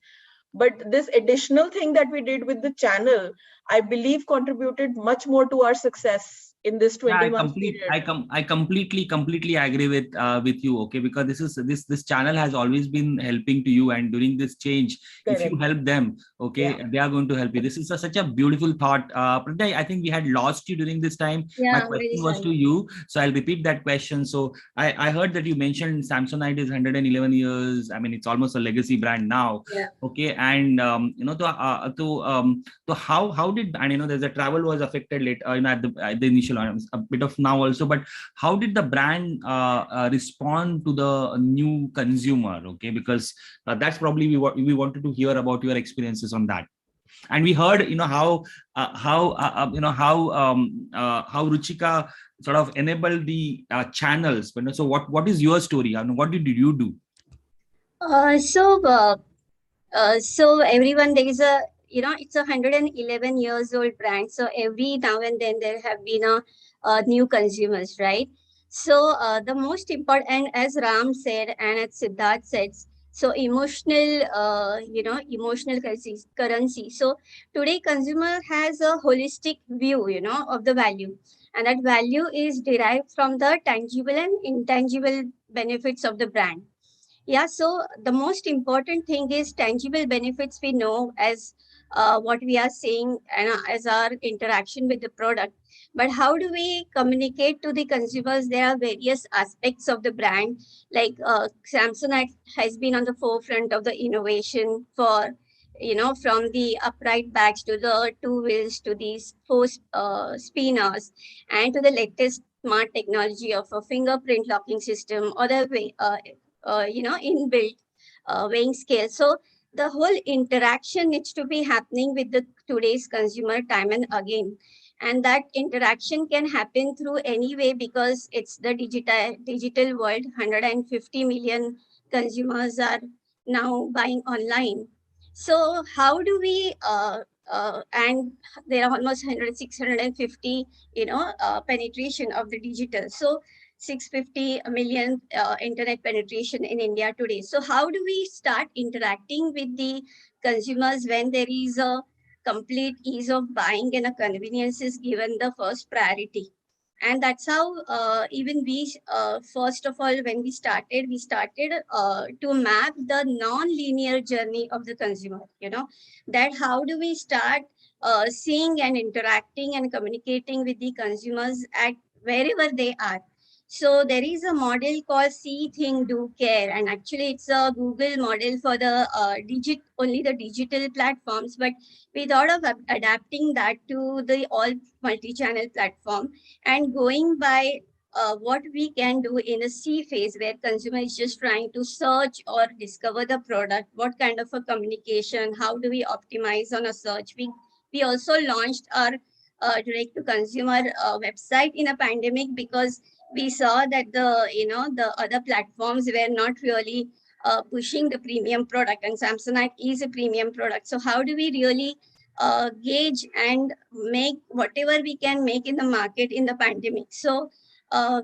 But this additional thing that we did with the channel, I believe contributed much more to our success in this 20 months period. I completely agree with you. Okay, because this channel has always been helping to you, and during this change, if you help them, okay, they are going to help you. This is such a beautiful thought. Pranay, I think we had lost you during this time. Yeah, my question was to you, so I'll repeat that question. So I heard that you mentioned Samsonite is 111 years. I mean, it's almost a legacy brand now. Yeah. Okay, and so how did, and there's a travel was affected late, at the initial, a bit of now also, but how did the brand respond to the new consumer? Okay, because that's probably we wanted to hear about your experiences on that. And we heard how Ruchika sort of enabled the channels. But so what is your story? I mean, what did you do? So everyone, there is a, it's a 111 years old brand. So every now and then there have been a new consumers, right? So the most important, and as Ram said, and as Siddharth said, so emotional, emotional currency. So today consumer has a holistic view, of the value, and that value is derived from the tangible and intangible benefits of the brand. Yeah, so the most important thing is tangible benefits we know as what we are saying and as our interaction with the product. But how do we communicate to the consumers? There are various aspects of the brand, like Samsonite has been on the forefront of the innovation for, from the upright bags to the two wheels to these four spinners, and to the latest smart technology of a fingerprint locking system or the way, inbuilt weighing scale. So the whole interaction needs to be happening with the today's consumer time and again. And that interaction can happen through any way, because it's the digital world. 150 million consumers are now buying online. So how do we, and there are almost 650, penetration of the digital. So 650 million internet penetration in India today. So how do we start interacting with the consumers when there is a complete ease of buying and a convenience is given the first priority? And that's how even we, first of all, when we started to map the non-linear journey of the consumer, that how do we start seeing and interacting and communicating with the consumers at wherever they are. So there is a model called See, Think, Do, Care, and actually it's a Google model for the only the digital platforms. But we thought of adapting that to the all multi-channel platform and going by what we can do in a C phase where consumer is just trying to search or discover the product. What kind of a communication? How do we optimize on a search? We also launched our direct to consumer website in a pandemic because we saw that the other platforms were not really pushing the premium product, and Samsonite is a premium product. So how do we really gauge and make whatever we can make in the market in the pandemic? So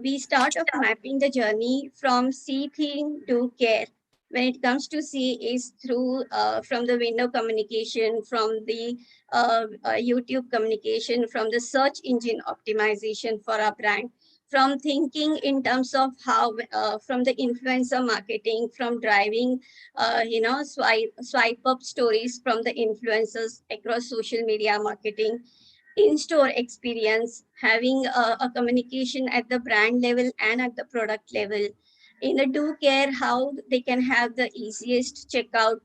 we start off mapping the journey from see, think, do, care. When it comes to see, is through from the window communication, from the YouTube communication, from the search engine optimization for our brand, from thinking in terms of how from the influencer marketing, from driving swipe up stories from the influencers across social media marketing, in-store experience, having a communication at the brand level and at the product level. In the do care, how they can have the easiest checkout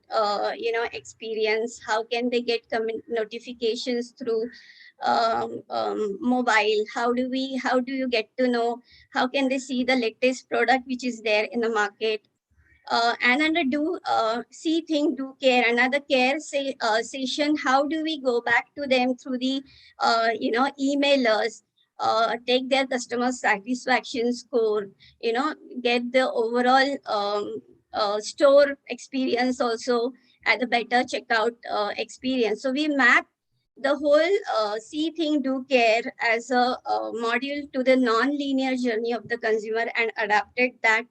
experience, how can they get notifications through mobile, how do you get to know, how can they see the latest product which is there in the market. And under do see, think, do, care, another care session, how do we go back to them through the emailers, take their customer satisfaction score, get the overall store experience also at a better checkout experience. So we map the whole see, think, do, care as a module to the non-linear journey of the consumer and adapted that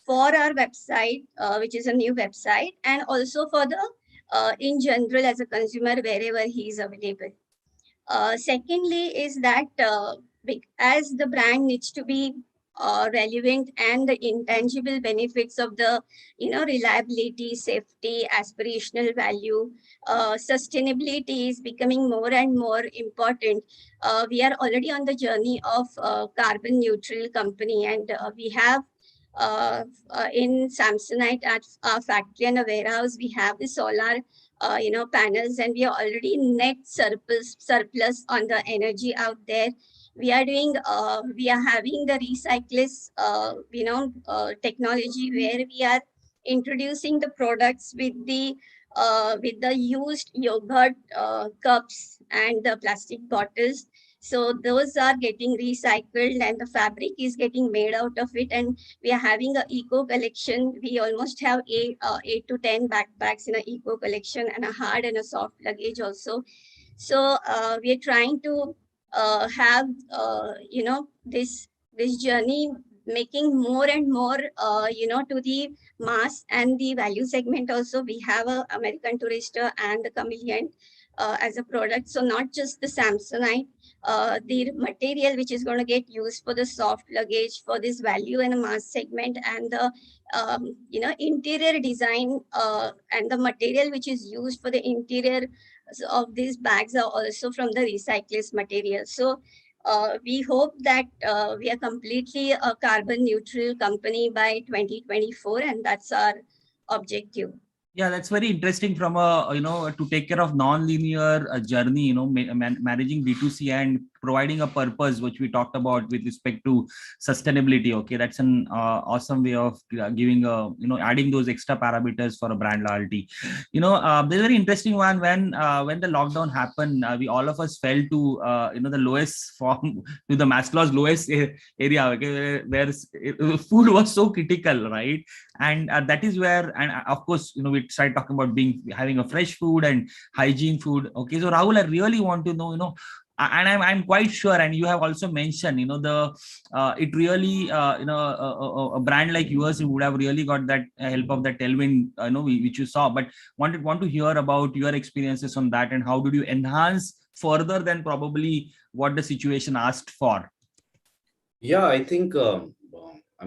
for our website, which is a new website, and also for the in general as a consumer wherever he is available. Secondly is that as the brand needs to be relevant, and the intangible benefits of the reliability, safety, aspirational value, sustainability is becoming more and more important. We are already on the journey of carbon neutral company, and we have in Samsonite at our factory and a warehouse, we have the solar panels, and we are already net surplus on the energy out there. We are doing we are having the recycless technology, where we are introducing the products with the used yogurt cups and the plastic bottles. So those are getting recycled and the fabric is getting made out of it. And we are having an eco collection. We almost have 8 to 10 backpacks in an eco collection, and a hard and a soft luggage also. So we are trying to have this journey, making more and more to the mass and the value segment also. We have a American Tourister and the Chameleon as a product. So not just the Samsonite, the material which is going to get used for the soft luggage for this value and a mass segment, and the interior design and the material which is used for the interior of these bags are also from the recycled material. So we hope that we are completely a carbon neutral company by 2024, and that's our objective. Yeah, that's very interesting from a, to take care of non-linear journey, managing B2C and providing a purpose, which we talked about with respect to sustainability. Okay, that's an awesome way of giving adding those extra parameters for a brand loyalty. There's a very interesting one when the lockdown happened, we all of us fell to the lowest form, to the Maslow's lowest area, okay, where food was so critical, right? And that is where, and of course, we started talking about having a fresh food and hygiene food. Okay, so Rahul, I really want to know, and I'm quite sure, and you have also mentioned, it really, a brand like yours would have really got that help of that tailwind, which you saw. But want to hear about your experiences on that, and how did you enhance further than probably what the situation asked for? Yeah, I think.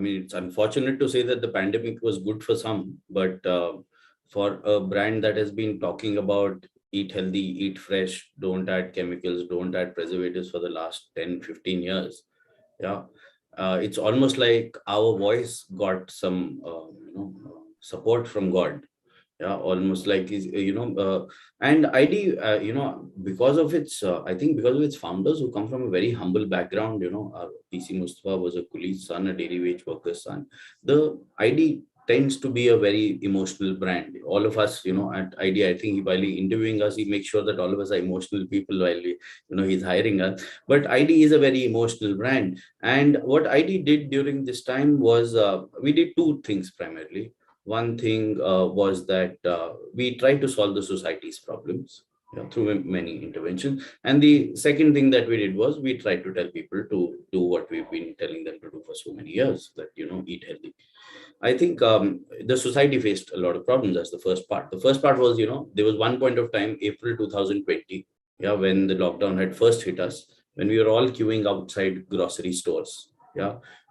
It's unfortunate to say that the pandemic was good for some, but for a brand that has been talking about eat healthy, eat fresh, don't add chemicals, don't add preservatives for the last 10, 15 years. Yeah. It's almost like our voice got some support from God. Yeah, almost like and ID, because of its I think because of its founders who come from a very humble background. PC Mustafa was a coolie's son, a daily wage worker's son. The ID tends to be a very emotional brand. All of us, at ID, I think while he interviewing us, he makes sure that all of us are emotional people while he's hiring us. But ID is a very emotional brand. And what ID did during this time was we did two things primarily. One thing was that we tried to solve the society's problems through many interventions. And the second thing that we did was we tried to tell people to do what we've been telling them to do for so many years, that, eat healthy. I think the society faced a lot of problems. That's the first part. The first part was, there was one point of time, April 2020, when the lockdown had first hit us, when we were all queuing outside grocery stores.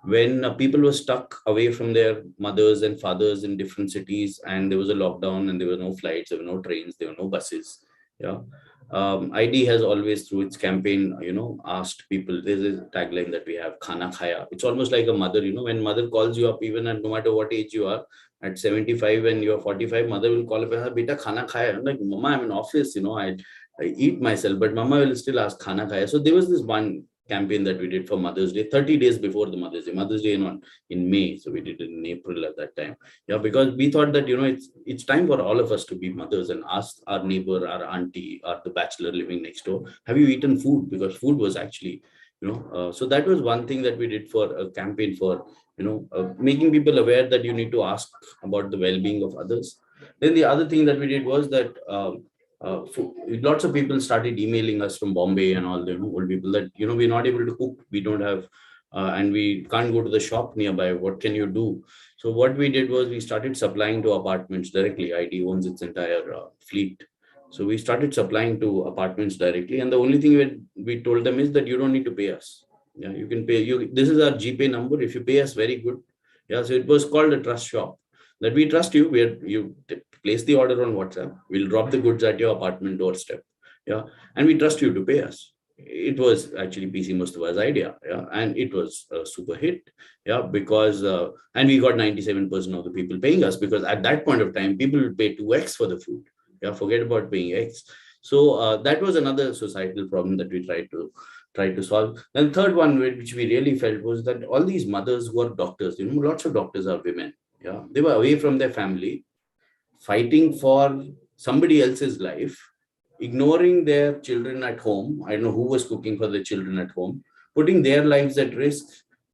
When people were stuck away from their mothers and fathers in different cities, and there was a lockdown, and there were no flights, there were no trains, there were no buses. ID has always, through its campaign, asked people. There's a tagline that we have, "Khana khaya." It's almost like a mother. When mother calls you up, even at no matter what age you are, at 75 and you're 45, mother will call up, "Beta khana khaya." I'm like, "Mama, I'm in office. I eat myself," but Mama will still ask, "Khana khaya." So there was this one campaign that we did for Mother's Day, 30 days before the Mother's Day. Mother's Day in May, so we did it in April at that time. Because we thought that it's time for all of us to be mothers and ask our neighbor, our auntie, or the bachelor living next door, "Have you eaten food?" Because food was actually, so that was one thing that we did for a campaign for making people aware that you need to ask about the well-being of others. Then the other thing that we did was that lots of people started emailing us from Bombay and all the old people that we're not able to cook, we don't have and we can't go to the shop nearby, what can you do? So what we did was we started supplying to apartments directly. ID owns its entire fleet, so we started supplying to apartments directly, and the only thing we told them is that you don't need to pay us. You can pay, this is our GPay number, if you pay us, very good. So it was called a trust shop, that we trust you, where you place the order on WhatsApp, we'll drop the goods at your apartment doorstep, and we trust you to pay us. It was actually PC Mustafa's idea, and it was a super hit, because and we got 97% of the people paying us, because at that point of time people would pay 2x for the food. Forget about paying X. So that was another societal problem that we tried to solve. And third one, which we really felt, was that all these mothers who are doctors, lots of doctors are women. They were away from their family, fighting for somebody else's life, ignoring their children at home. I don't know who was cooking for the children at home, putting their lives at risk,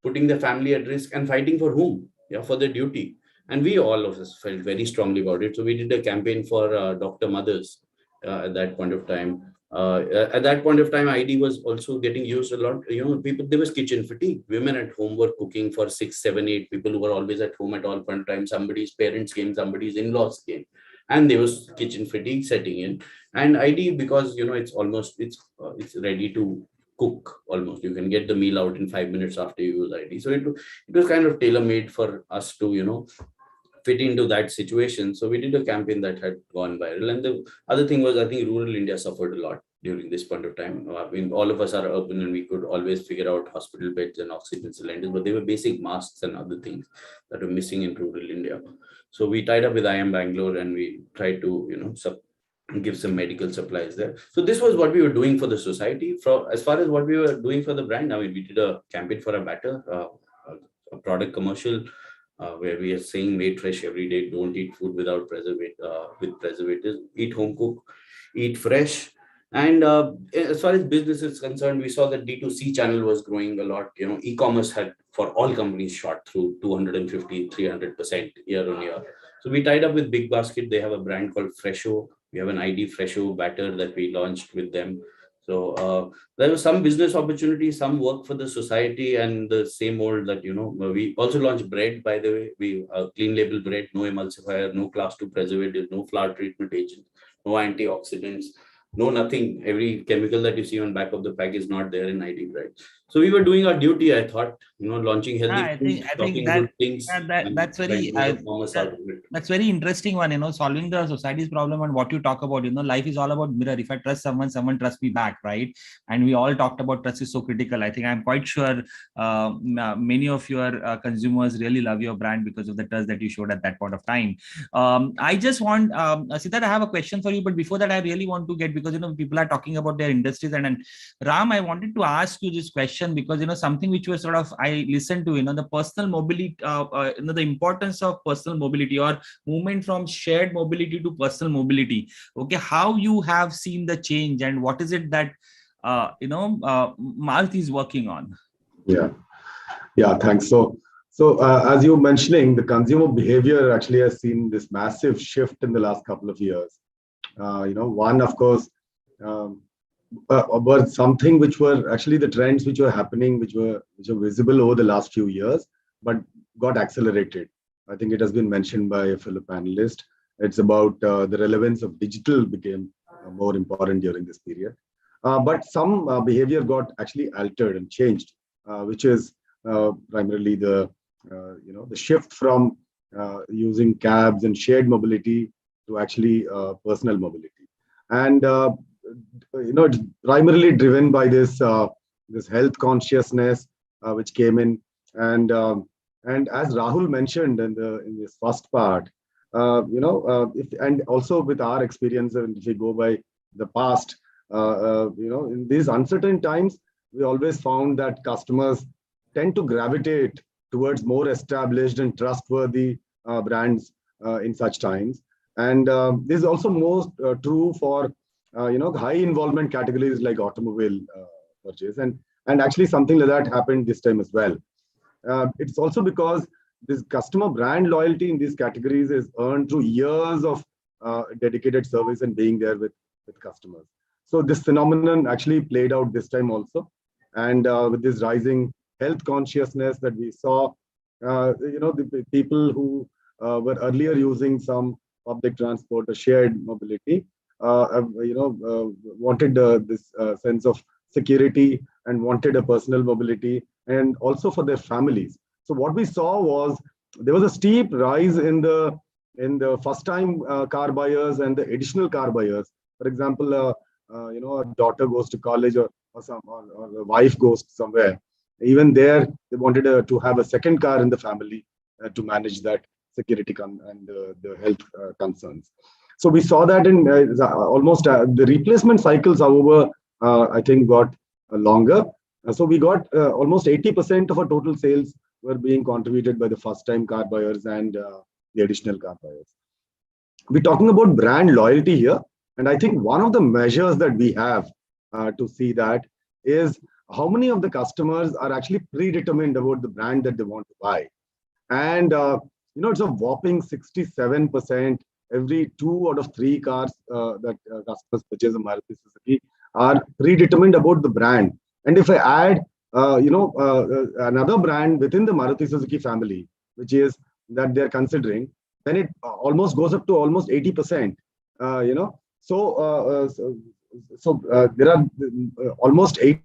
putting the family at risk, and fighting for whom? For their duty. And we, all of us, felt very strongly about it. So we did a campaign for Dr. Mothers at that point of time. At that point of time, ID was also getting used a lot. People, there was kitchen fatigue. Women at home were cooking for 6, 7, 8 people who were always at home at all point of time. Somebody's parents came, somebody's in-laws came, and there was kitchen fatigue setting in. And ID, because it's ready to cook almost. You can get the meal out in 5 minutes after you use ID. So it was kind of tailor-made for us to fit into that situation. So we did a campaign that had gone viral. And the other thing was, I think rural India suffered a lot during this point of time. I mean, all of us are urban and we could always figure out hospital beds and oxygen cylinders, but there were basic masks and other things that were missing in rural India. So we tied up with IIM Bangalore and we tried to, give some medical supplies there. So this was what we were doing for the society. As far as what we were doing for the brand, I mean, we did a campaign for a batter, a product commercial, where we are saying made fresh every day, don't eat food without preservatives, eat home cook, eat fresh. And as far as business is concerned, we saw that D2C channel was growing a lot. E-commerce had, for all companies, shot through 250, 300% year on year. So we tied up with Big Basket. They have a brand called Fresho. We have an ID Fresho batter that we launched with them. So there was some business opportunity, some work for the society, and the same old that, we also launched bread, by the way. We clean label bread, no emulsifier, no class 2 preservatives, no flour treatment agent, no antioxidants, no nothing. Every chemical that you see on back of the pack is not there in ID bread. So we were doing our duty, I thought, launching healthy I foods, think talking good things. that's very that's very interesting one. Solving the society's problem and what you talk about. Life is all about mirror. If I trust someone, someone trusts me back, right? And we all talked about trust is so critical. I think I'm quite sure many of your consumers really love your brand because of the trust that you showed at that point of time. I just want Siddharth, I have a question for you, but before that, I really want to get, because people are talking about their industries, and Ram, I wanted to ask you this question because something which was sort of I listened to, the personal mobility, the importance of personal mobility or movement from shared mobility to personal mobility. Okay, how you have seen the change and what is it that Maruti is working on? Yeah, thanks. So as you were mentioning, the consumer behavior actually has seen this massive shift in the last couple of years. One, of course, were something which were actually the trends which were happening, which were visible over the last few years, but got accelerated. I think it has been mentioned by a fellow panelist. It's about the relevance of digital became more important during this period. But some behavior got actually altered and changed, which is primarily the shift from using cabs and shared mobility to actually personal mobility. And it's primarily driven by this health consciousness which came in, and as Rahul mentioned in this first part, and also with our experience, and if we go by the past, in these uncertain times, we always found that customers tend to gravitate towards more established and trustworthy brands in such times. And this is also most true for high involvement categories like automobile purchase, and actually something like that happened this time as well. It's also because this customer brand loyalty in these categories is earned through years of dedicated service and being there with customers. So this phenomenon actually played out this time also, and with this rising health consciousness that we saw, the people who were earlier using some public transport or shared mobility, wanted this sense of security and wanted a personal mobility, and also for their families. So what we saw was there was a steep rise in the first-time car buyers and the additional car buyers. For example, a daughter goes to college or a wife goes somewhere. Even there, they wanted to have a second car in the family to manage that security and the health concerns. So we saw that in almost the replacement cycles, however, I think got longer. So we got almost 80% of our total sales were being contributed by the first-time car buyers and the additional car buyers. We're talking about brand loyalty here. And I think one of the measures that we have to see that is how many of the customers are actually predetermined about the brand that they want to buy. And, it's a whopping 67%. Every 2 out of 3 cars that customers purchase a Maruti Suzuki are predetermined about the brand. And if I add, another brand within the Maruti Suzuki family, which is that they're considering, then it almost goes up to almost 80%. So there are almost 8.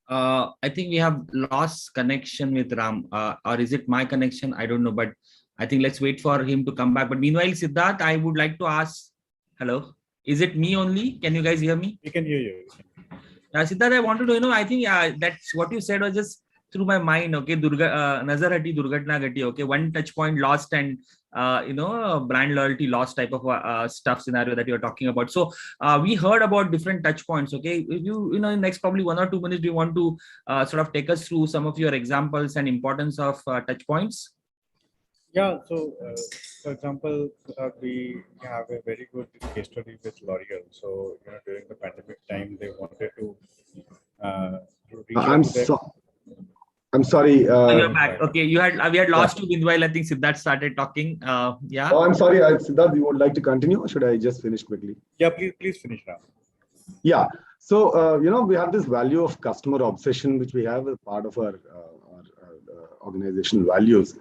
I think we have lost connection with Ram, or is it my connection? I don't know, but I think let's wait for him to come back. But meanwhile, Siddharth, I would like to ask, hello, is it me only? Can you guys hear me? We can hear you. Siddharth, I wanted to, I think that's what you said was just through my mind. Okay, Nazar hati, Durgatna gati. Okay, one touch point lost and brand loyalty lost type of stuff scenario that you're talking about. So we heard about different touch points. Okay, if in next probably 1 or 2 minutes, do you want to sort of take us through some of your examples and importance of touch points? Yeah, so for example, we have a very good case study with L'Oreal. So during the pandemic time, they wanted to reach out to them. I'm sorry. You're back. Okay, we had lost you meanwhile. I think Siddharth started talking. Yeah. Oh, I'm sorry, Siddharth. You would like to continue, or should I just finish quickly? Yeah, please finish now. Yeah. So we have this value of customer obsession, which we have as part of our organizational values.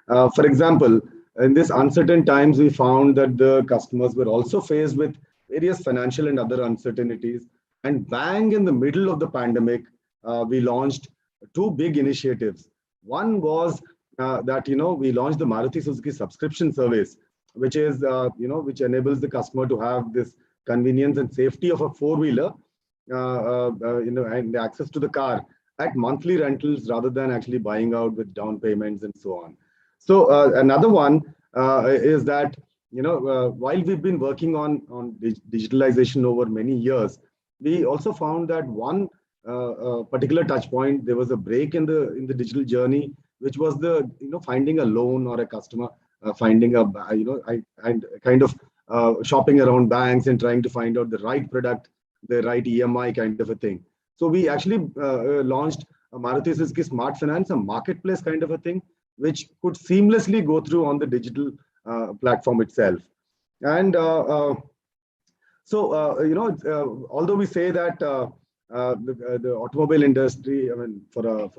For example, in these uncertain times, we found that the customers were also faced with various financial and other uncertainties. And bang in the middle of the pandemic, we launched two big initiatives. One was that, we launched the Maruti Suzuki subscription service, which is, which enables the customer to have this convenience and safety of a four-wheeler, and access to the car at monthly rentals rather than actually buying out with down payments and so on. So another one is that, while we've been working on digitalization over many years, we also found that one particular touch point, there was a break in the digital journey, which was the finding a loan, or a customer finding a and kind of shopping around banks and trying to find out the right product, the right EMI kind of a thing. So we actually launched a Maruti Suzuki Smart Finance, a marketplace kind of a thing, which could seamlessly go through on the digital platform itself. And although we say that the automobile industry, for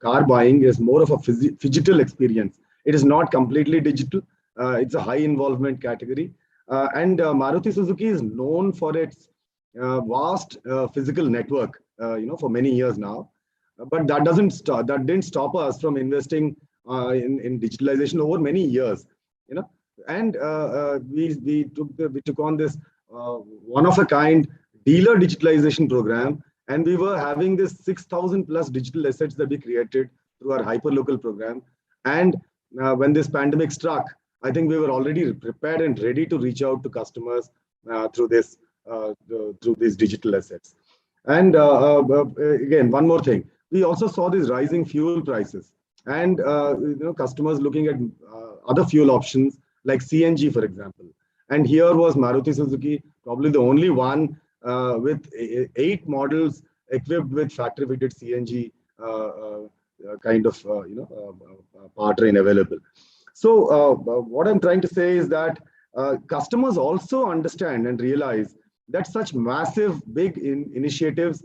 car buying is more of a phygital experience. It is not completely digital. It's a high involvement category. And Maruti Suzuki is known for its vast physical network, for many years now. But that didn't stop us from investing in digitalization over many years. And we took on this one-of-a-kind dealer digitalization program, and we were having this 6,000 plus digital assets that we created through our hyperlocal program. And when this pandemic struck, I think we were already prepared and ready to reach out to customers through these digital assets. And again, one more thing, we also saw these rising fuel prices, and customers looking at other fuel options like CNG, for example. And here was Maruti Suzuki, probably the only one with 8 models equipped with factory-fitted CNG kind of powertrain available. So what I'm trying to say is that customers also understand and realize that such massive, big initiatives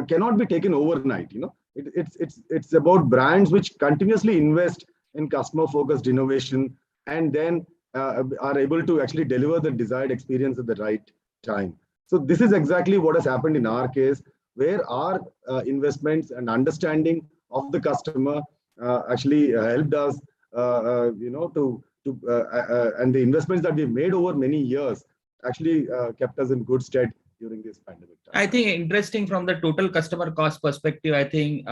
cannot be taken overnight. It's about brands which continuously invest in customer-focused innovation, and then are able to actually deliver the desired experience at the right time. So this is exactly what has happened in our case, where our investments and understanding of the customer actually helped us, and the investments that we've made over many years actually kept us in good stead during this pandemic time. I think interesting from the total customer cost perspective, I think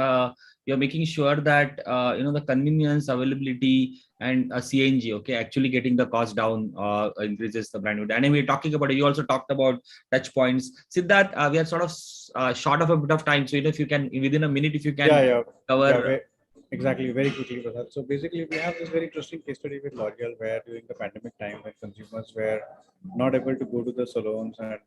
you're making sure that the convenience, availability, and CNG, actually getting the cost down increases the brand. And we're talking about it. You also talked about touch points. Siddharth, we are sort of short of a bit of time. So if you can, within a minute, if you can cover. Exactly, very quickly, Prasad. So basically, we have this very interesting case study with L'Oreal, where during the pandemic time, when consumers were not able to go to the salons and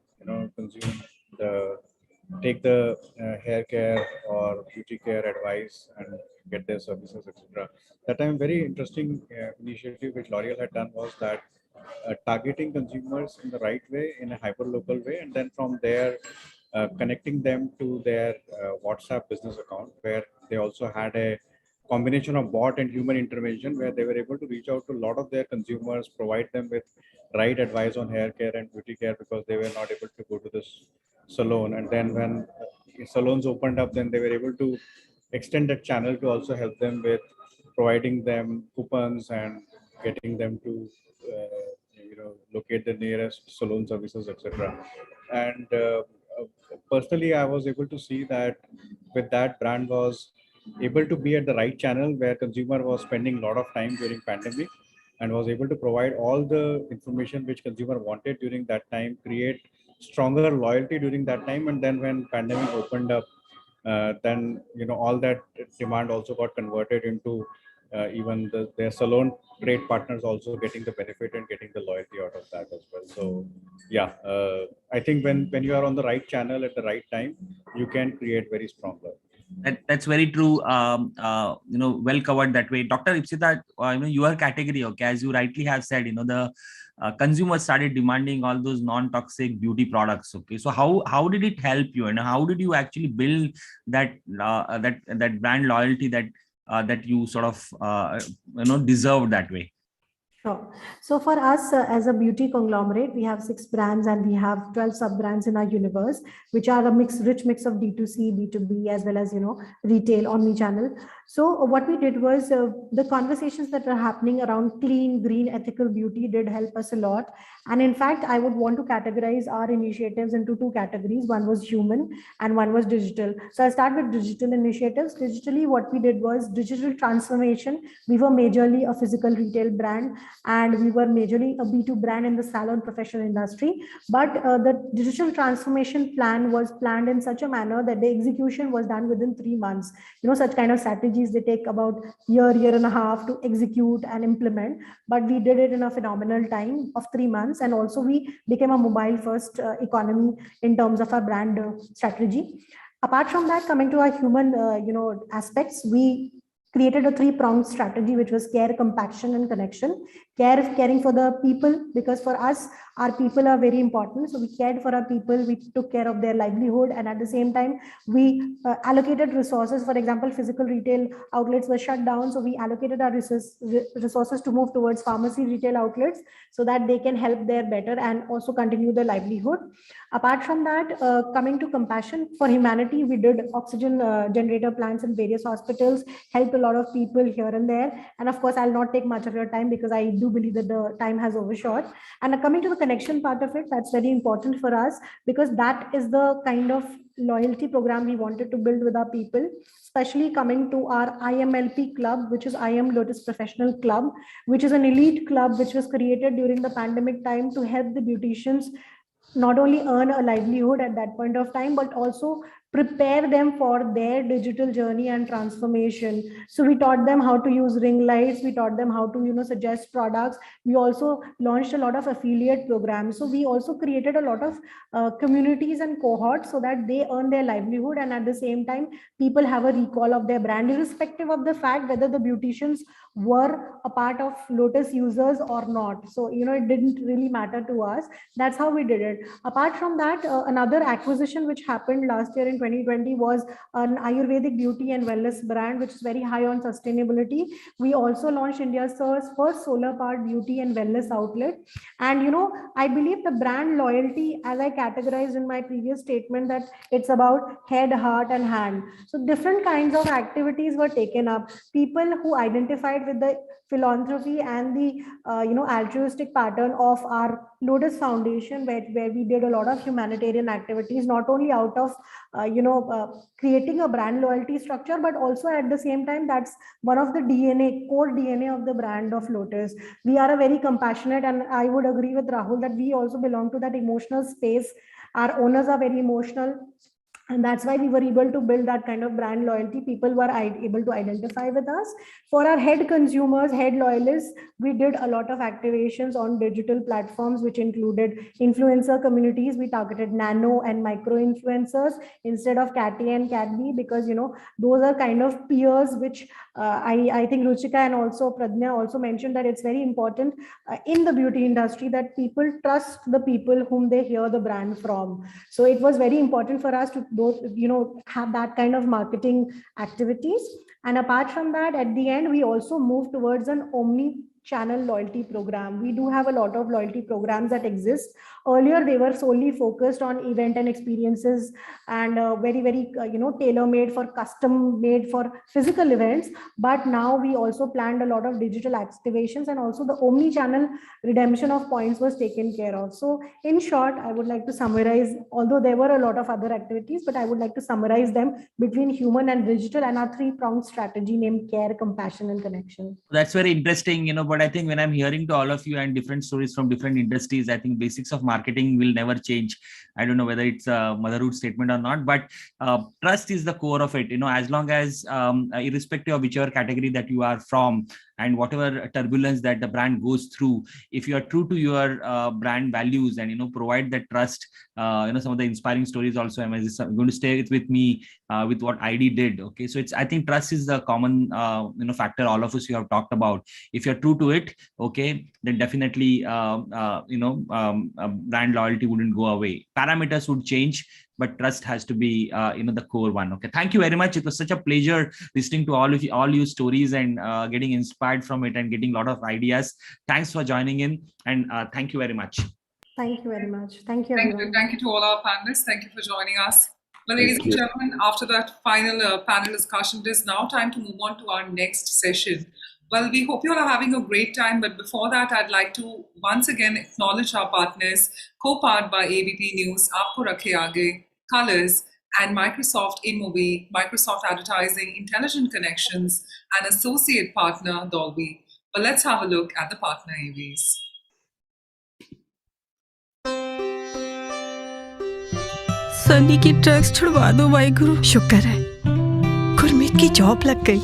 take the hair care or beauty care advice and get their services, etc. That time, very interesting initiative which L'Oreal had done was that targeting consumers in the right way, in a hyper-local way, and then from there connecting them to their WhatsApp business account, where they also had a combination of bot and human intervention, where they were able to reach out to a lot of their consumers, provide them with right advice on hair care and beauty care, because they were not able to go to this salon. And then when salons opened up, then they were able to extend that channel to also help them with providing them coupons and getting them to locate the nearest salon services, etc. And personally, I was able to see that with that, brand was able to be at the right channel where consumer was spending a lot of time during pandemic, and was able to provide all the information which consumer wanted during that time, create stronger loyalty during that time. And then when pandemic opened up, then all that demand also got converted into even their salon trade partners also getting the benefit and getting the loyalty out of that as well. So yeah, I think when you are on the right channel at the right time, you can create very strong loyalty. That's very true. Well covered that way. Dr. Ipsita, your category, as you rightly have said, the consumers started demanding all those non-toxic beauty products. So how did it help you, and how did you actually build that that brand loyalty that you sort of deserved that way? Sure. So for us as a beauty conglomerate, we have 6 brands and we have 12 sub brands in our universe, which are a rich mix of D2C, B2B, as well as, retail, omni-channel. So what we did was the conversations that are happening around clean, green, ethical beauty did help us a lot. And in fact, I would want to categorize our initiatives into 2 categories. One was human and one was digital. So I'll start with digital initiatives. Digitally, what we did was digital transformation. We were majorly a physical retail brand, and we were majorly a B2 brand in the salon professional industry. But the digital transformation plan was planned in such a manner that the execution was done within 3 months. Such kind of strategies, they take about year and a half to execute and implement. But we did it in a phenomenal time of 3 months. And also we became a mobile first economy in terms of our brand strategy. Apart from that, coming to our human, aspects, we created a 3-pronged strategy, which was care, compassion, and connection. Caring for the people, because for us, our people are very important. So we cared for our people, we took care of their livelihood, and at the same time, we allocated resources. For example, physical retail outlets were shut down, so we allocated our resources to move towards pharmacy retail outlets so that they can help there better and also continue their livelihood. Apart from that, coming to compassion for humanity, we did oxygen generator plants in various hospitals, helped a lot of people here and there. And of course, I'll not take much of your time because I do believe that the time has overshot. And coming to the connection part of it, that's very important for us because that is the kind of loyalty program we wanted to build with our people, especially coming to our IMLP club, which is I Am Lotus Professional Club, which is an elite club which was created during the pandemic time to help the beauticians not only earn a livelihood at that point of time, but also prepare them for their digital journey and transformation. So we taught them how to use ring lights. We taught them how to, suggest products. We also launched a lot of affiliate programs. So we also created a lot of communities and cohorts so that they earn their livelihood. And at the same time, people have a recall of their brand, irrespective of the fact whether the beauticians were a part of Lotus users or not. So, it didn't really matter to us. That's how we did it. Apart from that, another acquisition which happened last year in 2020 was an Ayurvedic beauty and wellness brand, which is very high on sustainability. We also launched India's first solar powered beauty and wellness outlet. And, I believe the brand loyalty, as I categorized in my previous statement, that it's about head, heart, and hand. So different kinds of activities were taken up. People who identified with the philanthropy and the altruistic pattern of our Lotus Foundation, where we did a lot of humanitarian activities, not only out of creating a brand loyalty structure, but also at the same time, that's one of the core DNA of the brand of Lotus. We are a very compassionate, and I would agree with Rahul that we also belong to that emotional space. Our owners are very emotional. And that's why we were able to build that kind of brand loyalty. People were able to identify with us. For our head consumers, head loyalists, we did a lot of activations on digital platforms, which included influencer communities. We targeted nano and micro influencers instead of Cat A and Cat B, because, those are kind of peers, which I think Ruchika and also Pradnya also mentioned that it's very important in the beauty industry that people trust the people whom they hear the brand from. So it was very important for us to have that kind of marketing activities. And apart from that, at the end, we also moved towards an omni-channel loyalty program. We do have a lot of loyalty programs that exist. Earlier, they were solely focused on event and experiences and very, very, tailor-made for custom-made for physical events. But now we also planned a lot of digital activations, and also the omni-channel redemption of points was taken care of. So in short, I would like to summarize, although there were a lot of other activities, but I would like to summarize them between human and digital and our 3-pronged strategy named care, compassion, and connection. That's very interesting, but I think when I'm hearing to all of you and different stories from different industries, I think basics of marketing will never change. I don't know whether it's a motherhood statement or not, but trust is the core of it. As long as irrespective of whichever category that you are from and whatever turbulence that the brand goes through, if you are true to your brand values and provide that trust, some of the inspiring stories also I'm going to stay with me with what ID did. Okay, so I think trust is the common factor all of us you have talked about. If you're true to it, okay, then definitely brand loyalty wouldn't go away. Parameters would change, but trust has to be the core one. Okay, thank you very much. It was such a pleasure listening to all your stories and getting inspired from it and getting a lot of ideas. Thanks for joining in, and thank you very much. Thank you very much. Thank you, everyone. Thank you to all our panelists. Thank you for joining us. Well, ladies and gentlemen, after that final panel discussion, it is now time to move on to our next session. Well, we hope you all are having a great time, but before that, I'd like to once again acknowledge our partners, co-powered by ABP News, Aapko Rakhe Aage, Colors, and Microsoft InMovie, Microsoft Advertising, Intelligent Connections, and associate partner, Dolby. Well, let's have a look at the partner AVs. Sunny की drugs छुड़वा दो वाहिगुरु। शुक्र है गुरमीत की job लग गई।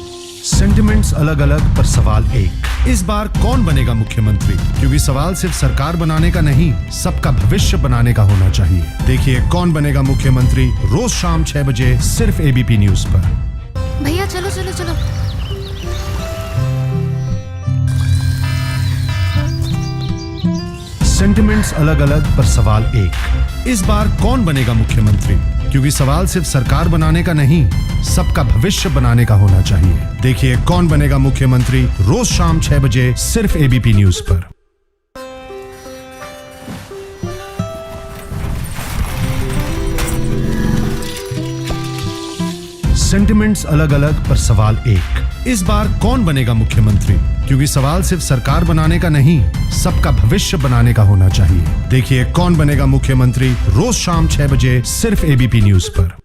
Sentiments अलग अलग पर सवाल एक। इस बार कौन बनेगा मुख्यमंत्री? क्योंकि सवाल सिर्फ सरकार बनाने का नहीं, सबका भविष्य बनाने का होना चाहिए। देखिए कौन बनेगा मुख्यमंत्री रोज शाम 6 बजे सिर्फ एबीपी न्यूज पर। भैया चलो चलो चलो। सेंटिमेंट्स अलग अलग पर सवाल एक। इस बार कौन बनेगा मुख्यमंत्री? क्योंकि सवाल सिर्फ सरकार बनाने का नहीं, सबका भविष्य बनाने का होना चाहिए। देखिए कौन बनेगा मुख्यमंत्री रोज शाम 6 बजे सिर्फ एबीपी न्यूज पर। सेंटिमेंट्स अलग अलग पर सवाल एक। इस बार कौन बनेगा मुख्यमंत्री? क्योंकि सवाल सिर्फ सरकार बनाने का नहीं, सबका भविष्य बनाने का होना चाहिए। देखिए कौन बनेगा मुख्यमंत्री रोज शाम 6 बजे सिर्फ एबीपी न्यूज पर।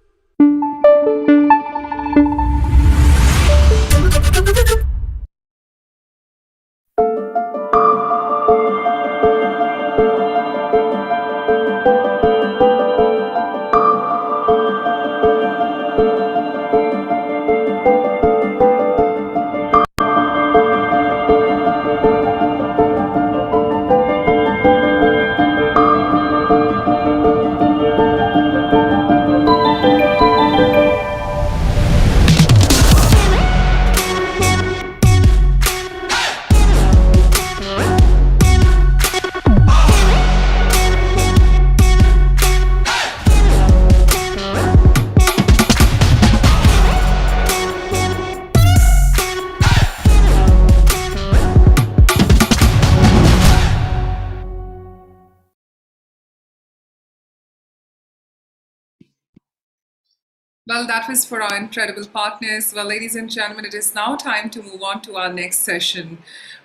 Well, that was for our incredible partners. Well, ladies and gentlemen, it is now time to move on to our next session.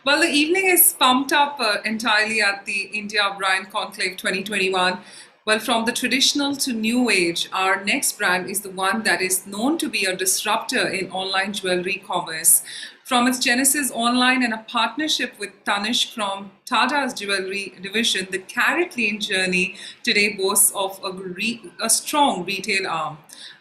Well, the evening is pumped up entirely at the India Brand Conclave 2021. Well, from the traditional to new age, our next brand is the one that is known to be a disruptor in online jewelry commerce. From its genesis online and a partnership with Tanishq from Tata's jewelry division, the Carrot Lane journey today boasts of a strong retail arm.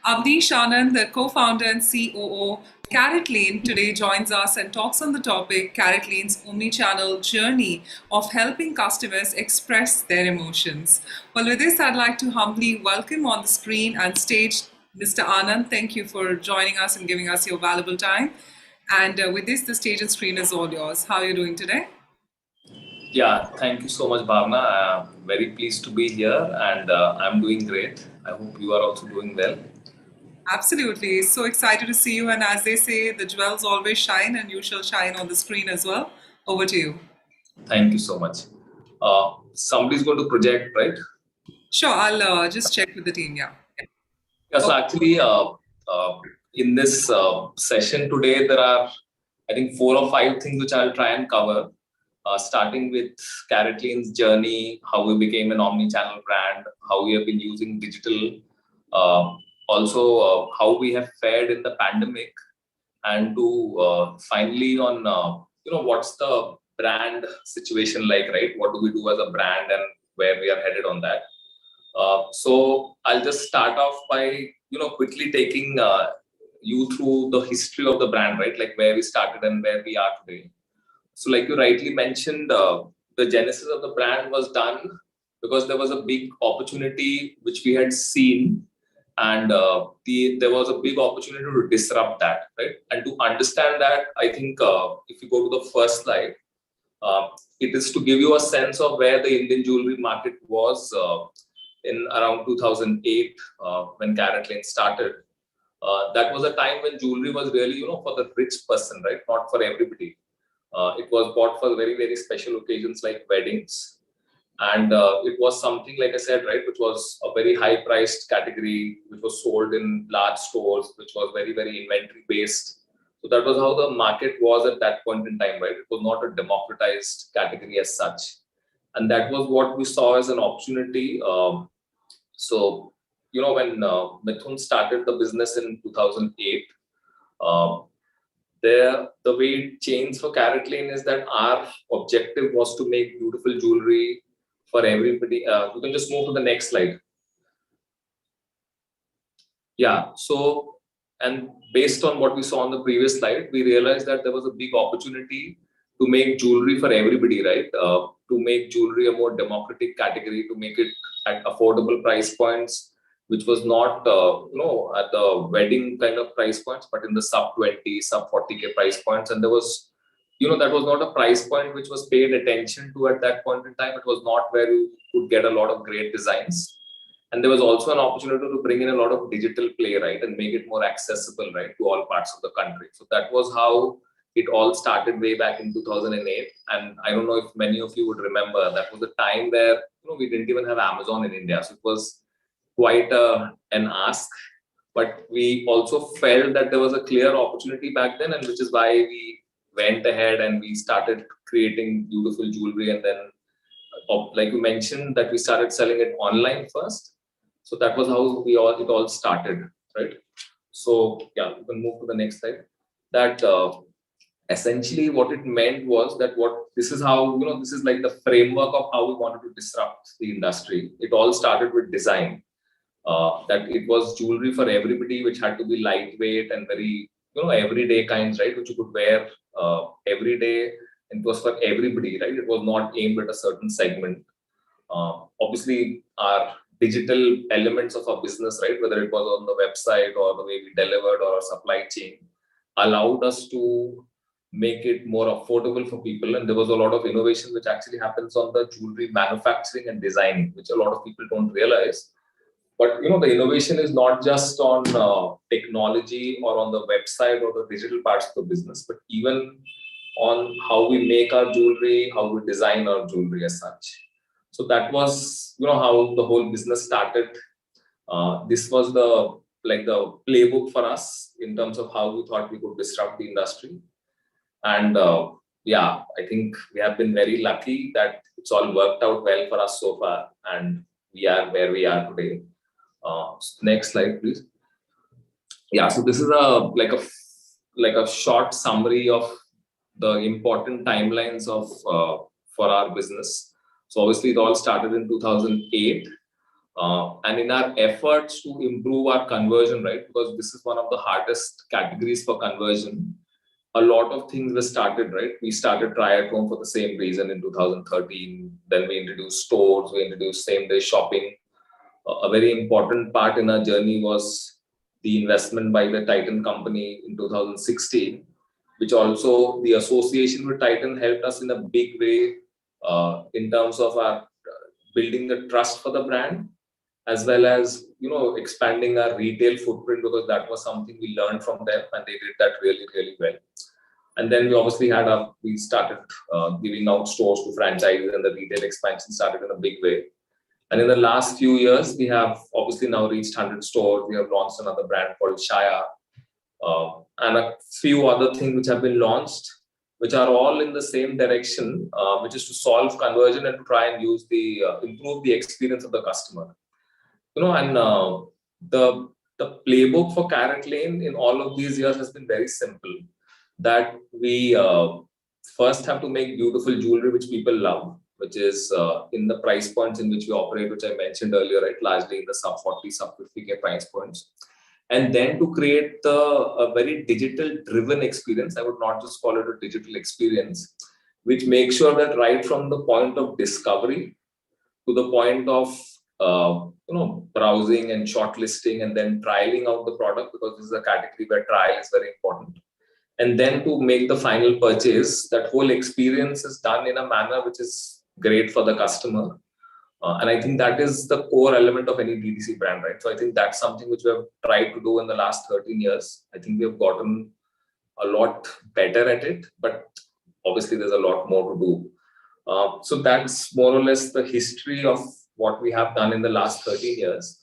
Avnish Anand, the co-founder and COO, Carrot Lane, today joins us and talks on the topic Carrot Lane's omni-channel journey of helping customers express their emotions. Well, with this, I'd like to humbly welcome on the screen and stage Mr. Anand. Thank you for joining us and giving us your valuable time. And with this, the stage and screen is all yours. How are you doing today? Yeah, thank you so much, Bhavna. I'm very pleased to be here and I'm doing great. I hope you are also doing well. Absolutely. So excited to see you. And as they say, the jewels always shine and you shall shine on the screen as well. Over to you. Thank you so much. Somebody's going to project, right? Sure. I'll just check with the team. Yeah. Yeah, so actually, in this session today, there are, I think, 4 or 5 things which I'll try and cover. Starting with Carrot Lane's journey, how we became an omni-channel brand, how we have been using digital, also how we have fared in the pandemic, and to finally on what's the brand situation like, right? What do we do as a brand and where we are headed on that? So I'll just start off by quickly taking you through the history of the brand, right? Like where we started and where we are today. So like you rightly mentioned, the genesis of the brand was done because there was a big opportunity which we had seen, and there was a big opportunity to disrupt that, right? And to understand that, I think if you go to the first slide, It is to give you a sense of where the Indian jewelry market was in around 2008 when CaratLane started. That was a time when jewelry was really, for the rich person, right? Not for everybody. It was bought for very, very special occasions like weddings. And it was something, like I said, right, which was a very high priced category, which was sold in large stores, which was very, very inventory based. So that was how the market was at that point in time, right? It was not a democratized category as such. And that was what we saw as an opportunity. So, when Mithun started the business in 2008, the way it changed for CaratLane is that our objective was to make beautiful jewelry for everybody. You can just move to the next slide. Yeah, so, and based on what we saw on the previous slide, we realized that there was a big opportunity to make jewelry for everybody, right? To make jewelry a more democratic category, to make it at affordable price points, which was not, at the wedding kind of price points, but in the sub 20, sub 40K price points. And there was, that was not a price point which was paid attention to at that point in time. It was not where you could get a lot of great designs. And there was also an opportunity to bring in a lot of digital play, right, and make it more accessible, right, to all parts of the country. So that was how it all started way back in 2008. And I don't know if many of you would remember, that was a time where, we didn't even have Amazon in India. So it was quite an ask. But we also felt that there was a clear opportunity back then, and which is why we went ahead and we started creating beautiful jewelry. And then, like you mentioned, that we started selling it online first. So that was how it all started, right? So yeah, we can move to the next slide. That essentially what it meant was that this is how, this is like the framework of how we wanted to disrupt the industry. It all started with design. That it was jewelry for everybody, which had to be lightweight and very, everyday kinds, right? Which you could wear every day. It was for everybody, right? It was not aimed at a certain segment. Obviously, our digital elements of our business, right, whether it was on the website or the way we delivered or our supply chain, allowed us to make it more affordable for people. And there was a lot of innovation which actually happens on the jewelry manufacturing and design, which a lot of people don't realize. But the innovation is not just on technology or on the website or the digital parts of the business, but even on how we make our jewelry, how we design our jewelry as such. So that was, how the whole business started. This was the playbook for us in terms of how we thought we could disrupt the industry. And yeah, I think we have been very lucky that it's all worked out well for us so far, and we are where we are today. Next slide, please. Yeah, so this is a short summary of the important timelines of for our business. So obviously it all started in 2008, and in our efforts to improve our conversion, right, because this is one of the hardest categories for conversion, a lot of things were started, right? We started Try at Home for the same reason in 2013. Then we introduced stores, we introduced same-day shopping. A very important part in our journey was the investment by the Titan company in 2016, which also the association with Titan helped us in a big way in terms of our building the trust for the brand, as well as expanding our retail footprint, because that was something we learned from them, and they did that really, really well. And then we obviously we started giving out stores to franchises, and the retail expansion started in a big way. And in the last few years, we have obviously now reached 100 stores. We have launched another brand called Shaya, and a few other things which have been launched, which are all in the same direction, which is to solve conversion and to try and improve the experience of the customer. And the playbook for CaratLane in all of these years has been very simple. That we first have to make beautiful jewelry which people love, which is in the price points in which we operate, which I mentioned earlier, right? Largely in the sub 40, sub 50K price points. And then to create a very digital driven experience, I would not just call it a digital experience, which makes sure that right from the point of discovery to the point of browsing and shortlisting and then trialing out the product, because this is a category where trial is very important. and then to make the final purchase, that whole experience is done in a manner which is great for the customer. And I think that is the core element of any DTC brand, right? So I think that's something which we have tried to do in the last 13 years. I think we have gotten a lot better at it, but obviously there's a lot more to do. So that's more or less the history of what we have done in the last 13 years.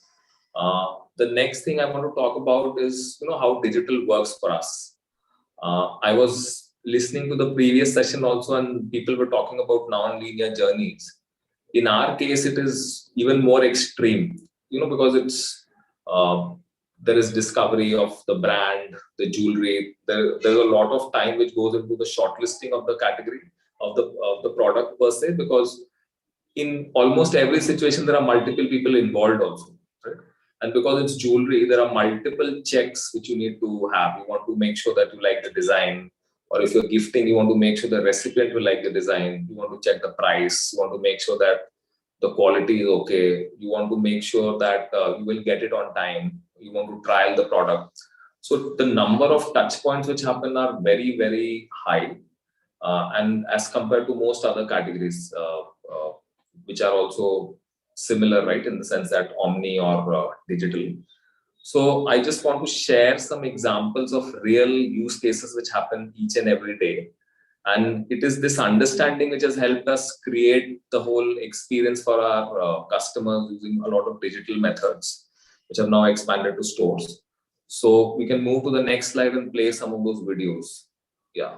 The next thing I want to talk about is, how digital works for us. I was listening to the previous session also, and people were talking about non-linear journeys. In our case, it is even more extreme, because it's there is discovery of the brand, the jewelry. There's a lot of time which goes into the shortlisting of the category of the product per se, because in almost every situation there are multiple people involved also, right? And because it's jewelry, there are multiple checks which you need to have. You want to make sure that you like the design, or if you're gifting, you want to make sure the recipient will like the design. You want to check the price. You want to make sure that the quality is okay. You want to make sure that you will get it on time. You want to trial the product. So the number of touch points which happen are very, very high. And as compared to most other categories, which are also similar, right, in the sense that omni or digital. So I just want to share some examples of real use cases which happen each and every day. And it is this understanding which has helped us create the whole experience for our customers using a lot of digital methods, which have now expanded to stores. So we can move to the next slide and play some of those videos. Yeah.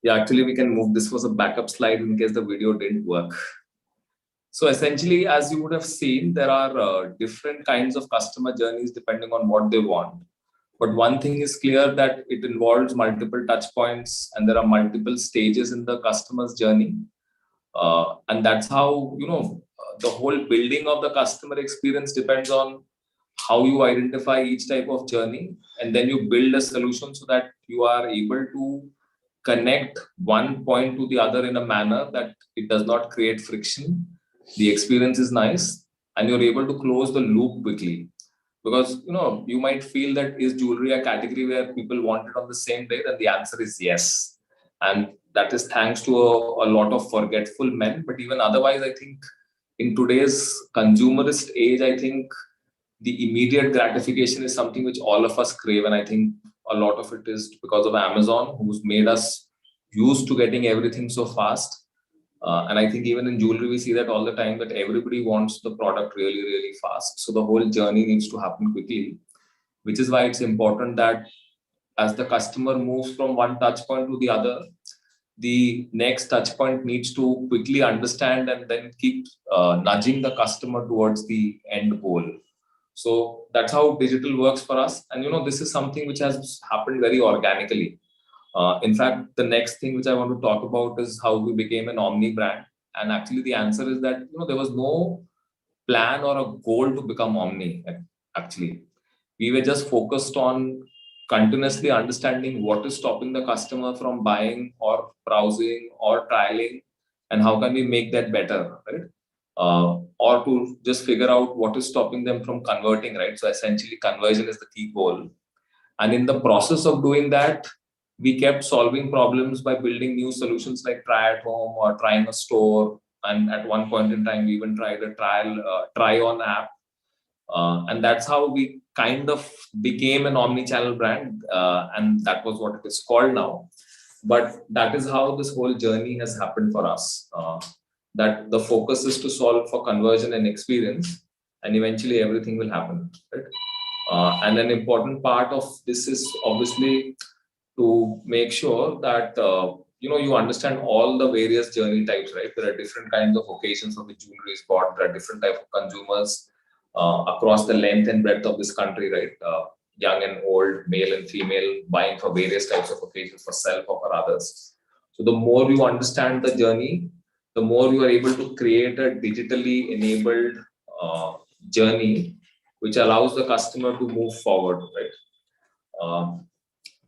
Yeah, actually we can move. This was a backup slide in case the video didn't work. So essentially, as you would have seen, there are different kinds of customer journeys depending on what they want. But one thing is clear, that it involves multiple touch points and there are multiple stages in the customer's journey. And that's how, the whole building of the customer experience depends on how you identify each type of journey, and then you build a solution so that you are able to connect one point to the other in a manner that it does not create friction. The experience is nice and you're able to close the loop quickly. Because you might feel that, is jewelry a category where people want it on the same day? Then the answer is yes. And that is thanks to a lot of forgetful men. But even otherwise, I think in today's consumerist age, I think the immediate gratification is something which all of us crave. And I think a lot of it is because of Amazon, who's made us used to getting everything so fast. And I think even in jewelry, we see that all the time, that everybody wants the product really, really fast. So the whole journey needs to happen quickly, which is why it's important that as the customer moves from one touch point to the other, the next touch point needs to quickly understand and then keep nudging the customer towards the end goal. So that's how digital works for us. And this is something which has happened very organically. In fact, the next thing which I want to talk about is how we became an omni brand. And actually the answer is that there was no plan or a goal to become omni. Actually, we were just focused on continuously understanding what is stopping the customer from buying or browsing or trialing, and how can we make that better, right? Or to just figure out what is stopping them from converting, right? So essentially conversion is the key goal. And in the process of doing that, we kept solving problems by building new solutions like try at home or trying a store. And at one point in time, we even tried a try on app. And that's how we kind of became an omni-channel brand. And that was what it is called now. But that is how this whole journey has happened for us. That the focus is to solve for conversion and experience, and eventually everything will happen, right? And an important part of this is obviously to make sure that you understand all the various journey types, right? There are different kinds of occasions of which jewelry is bought. There are different types of consumers across the length and breadth of this country, right? Young and old, male and female, buying for various types of occasions, for self or for others. So the more you understand the journey, the more you are able to create a digitally enabled journey, which allows the customer to move forward, right?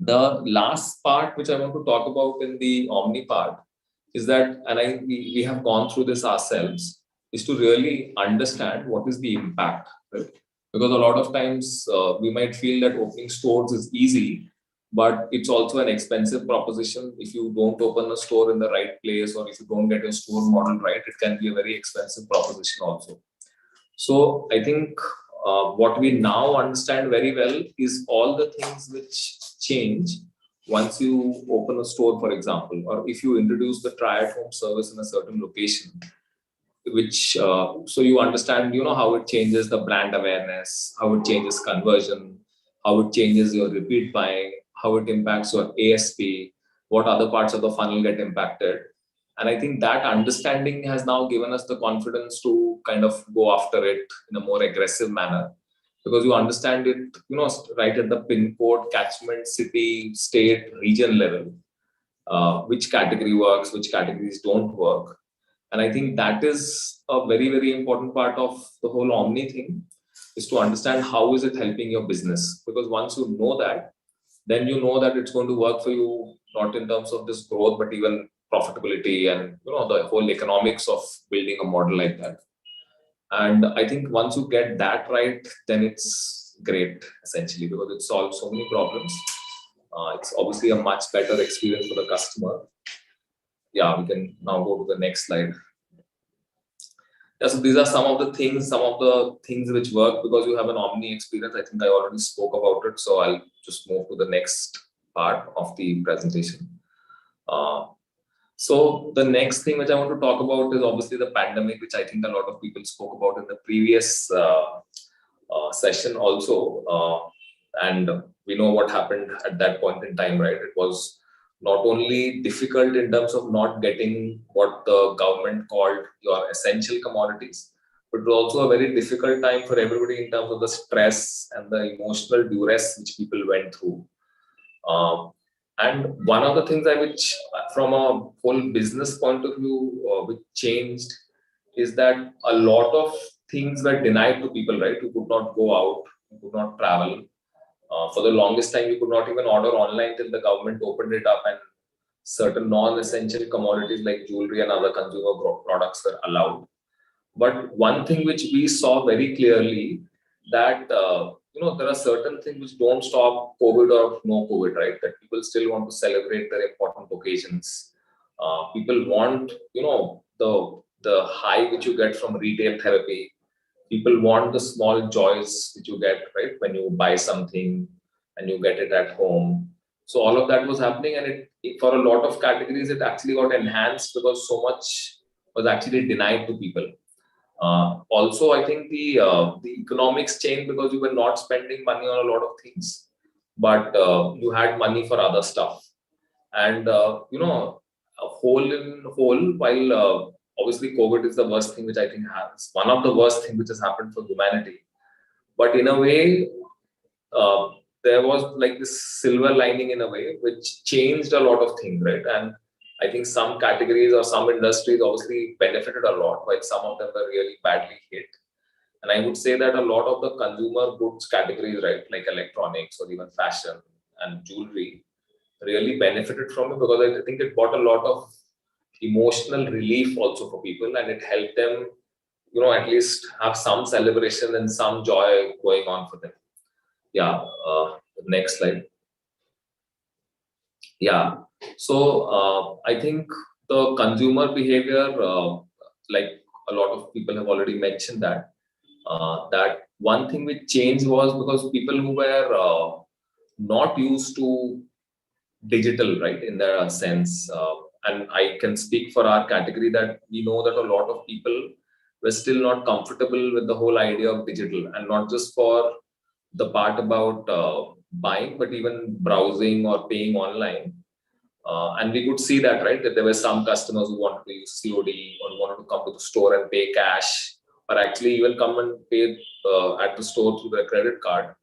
The last part which I want to talk about in the Omni part is that, and we have gone through this ourselves, is to really understand what is the impact, right? Because a lot of times we might feel that opening stores is easy, but it's also an expensive proposition. If you don't open a store in the right place, or if you don't get your store model right, it can be a very expensive proposition also. So I think what we now understand very well is all the things which change once you open a store, for example, or if you introduce the try at home service in a certain location, which so you understand how it changes the brand awareness, how it changes conversion, how it changes your repeat buying, how it impacts your ASP, what other parts of the funnel get impacted. And I think that understanding has now given us the confidence to kind of go after it in a more aggressive manner, because you understand it, right at the pin code, catchment, city, state, region level, which category works, which categories don't work. And I think that is a very, very important part of the whole Omni thing, is to understand how is it helping your business. Because once you know that, then you know that it's going to work for you, not in terms of this growth, but even profitability and the whole economics of building a model like that. And I think once you get that right, then it's great, essentially, because it solves so many problems. It's obviously a much better experience for the customer. Yeah, we can now go to the next slide. Yeah, so these are some of the things which work because you have an Omni experience. I think I already spoke about it, so I'll just move to the next part of the presentation. So the next thing which I want to talk about is obviously the pandemic, which I think a lot of people spoke about in the previous session also. And we know what happened at that point in time, right? It was not only difficult in terms of not getting what the government called your essential commodities, but it was also a very difficult time for everybody in terms of the stress and the emotional duress which people went through. And one of the things which, from a whole business point of view, which changed is that a lot of things were denied to people, right? You could not go out, you could not travel. For the longest time, you could not even order online till the government opened it up and certain non-essential commodities like jewelry and other consumer products were allowed. But one thing which we saw very clearly that there are certain things which don't stop COVID or no COVID, right? That people still want to celebrate their important occasions. People want, the high which you get from retail therapy. People want the small joys which you get, right, when you buy something and you get it at home. So all of that was happening, and for a lot of categories, it actually got enhanced because so much was actually denied to people. Also, I think the economics changed because you were not spending money on a lot of things, but you had money for other stuff. And, a whole in whole, while obviously COVID is the worst thing which I think has, one of the worst things which has happened for humanity. But in a way, there was like this silver lining in a way, which changed a lot of things, right? And I think some categories or some industries obviously benefited a lot, while some of them were really badly hit. And I would say that a lot of the consumer goods categories, right, like electronics or even fashion and jewelry, really benefited from it because I think it brought a lot of emotional relief also for people, and it helped them, at least have some celebration and some joy going on for them. Yeah, next slide. Yeah, so I think the consumer behavior, like a lot of people have already mentioned that one thing which changed was because people who were not used to digital, right, in their sense, and I can speak for our category that we know that a lot of people were still not comfortable with the whole idea of digital, and not just for the part about buying, but even browsing or paying online. And we could see that, right, that there were some customers who wanted to use COD or wanted to come to the store and pay cash, or actually even come and pay at the store through their credit card.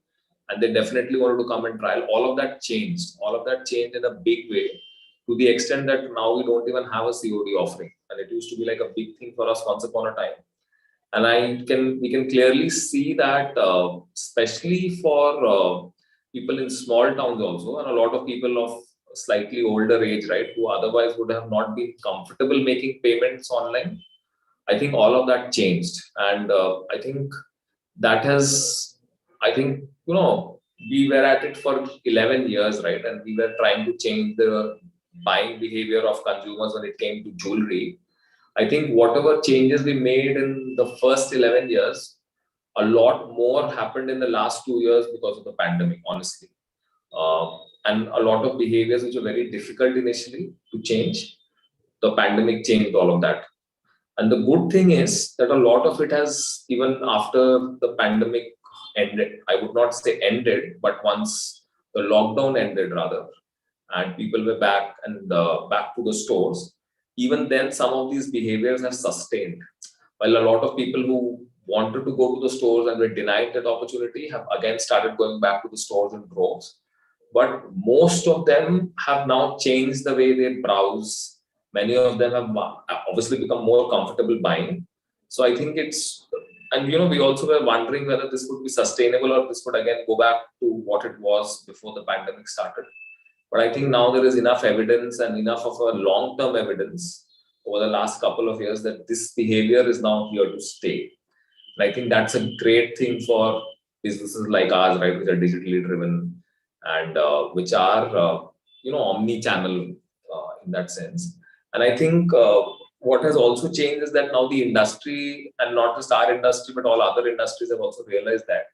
And they definitely wanted to come and trial. All of that changed. All of that changed in a big way, to the extent that now we don't even have a COD offering. And it used to be like a big thing for us once upon a time. And we can clearly see that, especially for people in small towns also, and a lot of people of slightly older age, right, who otherwise would have not been comfortable making payments online. I think all of that changed. And I think that has, we were at it for 11 years, right? And we were trying to change the buying behavior of consumers when it came to jewelry. I think whatever changes we made in the first 11 years, a lot more happened in the last 2 years because of the pandemic, honestly. And a lot of behaviors which were very difficult initially to change, the pandemic changed all of that. And the good thing is that a lot of it has, even after the pandemic ended, I would not say ended, but once the lockdown ended rather, and people were back and back to the stores, even then some of these behaviors have sustained. While a lot of people who wanted to go to the stores and were denied that opportunity have again started going back to the stores in droves. But most of them have now changed the way they browse. Many of them have obviously become more comfortable buying. So I think it's, and we also were wondering whether this would be sustainable or this would again go back to what it was before the pandemic started. But I think now there is enough evidence and enough of a long-term evidence over the last couple of years that this behavior is now here to stay. And I think that's a great thing for businesses like ours, right, which are digitally driven and which are, omni-channel in that sense. And I think what has also changed is that now the industry, and not just our industry, but all other industries have also realized that.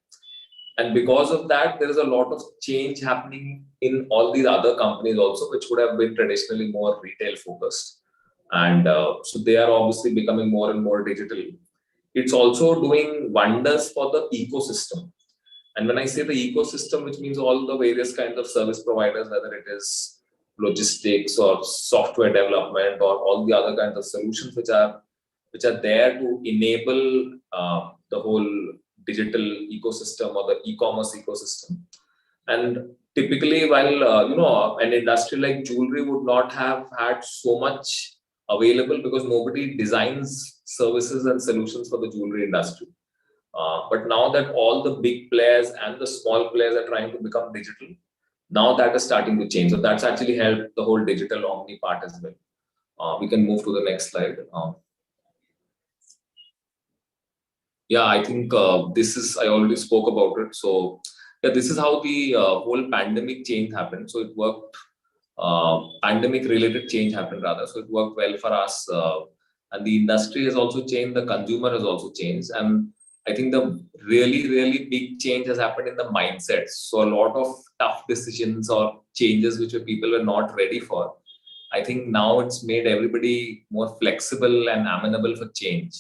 And because of that, there is a lot of change happening in all these other companies also, which would have been traditionally more retail focused. And so they are obviously becoming more and more digital. It's also doing wonders for the ecosystem. And when I say the ecosystem, which means all the various kinds of service providers, whether it is logistics or software development or all the other kinds of solutions which are there to enable the whole digital ecosystem or the e-commerce ecosystem. And typically, while an industry like jewelry would not have had so much available because nobody designs services and solutions for the jewelry industry. But now that all the big players and the small players are trying to become digital, now that is starting to change. So that's actually helped the whole digital omni part as well. We can move to the next slide. Yeah, I think I already spoke about it. So yeah, this is how the whole pandemic change happened. So it worked, pandemic related change happened rather. So it worked well for us. And the industry has also changed, the consumer has also changed. And I think the really, really big change has happened in the mindsets. So a lot of tough decisions or changes which people were not ready for. I think now it's made everybody more flexible and amenable for change.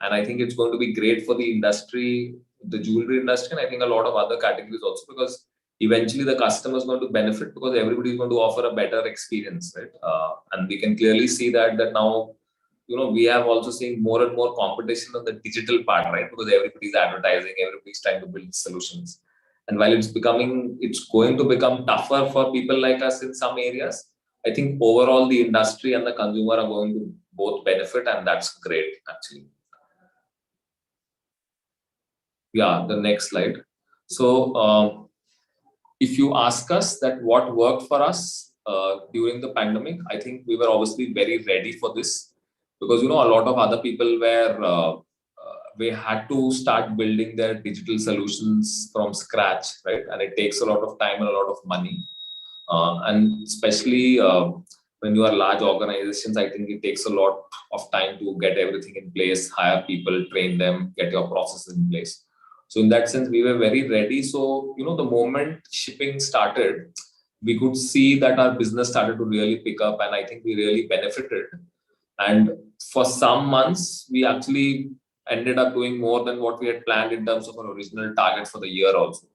And I think it's going to be great for the industry, the jewelry industry, and I think a lot of other categories also, because eventually the customer is going to benefit because everybody is going to offer a better experience, right? And we can clearly see that now, we have also seen more and more competition on the digital part, right? Because everybody's advertising, everybody's trying to build solutions. And while it's going to become tougher for people like us in some areas, I think overall the industry and the consumer are going to both benefit, and that's great actually. Yeah, the next slide. So if you ask us that what worked for us during the pandemic, I think we were obviously very ready for this because, a lot of other people we had to start building their digital solutions from scratch, right? And it takes a lot of time and a lot of money. And especially when you are large organizations, I think it takes a lot of time to get everything in place, hire people, train them, get your processes in place. So in that sense, we were very ready. So, the moment shipping started, we could see that our business started to really pick up, and I think we really benefited. And for some months, we actually ended up doing more than what we had planned in terms of our original target for the year also.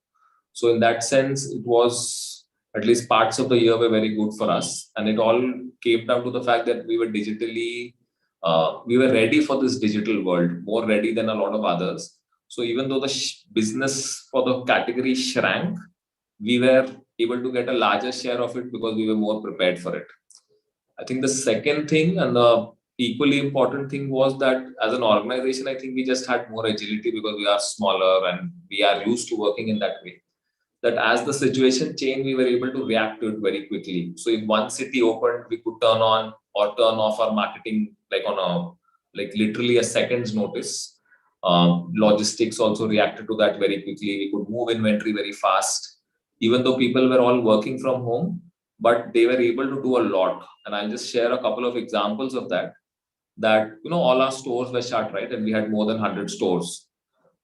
So in that sense, it was, at least parts of the year were very good for us. And it all came down to the fact that we were digitally, we were ready for this digital world, more ready than a lot of others. So even though the business for the category shrank, we were able to get a larger share of it because we were more prepared for it. I think the second thing and the equally important thing was that as an organization, I think we just had more agility because we are smaller and we are used to working in that way. That as the situation changed, we were able to react to it very quickly. So if one city opened, we could turn on or turn off our marketing literally a second's notice. Logistics also reacted to that very quickly. We could move inventory very fast, even though people were all working from home, but they were able to do a lot. And I'll just share a couple of examples of that, all our stores were shut, right? And we had more than 100 stores.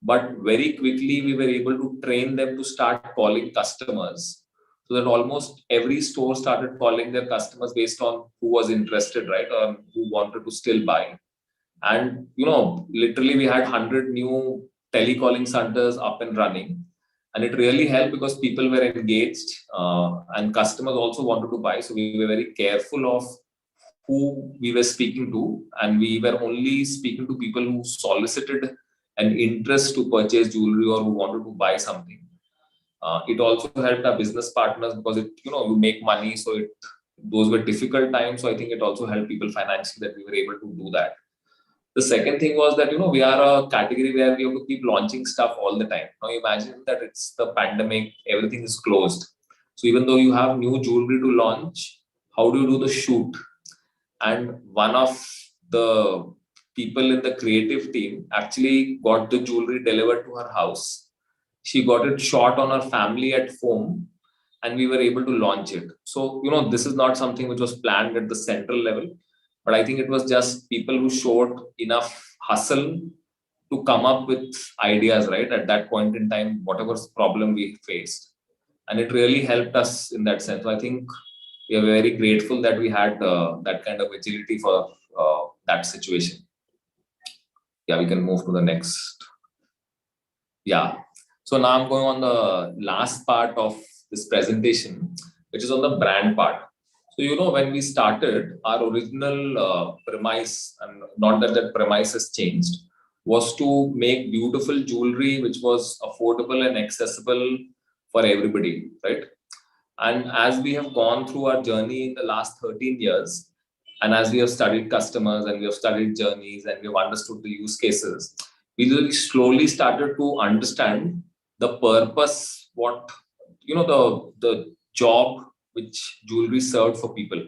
But very quickly, we were able to train them to start calling customers. So that almost every store started calling their customers based on who was interested, right? Or who wanted to still buy. And, literally we had 100 new telecalling centers up and running. And it really helped because people were engaged and customers also wanted to buy. So we were very careful of who we were speaking to. And we were only speaking to people who solicited an interest to purchase jewelry or who wanted to buy something. It also helped our business partners because you make money. So those were difficult times. So I think it also helped people financially that we were able to do that. The second thing was that, we are a category where we have to keep launching stuff all the time. Now imagine that it's the pandemic, everything is closed. So even though you have new jewelry to launch, how do you do the shoot? And one of the people in the creative team actually got the jewelry delivered to her house. She got it shot on her family at home, and we were able to launch it. So, this is not something which was planned at the central level. But I think it was just people who showed enough hustle to come up with ideas, right? At that point in time, whatever problem we faced. And it really helped us in that sense. So I think we are very grateful that we had that kind of agility for that situation. Yeah, we can move to the next. Yeah. So now I'm going on the last part of this presentation, which is on the brand part. So, when we started, our original premise, and not that that premise has changed, was to make beautiful jewelry which was affordable and accessible for everybody, right? And as we have gone through our journey in the last 13 years, and as we have studied customers and we have studied journeys and we have understood the use cases, we really slowly started to understand the purpose, what, the job which jewelry served for people.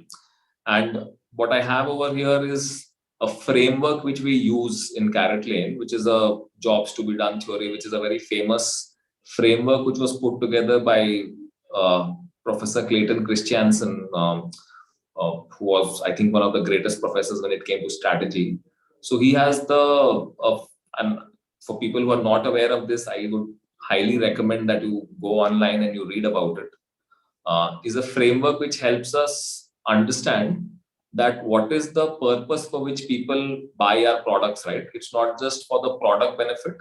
And what I have over here is a framework which we use in Carrot Lane, which is a jobs to be done theory, which is a very famous framework which was put together by Professor Clayton Christensen, who was, I think, one of the greatest professors when it came to strategy. So he has and for people who are not aware of this, I would highly recommend that you go online and you read about it. Is a framework which helps us understand that what is the purpose for which people buy our products, right? It's not just for the product benefit,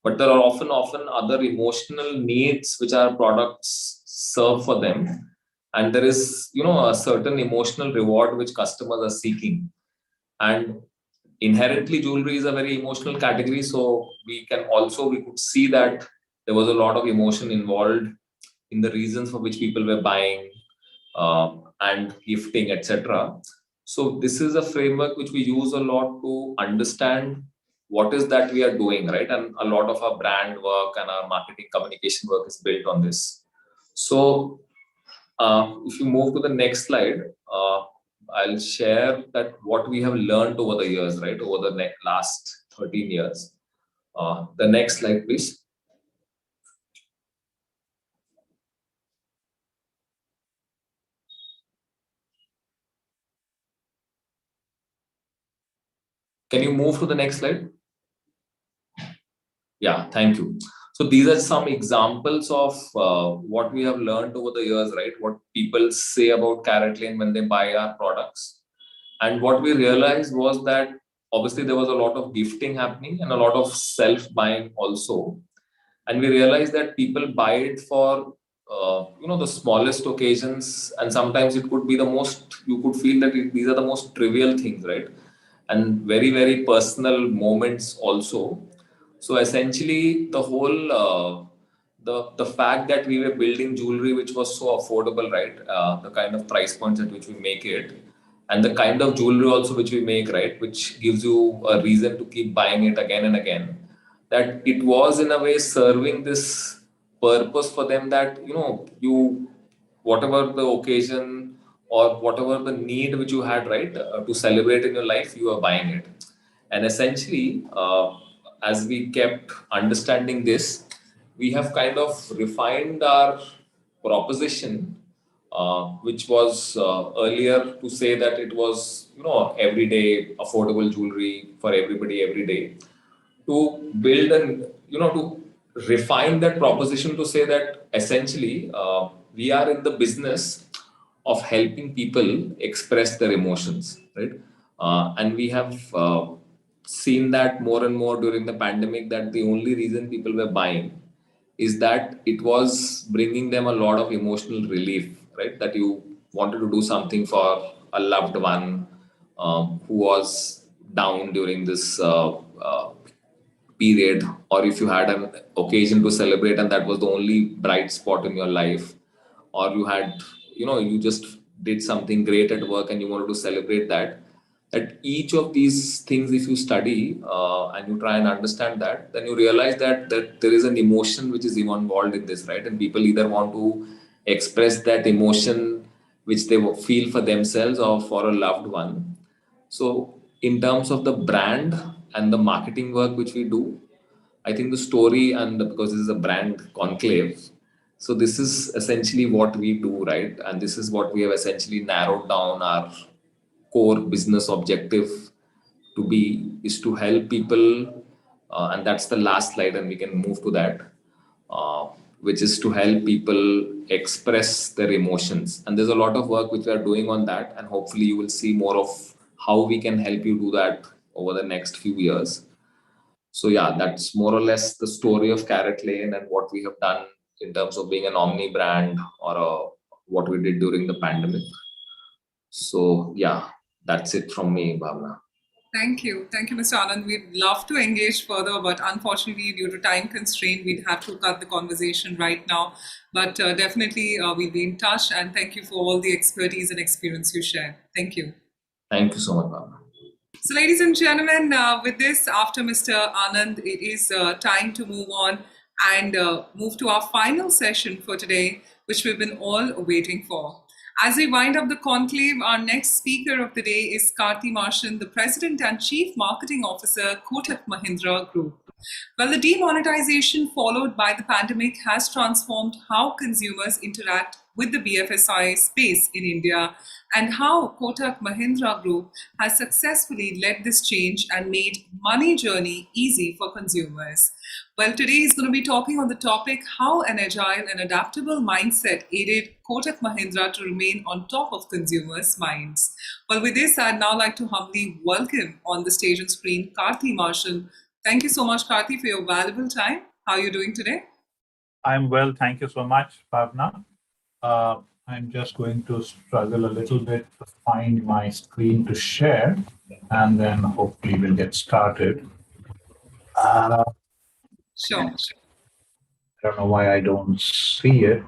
but there are often other emotional needs which our products serve for them. And there is, a certain emotional reward which customers are seeking. And inherently, jewelry is a very emotional category. So we could see that there was a lot of emotion involved in the reasons for which people were buying and gifting, etc. So this is a framework which we use a lot to understand what is that we are doing, right? And a lot of our brand work and our marketing communication work is built on this. So if you move to the next slide, I'll share that what we have learned over the years, right? Over the last 13 years. The next slide, please. Can you move to the next slide? Yeah, thank you. So these are some examples of what we have learned over the years, right? What people say about Carrot Lane when they buy our products. And what we realized was that obviously there was a lot of gifting happening and a lot of self-buying also. And we realized that people buy it for, the smallest occasions. And sometimes it could be you could feel that these are the most trivial things, right? And very, very personal moments also. So essentially, the whole the fact that we were building jewelry which was so affordable, right? The kind of price points at which we make it, and the kind of jewelry also which we make, right, which gives you a reason to keep buying it again and again. That it was in a way serving this purpose for them that you whatever the occasion or whatever the need which you had, right, to celebrate in your life, you are buying it. And essentially, as we kept understanding this, we have kind of refined our proposition, which was earlier to say that it was, everyday affordable jewelry for everybody every day, to build and, to refine that proposition to say that essentially we are in the business of helping people express their emotions, right? And we have seen that more and more during the pandemic, that the only reason people were buying is that it was bringing them a lot of emotional relief, right? That you wanted to do something for a loved one who was down during this period, or if you had an occasion to celebrate and that was the only bright spot in your life, or you had, you just did something great at work and you wanted to celebrate that each of these things, if you study and you try and understand that, then you realize that there is an emotion which is involved in this, right? And people either want to express that emotion which they feel for themselves or for a loved one. So in terms of the brand and the marketing work which we do, I think the story, and because this is a brand conclave, so this is essentially what we do, right? And this is what we have essentially narrowed down our core business objective to be, is to help people, and that's the last slide and we can move to that, which is to help people express their emotions. And there's a lot of work which we are doing on that, and hopefully you will see more of how we can help you do that over the next few years. So yeah, that's more or less the story of Carrot Lane and what we have done in terms of being an omni brand, or what we did during the pandemic. So yeah, that's it from me, Bhavna. Thank you, Mr. Anand. We'd love to engage further, but unfortunately, due to time constraint, we'd have to cut the conversation right now. But definitely, we'll be in touch. And thank you for all the expertise and experience you shared. Thank you. Thank you so much, Bhavna. So, ladies and gentlemen, with this, after Mr. Anand, it is time to move on and move to our final session for today, which we've been all waiting for. As we wind up the conclave, our next speaker of the day is Karthi Marshan, the President and Chief Marketing Officer, Kotak Mahindra Group. Well, the demonetization followed by the pandemic has transformed how consumers interact with the BFSI space in India and how Kotak Mahindra Group has successfully led this change and made money journey easy for consumers. Well, today he's going to be talking on the topic how an agile and adaptable mindset aided Kotak Mahindra to remain on top of consumers' minds. Well, with this, I'd now like to humbly welcome on the stage and screen Karthi Marshan. Thank you so much, Karthi, for your valuable time. How are you doing today? I'm well. Thank you so much, Bhavna. I'm just going to struggle a little bit to find my screen to share, and then hopefully we'll get started. Sure. I don't know why I don't see it.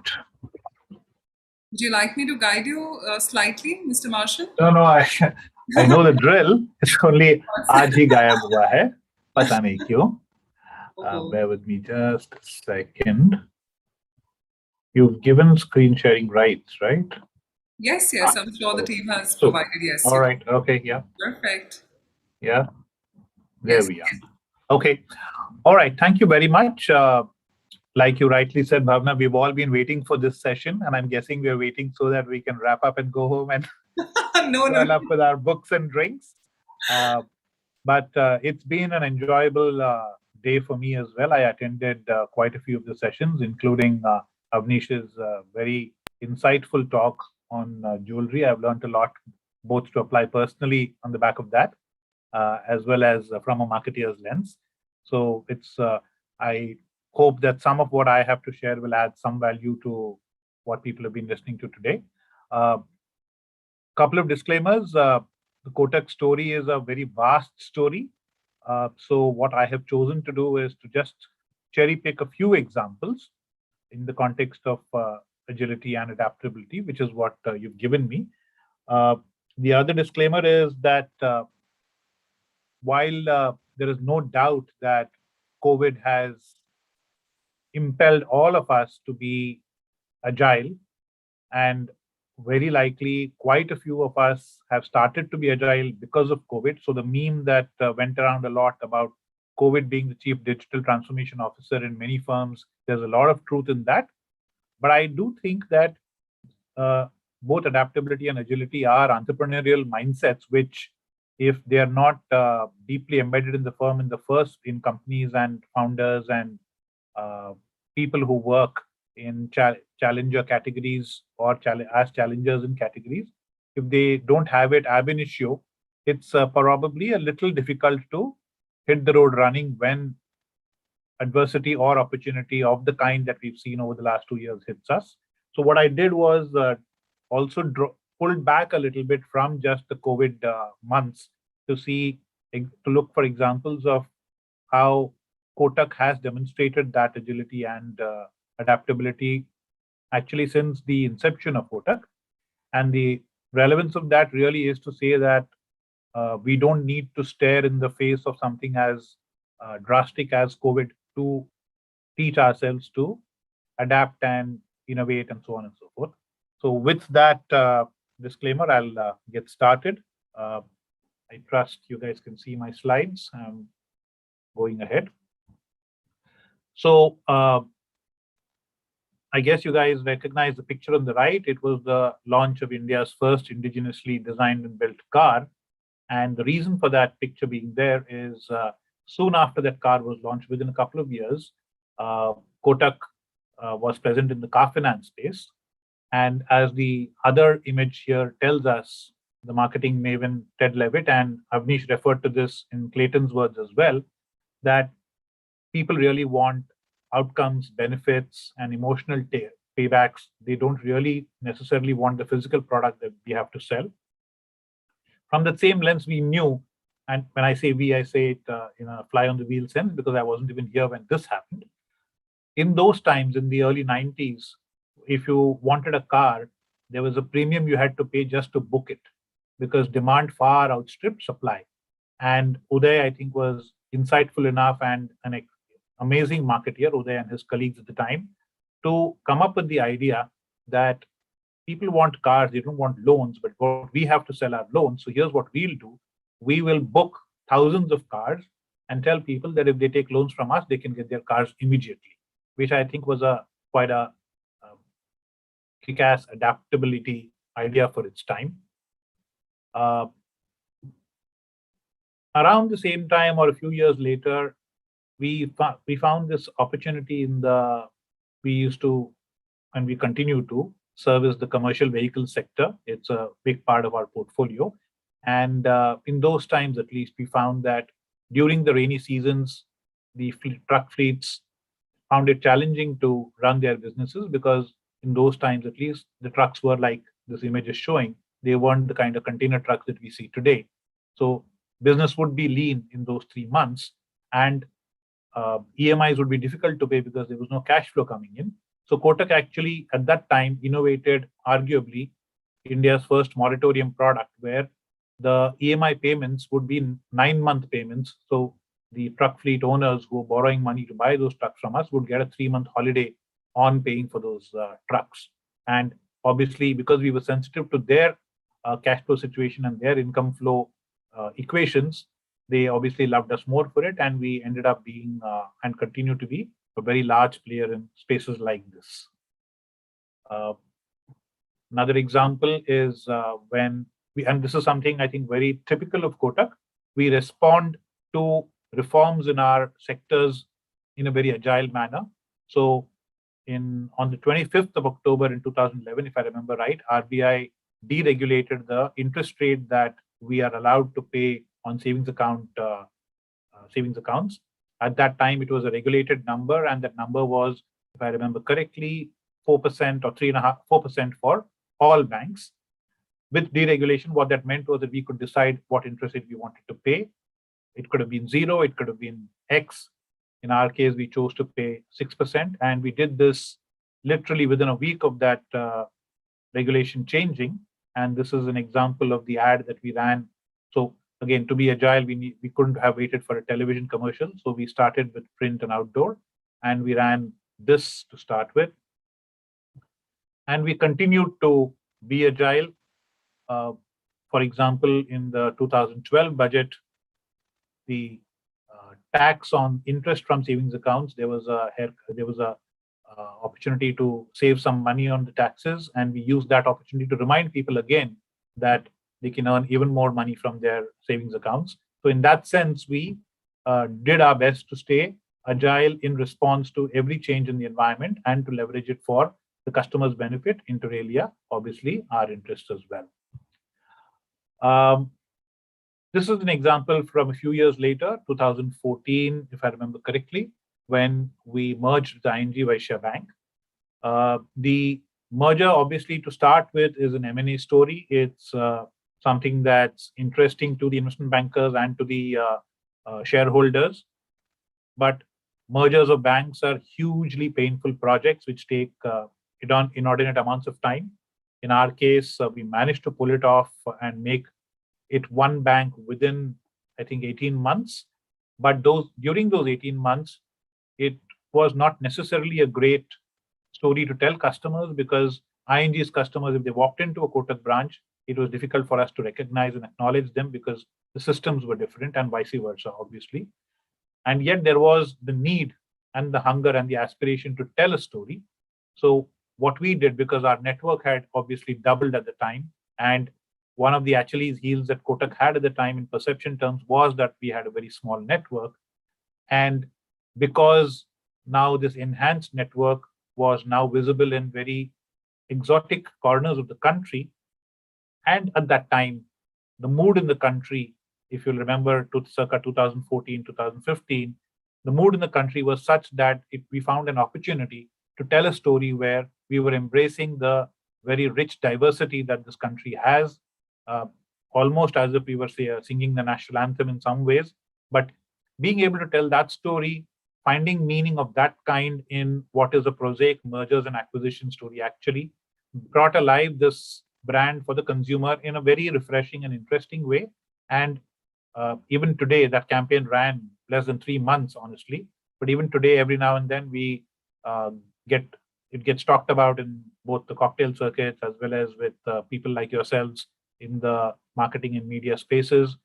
Would you like me to guide you slightly, Mr. Marshan? No, I know the drill. It's only आज ही गायब हुआ है. पता नहीं क्यों. Bear with me just a second. You've given screen sharing rights, right? Yes, I'm sure the team has provided, yes. All right, okay, yeah. Perfect. Yeah, there we are. Okay, all right, thank you very much. Like you rightly said, Bhavna, we've all been waiting for this session, and I'm guessing we're waiting so that we can wrap up and go home and run up with our books and drinks. But it's been an enjoyable day for me as well. I attended quite a few of the sessions, including Avnish's very insightful talk on jewelry. I've learned a lot, both to apply personally on the back of that, as well as from a marketeer's lens. So it's, I hope that some of what I have to share will add some value to what people have been listening to today. Couple of disclaimers. The Kotak story is a very vast story. So what I have chosen to do is to just cherry pick a few examples in the context of agility and adaptability, which is what you've given me. The other disclaimer is that while there is no doubt that COVID has impelled all of us to be agile, and very likely quite a few of us have started to be agile because of COVID. So the meme that went around a lot about COVID being the chief digital transformation officer in many firms, there's a lot of truth in that. But I do think that both adaptability and agility are entrepreneurial mindsets, which if they are not deeply embedded in the firm, in companies and founders and people who work in challenger categories or as challengers in categories, if they don't have it ab initio, it's probably a little difficult to hit the road running when adversity or opportunity of the kind that we've seen over the last 2 years hits us. So what I did was also pulled back a little bit from just the COVID months to look for examples of how Kotak has demonstrated that agility and adaptability actually since the inception of Kotak. And the relevance of that really is to say that we don't need to stare in the face of something as drastic as COVID to teach ourselves to adapt and innovate and so on and so forth. So with that disclaimer, I'll get started. I trust you guys can see my slides. I'm going ahead. So I guess you guys recognize the picture on the right. It was the launch of India's first indigenously designed and built car. And the reason for that picture being there is soon after that car was launched, within a couple of years, Kotak was present in the car finance space. And as the other image here tells us, the marketing maven Ted Levitt, and Avnish referred to this in Clayton's words as well, that people really want outcomes, benefits, and emotional paybacks. They don't really necessarily want the physical product that we have to sell. from the same lens, we knew, and when I say we, I say it in a fly on the wheel sense, because I wasn't even here when this happened. In those times, in the early 90s, if you wanted a car, there was a premium you had to pay just to book it, because demand far outstripped supply. And Uday, I think, was insightful enough and an amazing marketeer, Uday and his colleagues at the time, to come up with the idea that people want cars, they don't want loans, but what we have to sell our loans. So here's what we'll do. We will book thousands of cars and tell people that if they take loans from us, they can get their cars immediately, which I think was quite a kick-ass adaptability idea for its time. Around the same time or a few years later, we found this opportunity in we used to, and we continue to, service the commercial vehicle sector. It's a big part of our portfolio. And in those times, at least, we found that during the rainy seasons, the truck fleets found it challenging to run their businesses, because in those times, at least, the trucks were like this image is showing. They weren't the kind of container trucks that we see today. So business would be lean in those 3 months, and EMIs would be difficult to pay because there was no cash flow coming in. So Kotak actually, at that time, innovated arguably India's first moratorium product, where the EMI payments would be 9-month payments. So the truck fleet owners who were borrowing money to buy those trucks from us would get a 3-month holiday on paying for those trucks. And obviously, because we were sensitive to their cash flow situation and their income flow equations, they obviously loved us more for it, and we ended up being and continue to be a very large player in spaces like this. Another example is when and this is something I think very typical of Kotak, we respond to reforms in our sectors in a very agile manner. So on the 25th of October in 2011, if I remember right, RBI deregulated the interest rate that we are allowed to pay on savings accounts. At that time, it was a regulated number, and that number was, if I remember correctly, 4% or 4% for all banks. With deregulation, what that meant was that we could decide what interest rate we wanted to pay. It could have been 0, it could have been X. In our case, we chose to pay 6%, and we did this literally within a week of that regulation changing. And this is an example of the ad that we ran. So again, to be agile, we couldn't have waited for a television commercial. So we started with print and outdoor, and we ran this to start with. And we continued to be agile. For example, in the 2012 budget, the tax on interest from savings accounts, there was a opportunity to save some money on the taxes, and we used that opportunity to remind people again that they can earn even more money from their savings accounts. So in that sense, we did our best to stay agile in response to every change in the environment and to leverage it for the customer's benefit, inter alia, obviously, our interests as well. This is an example from a few years later, 2014, if I remember correctly, when we merged the ING Vaishya Bank. The merger, obviously, to start with, is an M&A story. It's something that's interesting to the investment bankers and to the shareholders. But mergers of banks are hugely painful projects which take inordinate amounts of time. In our case, we managed to pull it off and make it one bank within, I think, 18 months. But during those 18 months, it was not necessarily a great story to tell customers, because ING's customers, if they walked into a Kotak branch, it was difficult for us to recognize and acknowledge them because the systems were different, and vice versa, obviously. And yet there was the need and the hunger and the aspiration to tell a story. So what we did, because our network had obviously doubled at the time, and one of the Achilles heels that Kotak had at the time in perception terms was that we had a very small network. And because now this enhanced network was now visible in very exotic corners of the country, and at that time, the mood in the country, if you'll remember, circa 2014, 2015, the mood in the country was such that we found an opportunity to tell a story where we were embracing the very rich diversity that this country has, almost as if we were singing the national anthem in some ways. But being able to tell that story, finding meaning of that kind in what is a prosaic mergers and acquisition story, actually brought alive this brand for the consumer in a very refreshing and interesting way. And even today, that campaign ran less than 3 months, honestly. But even today, every now and then, we it gets talked about in both the cocktail circuits as well as with people like yourselves in the marketing and media spaces.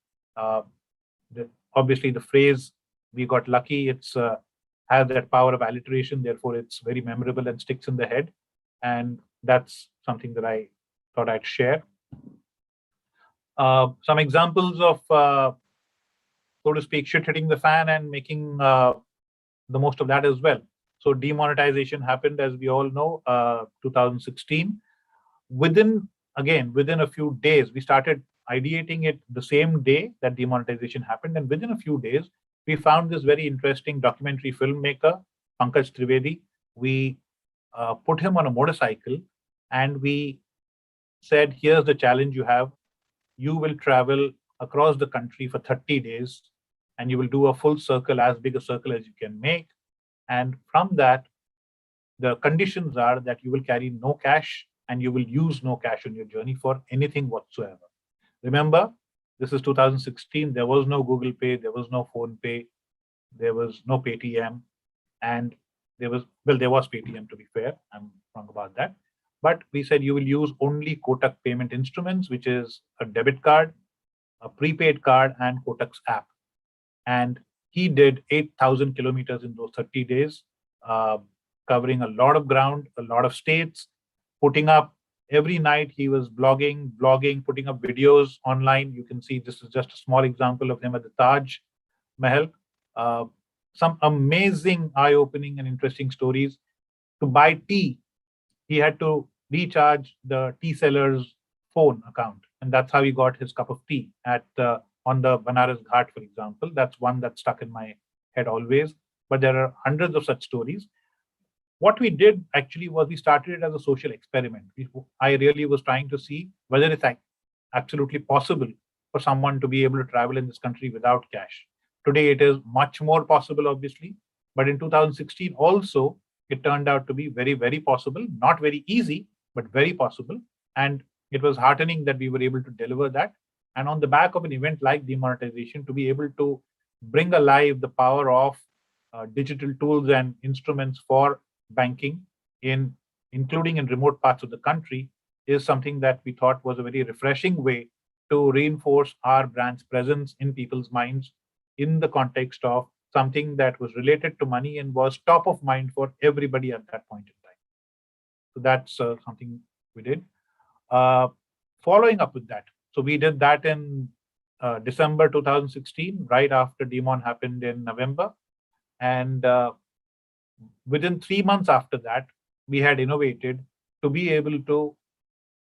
Obviously, the phrase "we got lucky" has that power of alliteration. Therefore, it's very memorable and sticks in the head. And that's something that I thought I'd share. Some examples of, so to speak, shit hitting the fan and making the most of that as well. So demonetization happened, as we all know, 2016. Within a few days, we started ideating it the same day that demonetization happened. And within a few days, we found this very interesting documentary filmmaker, Pankaj Trivedi. We put him on a motorcycle and we said, here's the challenge you have. You will travel across the country for 30 days and you will do a full circle, as big a circle as you can make. And from that, the conditions are that you will carry no cash and you will use no cash on your journey for anything whatsoever. Remember, this is 2016. There was no Google Pay. There was no Phone Pay. There was no Paytm. And there was Paytm, to be fair. I'm wrong about that. But we said you will use only Kotak payment instruments, which is a debit card, a prepaid card, and Kotak's app. And he did 8,000 kilometers in those 30 days, covering a lot of ground, a lot of states, putting up every night. He was blogging, putting up videos online. You can see this is just a small example of him at the Taj Mahal. Some amazing, eye-opening and interesting stories. To buy tea, he had to recharge the tea seller's phone account. And that's how he got his cup of tea on the Banaras Ghat, for example. That's one that stuck in my head always. But there are hundreds of such stories. What we did actually was we started it as a social experiment. I really was trying to see whether it's absolutely possible for someone to be able to travel in this country without cash. Today, it is much more possible, obviously. But in 2016 also, it turned out to be very, very possible. Not very easy, but very possible. And it was heartening that we were able to deliver that. And on the back of an event like demonetization, to be able to bring alive the power of digital tools and instruments for banking, including in remote parts of the country, is something that we thought was a very refreshing way to reinforce our brand's presence in people's minds in the context of something that was related to money and was top of mind for everybody at that point in time. So that's something we did. Following up with that, so we did that in December 2016, right after Demon happened in November. And within 3 months after that, we had innovated to be able to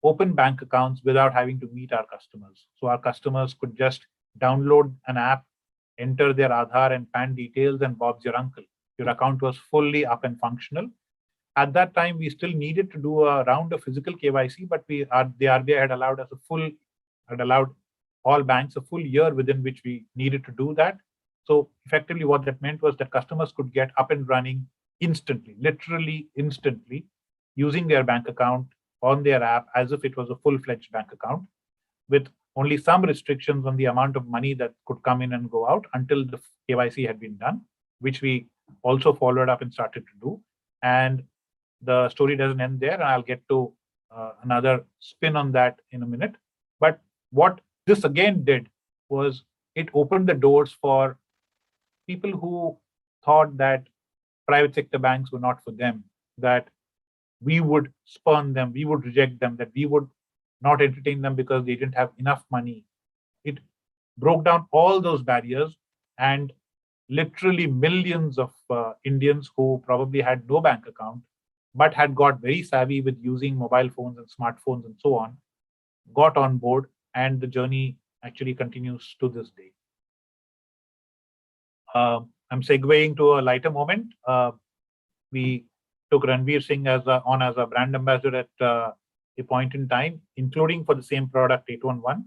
open bank accounts without having to meet our customers. So our customers could just download an app, enter their Aadhaar and PAN details, and Bob's your uncle. Your account was fully up and functional. At that time, we still needed to do a round of physical KYC, but the RBI had allowed all banks a full year within which we needed to do that. So effectively, what that meant was that customers could get up and running instantly, literally instantly, using their bank account on their app as if it was a full-fledged bank account, with only some restrictions on the amount of money that could come in and go out until the KYC had been done, which we also followed up and started to do. And the story doesn't end there, and I'll get to another spin on that in a minute. But what this again did was it opened the doors for people who thought that private sector banks were not for them, that we would spurn them, we would reject them, that we would not entertain them because they didn't have enough money. It broke down all those barriers, and literally millions of Indians who probably had no bank account but had got very savvy with using mobile phones and smartphones and so on, got on board, and the journey actually continues to this day. I'm segueing to a lighter moment. We took Ranveer Singh on as a brand ambassador at a point in time, including for the same product 811.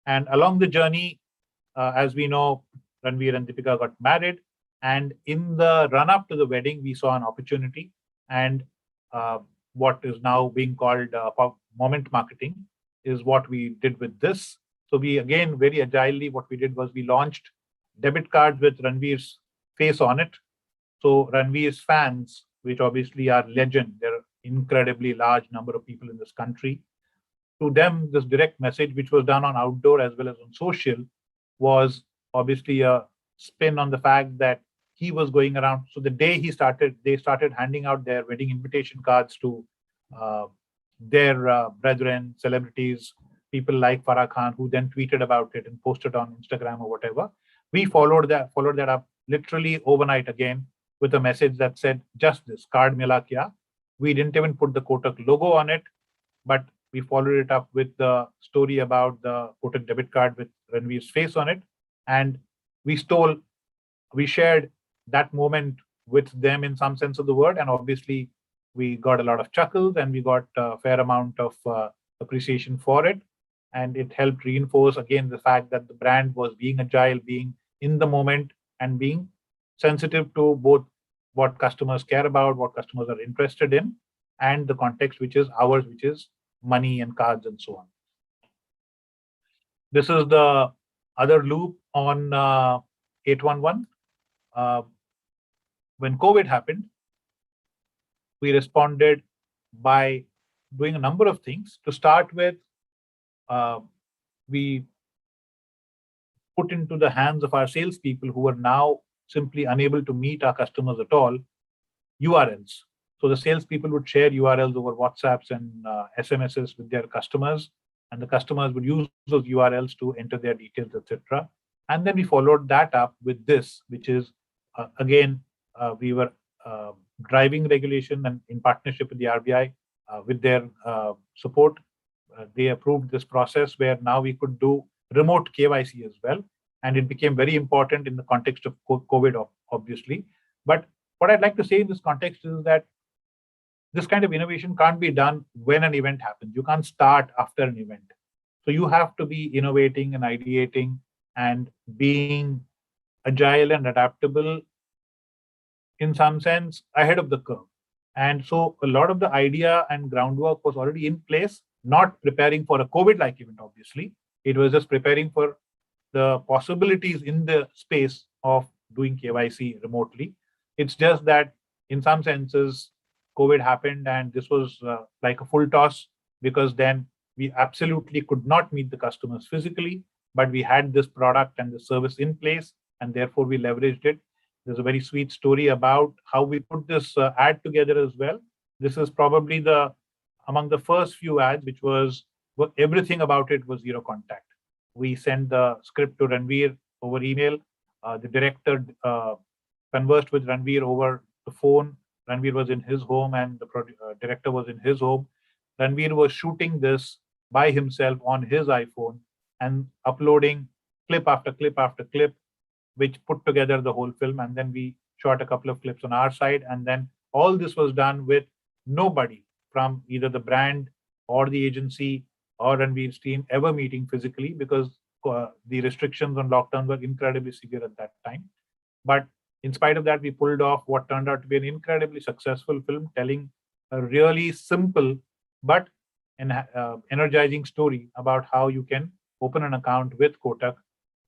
And along the journey, as we know, Ranveer and Deepika got married. And in the run-up to the wedding, we saw an opportunity. And what is now being called moment marketing is what we did with this. So we, again, very agilely, what we did was we launched debit cards with Ranveer's face on it. So Ranveer's fans, which obviously are legend, there are incredibly large number of people in this country. To them, this direct message, which was done on outdoor as well as on social, was obviously a spin on the fact that he was going around. So the day he started, they started handing out their wedding invitation cards to their brethren, celebrities, people like Farah Khan, who then tweeted about it and posted on Instagram or whatever. We followed that up literally overnight again with a message that said just this, card mila kya. We didn't even put the Kotak logo on it, but we followed it up with the story about the Kotak debit card with Ranveer's face on it. And we shared that moment with them in some sense of the word. And obviously we got a lot of chuckles and we got a fair amount of appreciation for it. And it helped reinforce again the fact that the brand was being agile, being in the moment, and being sensitive to both what customers care about, what customers are interested in, and the context which is ours, which is money and cards and so on. This is the other loop on 811. When COVID happened, we responded by doing a number of things. To start with, we put into the hands of our salespeople, who are now simply unable to meet our customers at all, URLs. So the salespeople would share URLs over WhatsApps and SMSs with their customers, and the customers would use those URLs to enter their details, etc. And then we followed that up with this, which is, again, we were driving regulation, and in partnership with the RBI, with their support, they approved this process where now we could do remote KYC as well. And it became very important in the context of COVID, obviously. But what I'd like to say in this context is that this kind of innovation can't be done when an event happens. You can't start after an event. So you have to be innovating and ideating and being agile and adaptable, in some sense, ahead of the curve. And so a lot of the idea and groundwork was already in place, not preparing for a COVID-like event, obviously. It was just preparing for the possibilities in the space of doing KYC remotely. It's just that in some senses, COVID happened and this was like a full toss, because then we absolutely could not meet the customers physically, but we had this product and the service in place, and therefore we leveraged it. There's a very sweet story about how we put this ad together as well. This is probably among the first few ads, which was, everything about it was zero contact. We sent the script to Ranveer over email. The director conversed with Ranveer over the phone. Ranveer was in his home and the director was in his home. Ranveer was shooting this by himself on his iPhone and uploading clip after clip after clip, which put together the whole film. And then we shot a couple of clips on our side. And then all this was done with nobody from either the brand or the agency or Ranveer's team ever meeting physically, because the restrictions on lockdown were incredibly severe at that time. But in spite of that, we pulled off what turned out to be an incredibly successful film, telling a really simple but an energizing story about how you can open an account with Kotak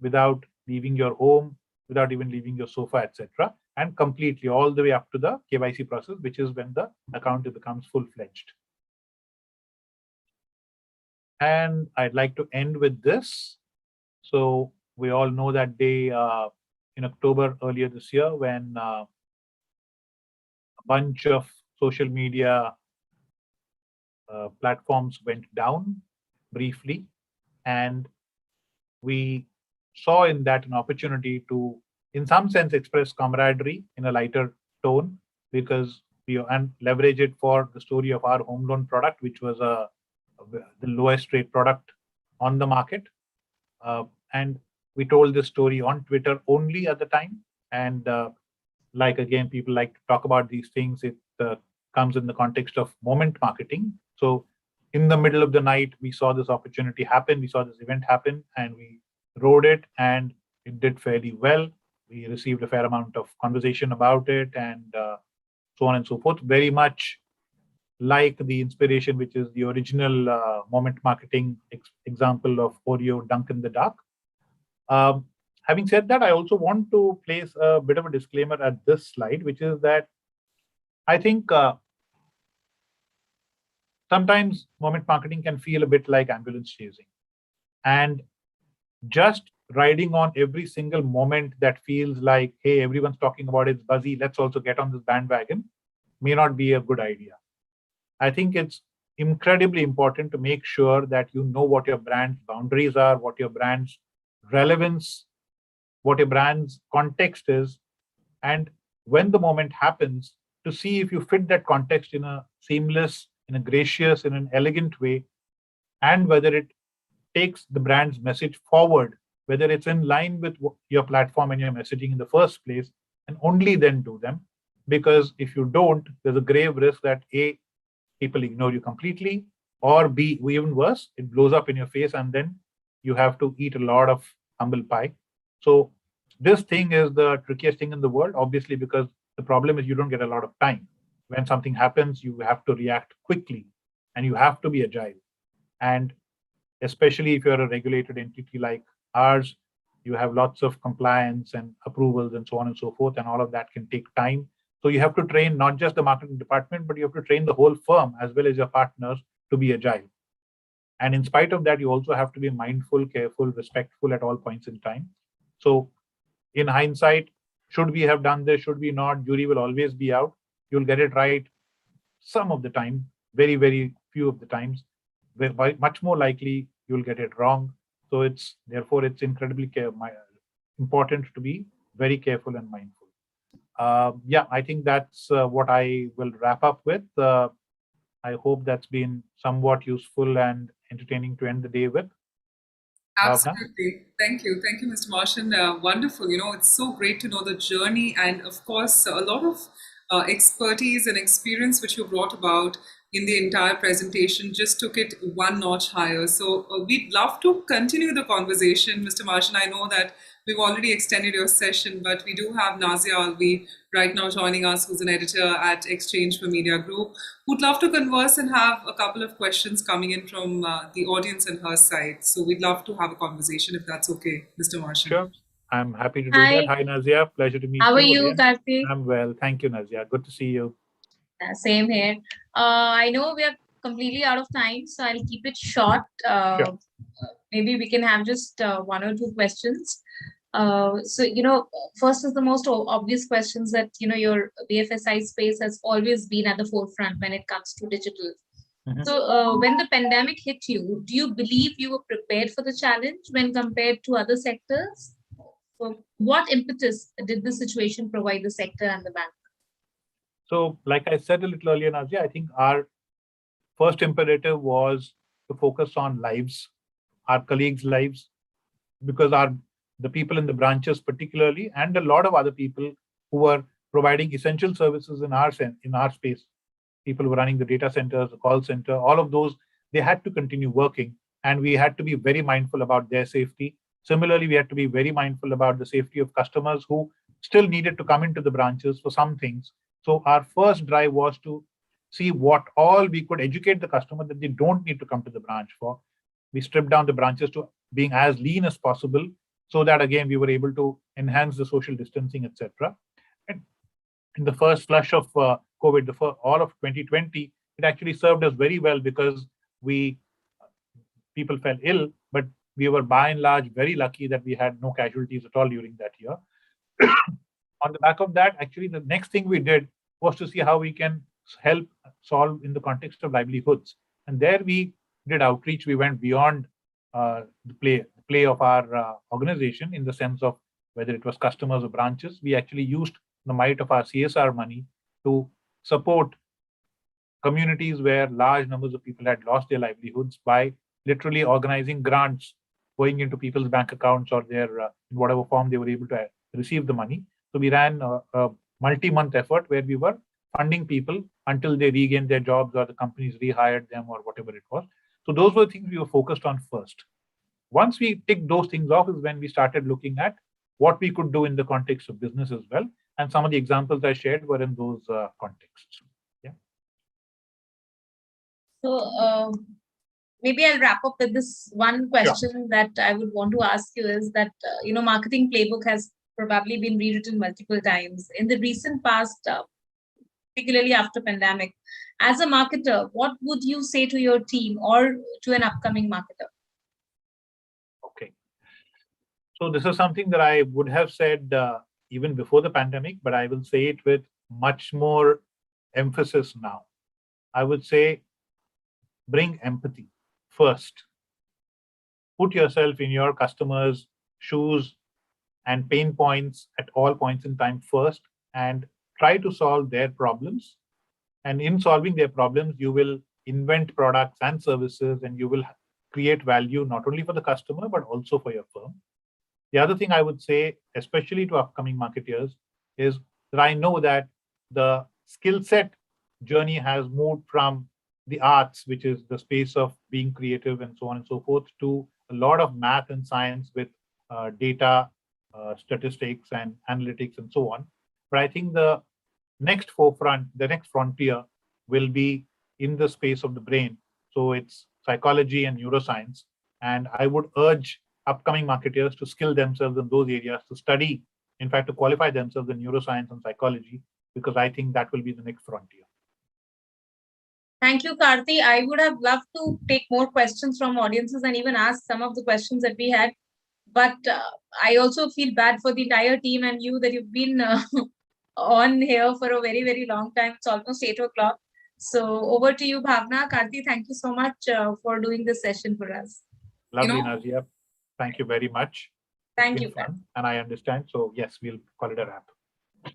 without leaving your home, without even leaving your sofa, etc., and completely all the way up to the KYC process, which is when the account becomes full-fledged. And I'd like to end with this. So we all know that day in October earlier this year, when a bunch of social media platforms went down briefly, and we saw in that an opportunity to, in some sense, express camaraderie in a lighter tone, because we leverage it for the story of our home loan product, which was the lowest rate product on the market. And we told this story on Twitter only at the time. And like, again, people like to talk about these things. It comes in the context of moment marketing. So in the middle of the night, we saw this opportunity happen, we saw this event happen, and we rode it, and it did fairly well. We received a fair amount of conversation about it, and so on and so forth. Very much like the inspiration, which is the original moment marketing example of Oreo Dunk in the Dark. Having said that, I also want to place a bit of a disclaimer at this slide, which is that I think sometimes moment marketing can feel a bit like ambulance chasing. And just riding on every single moment that feels like, hey, everyone's talking about it, it's buzzy, let's also get on this bandwagon, may not be a good idea. I think it's incredibly important to make sure that you know what your brand's boundaries are, what your brand's relevance, what your brand's context is, and when the moment happens, to see if you fit that context in a seamless, in a gracious, in an elegant way, and whether it takes the brand's message forward, whether it's in line with your platform and your messaging in the first place, and only then do them. Because if you don't, there's a grave risk that A, people ignore you completely, or B, even worse, it blows up in your face and then you have to eat a lot of humble pie. So this thing is the trickiest thing in the world, obviously, because the problem is you don't get a lot of time. When something happens, you have to react quickly and you have to be agile. And especially if you're a regulated entity like ours, you have lots of compliance and approvals and so on and so forth, and all of that can take time. So you have to train not just the marketing department, but you have to train the whole firm as well as your partners to be agile. And in spite of that, you also have to be mindful, careful, respectful at all points in time. So in hindsight, should we have done this? Should we not? Jury will always be out. You'll get it right some of the time, very, very few of the times. Much more likely, you'll get it wrong. So therefore, it's incredibly important to be very careful and mindful. Yeah, I think that's what I will wrap up with. I hope that's been somewhat useful and entertaining to end the day with. Absolutely. Thank you. Thank you, Mr. Martian. Wonderful. It's so great to know the journey and, of course, a lot of expertise and experience which you brought about in the entire presentation just took it one notch higher. So we'd love to continue the conversation, Mr. Martian. I know that we've already extended your session, but we do have Nazia Alvi right now joining us, who's an editor at Exchange for Media Group, who'd love to converse and have a couple of questions coming in from the audience and her side. So we'd love to have a conversation if that's okay, Mr. Martian. Sure. I'm happy to do that. Hi, Nazia. Pleasure to meet you. How are you, Karthik? I'm well. Thank you, Nazia. Good to see you. Same here. I know we are completely out of time, so I'll keep it short. Sure. Maybe we can have just one or two questions. So, first is the most obvious questions that, your BFSI space has always been at the forefront when it comes to digital. Mm-hmm. So when the pandemic hit you, do you believe you were prepared for the challenge when compared to other sectors? So what impetus did the situation provide the sector and the bank? So like I said a little earlier, Nazia, I think our first imperative was to focus on lives, our colleagues' lives, because the people in the branches particularly, and a lot of other people who were providing essential services in our space, people were running the data centers, the call center, all of those, they had to continue working, and we had to be very mindful about their safety. Similarly, we had to be very mindful about the safety of customers who still needed to come into the branches for some things. So our first drive was to see what all we could educate the customer that they don't need to come to the branch for. We stripped down the branches to being as lean as possible, so that again, we were able to enhance the social distancing, etc. And in the first flush of COVID, all of 2020, it actually served us very well because people fell ill, but we were by and large very lucky that we had no casualties at all during that year. On the back of that, actually, the next thing we did was to see how we can help solve in the context of livelihoods. And there we did outreach. We went beyond the play of our organization in the sense of whether it was customers or branches. We actually used the might of our CSR money to support communities where large numbers of people had lost their livelihoods by literally organizing grants going into people's bank accounts or their in whatever form they were able to receive the money. So we ran a multi-month effort where we were funding people until they regained their jobs or the companies rehired them or whatever it was. So those were things we were focused on first. Once we ticked those things off is when we started looking at what we could do in the context of business as well. And some of the examples I shared were in those contexts. Yeah. So maybe I'll wrap up with this one question that I would want to ask you is that, marketing playbook has probably been rewritten multiple times. In the recent past, particularly after pandemic, as a marketer, what would you say to your team or to an upcoming marketer? Okay. So this is something that I would have said even before the pandemic, but I will say it with much more emphasis now. I would say bring empathy first. Put yourself in your customers' shoes and pain points at all points in time first, and try to solve their problems. And in solving their problems, you will invent products and services, and you will create value not only for the customer, but also for your firm. The other thing I would say, especially to upcoming marketeers, is that I know that the skill set journey has moved from the arts, which is the space of being creative and so on and so forth, to a lot of math and science with data, statistics and analytics and so on. But I think the next frontier will be in the space of the brain. So it's psychology and neuroscience. And I would urge upcoming marketers to skill themselves in those areas, to study, in fact, to qualify themselves in neuroscience and psychology, because I think that will be the next frontier. Thank you, Karthi. I would have loved to take more questions from audiences and even ask some of the questions that we had. But I also feel bad for the entire team and you that you've been on here for a very, very long time. It's almost 8 o'clock. So over to you, Bhavna. Karthi, thank you so much for doing this session for us. Lovely, Nazia. Thank you very much. Thank you. Fun, and I understand. So yes, we'll call it a wrap.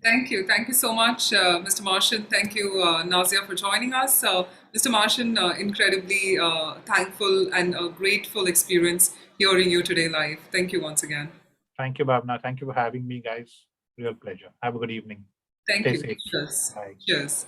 Thank you. Thank you so much, Mr. Martian. Thank you, Nazia, for joining us. Mr. Martian, incredibly thankful and a grateful experience hearing you today live. Thank you once again. Thank you, Bhavna. Thank you for having me, guys. Real pleasure. Have a good evening. Thank Stay you. safe. Cheers. Bye. Cheers.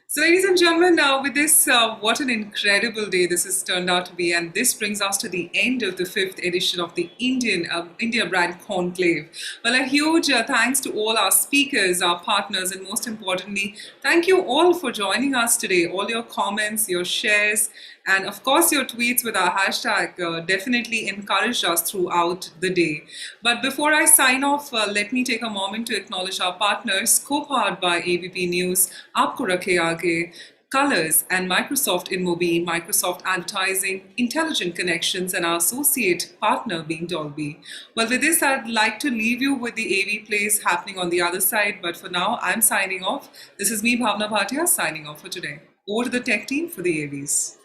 So, ladies and gentlemen, with this, what an incredible day this has turned out to be. And this brings us to the end of the 5th edition of the India Brand Conclave. Well, a huge thanks to all our speakers, our partners, and most importantly, thank you all for joining us today. All your comments, your shares, and of course, your tweets with our hashtag definitely encouraged us throughout the day. But before I sign off, let me take a moment to acknowledge our partners, co-powered by ABP News, Aapko Rakhe Aage, Colors, and Microsoft InMobi, Microsoft Advertising, Intelligent Connections, and our associate partner being Dolby. Well, with this, I'd like to leave you with the AV plays happening on the other side. But for now, I'm signing off. This is me, Bhavna Bhatia, signing off for today. Over to the tech team for the AVs.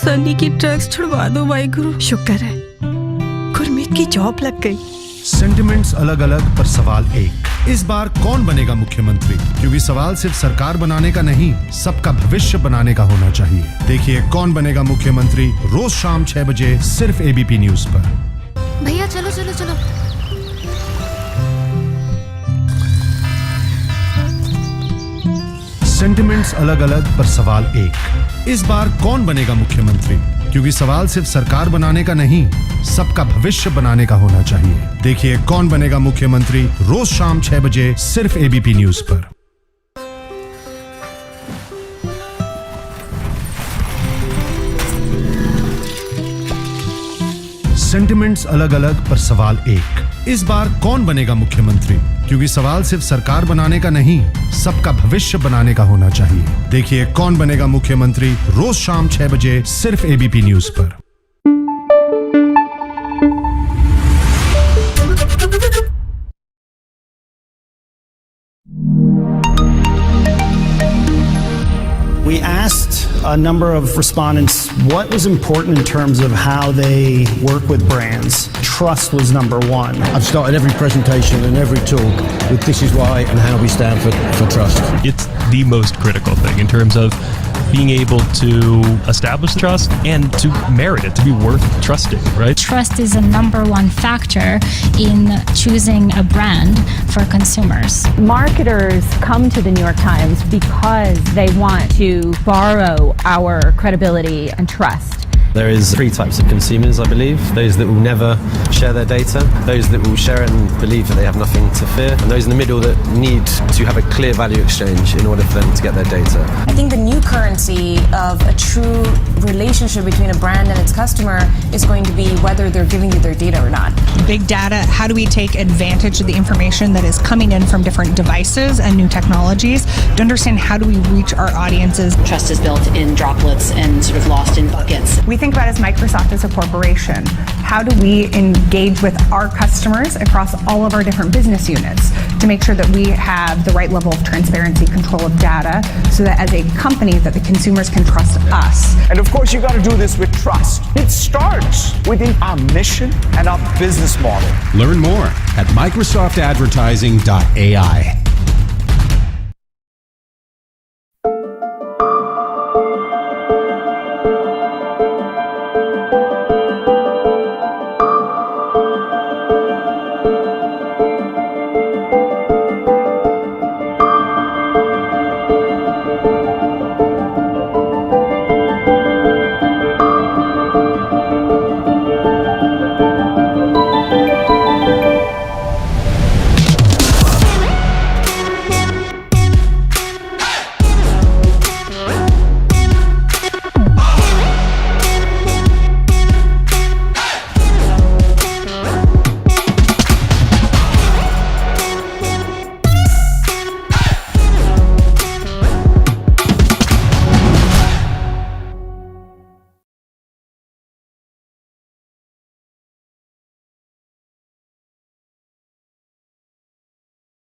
Sunny की drugs छुड़वा दो वाहिगुरु। शुक्र है गुरमीत की job लग गई। Sentiments अलग अलग पर सवाल एक। इस बार कौन बनेगा मुख्यमंत्री? क्योंकि सवाल सिर्फ सरकार बनाने का नहीं, सबका भविष्य बनाने का होना चाहिए। देखिए कौन बनेगा मुख्यमंत्री रोज शाम 6 बजे सिर्फ एबीपी न्यूज पर। भैया चलो चलो चलो। सेंटिमेंट्स अलग अलग पर सवाल एक। इस बार कौन बनेगा मुख्यमंत्री? क्योंकि सवाल सिर्फ सरकार बनाने का नहीं, सबका भविष्य बनाने का होना चाहिए। देखिए कौन बनेगा मुख्यमंत्री रोज शाम 6 बजे सिर्फ एबीपी न्यूज पर। सेंटिमेंट्स अलग अलग पर सवाल एक। इस बार कौन बनेगा मुख्यमंत्री? क्योंकि सवाल सिर्फ सरकार बनाने का नहीं, सबका भविष्य बनाने का होना चाहिए। देखिए कौन बनेगा मुख्यमंत्री रोज शाम 6 बजे सिर्फ एबीपी न्यूज पर। We asked a number of respondents what was important in terms of how they work with brands. Trust was number one. I've started every presentation and every talk with this is why and how we stand for trust. It's the most critical thing in terms of being able to establish trust and to merit it, to be worth trusting, right? Trust is a #1 factor in choosing a brand for consumers. Marketers come to the New York Times because they want to borrow our credibility and trust. There is 3 types of consumers, I believe. Those that will never share their data, those that will share it and believe that they have nothing to fear, and those in the middle that need to have a clear value exchange in order for them to get their data. I think the new currency of a true relationship between a brand and its customer is going to be whether they're giving you their data or not. Big data, how do we take advantage of the information that is coming in from different devices and new technologies to understand how do we reach our audiences? Trust is built in droplets and sort of lost in buckets. We think about as Microsoft as a corporation, how do we engage with our customers across all of our different business units to make sure that we have the right level of transparency, control of data, so that as a company that the consumers can trust us. And of course, you got to do this with trust. It starts within our mission and our business model. Learn more at microsoftadvertising.ai.